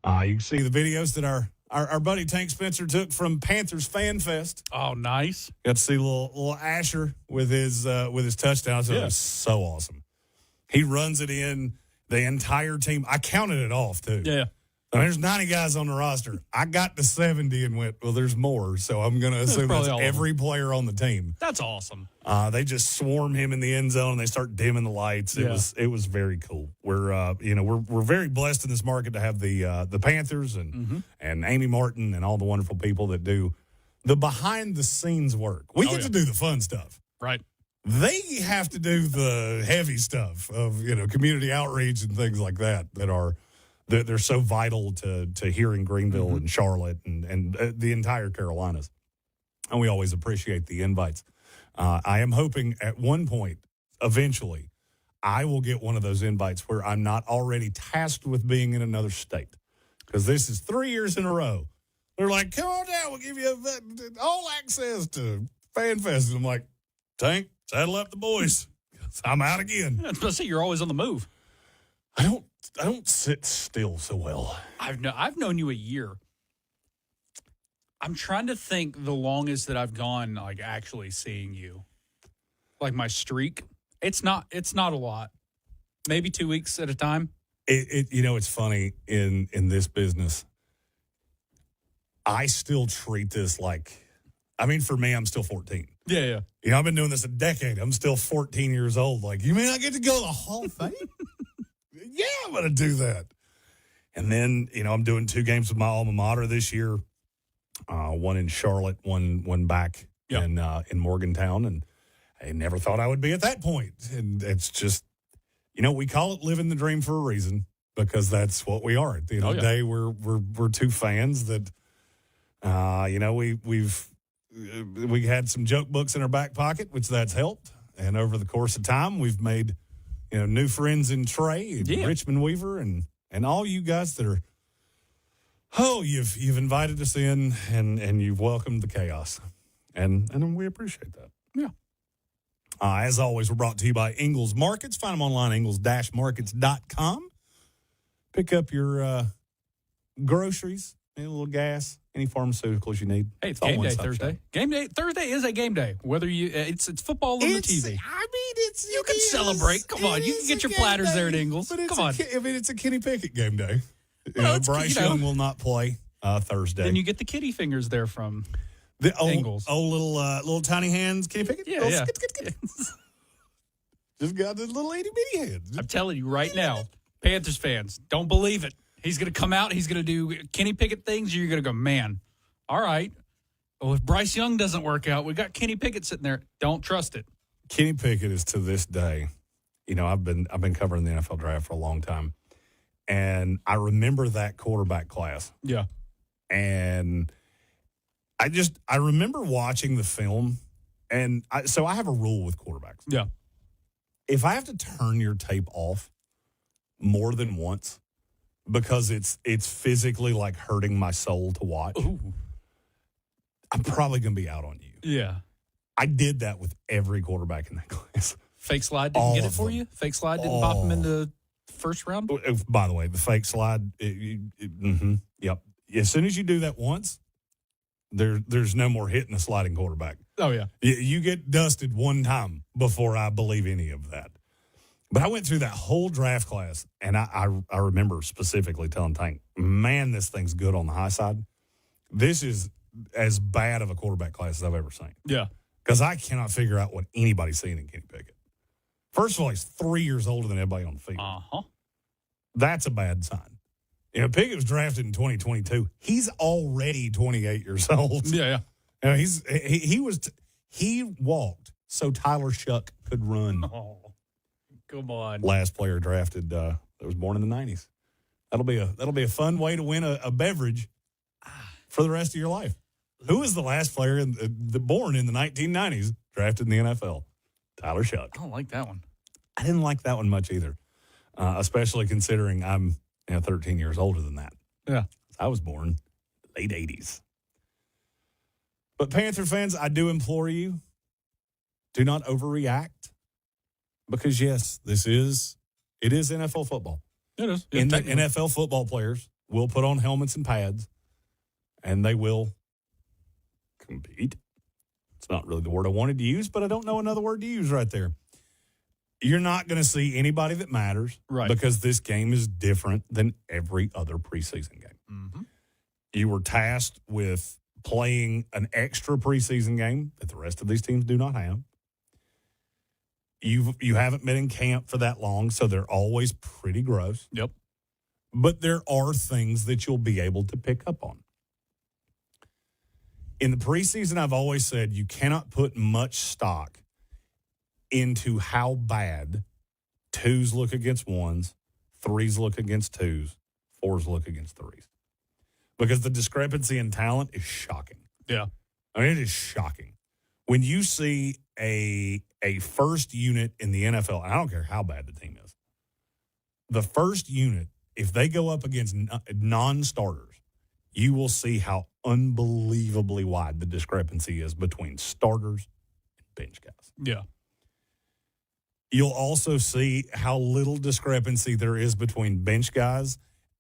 Speaker 4: can see the videos that our buddy Tank Spencer took from Panthers Fan Fest.
Speaker 5: Oh, nice.
Speaker 4: Got to see little Asher with his touchdown. So It was so awesome. He runs it in the entire team. I counted it off, too.
Speaker 5: Yeah.
Speaker 4: There's 90 guys on the roster. I got to 70 and went, well, there's more. So I'm going to assume that's every player on the team.
Speaker 5: That's awesome.
Speaker 4: They just swarm him in the end zone and they start dimming the lights. It was very cool. We're very blessed in this market to have the Panthers and Amy Martin and all the wonderful people that do the behind the scenes work. We get to do the fun stuff.
Speaker 5: Right.
Speaker 4: They have to do the heavy stuff of, community outreach and things like that are they're so vital to here in Greenville and Charlotte and the entire Carolinas. And we always appreciate the invites. I am hoping at one point, eventually, I will get one of those invites where I'm not already tasked with being in another state. Because this is 3 years in a row. They're like, come on down, we'll give you all access to Fan Fest. And I'm like, Tank, saddle up the boys. I'm out again.
Speaker 5: I was going to say, you're always on the move.
Speaker 4: I don't sit still so well.
Speaker 5: I've known you a year. I'm trying to think the longest that I've gone, like, actually seeing you. Like, my streak. It's not a lot. Maybe 2 weeks at a time.
Speaker 4: It's funny in this business. I still treat this like, for me, I'm still 14.
Speaker 5: Yeah.
Speaker 4: I've been doing this a decade. I'm still 14 years old. Like, you mean I get to go to the Hall of Fame? Yeah, I'm going to do that. And then, I'm doing 2 games with my alma mater this year. One in Charlotte, one back in Morgantown. And I never thought I would be at that point. And it's just, we call it living the dream for a reason because that's what we are. At the end of the day, we're 2 fans that, we had some joke books in our back pocket, which that's helped. And over the course of time, we've made new friends in Trey and Richmond Weaver and all you guys that are, you've invited us in and you've welcomed the chaos. And we appreciate that.
Speaker 5: Yeah.
Speaker 4: As always, we're brought to you by Ingles Markets. Find them online, ingles-markets.com. Pick up your groceries, a little gas, any pharmaceuticals you need.
Speaker 5: Hey, it's game day Thursday.
Speaker 4: Shop.
Speaker 5: Game day Thursday is a game day. Whether it's football on the TV. You can celebrate. Come on, you can get your platters there at Ingles. Come on.
Speaker 4: It's a Kenny Pickett game day. Bryce Young will not play Thursday.
Speaker 5: Then you get the kitty fingers there from
Speaker 4: the
Speaker 5: Ingles.
Speaker 4: Little tiny hands, Kenny Pickett.
Speaker 5: Yeah.
Speaker 4: Just got the little itty bitty hands.
Speaker 5: I'm telling you right now, Panthers fans, don't believe it. He's going to come out. He's going to do Kenny Pickett things. You're going to go, man, all right. Well, if Bryce Young doesn't work out, we got Kenny Pickett sitting there. Don't trust it.
Speaker 4: Kenny Pickett is to this day, I've been covering the NFL draft for a long time, and I remember that quarterback class.
Speaker 5: Yeah.
Speaker 4: And I remember watching the film, and so I have a rule with quarterbacks.
Speaker 5: Yeah.
Speaker 4: If I have to turn your tape off more than once, because it's physically like hurting my soul to watch, I'm probably going to be out on you.
Speaker 5: Yeah.
Speaker 4: I did that with every quarterback in that class.
Speaker 5: Fake slide didn't get it for you? Fake slide didn't pop him into the first round?
Speaker 4: By the way, the fake slide, yep. As soon as you do that once, there's no more hitting a sliding quarterback.
Speaker 5: Oh, yeah.
Speaker 4: You get dusted one time before I believe any of that. But I went through that whole draft class, and I remember specifically telling Tank, man, this thing's good on the high side. This is as bad of a quarterback class as I've ever seen.
Speaker 5: Yeah.
Speaker 4: Because I cannot figure out what anybody's seeing in Kenny Pickett. First of all, he's 3 years older than everybody on the field.
Speaker 5: Uh-huh.
Speaker 4: That's a bad sign. You know, Pickett was drafted in 2022. He's already 28 years old.
Speaker 5: Yeah.
Speaker 4: You know, he walked so Tyler Shuck could run.
Speaker 5: Oh, come on.
Speaker 4: Last player drafted that was born in the 90s. That'll be a fun way to win a beverage for the rest of your life. Who was the last player born in the 1990s drafted in the NFL? Tyler Shuck.
Speaker 5: I don't like that one.
Speaker 4: I didn't like that one much either, especially considering I'm 13 years older than that.
Speaker 5: Yeah.
Speaker 4: I was born late 80s. But Panther fans, I do implore you, do not overreact because, yes, it is NFL football.
Speaker 5: It is.
Speaker 4: In the NFL football players will put on helmets and pads, and they will compete. It's not really the word I wanted to use, but I don't know another word to use right there. You're not going to see anybody that matters because this game is different than every other preseason game.
Speaker 5: Mm-hmm.
Speaker 4: You were tasked with playing an extra preseason game that the rest of these teams do not have. You haven't been in camp for that long, so they're always pretty gross.
Speaker 5: Yep.
Speaker 4: But there are things that you'll be able to pick up on. In the preseason, I've always said you cannot put much stock into how bad twos look against ones, threes look against twos, fours look against threes. Because the discrepancy in talent is shocking.
Speaker 5: Yeah.
Speaker 4: I mean, it is shocking. When you see a first unit in the NFL, and I don't care how bad the team is, the first unit, if they go up against non-starters, you will see how unbelievably wide the discrepancy is between starters and bench guys.
Speaker 5: Yeah.
Speaker 4: You'll also see how little discrepancy there is between bench guys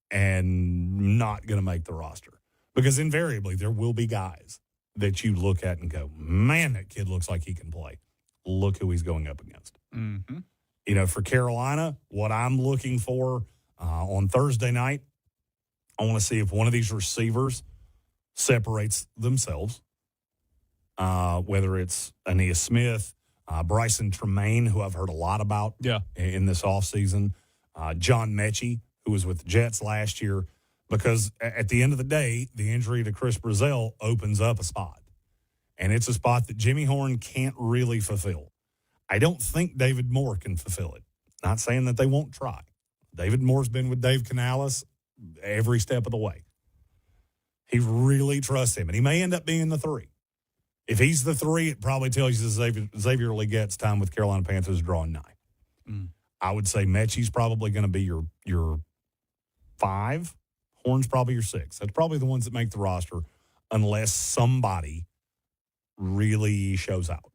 Speaker 4: and not going to make the roster. Because invariably there will be guys that you look at and go, man, that kid looks like he can play. Look who he's going up against.
Speaker 5: Mm-hmm.
Speaker 4: You know, for Carolina, what I'm looking for on Thursday night, I want to see if one of these receivers separates themselves, whether it's Aeneas Smith, Bryson Tremaine, who I've heard a lot about in this offseason, John Mechie, who was with the Jets last year, because at the end of the day, the injury to Chris Brazell opens up a spot. And it's a spot that Jimmy Horn can't really fulfill. I don't think David Moore can fulfill it. Not saying that they won't try. David Moore's been with Dave Canales every step of the way. He really trusts him, and he may end up being the three. If he's the three, it probably tells you that Xavier Leggette's time with Carolina Panthers is drawing nigh. I would say Mechie's probably going to be your 5. Horn's probably your 6. That's probably the ones that make the roster unless somebody really shows out.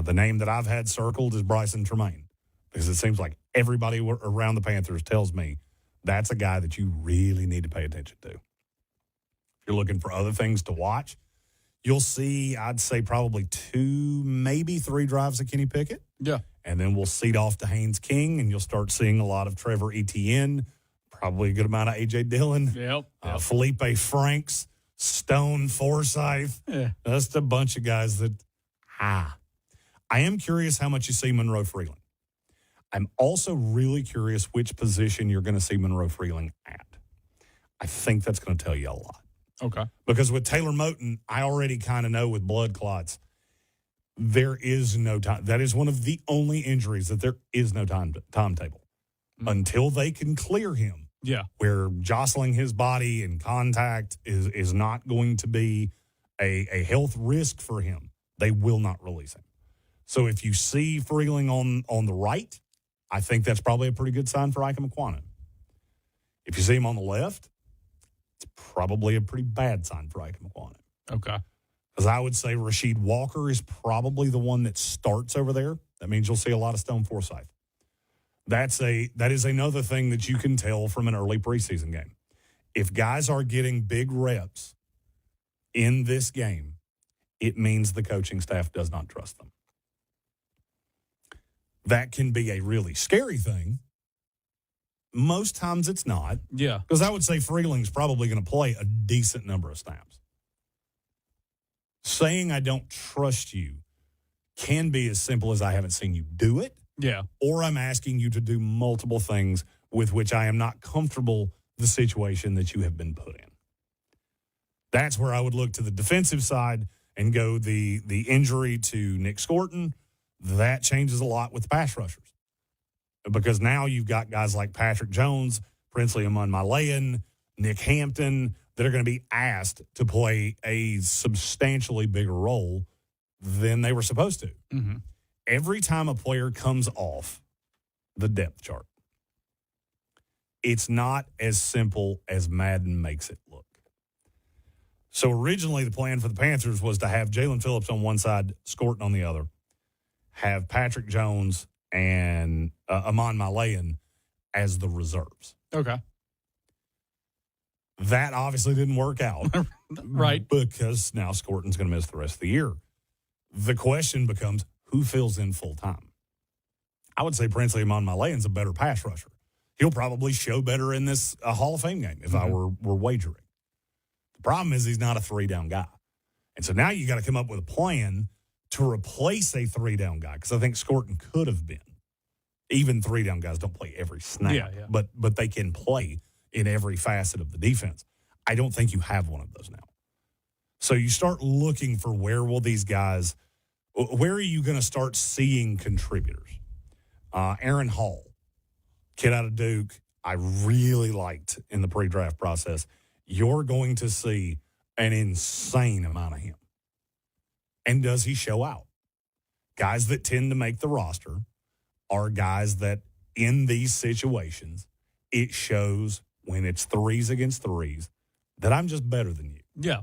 Speaker 4: The name that I've had circled is Bryson Tremaine because it seems like everybody around the Panthers tells me that's a guy that you really need to pay attention to. If you're looking for other things to watch, you'll see, I'd say, probably 2, maybe 3 drives of Kenny Pickett.
Speaker 5: Yeah.
Speaker 4: And then we'll seed off to Haynes King, and you'll start seeing a lot of Trevor Etienne, probably a good amount of A.J. Dillon, Felipe Franks, Stone Forsythe.
Speaker 5: Yeah.
Speaker 4: Just a bunch of guys that, I am curious how much you see Monroe Freeland. I'm also really curious which position you're going to see Monroe Freeland at. I think that's going to tell you a lot.
Speaker 5: Okay.
Speaker 4: Because with Taylor Moton, I already kind of know with blood clots, there is no time. That is one of the only injuries that there is no timetable until they can clear him.
Speaker 5: Yeah.
Speaker 4: Where jostling his body and contact is not going to be a health risk for him. They will not release him. So if you see Freeling on the right, I think that's probably a pretty good sign for Ike McQuanon. If you see him on the left, it's probably a pretty bad sign for Ike McQuanon.
Speaker 5: Okay.
Speaker 4: Because I would say Rasheed Walker is probably the one that starts over there. That means you'll see a lot of Stone Forsythe. That is another thing that you can tell from an early preseason game. If guys are getting big reps in this game, it means the coaching staff does not trust them. That can be a really scary thing. Most times it's not.
Speaker 5: Yeah.
Speaker 4: Because I would say Freeling's probably going to play a decent number of snaps. saying I don't trust you can be as simple as I haven't seen you do it.
Speaker 5: Yeah.
Speaker 4: Or I'm asking you to do multiple things with which I am not comfortable the situation that you have been put in. That's where I would look to the defensive side and go the injury to Nick Scorton. That changes a lot with the pass rushers. Because now you've got guys like Patrick Jones, Princely Amunmalayan, Nick Hampton that are going to be asked to play a substantially bigger role than they were supposed to.
Speaker 5: Mm-hmm.
Speaker 4: Every time a player comes off the depth chart, it's not as simple as Madden makes it look. So originally the plan for the Panthers was to have Jalen Phillips on one side, Scorton on the other, have Patrick Jones and Amunmalayan as the reserves.
Speaker 5: Okay.
Speaker 4: That obviously didn't work out.
Speaker 5: Right.
Speaker 4: Because now Scorton's going to miss the rest of the year. The question becomes, who fills in full time? I would say Princely Amunmalayan's a better pass rusher. He'll probably show better in this Hall of Fame game if I were wagering. The problem is he's not a three-down guy. And so now you got to come up with a plan to replace a three-down guy, because I think Scorton could have been. Even three-down guys don't play every snap, but they can play in every facet of the defense. I don't think you have one of those now. So you start looking for where are you going to start seeing contributors? Aaron Hall, kid out of Duke, I really liked in the pre-draft process. You're going to see an insane amount of him. And does he show out? Guys that tend to make the roster are guys that in these situations, it shows when it's threes against threes that I'm just better than you.
Speaker 5: Yeah.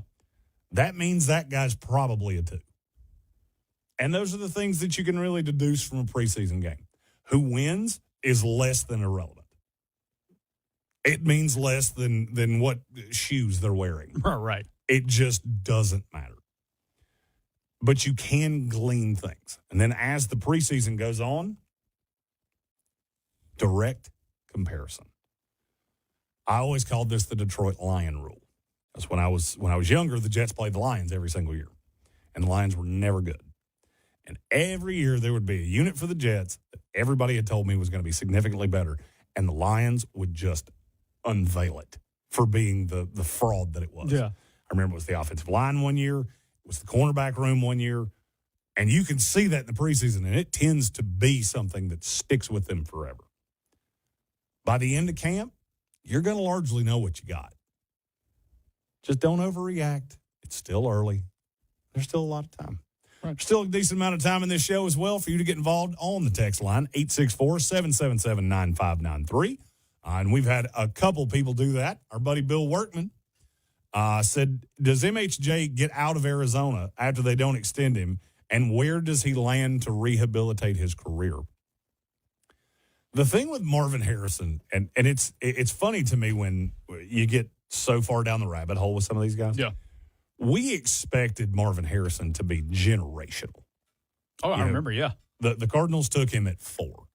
Speaker 4: That means that guy's probably a 2. And those are the things that you can really deduce from a preseason game. Who wins is less than irrelevant. It means less than what shoes they're wearing.
Speaker 5: Right.
Speaker 4: It just doesn't matter. But you can glean things. And then as the preseason goes on, direct comparison. I always called this the Detroit Lion rule. That's when I was younger, the Jets played the Lions every single year. And the Lions were never good. And every year there would be a unit for the Jets that everybody had told me was going to be significantly better. And the Lions would just unveil it for being the fraud that it was.
Speaker 5: Yeah.
Speaker 4: I remember it was the offensive line one year. It was the cornerback room one year. And you can see that in the preseason, and it tends to be something that sticks with them forever. By the end of camp, you're going to largely know what you got. Just don't overreact. It's still early. There's still a lot of time. Right. Still a decent amount of time in this show as well for you to get involved on the text line, 864-777-9593. And we've had a couple people do that. Our buddy Bill Workman said, does MHJ get out of Arizona after they don't extend him, and where does he land to rehabilitate his career? The thing with Marvin Harrison, and it's funny to me when you get so far down the rabbit hole with some of these guys.
Speaker 5: Yeah.
Speaker 4: We expected Marvin Harrison to be generational.
Speaker 5: Oh, I remember, yeah.
Speaker 4: The Cardinals took him at 4.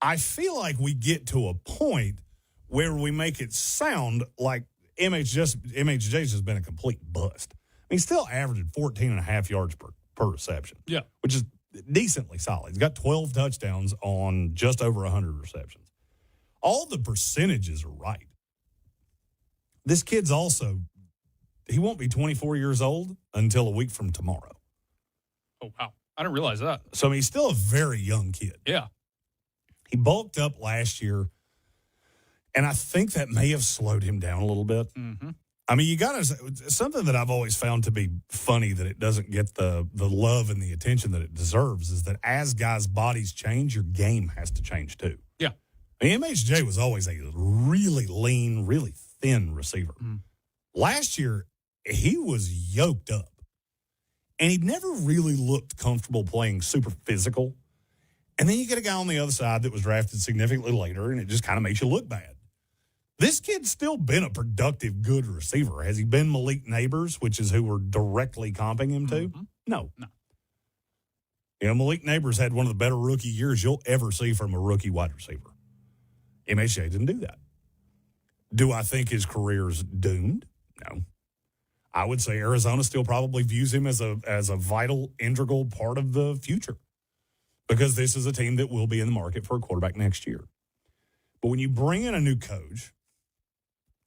Speaker 4: I feel like we get to a point where we make it sound like MHJ's just been a complete bust. I mean, he's still averaging 14.5 yards per reception.
Speaker 5: Yeah.
Speaker 4: Which is decently solid. He's got 12 touchdowns on just over 100 receptions. All the percentages are right. This kid's also, he won't be 24 years old until a week from tomorrow.
Speaker 5: Oh, wow. I didn't realize that.
Speaker 4: So, I mean, he's still a very young kid.
Speaker 5: Yeah.
Speaker 4: He bulked up last year, and I think that may have slowed him down a little bit.
Speaker 5: Mm-hmm.
Speaker 4: I mean, you got to, something that I've always found to be funny that it doesn't get the love and the attention that it deserves is that as guys' bodies change, your game has to change too.
Speaker 5: Yeah.
Speaker 4: I mean, MHJ was always a really lean, really thin receiver.
Speaker 5: Mm.
Speaker 4: Last year, he was yoked up, and he'd never really looked comfortable playing super physical. And then you get a guy on the other side that was drafted significantly later, and it just kind of makes you look bad. This kid's still been a productive, good receiver. Has he been Malik Neighbors, which is who we're directly comping him to?
Speaker 5: Mm-hmm.
Speaker 4: No. You know, Malik Neighbors had one of the better rookie years you'll ever see from a rookie wide receiver. MHJ didn't do that. Do I think his career's doomed? No. I would say Arizona still probably views him as a vital, integral part of the future because this is a team that will be in the market for a quarterback next year. But when you bring in a new coach,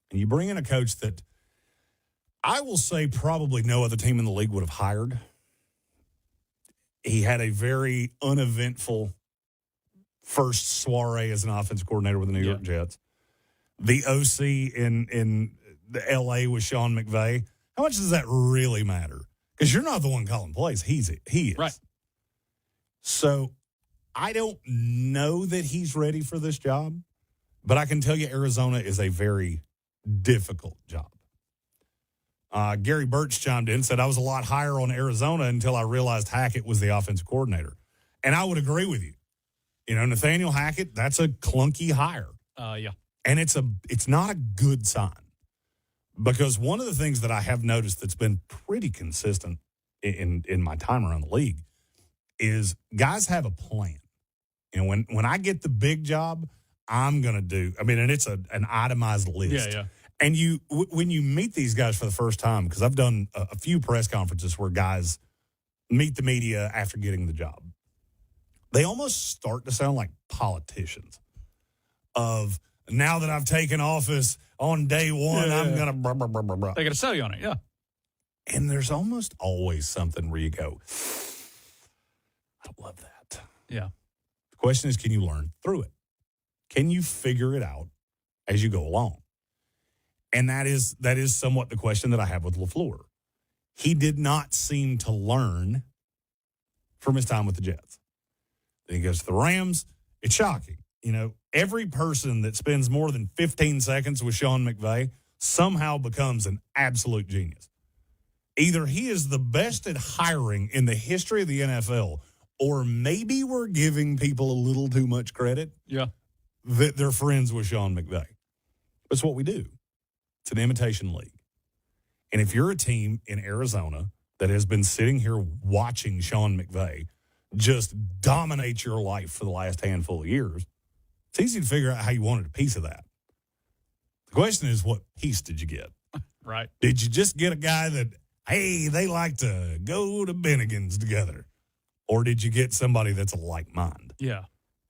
Speaker 4: and you bring in a coach that I will say probably no other team in the league would have hired. He had a very uneventful first soiree as an offensive coordinator with the New York Jets. The OC in the L.A. with Sean McVay. How much does that really matter? Because you're not the one calling plays. He is.
Speaker 5: Right.
Speaker 4: So I don't know that he's ready for this job, but I can tell you Arizona is a very difficult job. Gary Birch chimed in and said, I was a lot higher on Arizona until I realized Hackett was the offensive coordinator. And I would agree with you. You know, Nathaniel Hackett, that's a clunky hire.
Speaker 5: Yeah.
Speaker 4: And it's not a good sign. Because one of the things that I have noticed that's been pretty consistent in my time around the league is guys have a plan. You know, when I get the big job, I'm going to do, and it's an itemized list.
Speaker 5: Yeah.
Speaker 4: And when you meet these guys for the first time, because I've done a few press conferences where guys meet the media after getting the job, they almost start to sound like politicians of, now that I've taken office on day one, I'm going to blah, blah, blah, blah, blah.
Speaker 5: They got to sell you on it, yeah.
Speaker 4: And there's almost always something where you go, I don't love that.
Speaker 5: Yeah.
Speaker 4: The question is, can you learn through it? Can you figure it out as you go along? And that is somewhat the question that I have with LaFleur. He did not seem to learn from his time with the Jets. Then he goes to the Rams. It's shocking. You know, every person that spends more than 15 seconds with Sean McVay somehow becomes an absolute genius. Either he is the best at hiring in the history of the NFL, or maybe we're giving people a little too much credit.
Speaker 5: Yeah.
Speaker 4: That they're friends with Sean McVay. That's what we do. It's an imitation league. And if you're a team in Arizona that has been sitting here watching Sean McVay just dominate your life for the last handful of years, it's easy to figure out how you wanted a piece of that. The question is, what piece did you get?
Speaker 5: Right.
Speaker 4: Did you just get a guy that, hey, they like to go to Bennigan's together? Or did you get somebody that's a like mind?
Speaker 5: Yeah.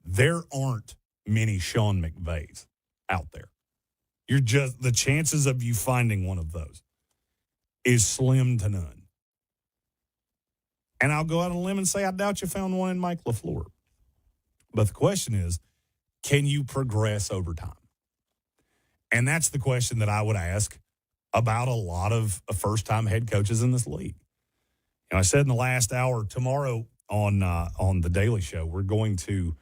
Speaker 4: There aren't many Sean McVays out there. The chances of you finding one of those is slim to none. And I'll go out on a limb and say I doubt you found one in Mike LaFleur. But the question is, can you progress over time? And that's the question that I would ask about a lot of first-time head coaches in this league. And I said in the last hour, tomorrow on the Daily Show, we're going to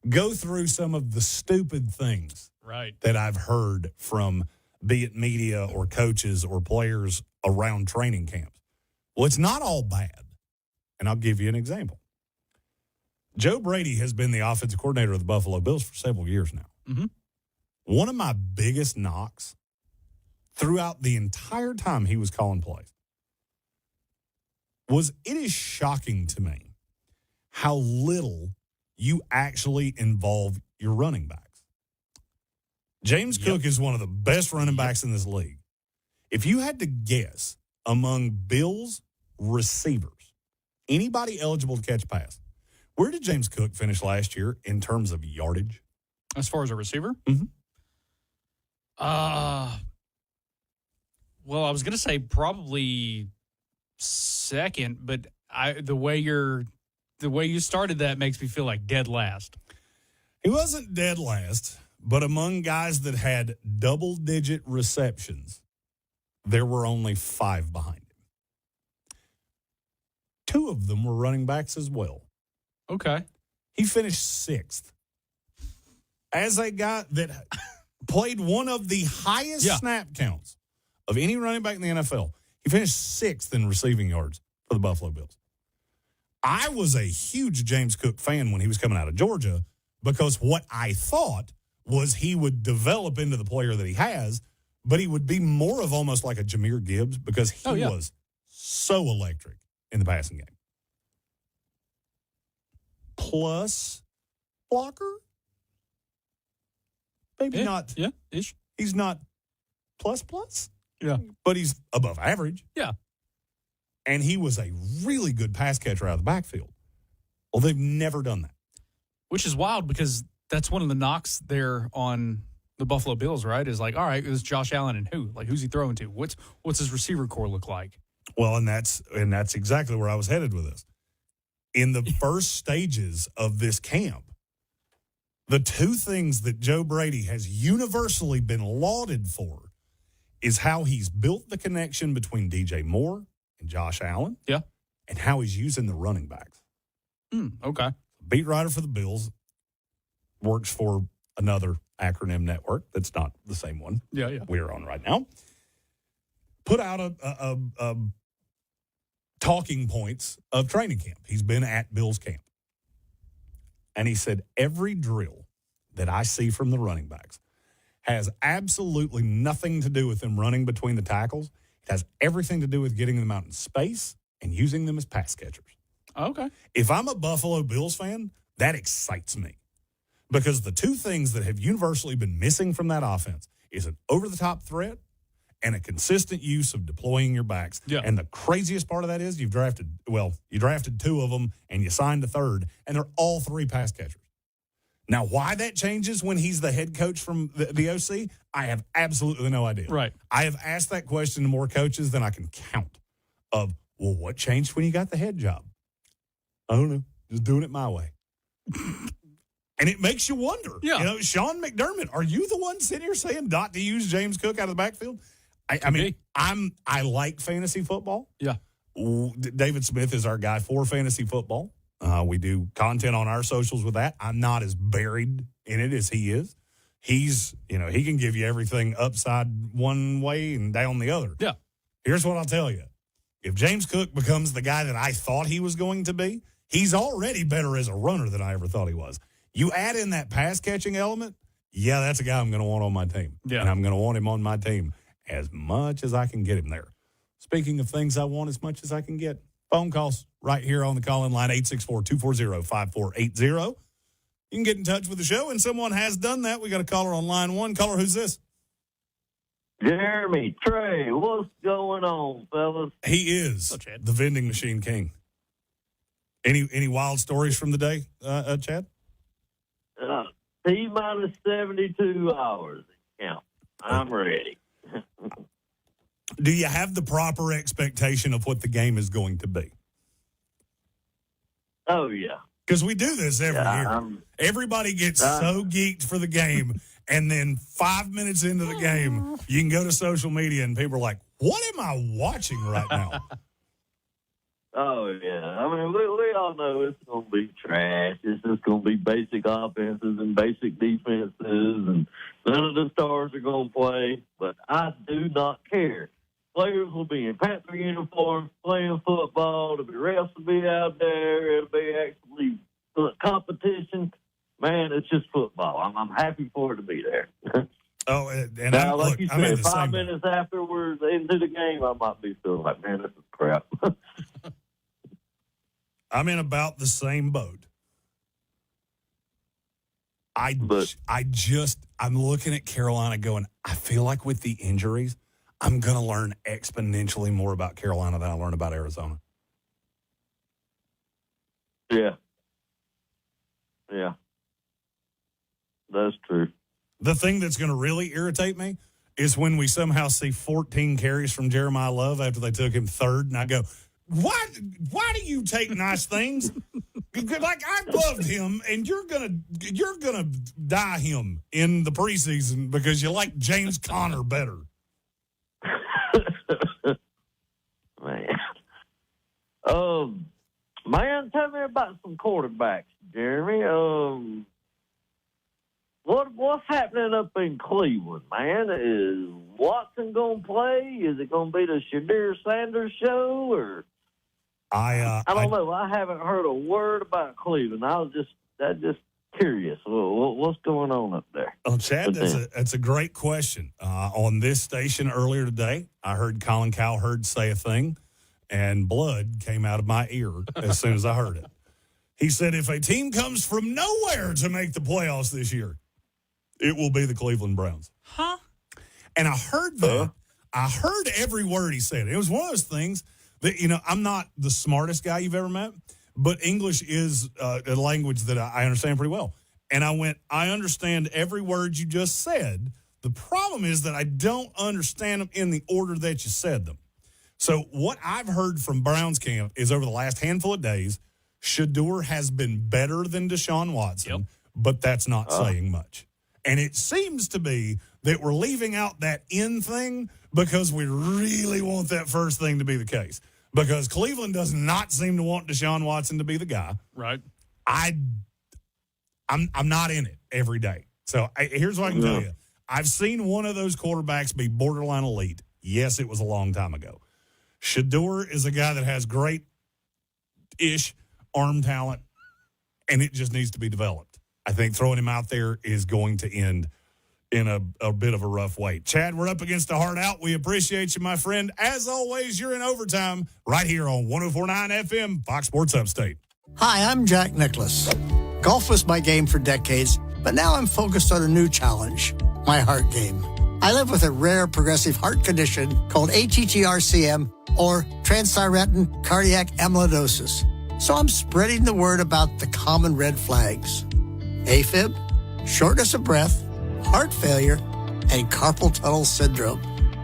Speaker 4: go through some of the stupid things that I've heard from, be it media or coaches or players around training camps. Well, it's not all bad. And I'll give you an example. Joe Brady has been the offensive coordinator of the Buffalo Bills for several years now.
Speaker 5: Mm-hmm.
Speaker 4: One of my biggest knocks throughout the entire time he was calling plays was it is shocking to me how little you actually involve your running backs. James Cook is one of the best running backs in this league. If you had to guess among Bills receivers, anybody eligible to catch a pass, where did James Cook finish last year in terms of yardage?
Speaker 5: As far as a receiver?
Speaker 4: Mm-hmm.
Speaker 5: Well, I was going to say probably second, but the way you started that makes me feel like dead last.
Speaker 4: He wasn't dead last, but among guys that had double-digit receptions, there were only 5 behind him. 2 of them were running backs as well.
Speaker 5: Okay.
Speaker 4: He finished 6th. As a guy that played one of the highest snap counts of any running back in the NFL, he finished 6th in receiving yards for the Buffalo Bills. I was a huge James Cook fan when he was coming out of Georgia because what I thought was he would develop into the player that he has, but he would be more of almost like a Jahmyr Gibbs because he was so electric in the passing game. Plus blocker? Maybe not.
Speaker 5: Yeah, ish.
Speaker 4: He's not plus.
Speaker 5: Yeah.
Speaker 4: But he's above average.
Speaker 5: Yeah.
Speaker 4: And he was a really good pass catcher out of the backfield. Well, they've never done that.
Speaker 5: Which is wild because that's one of the knocks there on the Buffalo Bills, right? Is like, all right, it was Josh Allen and who? Like, who's he throwing to? What's his receiver core look like?
Speaker 4: Well, and that's exactly where I was headed with this. In the first stages of this camp, the two things that Joe Brady has universally been lauded for is how he's built the connection between DJ Moore and Josh Allen.
Speaker 5: Yeah.
Speaker 4: And how he's using the running backs.
Speaker 5: Okay.
Speaker 4: Beat writer for the Bills, works for another acronym network that's not the same one we're on right now. Put out a talking points of training camp. He's been at Bills camp. And he said, every drill that I see from the running backs has absolutely nothing to do with them running between the tackles. It has everything to do with getting them out in space and using them as pass catchers.
Speaker 5: Okay.
Speaker 4: If I'm a Buffalo Bills fan, that excites me. Because the two things that have universally been missing from that offense is an over-the-top threat and a consistent use of deploying your backs.
Speaker 5: Yeah.
Speaker 4: And the craziest part of that is you drafted two of them and you signed a third, and they're all three pass catchers. Now, why that changes when he's the head coach from the OC, I have absolutely no idea.
Speaker 5: Right.
Speaker 4: I have asked that question to more coaches than I can count of, well, what changed when you got the head job? I don't know. Just doing it my way. And it makes you wonder.
Speaker 5: Yeah.
Speaker 4: You know, Sean McDermott, are you the one sitting here saying not to use James Cook out of the backfield? I mean, I like fantasy football.
Speaker 5: Yeah.
Speaker 4: David Smith is our guy for fantasy football. We do content on our socials with that. I'm not as buried in it as he is. He's, he can give you everything upside one way and down the other.
Speaker 5: Yeah.
Speaker 4: Here's what I'll tell you. If James Cook becomes the guy that I thought he was going to be, he's already better as a runner than I ever thought he was. You add in that pass-catching element, yeah, that's a guy I'm going to want on my team.
Speaker 5: Yeah.
Speaker 4: And I'm going to want him on my team as much as I can get him there. Speaking of things I want as much as I can get, phone calls right here on the call-in line, 864-240-5480. You can get in touch with the show, and someone has done that. We got a caller on line one. Caller, who's this?
Speaker 6: Jeremy, Trey, what's going on, fellas?
Speaker 4: He is the vending machine king. Any wild stories from the day, Chad?
Speaker 6: T-minus 72 hours. Count. I'm ready.
Speaker 4: Do you have the proper expectation of what the game is going to be?
Speaker 6: Oh, yeah.
Speaker 4: Because we do this every year. Everybody gets so geeked for the game, and then 5 minutes into the game, you can go to social media, and people are like, what am I watching right now?
Speaker 6: Oh, yeah. I mean, we all know it's going to be trash. It's just going to be basic offenses and basic defenses, and none of the stars are going to play. But I do not care. Players will be in Panther uniforms playing football. The refs will be out there. It'll be actually competition. Man, it's just football. I'm happy for it to be there.
Speaker 4: Oh, and
Speaker 6: now, like you said, 5 minutes after we're into the game, I might be feeling like, man, this is crap.
Speaker 4: I'm in about the same boat. I'm looking at Carolina going, I feel like with the injuries, I'm going to learn exponentially more about Carolina than I learned about Arizona.
Speaker 6: Yeah. Yeah. That's true.
Speaker 4: The thing that's going to really irritate me is when we somehow see 14 carries from Jeremiah Love after they took him third, and I go, why do you take nice things? Like, I loved him, and you're gonna die him in the preseason because you like James Conner better.
Speaker 6: Man, tell me about some quarterbacks, Jeremy. What's happening up in Cleveland, man? Is Watson gonna play? Is it gonna be the Shadir Sanders show, or I don't know. I haven't heard a word about Cleveland. I was just curious. What's going on up there?
Speaker 4: Oh, Chad, that's a great question. On this station earlier today, I heard Colin Cowherd say a thing, and blood came out of my ear as soon as I heard it. He said, if a team comes from nowhere to make the playoffs this year, it will be the Cleveland Browns.
Speaker 5: Huh?
Speaker 4: And I heard that. I heard every word he said. It was one of those things that, I'm not the smartest guy you've ever met, but English is a language that I understand pretty well. And I understand every word you just said. The problem is that I don't understand them in the order that you said them. So what I've heard from Browns camp is over the last handful of days, Shedeur has been better than Deshaun Watson, but that's not saying much. And it seems to be that we're leaving out that "in" thing because we really want that first thing to be the case. Because Cleveland does not seem to want Deshaun Watson to be the guy.
Speaker 5: Right.
Speaker 4: I'm not in it every day. So here's what I can tell you. I've seen one of those quarterbacks be borderline elite. Yes, it was a long time ago. Shedeur is a guy that has great-ish arm talent, and it just needs to be developed. I think throwing him out there is going to end in a bit of a rough way. Chad, we're up against a hard out. We appreciate you, my friend. As always, you're in overtime right here on 104.9 FM, Fox Sports Upstate.
Speaker 7: Hi, I'm Jack Nicklaus. Golf was my game for decades, but now I'm focused on a new challenge, my heart game. I live with a rare progressive heart condition called ATTR-CM, or transthyretin cardiac amyloidosis. So I'm spreading the word about the common red flags: AFib, shortness of breath, heart failure, and carpal tunnel syndrome.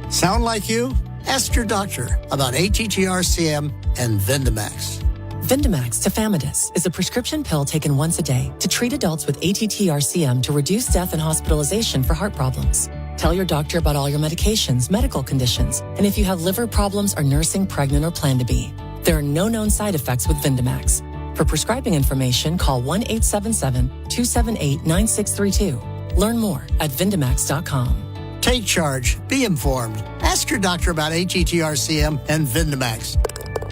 Speaker 7: Sound like you? Ask your doctor about ATTR-CM and Vindamax.
Speaker 8: Vindamax tafamidis is a prescription pill taken once a day to treat adults with ATTR-CM to reduce death and hospitalization for heart problems. Tell your doctor about all your medications, medical conditions, and if you have liver problems, are nursing, pregnant, or plan to be. There are no known side effects with Vindamax. For prescribing information, call 1-877-278-9632. Learn more at Vindamax.com.
Speaker 7: Take charge. Be informed. Ask your doctor about ATTR-CM and Vindamax.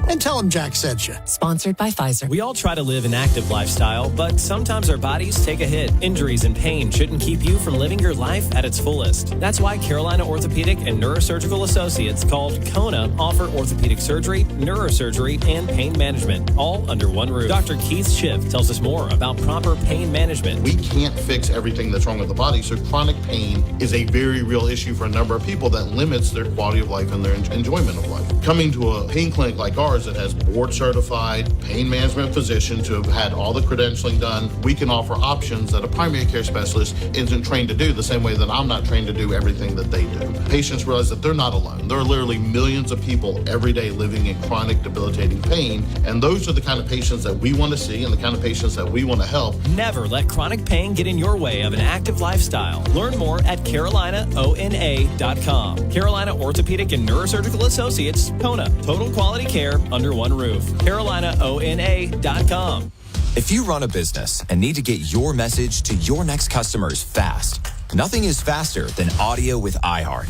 Speaker 7: And tell them Jack sent you.
Speaker 8: Sponsored by Pfizer.
Speaker 9: We all try to live an active lifestyle, but sometimes our bodies take a hit. Injuries and pain shouldn't keep you from living your life at its fullest. That's why Carolina Orthopedic and Neurosurgical Associates, called CONA, offer orthopedic surgery, neurosurgery, and pain management, all under one roof. Dr. Keith Schiff tells us more about proper pain management.
Speaker 10: We can't fix everything that's wrong with the body, so chronic pain is a very real issue for a number of people that limits their quality of life and their enjoyment of life. Coming to a pain clinic like ours that has board-certified pain management physicians who have had all the credentialing done, we can offer options that a primary care specialist isn't trained to do, the same way that I'm not trained to do everything that they do. Patients realize that they're not alone. There are literally millions of people every day living in chronic, debilitating pain, and those are the kind of patients that we want to see and the kind of patients that we want to help.
Speaker 9: Never let chronic pain get in your way of an active lifestyle. Learn more at CarolinaONA.com. Carolina Orthopedic and Neurosurgical Associates, CONA. Total quality care under one roof. CarolinaONA.com.
Speaker 11: If you run a business and need to get your message to your next customers fast, nothing is faster than audio with iHeart.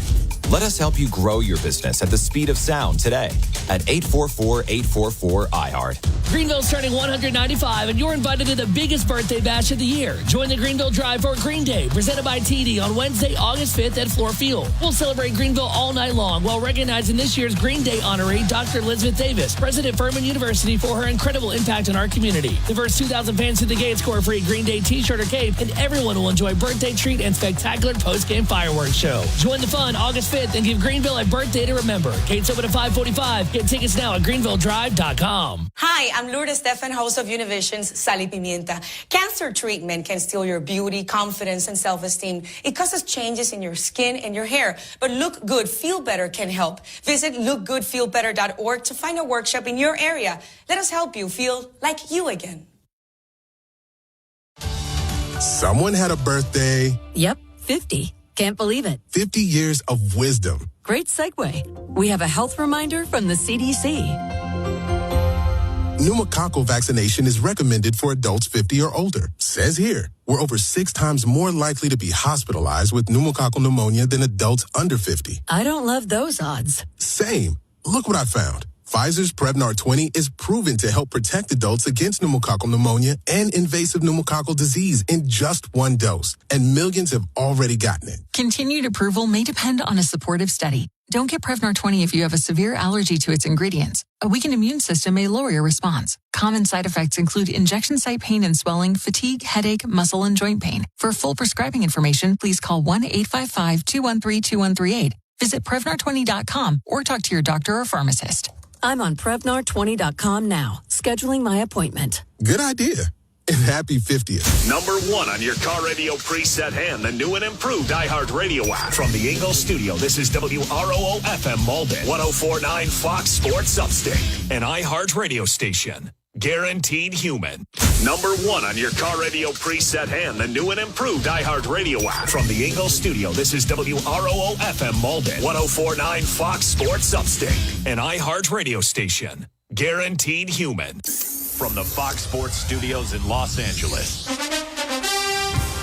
Speaker 11: Let us help you grow your business at the speed of sound today at 844-844-iHeart.
Speaker 26: Greenville's turning 195, and you're invited to the biggest birthday bash of the year. Join the Greenville Drive for Green Day, presented by TD on Wednesday, August 5th at Fluor Field. We'll celebrate Greenville all night long while recognizing this year's Green Day honoree, Dr. Elizabeth Davis, president of Furman University, for her incredible impact on our community. The first 2,000 fans through the gate score a free Green Day t-shirt or cape, and everyone will enjoy birthday treat and spectacular post-game fireworks show. Join the fun August 5th and give Greenville a birthday to remember. Gates open at 5:45. Get tickets now at greenvilledrive.com.
Speaker 12: Hi, I'm Lourdes Stefan, host of Univision's Sal y Pimienta. Cancer treatment can steal your beauty, confidence, and self-esteem. It causes changes in your skin and your hair. But Look Good, Feel Better can help. Visit lookgoodfeelbetter.org to find a workshop in your area. Let us help you feel like you again.
Speaker 29: Someone had a birthday.
Speaker 13: Yep, 50. Can't believe it.
Speaker 29: 50 years of wisdom.
Speaker 13: Great segue. We have a health reminder from the CDC.
Speaker 29: Pneumococcal vaccination is recommended for adults 50 or older. Says here, we're over 6 times more likely to be hospitalized with pneumococcal pneumonia than adults under 50.
Speaker 13: I don't love those odds.
Speaker 29: Same. Look what I found. Pfizer's Prevnar 20 is proven to help protect adults against pneumococcal pneumonia and invasive pneumococcal disease in just 1 dose, and millions have already gotten it.
Speaker 15: Continued approval may depend on a supportive study. Don't get Prevnar 20 if you have a severe allergy to its ingredients. A weakened immune system may lower your response. Common side effects include injection site pain and swelling, fatigue, headache, muscle, and joint pain. For full prescribing information, please call 1-855-213-2138 Visit Prevnar20.com or talk to your doctor or pharmacist.
Speaker 13: I'm on Prevnar20.com now, scheduling my appointment.
Speaker 29: Good idea. And happy 50th.
Speaker 16: Number 1 on your car radio preset and the new and improved iHeartRadio app. From the Ingalls studio, this is WROO-FM Malden, 104.9 Fox Sports Upstate, an iHeartRadio station. Guaranteed human. Number 1 on your car radio preset and the new and improved iHeartRadio app. From the Ingalls studio, this is WROO-FM Malden, 104.9 Fox Sports Upstate, an iHeartRadio station. Guaranteed human. From the Fox Sports Studios in Los Angeles,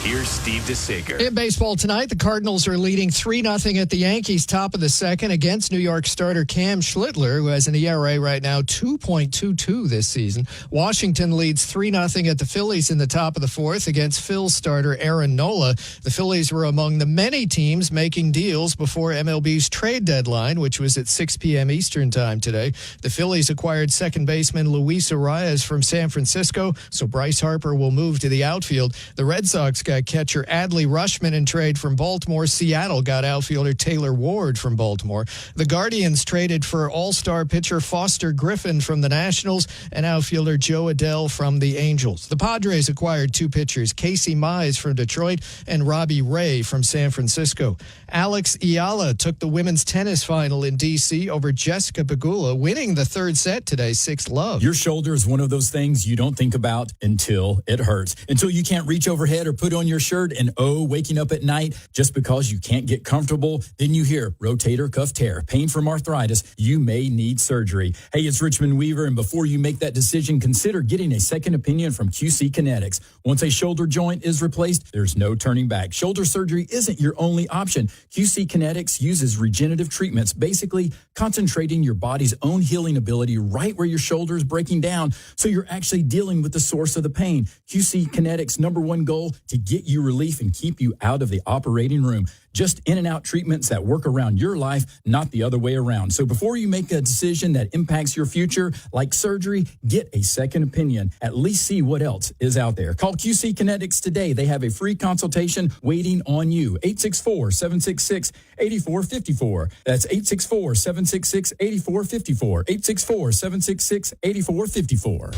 Speaker 16: here's Steve DeSager.
Speaker 17: In baseball tonight, the Cardinals are leading 3-0 at the Yankees, top of the second, against New York starter Cam Schlittler, who has an ERA right now 2.22 this season. Washington leads 3-0 at the Phillies in the top of the fourth against Phil's starter Aaron Nola. The Phillies were among the many teams making deals before MLB's trade deadline, which was at 6 p.m. Eastern time today. The Phillies acquired second baseman Luis Arias from San Francisco, so Bryce Harper will move to the outfield. The Red Sox got catcher Adley Rutschman in trade from Baltimore. Seattle got outfielder Taylor Ward from Baltimore. The Guardians traded for all-star pitcher Foster Griffin from the Nationals and outfielder Joe Adell from the Angels. The Padres acquired two pitchers, Casey Mize from Detroit and Robbie Ray from San Francisco. Alex Ayala took the women's tennis final in D.C. over Jessica Pegula, winning the third set today, 6-love.
Speaker 18: Your shoulder is one of those things you don't think about until it hurts, until you can't reach overhead or put on your shirt, and waking up at night just because you can't get comfortable. Then you hear rotator cuff tear, pain from arthritis. You may need surgery. Hey, it's Richmond Weaver, and before you make that decision, consider getting a second opinion from QC Kinetics. Once a shoulder joint is replaced, there's no turning back. Shoulder surgery isn't your only option. QC Kinetics uses regenerative treatments, basically concentrating your body's own healing ability right where your shoulder is breaking down, so you're actually dealing with the source of the pain. QC Kinetics' number one goal, to get you relief and keep you out of the operating room. Just in and out treatments that work around your life, not the other way around. So before you make a decision that impacts your future, like surgery, get a second opinion. At least see what else is out there. Call QC Kinetics today. They have a free consultation waiting on you. 864-766-8454. That's 864-766-8454. 864-766-8454.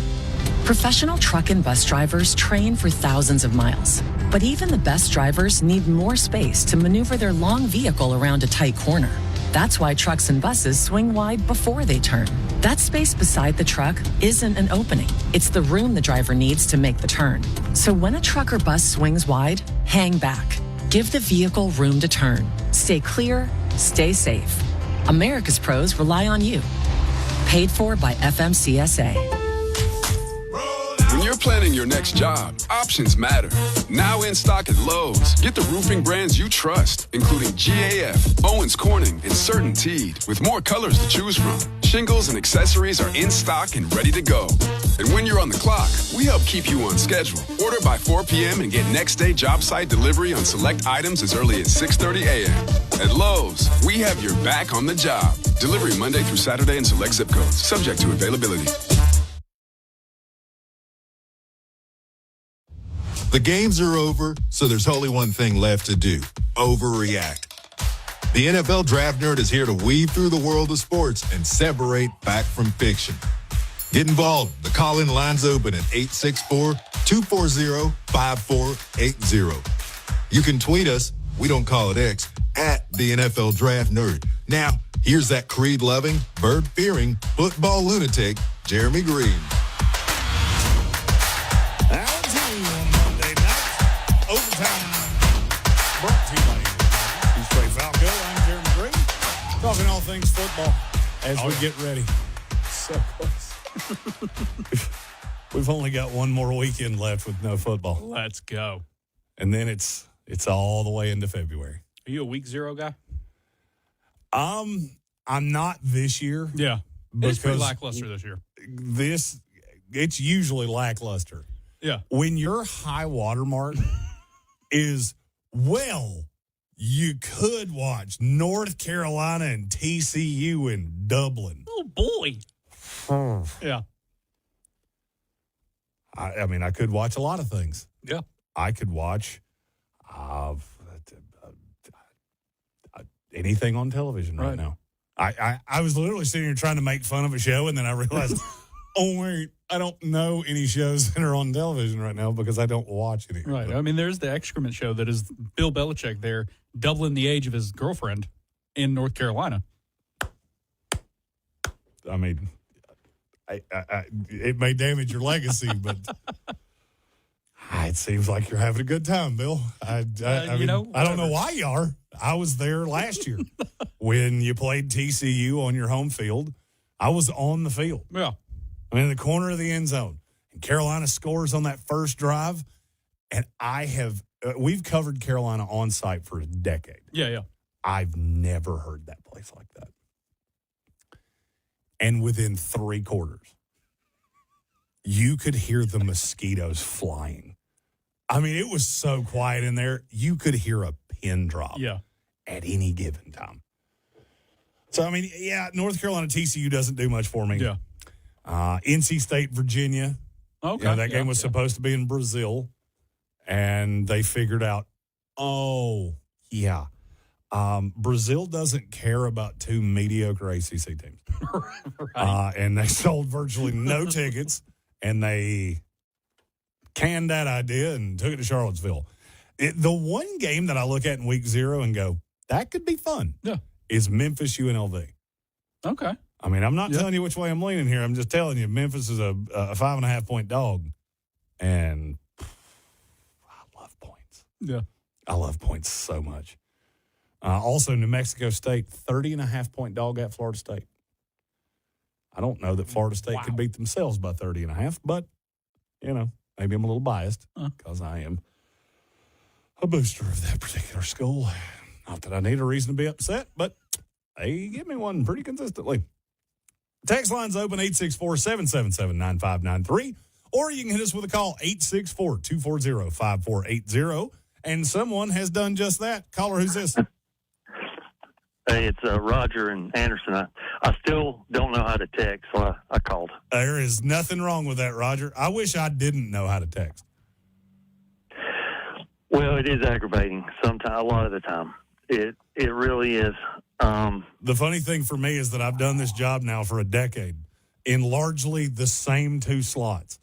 Speaker 8: Professional truck and bus drivers train for thousands of miles. But even the best drivers need more space to maneuver their long vehicle around a tight corner. That's why trucks and buses swing wide before they turn. That space beside the truck isn't an opening. It's the room the driver needs to make the turn. So when a truck or bus swings wide, hang back. Give the vehicle room to turn. Stay clear, stay safe. America's pros rely on you. Paid for by FMCSA.
Speaker 19: When you're planning your next job, options matter. Now in stock at Lowe's. Get the roofing brands you trust, including GAF, Owens Corning, and CertainTeed, with more colors to choose from. Shingles and accessories are in stock and ready to go. And when you're on the clock, we help keep you on schedule. Order by 4 p.m. and get next day job site delivery on select items as early as 6:30 a.m. At Lowe's, we have your back on the job. Delivery Monday through Saturday in select zip codes, subject to availability.
Speaker 20: The games are over, so there's only one thing left to do: overreact. The NFL Draft Nerd is here to weave through the world of sports and separate fact from fiction. Get involved. The call-in line's open at 864-240-5480. You can tweet us, we don't call it X, at the NFL Draft Nerd. Now, here's that creed-loving, bird-fearing, football lunatic, Jeremy Greene.
Speaker 4: Talking all things football as we get ready. So close. We've only got one more weekend left with no football.
Speaker 5: Let's go.
Speaker 4: And then it's all the way into February.
Speaker 5: Are you a week 0 guy?
Speaker 4: I'm not this year.
Speaker 5: Yeah. It's pretty lackluster this year.
Speaker 4: It's usually lackluster.
Speaker 5: Yeah.
Speaker 4: When your high watermark is, you could watch North Carolina and TCU in Dublin.
Speaker 5: Oh, boy. Yeah.
Speaker 4: I mean, I could watch a lot of things.
Speaker 5: Yeah.
Speaker 4: anything on television right now. I was literally sitting here trying to make fun of a show, and then I realized, oh, wait, I don't know any shows that are on television right now because I don't watch any.
Speaker 5: Right. I mean, there's the excrement show that is Bill Belichick there doubling the age of his girlfriend in North Carolina.
Speaker 4: I mean, it may damage your legacy, but it seems like you're having a good time, Bill. I don't know why you are. I was there last year when you played TCU on your home field. I was on the field.
Speaker 5: Yeah.
Speaker 4: I'm in the corner of the end zone. And Carolina scores on that first drive. And we've covered Carolina on site for a decade.
Speaker 5: Yeah.
Speaker 4: I've never heard that place like that. And within 3 quarters, you could hear the mosquitoes flying. I mean, it was so quiet in there, you could hear a pin drop at any given time. So, I mean, North Carolina TCU doesn't do much for me.
Speaker 5: Yeah.
Speaker 4: NC State, Virginia.
Speaker 5: Okay.
Speaker 4: That game was supposed to be in Brazil, and they figured out, Brazil doesn't care about 2 mediocre ACC teams.
Speaker 5: Right.
Speaker 4: And they sold virtually no tickets, and they canned that idea and took it to Charlottesville. The one game that I look at in week 0 and go, that could be fun, is Memphis UNLV.
Speaker 5: Okay.
Speaker 4: I mean, I'm not telling you which way I'm leaning here. I'm just telling you Memphis is a 5.5-point dog, and I love points.
Speaker 5: Yeah.
Speaker 4: I love points so much. Also, New Mexico State, 30.5-point dog at Florida State. I don't know that Florida State could beat themselves by 30.5, but, maybe I'm a little biased because I am a booster of that particular school. Not that I need a reason to be upset, but they give me one pretty consistently. Text line's open, 864-777-9593, or you can hit us with a call, 864-240-5480, and someone has done just that. Caller, who's this?
Speaker 1: Hey, it's Roger and Anderson. I still don't know how to text, so I called.
Speaker 4: There is nothing wrong with that, Roger. I wish I didn't know how to text.
Speaker 1: Well, it is aggravating sometimes, a lot of the time. It really is.
Speaker 4: The funny thing for me is that I've done this job now for a decade in largely the same 2 slots,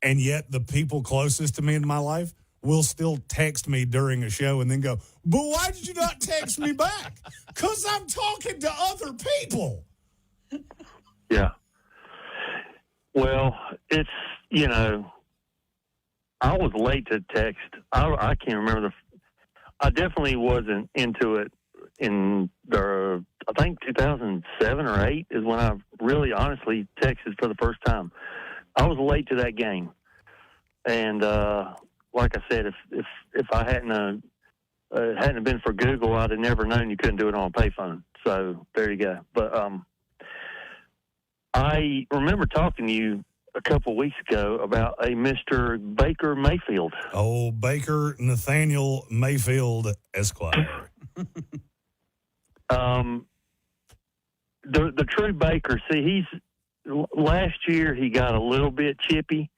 Speaker 4: and yet the people closest to me in my life will still text me during a show and then go, but why did you not text me back? Because I'm talking to other people.
Speaker 1: Yeah. Well, it's, I was late to text. I can't remember I definitely wasn't into it in I think 2007 or 8 is when I really honestly texted for the first time. I was late to that game. And, like I said, if I hadn't been for Google, I'd have never known you couldn't do it on a payphone. So there you go. But I remember talking to you a couple of weeks ago about a Mr. Baker Mayfield.
Speaker 4: Oh, Baker Nathaniel Mayfield Esquire.
Speaker 1: The true Baker. See, last year he got a little bit chippy.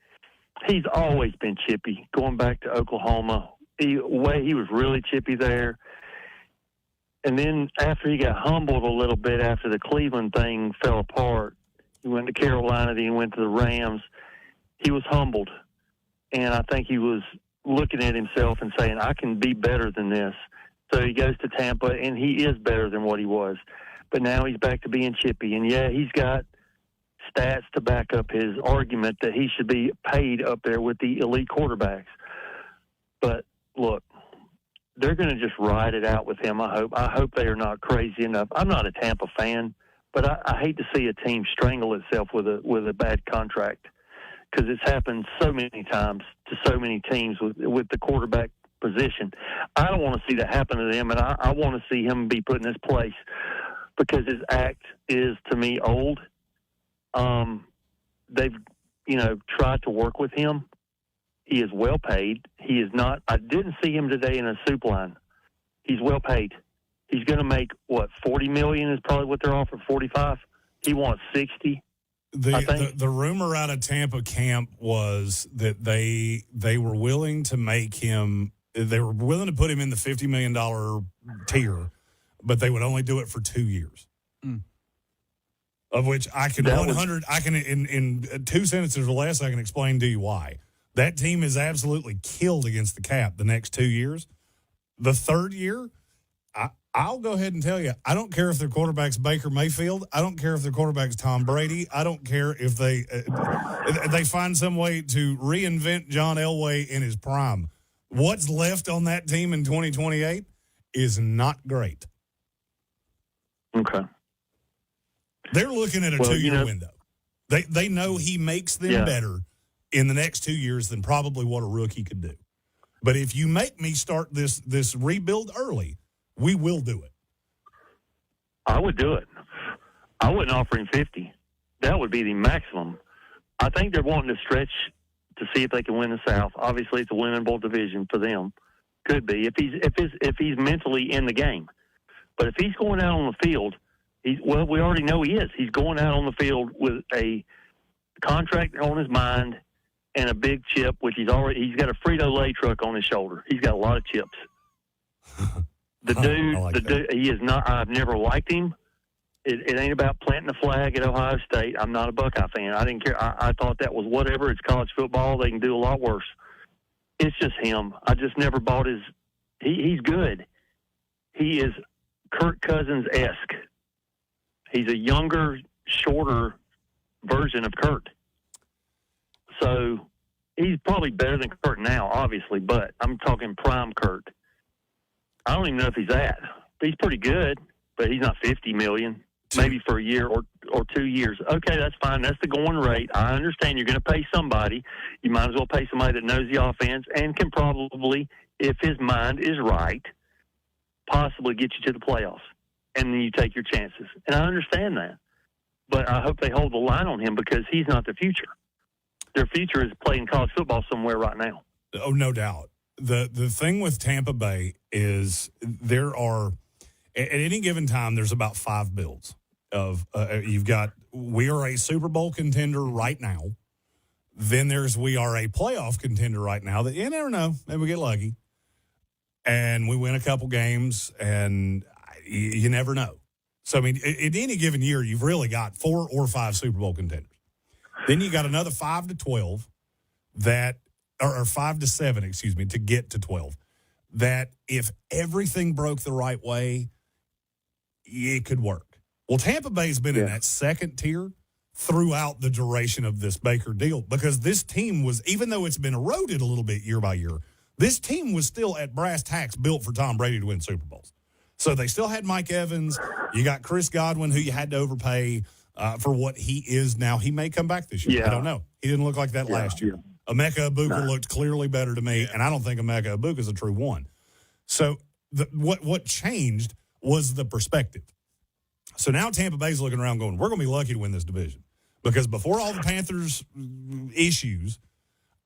Speaker 1: He's always been chippy, going back to Oklahoma. He was really chippy there. And then after he got humbled a little bit after the Cleveland thing fell apart, he went to Carolina, then he went to the Rams. He was humbled. And I think he was looking at himself and saying, I can be better than this. So he goes to Tampa, and he is better than what he was. But now he's back to being chippy. And, he's got stats to back up his argument that he should be paid up there with the elite quarterbacks. But look, they're going to just ride it out with him. I hope they are not crazy enough. I'm not a Tampa fan, but I hate to see a team strangle itself with a bad contract, because it's happened so many times to so many teams with the quarterback position. I don't want to see that happen to them, and I want to see him be put in his place, because his act is, to me, old. They've, tried to work with him. He is well paid. He is not. I didn't see him today in a soup line. He's well paid. He's going to make $40 million is probably what they're offering. 45. He wants 60.
Speaker 4: The rumor out of Tampa camp was that they were willing to make him. They were willing to put him in the $50 million tier, but they would only do it for 2 years. Of which I can in 2 sentences or less, I can explain to you why. That team is absolutely killed against the cap the next 2 years. The third year, I'll go ahead and tell you, I don't care if their quarterback's Baker Mayfield. I don't care if their quarterback's Tom Brady. I don't care if they find some way to reinvent John Elway in his prime. What's left on that team in 2028 is not great.
Speaker 1: Okay.
Speaker 4: They're looking at a 2-year window. They know he makes them better in the next 2 years than probably what a rookie could do. But if you make me start this rebuild early, we will do it.
Speaker 1: I would do it. I wouldn't offer him 50. That would be the maximum. I think they're wanting to stretch to see if they can win the South. Obviously, it's a winnable division for them. Could be if he's mentally in the game. But if he's going out on the field, we already know he is. He's going out on the field with a contract on his mind and a big chip, which he's got a Frito-Lay truck on his shoulder. He's got a lot of chips. The dude, he is not. I've never liked him. It ain't about planting a flag at Ohio State. I'm not a Buckeye fan. I didn't care. I thought that was whatever. It's college football. They can do a lot worse. It's just him. I just never bought his. He's good. He is Kirk Cousins-esque. He's a younger, shorter version of Kurt. So he's probably better than Kurt now, obviously, but I'm talking prime Kurt. I don't even know if he's that. He's pretty good, but he's not $50 million, maybe for a year or 2 years. Okay, that's fine. That's the going rate. I understand you're going to pay somebody. You might as well pay somebody that knows the offense and can probably, if his mind is right, possibly get you to the playoffs. And then you take your chances. And I understand that. But I hope they hold the line on him because he's not the future. Their future is playing college football somewhere right now.
Speaker 4: Oh, no doubt. The thing with Tampa Bay is there are, at any given time, there's about 5 builds of we are a Super Bowl contender right now. Then there's we are a playoff contender right now that you never know. Maybe we get lucky. And we win a couple games, and you never know. So, I mean, in any given year, you've really got 4 or 5 Super Bowl contenders. Then you got another 5 to 12 or 5 to 7, excuse me, to get to 12. That if everything broke the right way, it could work. Well, Tampa Bay's been in that second tier throughout the duration of this Baker deal because this team was, even though it's been eroded a little bit year by year, this team was still at brass tacks built for Tom Brady to win Super Bowls. So they still had Mike Evans. You got Chris Godwin, who you had to overpay for what he is now. He may come back this year. I don't know. He didn't look like that last year. Emeka Egbuka looked clearly better to me, and I don't think Emeka Egbuka is a true one. So what changed was the perspective. So now Tampa Bay's looking around going, we're going to be lucky to win this division. Because before all the Panthers' issues,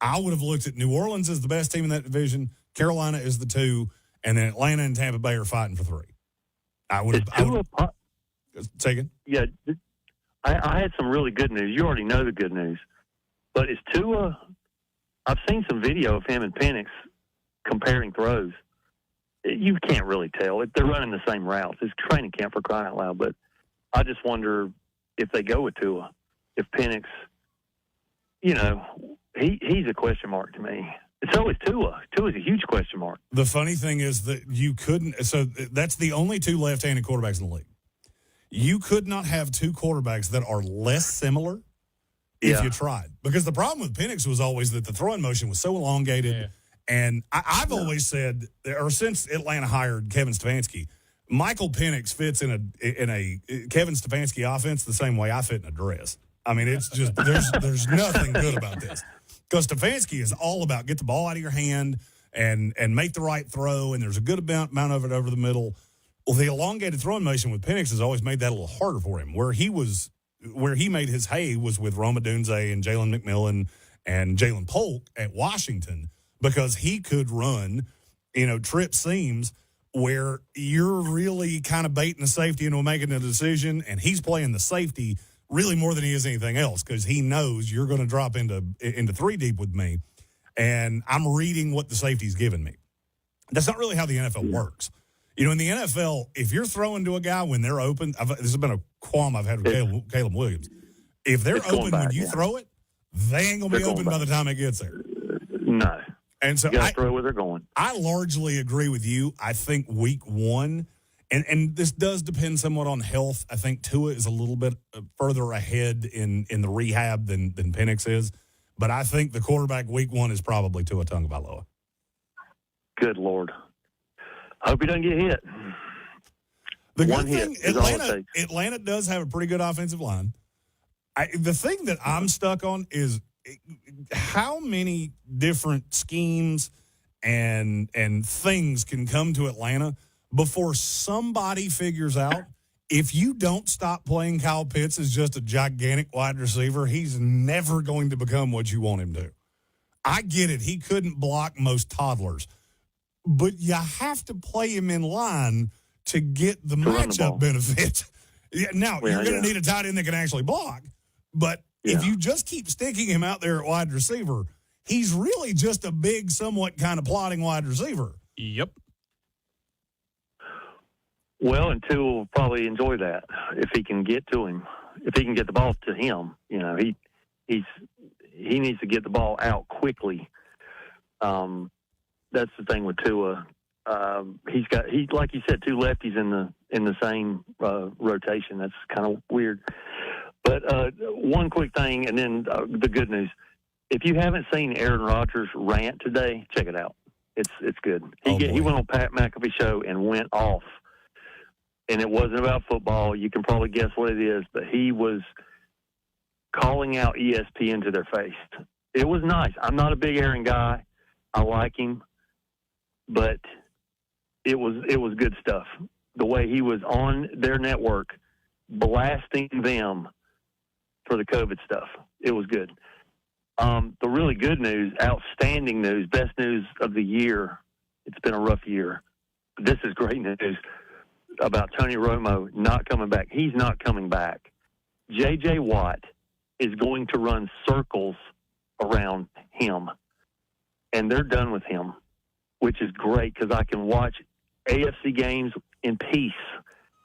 Speaker 4: I would have looked at New Orleans as the best team in that division, Carolina is the 2, and then Atlanta and Tampa Bay are fighting for 3. I would have taken.
Speaker 1: Yeah, I had some really good news. You already know the good news. But is Tua, I've seen some video of him and Penix comparing throws. You can't really tell. They're running the same routes. It's training camp for crying out loud. But I just wonder if they go with Tua, if Penix, he's a question mark to me. So is Tua. Tua's a huge question mark.
Speaker 4: The funny thing is that you couldn't – so that's the only 2 left-handed quarterbacks in the league. You could not have 2 quarterbacks that are less similar if you tried. Because the problem with Penix was always that the throwing motion was so elongated. Yeah. And I've always said, or since Atlanta hired Kevin Stefanski, Michael Penix fits in a Kevin Stefanski offense the same way I fit in a dress. I mean, it's just there's nothing good about this. Because Stefanski is all about get the ball out of your hand and make the right throw, and there's a good amount of it over the middle. Well, the elongated throwing motion with Penix has always made that a little harder for him. Where he made his hay was with Rome Odunze and Jalen McMillan and Jalen Polk at Washington because he could run, trip seams where you're really kind of baiting the safety into making a decision, and he's playing the safety really more than he is anything else because he knows you're going to drop into 3 deep with me, and I'm reading what the safety's giving me. That's not really how the NFL works. You know, in the NFL, if you're throwing to a guy when they're open, this has been a qualm I've had with Caleb Williams. If they're open when you throw it, they ain't going to be open by the time it gets there.
Speaker 1: No.
Speaker 4: And so
Speaker 1: you got to throw where they're going.
Speaker 4: I largely agree with you. I think week one, and this does depend somewhat on health. I think Tua is a little bit further ahead in the rehab than Penix is. But I think the quarterback week one is probably Tua Tagovailoa.
Speaker 1: Good Lord. I hope he doesn't get hit.
Speaker 4: The good thing, Atlanta does have a pretty good offensive line. The thing that I'm stuck on is how many different schemes and things can come to Atlanta before somebody figures out if you don't stop playing Kyle Pitts as just a gigantic wide receiver, he's never going to become what you want him to. I get it. He couldn't block most toddlers. But you have to play him in line to get the matchup benefit. Now, you're going to need a tight end that can actually block. But if you just keep sticking him out there at wide receiver, he's really just a big, somewhat kind of plodding wide receiver.
Speaker 5: Yep.
Speaker 1: Well, and Tua will probably enjoy that if he can get to him. If he can get the ball to him, you know, he needs to get the ball out quickly. That's the thing with Tua. He's like you said, two lefties in the same rotation. That's kind of weird. But one quick thing, and then the good news: if you haven't seen Aaron Rodgers rant today, check it out. It's good. He went on Pat McAfee's show and went off, and it wasn't about football. You can probably guess what it is, but he was calling out ESPN to their face. It was nice. I'm not a big Aaron guy. I like him. But it was good stuff. The way he was on their network, blasting them for the COVID stuff, it was good. The really good news, outstanding news, best news of the year. It's been a rough year. This is great news about Tony Romo not coming back. He's not coming back. J.J. Watt is going to run circles around him, and they're done with him, which is great because I can watch AFC games in peace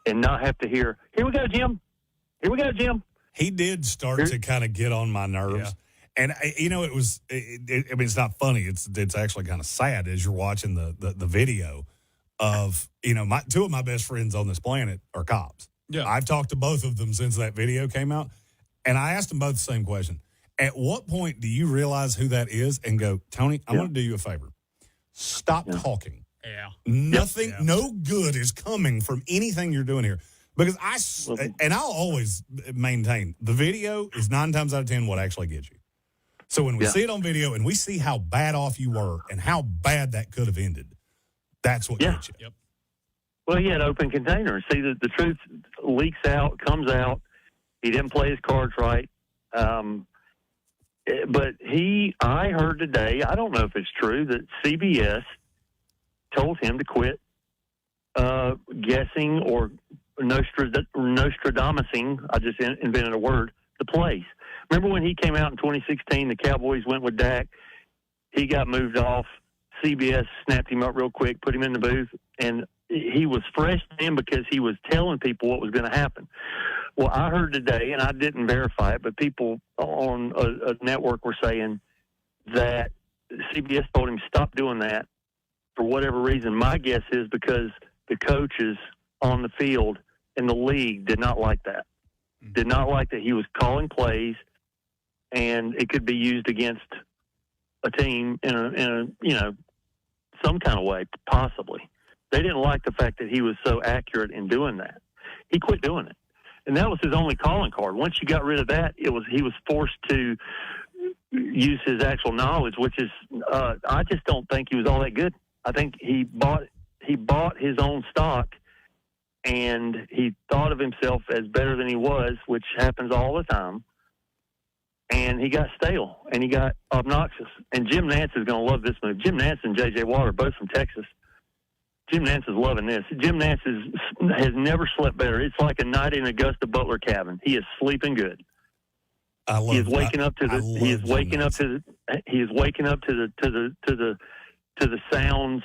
Speaker 1: and not have to hear, here we go, Jim. Here we go, Jim.
Speaker 4: He did start to kind of get on my nerves. Yeah. And, you know, it's not funny. It's actually kind of sad as you're watching the video of, you know, two of my best friends on this planet are cops.
Speaker 5: Yeah.
Speaker 4: I've talked to both of them since that video came out. And I asked them both the same question. At what point do you realize who that is and go, Tony, I'm going to do you a favor. Stop talking.
Speaker 5: Yeah.
Speaker 4: Nothing, no good is coming from anything you're doing here. Because I'll always maintain, the video is 9 times out of 10 what actually gets you. So when we see it on video and we see how bad off you were and how bad that could have ended, that's what gets you.
Speaker 5: Yep.
Speaker 1: Well, he had open container. See, the truth leaks out, comes out. He didn't play his cards right. But I heard today, I don't know if it's true, that CBS told him to quit guessing or Nostradamusing, I just invented a word, the plays. Remember when he came out in 2016, the Cowboys went with Dak, he got moved off, CBS snapped him up real quick, put him in the booth, and he was fresh in because he was telling people what was going to happen. Well, I heard today, and I didn't verify it, but people on a network were saying that CBS told him stop doing that for whatever reason. My guess is because the coaches on the field in the league did not like that. Did not like that he was calling plays, and it could be used against a team in a some kind of way, possibly. They didn't like the fact that he was so accurate in doing that. He quit doing it. And that was his only calling card. Once you got rid of that, he was forced to use his actual knowledge, which is I just don't think he was all that good. I think he bought his own stock, and he thought of himself as better than he was, which happens all the time. And he got stale, and he got obnoxious. And Jim Nantz is going to love this move. Jim Nantz and J.J. Watt are both from Texas. Jim Nantz is loving this. Jim Nantz has never slept better. It's like a night in Augusta Butler cabin. He is sleeping good. He is waking up to the to the sounds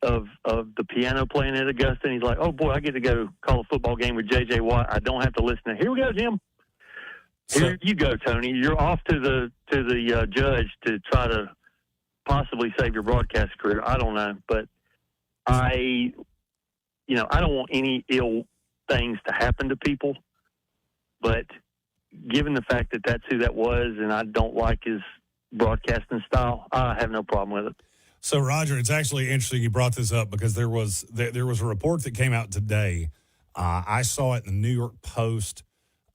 Speaker 1: of the piano playing at Augusta, and he's like, "Oh boy, I get to go call a football game with J.J. Watt. I don't have to listen to. Here we go, Jim. Here you go, Tony. You're off to the judge to try to possibly save your broadcast career. I don't know, but I don't want any ill things to happen to people, but given the fact that that's who that was, and I don't like his broadcasting style, I have no problem with it."
Speaker 4: So, Roger, it's actually interesting you brought this up because there was a report that came out today. I saw it in the New York Post.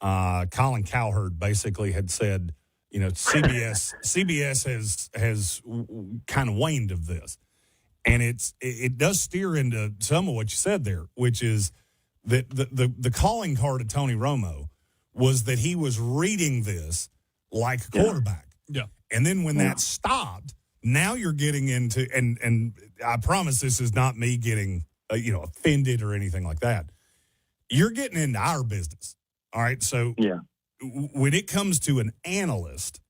Speaker 4: Colin Cowherd basically had said, CBS has kind of waned of this, and it does steer into some of what you said there, which is that the calling card of Tony Romo was that he was reading this like a quarterback.
Speaker 5: Yeah.
Speaker 4: And then when that stopped, now you're getting into, and I promise this is not me getting, offended or anything like that. You're getting into our business. All right. So when it comes to an analyst,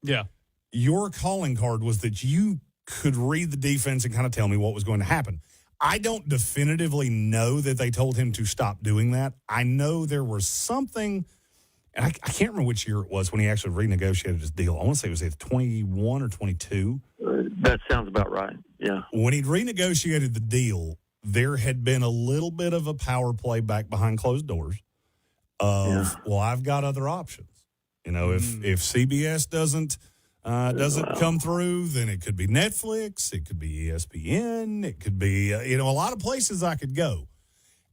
Speaker 4: your calling card was that you could read the defense and kind of tell me what was going to happen. I don't definitively know that they told him to stop doing that. I know there was something, and I can't remember which year it was when he actually renegotiated his deal. I want to say it was either 21 or 22.
Speaker 1: That sounds about right, yeah. When
Speaker 4: he renegotiated the deal, there had been a little bit of a power play back behind closed doors of, well, I've got other options. If CBS doesn't come through, then it could be Netflix, it could be ESPN, it could be, a lot of places I could go.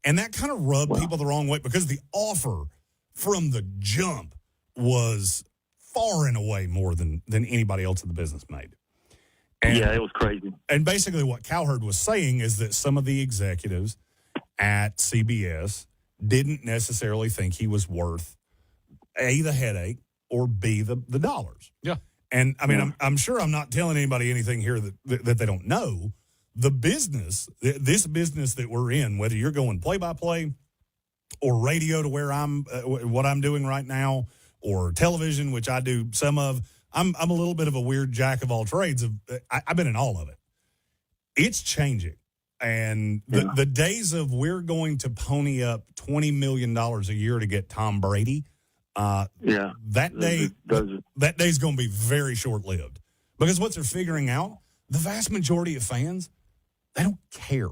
Speaker 4: And that kind of rubbed people the wrong way because the offer from the jump was far and away more than anybody else in the business made. And,
Speaker 1: it was crazy.
Speaker 4: And basically what Cowherd was saying is that some of the executives at CBS didn't necessarily think he was worth A, the headache, or B, the dollars.
Speaker 5: Yeah.
Speaker 4: And, I mean, I'm sure I'm not telling anybody anything here that they don't know. The business, this business that we're in, whether you're going play-by-play or radio to where I'm what I'm doing right now, or television, which I do some of, I'm a little bit of a weird jack of all trades. I've been in all of it. It's changing. And the days of we're going to pony up $20 million a year to get Tom Brady, that day's going to be very short-lived. Because what they're figuring out, the vast majority of fans, they don't care.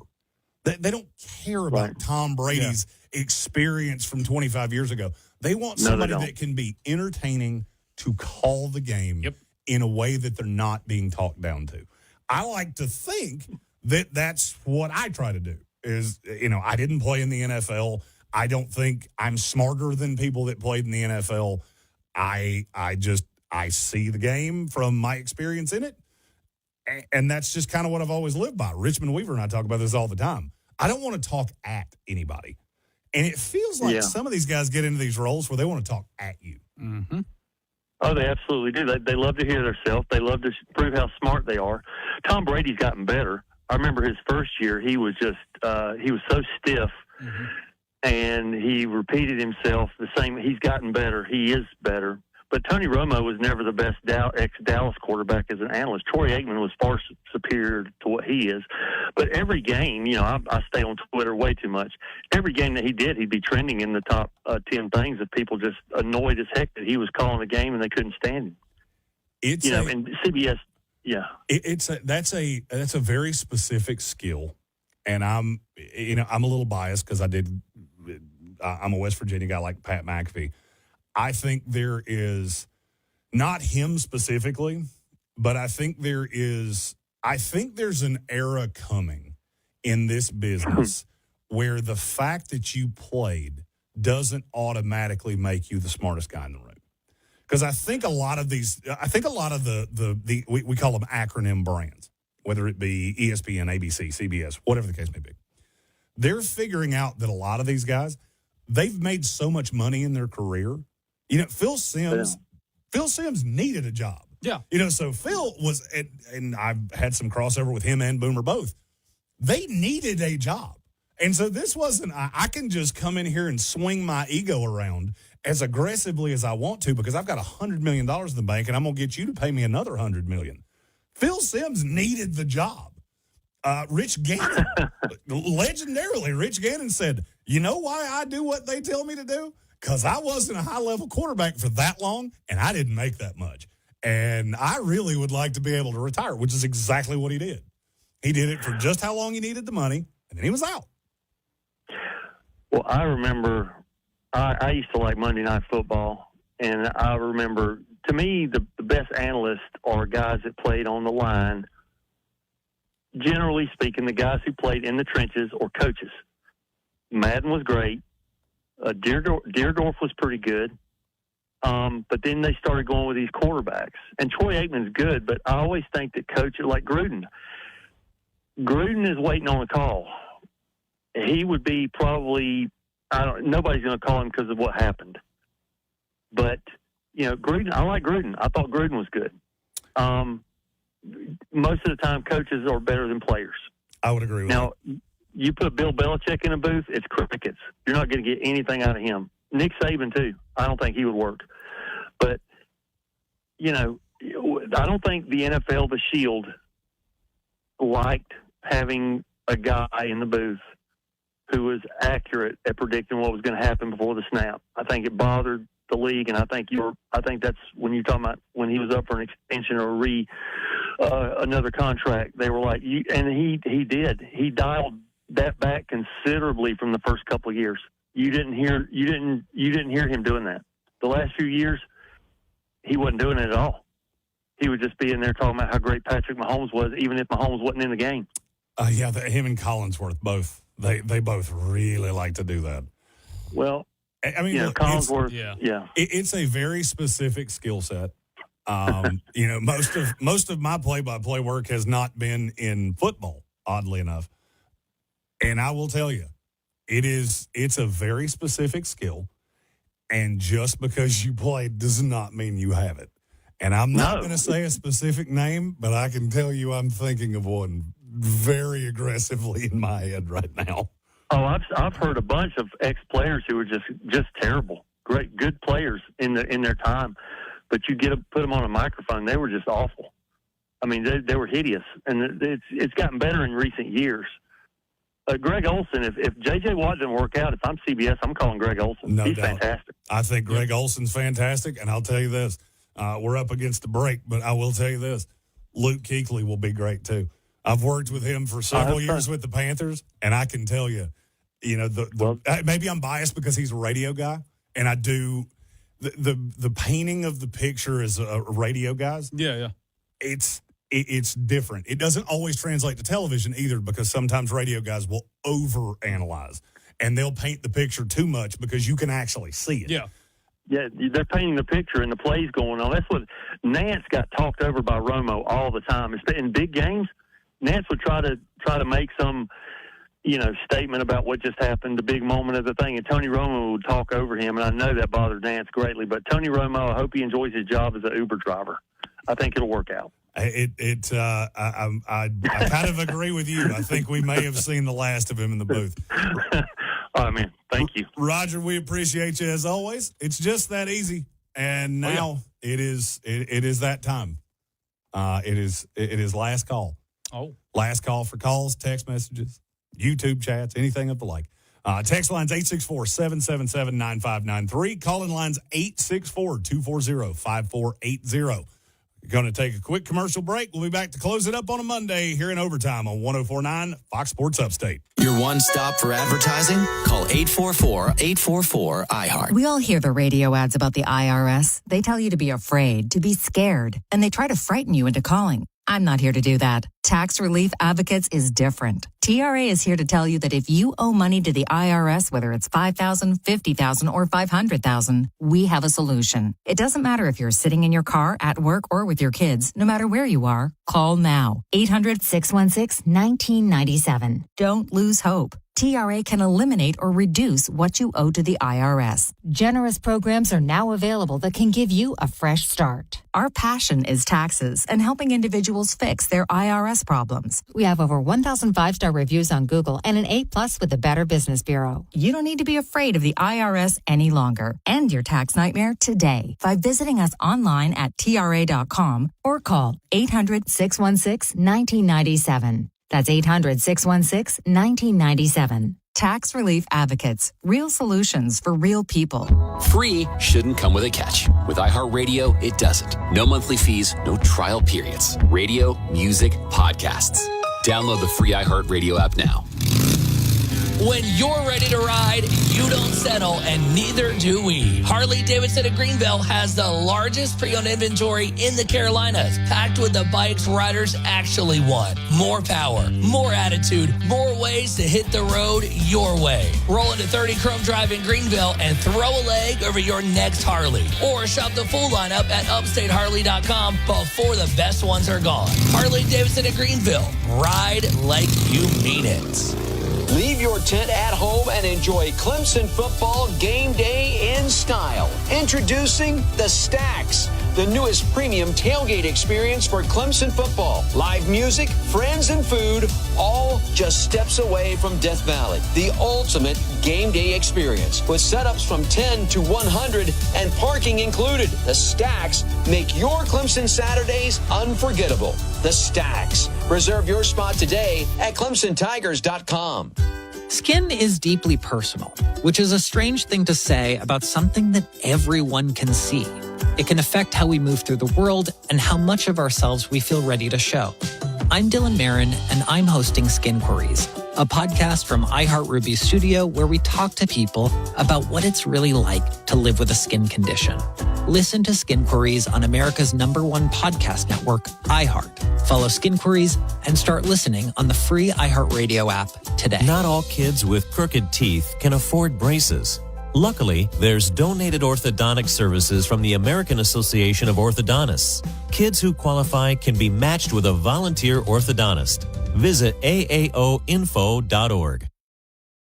Speaker 4: They don't care about Tom Brady's experience from 25 years ago. They want somebody that can be entertaining to call the game in a way that they're not being talked down to. I like to think that that's what I try to do is, I didn't play in the NFL. I don't think I'm smarter than people that played in the NFL. I see the game from my experience in it. And that's just kind of what I've always lived by. Richmond Weaver and I talk about this all the time. I don't want to talk at anybody. And it feels like some of these guys get into these roles where they want to talk at you.
Speaker 5: Mm-hmm.
Speaker 1: Oh, they absolutely do. They love to hear themselves. They love to prove how smart they are. Tom Brady's gotten better. I remember his first year, he was just he was so stiff, and he repeated himself the same. He's gotten better. He is better. But Tony Romo was never the best ex-Dallas quarterback as an analyst. Troy Aikman was far superior to what he is. But every game, I stay on Twitter way too much. Every game that he did, he'd be trending in the top 10 things that people just annoyed as heck that he was calling a game and they couldn't stand him. And CBS,
Speaker 4: that's a very specific skill, and I'm a little biased because I'm a West Virginia guy like Pat McAfee. I think there is, not him specifically, but I think there's an era coming in this business where the fact that you played doesn't automatically make you the smartest guy in the room. Because I think a lot of the we call them acronym brands, whether it be ESPN, ABC, CBS, whatever the case may be. They're figuring out that a lot of these guys, they've made so much money in their career. Phil Simms needed a job.
Speaker 5: Yeah.
Speaker 4: So Phil was, and I've had some crossover with him and Boomer both. They needed a job. And so this wasn't, I can just come in here and swing my ego around as aggressively as I want to because I've got $100 million in the bank and I'm going to get you to pay me another $100 million. Phil Simms needed the job. Rich Gannon, legendarily, Rich Gannon said, "You know why I do what they tell me to do? Because I wasn't a high-level quarterback for that long, and I didn't make that much. And I really would like to be able to retire," which is exactly what he did. He did it for just how long he needed the money, and then he was out.
Speaker 1: Well, I remember I used to like Monday Night Football, and I remember, to me, the best analysts are guys that played on the line. Generally speaking, the guys who played in the trenches or coaches. Madden was great. Deerdorf was pretty good. But then they started going with these quarterbacks. And Troy Aikman's good, but I always think that coaches like Gruden is waiting on a call. He would be probably, nobody's going to call him because of what happened. But, Gruden, I like Gruden. I thought Gruden was good. Most of the time, coaches are better than players.
Speaker 4: I would agree with
Speaker 1: that. Now, you put Bill Belichick in a booth, it's crickets. You're not going to get anything out of him. Nick Saban, too. I don't think he would work. But, I don't think the NFL, the Shield, liked having a guy in the booth who was accurate at predicting what was going to happen before the snap. I think it bothered the league, and I think that's when you're talking about when he was up for an extension or another contract. They were like, and he did. He dialed that back considerably from the first couple of years. You didn't hear him doing that. The last few years, he wasn't doing it at all. He would just be in there talking about how great Patrick Mahomes was, even if Mahomes wasn't in the game.
Speaker 4: Him and Collinsworth both. They both really like to do that.
Speaker 1: Well,
Speaker 4: I mean, look,
Speaker 1: Collinsworth.
Speaker 4: It's a very specific skill set. Most of my play-by-play work has not been in football, oddly enough. And I will tell you, it's a very specific skill. And just because you played does not mean you have it. And I'm not going to say a specific name, but I can tell you I'm thinking of one very aggressively in my head right now.
Speaker 1: Oh, I've heard a bunch of ex-players who were just terrible, good players in their time, but you put them on a microphone, they were just awful. I mean, they were hideous, and it's gotten better in recent years. Greg Olson, if J.J. Watt didn't work out, if I'm CBS, I'm calling Greg Olson.
Speaker 4: No
Speaker 1: He's
Speaker 4: doubt.
Speaker 1: fantastic.
Speaker 4: I think Greg Olson's fantastic, and I'll tell you this. We're up against the break, but I will tell you this. Luke Kuechly will be great, too. I've worked with him for several years with the Panthers, and I can tell you, maybe I'm biased because he's a radio guy, and I do the painting of the picture as a radio guys.
Speaker 5: Yeah.
Speaker 4: It's different. It doesn't always translate to television either, because sometimes radio guys will overanalyze, and they'll paint the picture too much because you can actually see it.
Speaker 5: Yeah.
Speaker 1: Yeah, they're painting the picture and the plays going on. That's what Nance got talked over by Romo all the time. In big games, Nance would try to make some, statement about what just happened, the big moment of the thing, and Tony Romo would talk over him, and I know that bothered Nance greatly. But Tony Romo, I hope he enjoys his job as an Uber driver. I think it'll work out.
Speaker 4: I kind of agree with you. I think we may have seen the last of him in the booth.
Speaker 1: All right, man. Thank you.
Speaker 4: Roger, we appreciate you as always. It's just that easy. And now it is that time. It is last call.
Speaker 5: Oh.
Speaker 4: Last call for calls, text messages, YouTube chats, anything of the like. Text lines 864-777-9593. Call-in lines 864-240-5480. We're going to take a quick commercial break. We'll be back to close it up on a Monday here in Overtime on 104.9 Fox Sports Upstate.
Speaker 11: Your one stop for advertising? Call 844-844-iHeart.
Speaker 2: We all hear the radio ads about the IRS. They tell you to be afraid, to be scared, and they try to frighten you into calling. I'm not here to do that. Tax Relief Advocates is different. TRA is here to tell you that if you owe money to the IRS, whether it's $5,000, $50,000, or $500,000, we have a solution. It doesn't matter if you're sitting in your car, at work, or with your kids. No matter where you are, call now. 800-616-1997. Don't lose hope. TRA can eliminate or reduce what you owe to the IRS. Generous programs are now available that can give you a fresh start. Our passion is taxes and helping individuals fix their IRS problems. We have over 1,000 five-star reviews on Google and an A+ with the Better Business Bureau. You don't need to be afraid of the IRS any longer. End your tax nightmare today by visiting us online at TRA.com or call 800-616-1997. That's 800-616-1997. Tax Relief Advocates. Real solutions for real people.
Speaker 3: Free shouldn't come with a catch. With iHeartRadio, it doesn't. No monthly fees, no trial periods. Radio, music, podcasts. Download the free iHeartRadio app now.
Speaker 26: When you're ready to ride, you don't settle, and neither do we. Harley-Davidson of Greenville has the largest pre-owned inventory in the Carolinas, packed with the bikes riders actually want. More power, more attitude, more ways to hit the road your way. Roll into 30 Chrome Drive in Greenville and throw a leg over your next Harley. Or shop the full lineup at upstateharley.com before the best ones are gone. Harley-Davidson of Greenville. Ride like you mean it.
Speaker 14: Leave your tent at home and enjoy Clemson football game day in style. Introducing the Stacks, the newest premium tailgate experience for Clemson football. Live music, friends, and food, all just steps away from Death Valley. The ultimate game day experience with setups from 10 to 100 and parking included. The Stacks make your Clemson Saturdays unforgettable. The Stacks. Reserve your spot today at ClemsonTigers.com.
Speaker 21: Skin is deeply personal, which is a strange thing to say about something that everyone can see. It can affect how we move through the world and how much of ourselves we feel ready to show. I'm Dylan Marin, and I'm hosting Skin Queries, a podcast from iHeartRuby's studio where we talk to people about what it's really like to live with a skin condition. Listen to Skin Queries on America's #1 podcast network, iHeart. Follow Skin Queries and start listening on the free iHeartRadio app today.
Speaker 22: Not all kids with crooked teeth can afford braces. Luckily, there's donated orthodontic services from the American Association of Orthodontists. Kids who qualify can be matched with a volunteer orthodontist. Visit aaoinfo.org.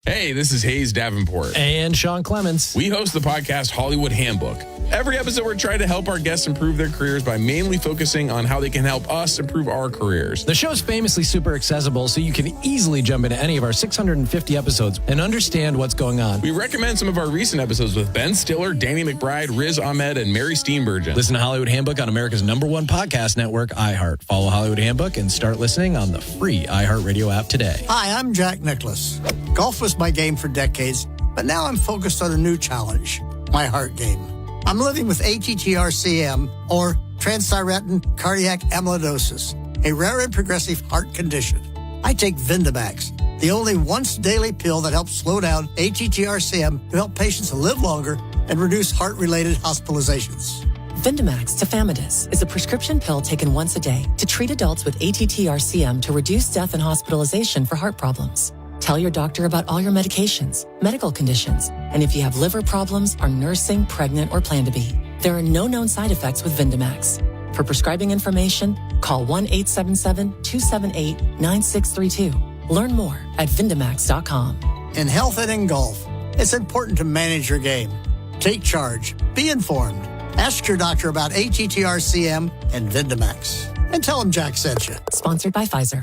Speaker 23: Hey, this is Hayes Davenport.
Speaker 17: And Sean Clements.
Speaker 23: We host the podcast Hollywood Handbook. Every episode, we're trying to help our guests improve their careers by mainly focusing on how they can help us improve our careers.
Speaker 17: The show's famously super accessible, so you can easily jump into any of our 650 episodes and understand what's going on.
Speaker 23: We recommend some of our recent episodes with Ben Stiller, Danny McBride, Riz Ahmed, and Mary Steenburgen.
Speaker 17: Listen to Hollywood Handbook on America's #1 podcast network, iHeart. Follow Hollywood Handbook and start listening on the free iHeartRadio app today.
Speaker 7: Hi, I'm Jack Nicklaus. Golf was my game for decades, but now I'm focused on a new challenge, my heart game. I'm living with ATTR-CM, or transthyretin cardiac amyloidosis, a rare and progressive heart condition. I take Vindamax, the only once-daily pill that helps slow down ATTR-CM to help patients live longer and reduce heart-related hospitalizations.
Speaker 8: Vindamax tafamidis is a prescription pill taken once a day to treat adults with ATTR-CM to reduce death and hospitalization for heart problems. Tell your doctor about all your medications, medical conditions, and if you have liver problems, are nursing, pregnant, or plan to be. There are no known side effects with Vindamax. For prescribing information, call 1-877-278-9632. Learn more at Vindamax.com.
Speaker 7: In health and in golf, it's important to manage your game. Take charge. Be informed. Ask your doctor about ATTR-CM and Vindamax. And tell them Jack sent you.
Speaker 8: Sponsored by Pfizer.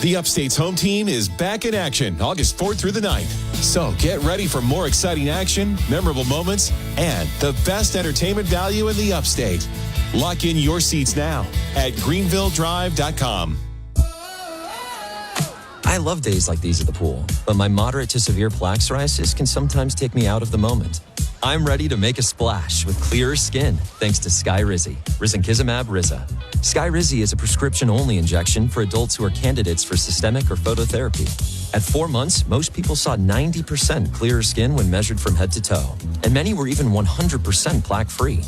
Speaker 24: The Upstate's home team is back in action August 4th through the 9th. So get ready for more exciting action, memorable moments, and the best entertainment value in the Upstate. Lock in your seats now at greenvilledrive.com.
Speaker 11: I love days like these at the pool, but my moderate to severe plaque psoriasis can sometimes take me out of the moment. I'm ready to make a splash with clearer skin thanks to Skyrizi, risankizumab Riza. Skyrizi is a prescription-only injection for adults who are candidates for systemic or phototherapy. At 4 months, most people saw 90% clearer skin when measured from head to toe, and many were even 100% plaque-free.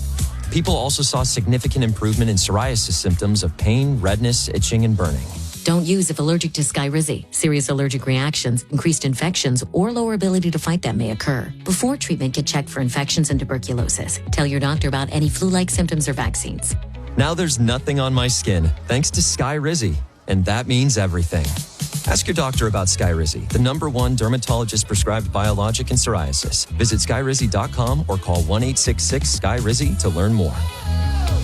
Speaker 11: People also saw significant improvement in psoriasis symptoms of pain, redness, itching, and burning.
Speaker 25: Don't use if allergic to Skyrizi. Serious allergic reactions, increased infections, or lower ability to fight them may occur. Before treatment, get checked for infections and tuberculosis. Tell your doctor about any flu-like symptoms or vaccines.
Speaker 11: Now there's nothing on my skin thanks to Skyrizi, and that means everything. Ask your doctor about Skyrizi, the #1 dermatologist-prescribed biologic in psoriasis. Visit Skyrizi.com or call 1-866-SKYRIZI to learn more.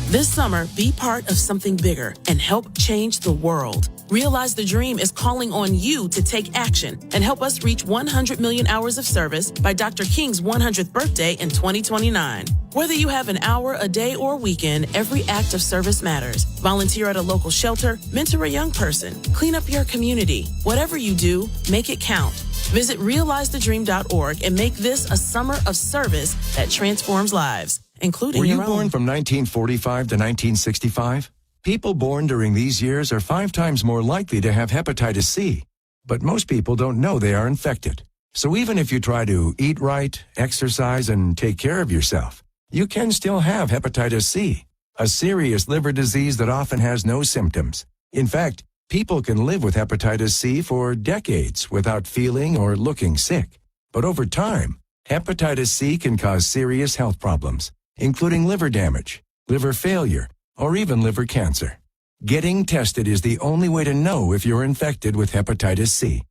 Speaker 6: This summer, be part of something bigger and help change the world. Realize the Dream is calling on you to take action and help us reach 100 million hours of service by Dr. King's 100th birthday in 2029. Whether you have an hour, a day, or weekend, every act of service matters. Volunteer at a local shelter, mentor a young person, clean up your community. Whatever you do, make it count. Visit realizethedream.org and make this a summer of service that transforms lives, including your own.
Speaker 9: Were you born from 1945 to 1965? People born during these years are 5 times more likely to have hepatitis C. But most people don't know they are infected. So even if you try to eat right, exercise, and take care of yourself, you can still have hepatitis C, a serious liver disease that often has no symptoms. In fact, people can live with hepatitis C for decades without feeling or looking sick. But over time, hepatitis C can cause serious health problems, including liver damage, liver failure, or even liver cancer. Getting tested is the only way to know if you're infected with hepatitis C.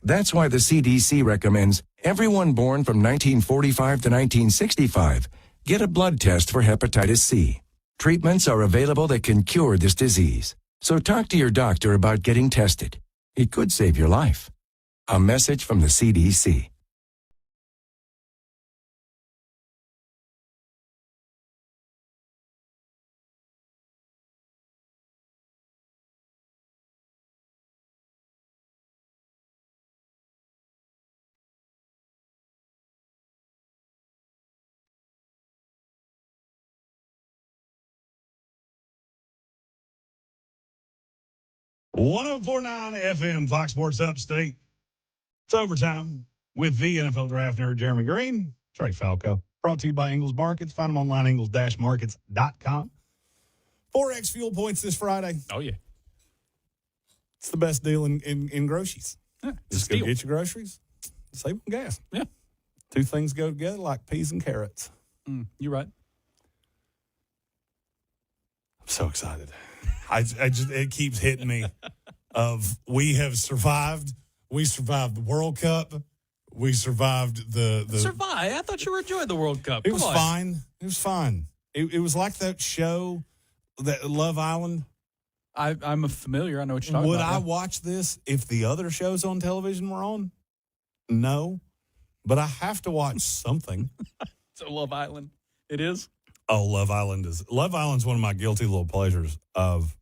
Speaker 9: That's why the CDC recommends everyone born from 1945 to 1965 get a blood test for hepatitis C. Treatments are available that can cure this disease. So talk to your doctor about getting tested. It could save your life. A message from the CDC.
Speaker 4: .104.9 FM, Fox Sports Upstate. It's overtime with the NFL draft nerd, Jeremy Greene, Trey Falco. Brought to you by Ingles Markets. Find them online, ingles-markets.com. 4X fuel points this Friday.
Speaker 5: Oh, yeah.
Speaker 4: It's the best deal in groceries.
Speaker 5: Yeah,
Speaker 4: just go get your groceries, save on gas.
Speaker 5: Yeah.
Speaker 4: 2 things go together like peas and carrots.
Speaker 5: You're right.
Speaker 4: I'm so excited. It keeps hitting me we have survived. We survived the World Cup. We survived the
Speaker 5: Survive? I thought you were enjoying the World Cup.
Speaker 4: It was fine. It was fine. It was like that show, that Love Island.
Speaker 5: I'm familiar. I know what you're talking
Speaker 4: Would
Speaker 5: about.
Speaker 4: I watch this if the other shows on television were on? No. But I have to watch something.
Speaker 5: So Love Island, it is?
Speaker 4: Oh, Love Island's one of my guilty little pleasures of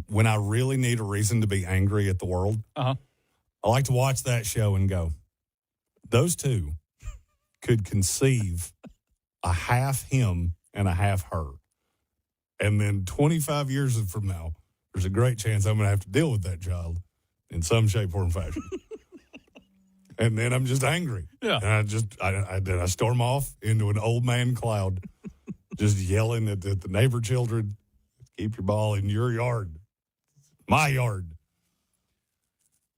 Speaker 4: when I really need a reason to be angry at the world.
Speaker 5: Uh-huh.
Speaker 4: I like to watch that show and go, those two could conceive a half him and a half her. And then 25 years from now, there's a great chance I'm going to have to deal with that child in some shape, form, fashion. And then I'm just angry.
Speaker 5: Yeah.
Speaker 4: And I storm off into an old man cloud, just yelling at the neighbor children, keep your ball in your yard, my yard.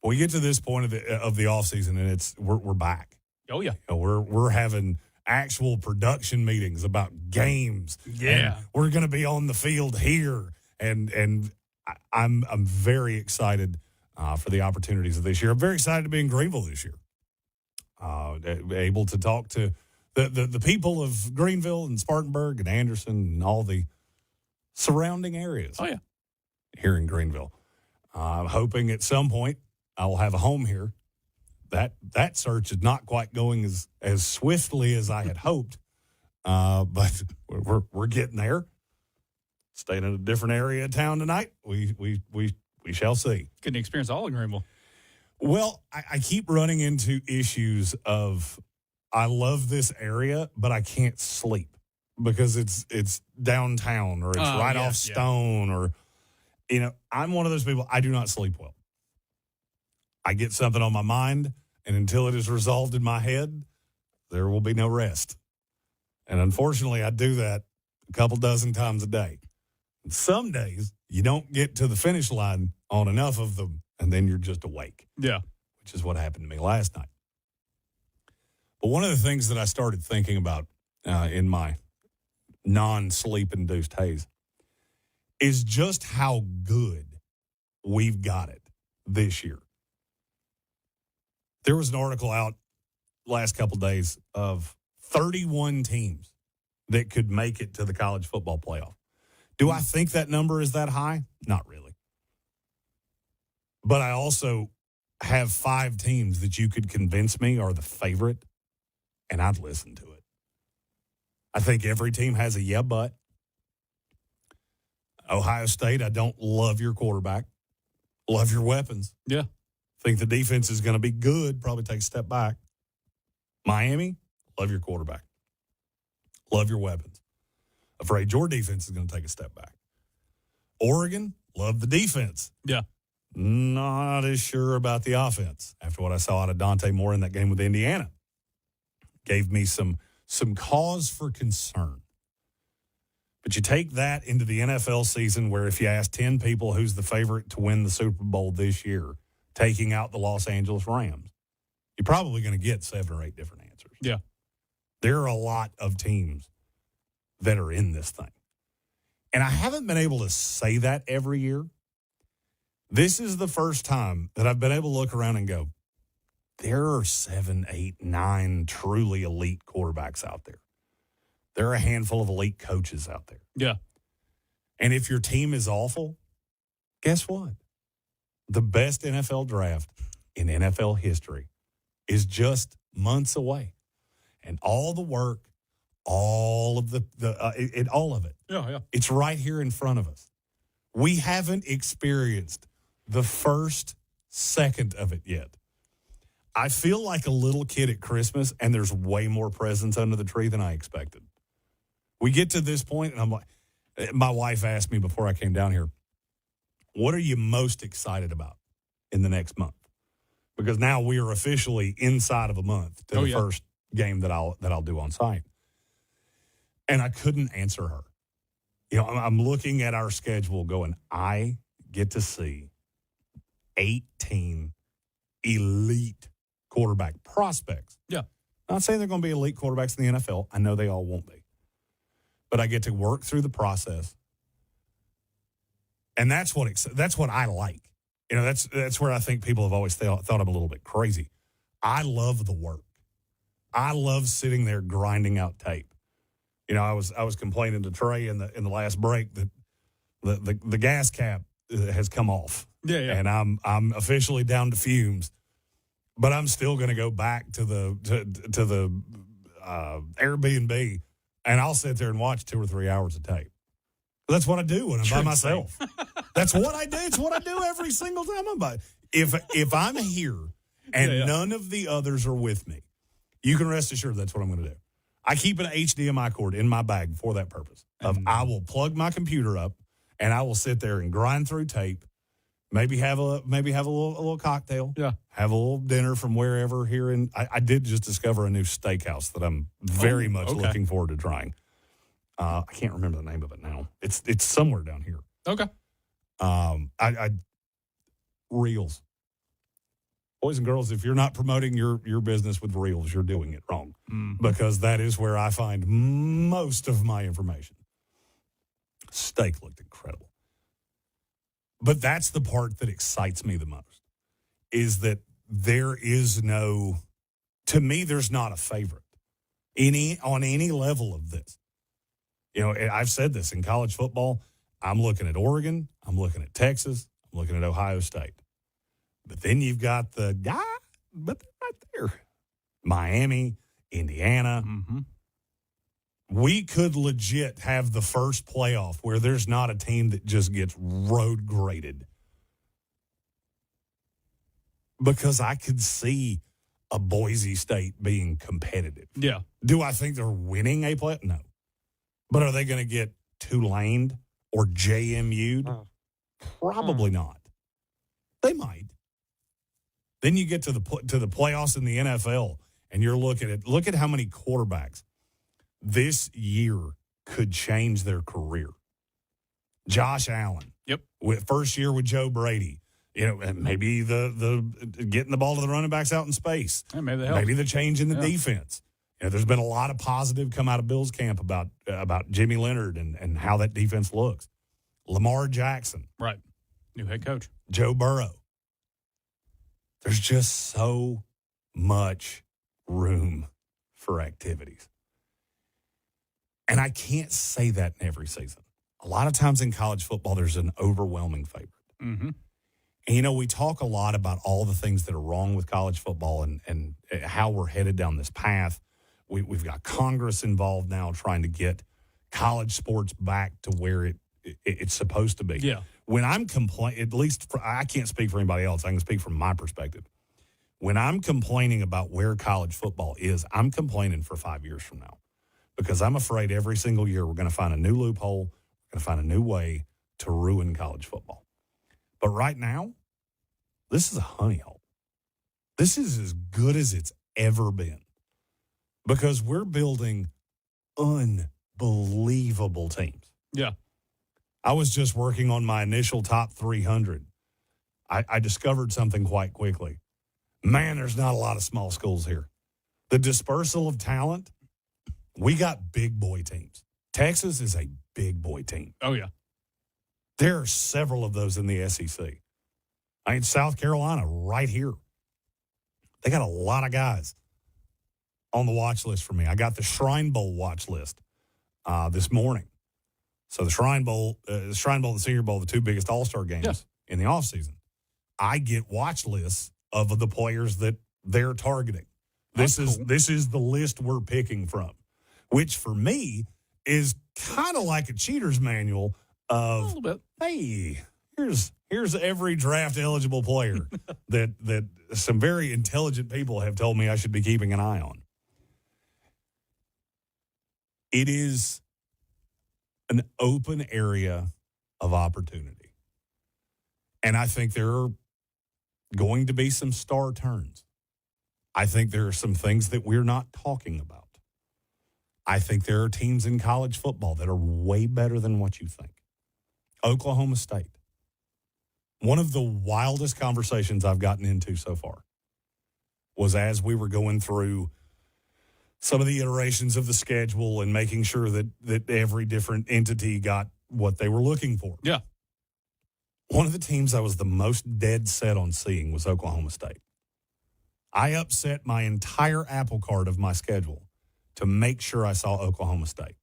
Speaker 4: We get to this point of the offseason, and we're back.
Speaker 5: Oh, yeah.
Speaker 4: You know, we're having actual production meetings about games.
Speaker 5: Yeah.
Speaker 4: And we're going to be on the field here. And I'm very excited for the opportunities of this year. I'm very excited to be in Greenville this year. Able to talk to the people of Greenville and Spartanburg and Anderson and all the surrounding areas.
Speaker 5: Oh, yeah.
Speaker 4: Here in Greenville. I'm hoping at some point I will have a home here. That search is not quite going as swiftly as I had hoped, but we're getting there. Staying in a different area of town tonight. We shall see.
Speaker 5: Getting to experience all of Greenville.
Speaker 4: Well, I keep running into issues of I love this area, but I can't sleep because it's downtown or it's right off Stone or, I'm one of those people, I do not sleep well. I get something on my mind, and until it is resolved in my head, there will be no rest. And unfortunately, I do that a couple dozen times a day. And some days, you don't get to the finish line on enough of them, and then you're just awake.
Speaker 5: Yeah.
Speaker 4: Which is what happened to me last night. But one of the things that I started thinking about in my non-sleep-induced haze is just how good we've got it this year. There was an article out last couple days of 31 teams that could make it to the college football playoff. Do I think that number is that high? Not really. But I also have 5 teams that you could convince me are the favorite, and I'd listen to it. I think every team has a yeah, but. Ohio State, I don't love your quarterback. Love your weapons.
Speaker 5: Yeah.
Speaker 4: Think the defense is going to be good, probably take a step back. Miami, love your quarterback. Love your weapons. Afraid your defense is going to take a step back. Oregon, love the defense.
Speaker 5: Yeah.
Speaker 4: Not as sure about the offense after what I saw out of Dante Moore in that game with Indiana. Gave me some cause for concern. But you take that into the NFL season where if you ask 10 people who's the favorite to win the Super Bowl this year, taking out the Los Angeles Rams, you're probably going to get 7 or 8 different answers.
Speaker 5: Yeah.
Speaker 4: There are a lot of teams that are in this thing. And I haven't been able to say that every year. This is the first time that I've been able to look around and go, there are 7, 8, 9 truly elite quarterbacks out there. There are a handful of elite coaches out there.
Speaker 5: Yeah.
Speaker 4: And if your team is awful, guess what? The best NFL draft in NFL history is just months away. And all the work, all of all of it.
Speaker 5: Yeah, yeah.
Speaker 4: It's right here in front of us. We haven't experienced the first second of it yet. I feel like a little kid at Christmas, and there's way more presents under the tree than I expected. We get to this point, and I'm like, my wife asked me before I came down here, what are you most excited about in the next month? Because now we are officially inside of a month to the first game that I'll do on site. And I couldn't answer her. You know, I'm looking at our schedule going, I get to see 18 elite quarterback prospects.
Speaker 5: Yeah.
Speaker 4: Not saying they're going to be elite quarterbacks in the NFL. I know they all won't be. But I get to work through the process. And that's what I like. You know, that's where I think people have always thought I'm a little bit crazy. I love the work. I love sitting there grinding out tape. You know, I was complaining to Trey in the last break that the gas cap has come off.
Speaker 5: Yeah, yeah.
Speaker 4: And I'm officially down to fumes. But I'm still going to go back to the Airbnb, and I'll sit there and watch 2 or 3 hours of tape. That's what I do when I'm by myself. That's what I do. It's what I do every single time I'm by. If I'm here and none of the others are with me, you can rest assured that's what I'm going to do. I keep an HDMI cord in my bag for that purpose. I will plug my computer up, and I will sit there and grind through tape. Maybe have a little cocktail.
Speaker 5: Yeah.
Speaker 4: Have a little dinner from wherever here. I did just discover a new steakhouse that I'm very much looking forward to trying. I can't remember the name of it now. It's somewhere down here.
Speaker 5: Okay.
Speaker 4: Reels. Boys and girls, if you're not promoting your business with Reels, you're doing it wrong. Because that is where I find most of my information. Steak looked incredible. But that's the part that excites me the most, is that there is to me, there's not a favorite on any level of this. You know, I've said this in college football. I'm looking at Oregon. I'm looking at Texas. I'm looking at Ohio State. But then you've got but they're right there. Miami, Indiana.
Speaker 5: Mm-hmm.
Speaker 4: We could legit have the first playoff where there's not a team that just gets road graded. Because I could see a Boise State being competitive.
Speaker 5: Yeah.
Speaker 4: Do I think they're winning a play? No. But are they going to get Tulane or JMU'd? Probably not. They might. Then you get to the playoffs in the NFL, and you're looking at look at how many quarterbacks this year could change their career. Josh Allen.
Speaker 5: Yep.
Speaker 4: With first year with Joe Brady. You know, and maybe the getting the ball to the running backs out in space.
Speaker 5: Yeah, maybe
Speaker 4: the change in the defense. You know, there's been a lot of positive come out of Bill's camp about Jimmy Leonard and how that defense looks. Lamar Jackson.
Speaker 5: Right. New head coach.
Speaker 4: Joe Burrow. There's just so much room for activities. And I can't say that in every season. a lot of times in college football, there's an overwhelming favorite.
Speaker 5: Mm-hmm.
Speaker 4: And, we talk a lot about all the things that are wrong with college football and how we're headed down this path. We've got Congress involved now trying to get college sports back to where it's supposed to be.
Speaker 5: Yeah.
Speaker 4: When I'm complaining, at least I can't speak for anybody else. I can speak from my perspective. When I'm complaining about where college football is, I'm complaining for 5 years from now because I'm afraid every single year we're going to find a new loophole, we're going to find a new way to ruin college football. But right now, this is a honey hole. This is as good as it's ever been because we're building unbelievable teams.
Speaker 5: Yeah.
Speaker 4: I was just working on my initial top 300. I discovered something quite quickly. Man, there's not a lot of small schools here. The dispersal of talent, we got big boy teams. Texas is a big boy team.
Speaker 5: Oh, yeah.
Speaker 4: There are several of those in the SEC. I mean, South Carolina right here. They got a lot of guys on the watch list for me. I got the Shrine Bowl watch list this morning. So the Shrine Bowl, and the Senior Bowl, the two biggest all-star games in the offseason. I get watch lists of the players that they're targeting. This is the list we're picking from, which for me is kind of like a cheater's manual of,
Speaker 5: a little bit.
Speaker 4: Hey, here's every draft eligible player that some very intelligent people have told me I should be keeping an eye on. It is an open area of opportunity. And I think there are going to be some star turns. I think there are some things that we're not talking about. I think there are teams in college football that are way better than what you think. Oklahoma State. One of the wildest conversations I've gotten into so far was as we were going through some of the iterations of the schedule and making sure that every different entity got what they were looking for.
Speaker 5: Yeah.
Speaker 4: One of the teams I was the most dead set on seeing was Oklahoma State. I upset my entire apple cart of my schedule to make sure I saw Oklahoma State.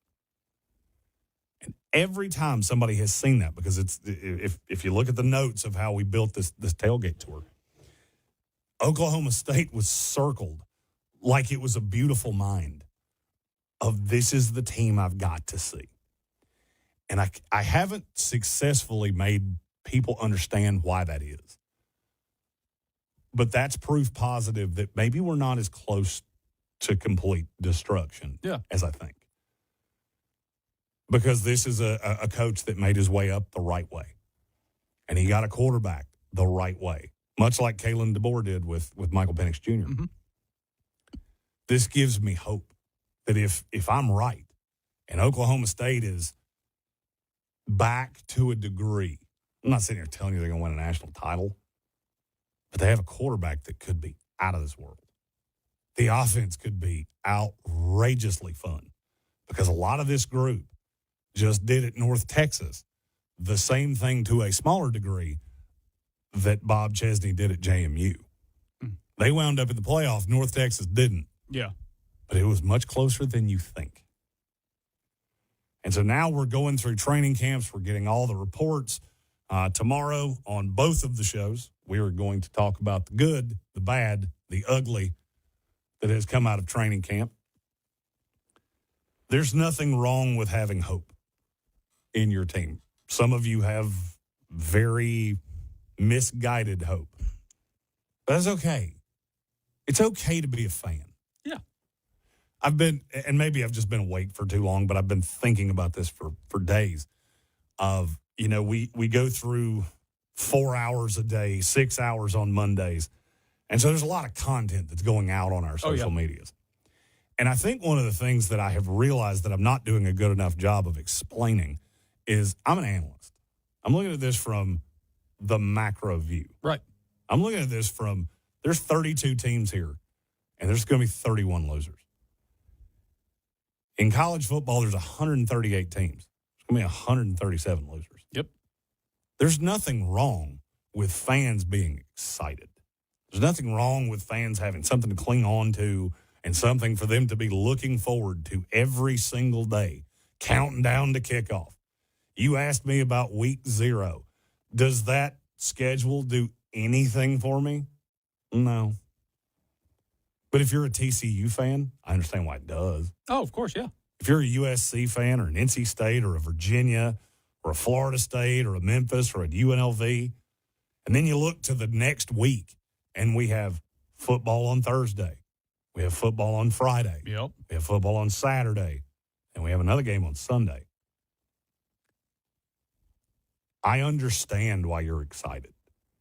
Speaker 4: And every time somebody has seen that, because it's if you look at the notes of how we built this tailgate tour, Oklahoma State was circled like it was a beautiful mind of this is the team I've got to see. And I haven't successfully made people understand why that is. But that's proof positive that maybe we're not as close to complete destruction as I think. Because this is a coach that made his way up the right way. And he got a quarterback the right way, much like Kalen DeBoer did with Michael Penix Jr.
Speaker 5: Mm-hmm.
Speaker 4: This gives me hope that if I'm right and Oklahoma State is back to a degree, I'm not sitting here telling you they're going to win a national title, but they have a quarterback that could be out of this world. The offense could be outrageously fun because a lot of this group just did at North Texas the same thing to a smaller degree that Bob Chesney did at JMU. They wound up in the playoff. North Texas didn't.
Speaker 5: Yeah.
Speaker 4: But it was much closer than you think. And so now we're going through training camps. We're getting all the reports. Tomorrow on both of the shows, we are going to talk about the good, the bad, the ugly that has come out of training camp. There's nothing wrong with having hope in your team. Some of you have very misguided hope. But that's okay. It's okay to be a fan.
Speaker 5: Yeah.
Speaker 4: I've been, and maybe I've just been awake for too long, but I've been thinking about this for days of, we go through 4 hours a day, 6 hours on Mondays. And so there's a lot of content that's going out on our social medias. And I think one of the things that I have realized that I'm not doing a good enough job of explaining is I'm an analyst. I'm looking at this from the macro view.
Speaker 5: Right.
Speaker 4: I'm looking at this from, there's 32 teams here, and there's going to be 31 losers. In college football, there's 138 teams. There's going to be 137 losers.
Speaker 5: Yep.
Speaker 4: There's nothing wrong with fans being excited. There's nothing wrong with fans having something to cling on to and something for them to be looking forward to every single day, counting down to kickoff. You asked me about week 0. Does that schedule do anything for me? No. But if you're a TCU fan, I understand why it does.
Speaker 5: Oh, of course, yeah.
Speaker 4: If you're a USC fan or an NC State or a Virginia or a Florida State or a Memphis or a UNLV, and then you look to the next week and we have football on Thursday. We have football on Friday.
Speaker 5: Yep.
Speaker 4: We have football on Saturday. And we have another game on Sunday. I understand why you're excited.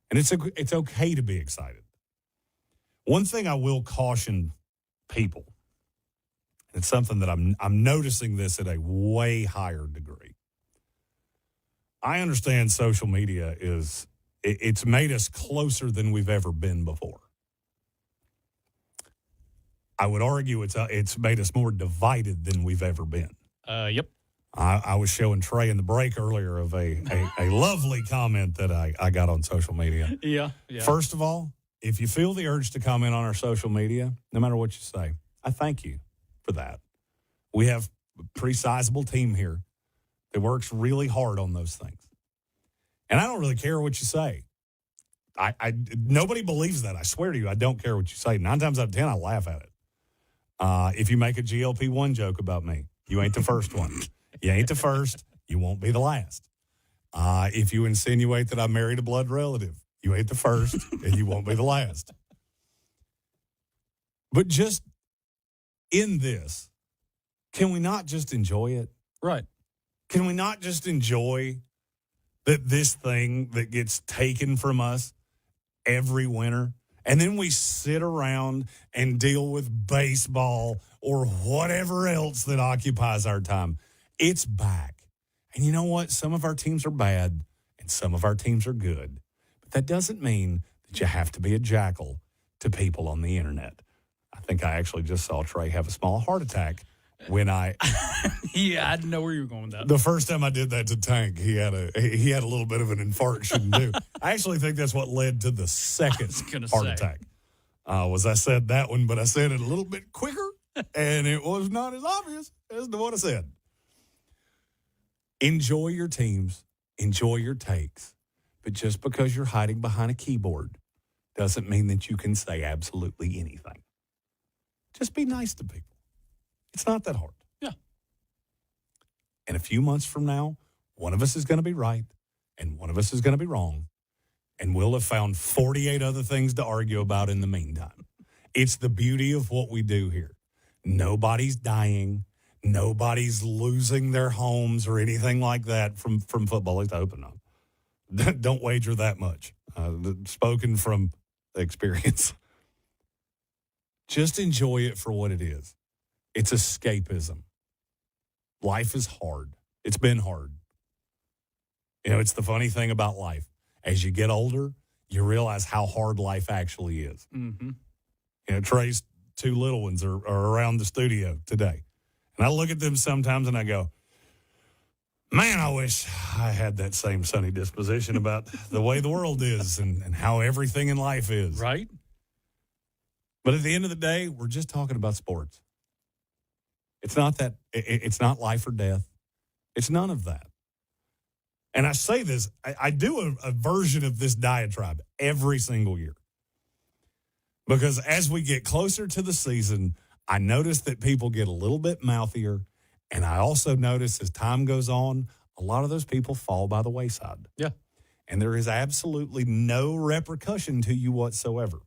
Speaker 4: And it's okay to be excited. One thing I will caution people, it's something that I'm noticing this at a way higher degree. I understand social media it's made us closer than we've ever been before. I would argue it's made us more divided than we've ever been.
Speaker 5: Yep.
Speaker 4: I was showing Trey in the break earlier of a lovely comment that I got on social media.
Speaker 5: Yeah.
Speaker 4: First of all, if you feel the urge to comment on our social media, no matter what you say, I thank you for that. We have a pretty sizable team here that works really hard on those things. And I don't really care what you say. Nobody believes that. I swear to you, I don't care what you say. 9 times out of 10, I laugh at it. If you make a GLP-1 joke about me, you ain't the first one. You ain't the first. You won't be the last. If you insinuate that I married a blood relative, you ain't the first, and you won't be the last. But just in this, can we not just enjoy it?
Speaker 5: Right.
Speaker 4: Can we not just enjoy that this thing that gets taken from us every winter, and then we sit around and deal with baseball or whatever else that occupies our time? It's back. And you know what? Some of our teams are bad and some of our teams are good. But that doesn't mean that you have to be a jackal to people on the internet. I think I actually just saw Trey have a small heart attack when
Speaker 5: Yeah, I didn't know where you were going with that.
Speaker 4: The first time I did that to Tank, he had a little bit of an infarction too. I actually think that's what led to the second heart attack. Was I said that one, but I said it a little bit quicker, and it was not as obvious as to what I said. Enjoy your teams, enjoy your takes, but just because you're hiding behind a keyboard doesn't mean that you can say absolutely anything. Just be nice to people. It's not that hard.
Speaker 5: Yeah.
Speaker 4: And a few months from now, one of us is going to be right and one of us is going to be wrong. And we'll have found 48 other things to argue about in the meantime. It's the beauty of what we do here. Nobody's dying. Nobody's losing their homes or anything like that from football. At least I hope not. Don't wager that much. Spoken from experience. Just enjoy it for what it is. It's escapism. Life is hard. It's been hard. You know, it's the funny thing about life. As you get older, you realize how hard life actually is.
Speaker 5: Mm-hmm.
Speaker 4: You know, Trey's 2 little ones are around the studio today. And I look at them sometimes and I go, man, I wish I had that same sunny disposition about the way the world is and how everything in life is.
Speaker 5: Right.
Speaker 4: But at the end of the day, we're just talking about sports. It's not that. It's not life or death. It's none of that. And I say this, I do a version of this diatribe every single year. Because as we get closer to the season, I notice that people get a little bit mouthier. And I also notice as time goes on, a lot of those people fall by the wayside.
Speaker 5: Yeah.
Speaker 4: And there is absolutely no repercussion to you whatsoever.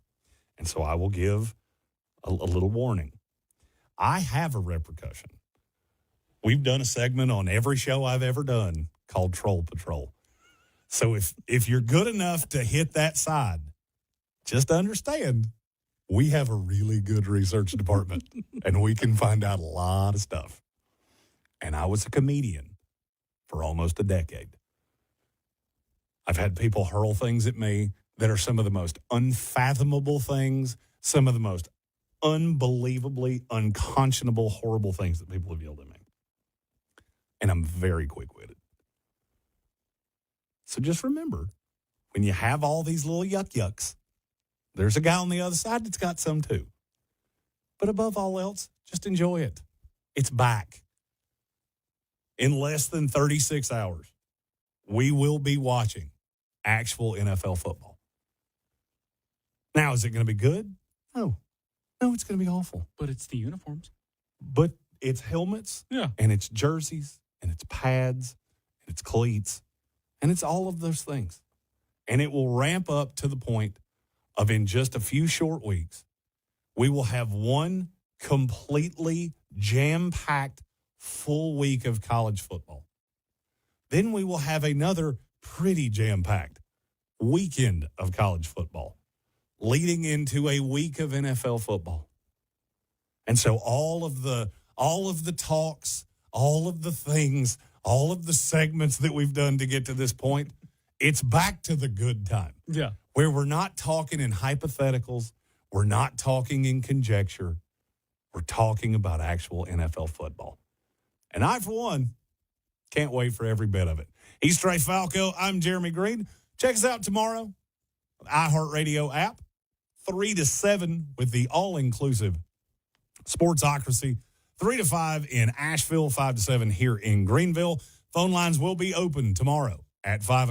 Speaker 4: And so I will give a little warning. I have a repercussion. We've done a segment on every show I've ever done called Troll Patrol. So if you're good enough to hit that side, just understand we have a really good research department and we can find out a lot of stuff. And I was a comedian for almost a decade. I've had people hurl things at me that are some of the most unfathomable things, some of the most unbelievably unconscionable, horrible things that people have yelled at me. And I'm very quick-witted. So just remember, when you have all these little yucks, there's a guy on the other side that's got some too. But above all else, just enjoy it. It's back. In less than 36 hours, we will be watching actual NFL football. Now, is it going to be good? No. No, it's going to be awful.
Speaker 5: But it's the uniforms.
Speaker 4: But it's helmets, and it's jerseys, and it's pads, and it's cleats, and it's all of those things. And it will ramp up to the point of in just a few short weeks, we will have one completely jam-packed full week of college football. Then we will have another pretty jam-packed weekend of college football, leading into a week of NFL football. And so all of the talks, all of the things, all of the segments that we've done to get to this point, it's back to the good time.
Speaker 5: Yeah.
Speaker 4: Where we're not talking in hypotheticals, we're not talking in conjecture, we're talking about actual NFL football. And I, for one, can't wait for every bit of it. He's Trey Falco. I'm Jeremy Greene. Check us out tomorrow, iHeartRadio app, 3 to 7 with the all-inclusive Sportsocracy, 3 to 5 in Asheville, 5 to 7 here in Greenville. Phone lines will be open tomorrow at 5 o'clock.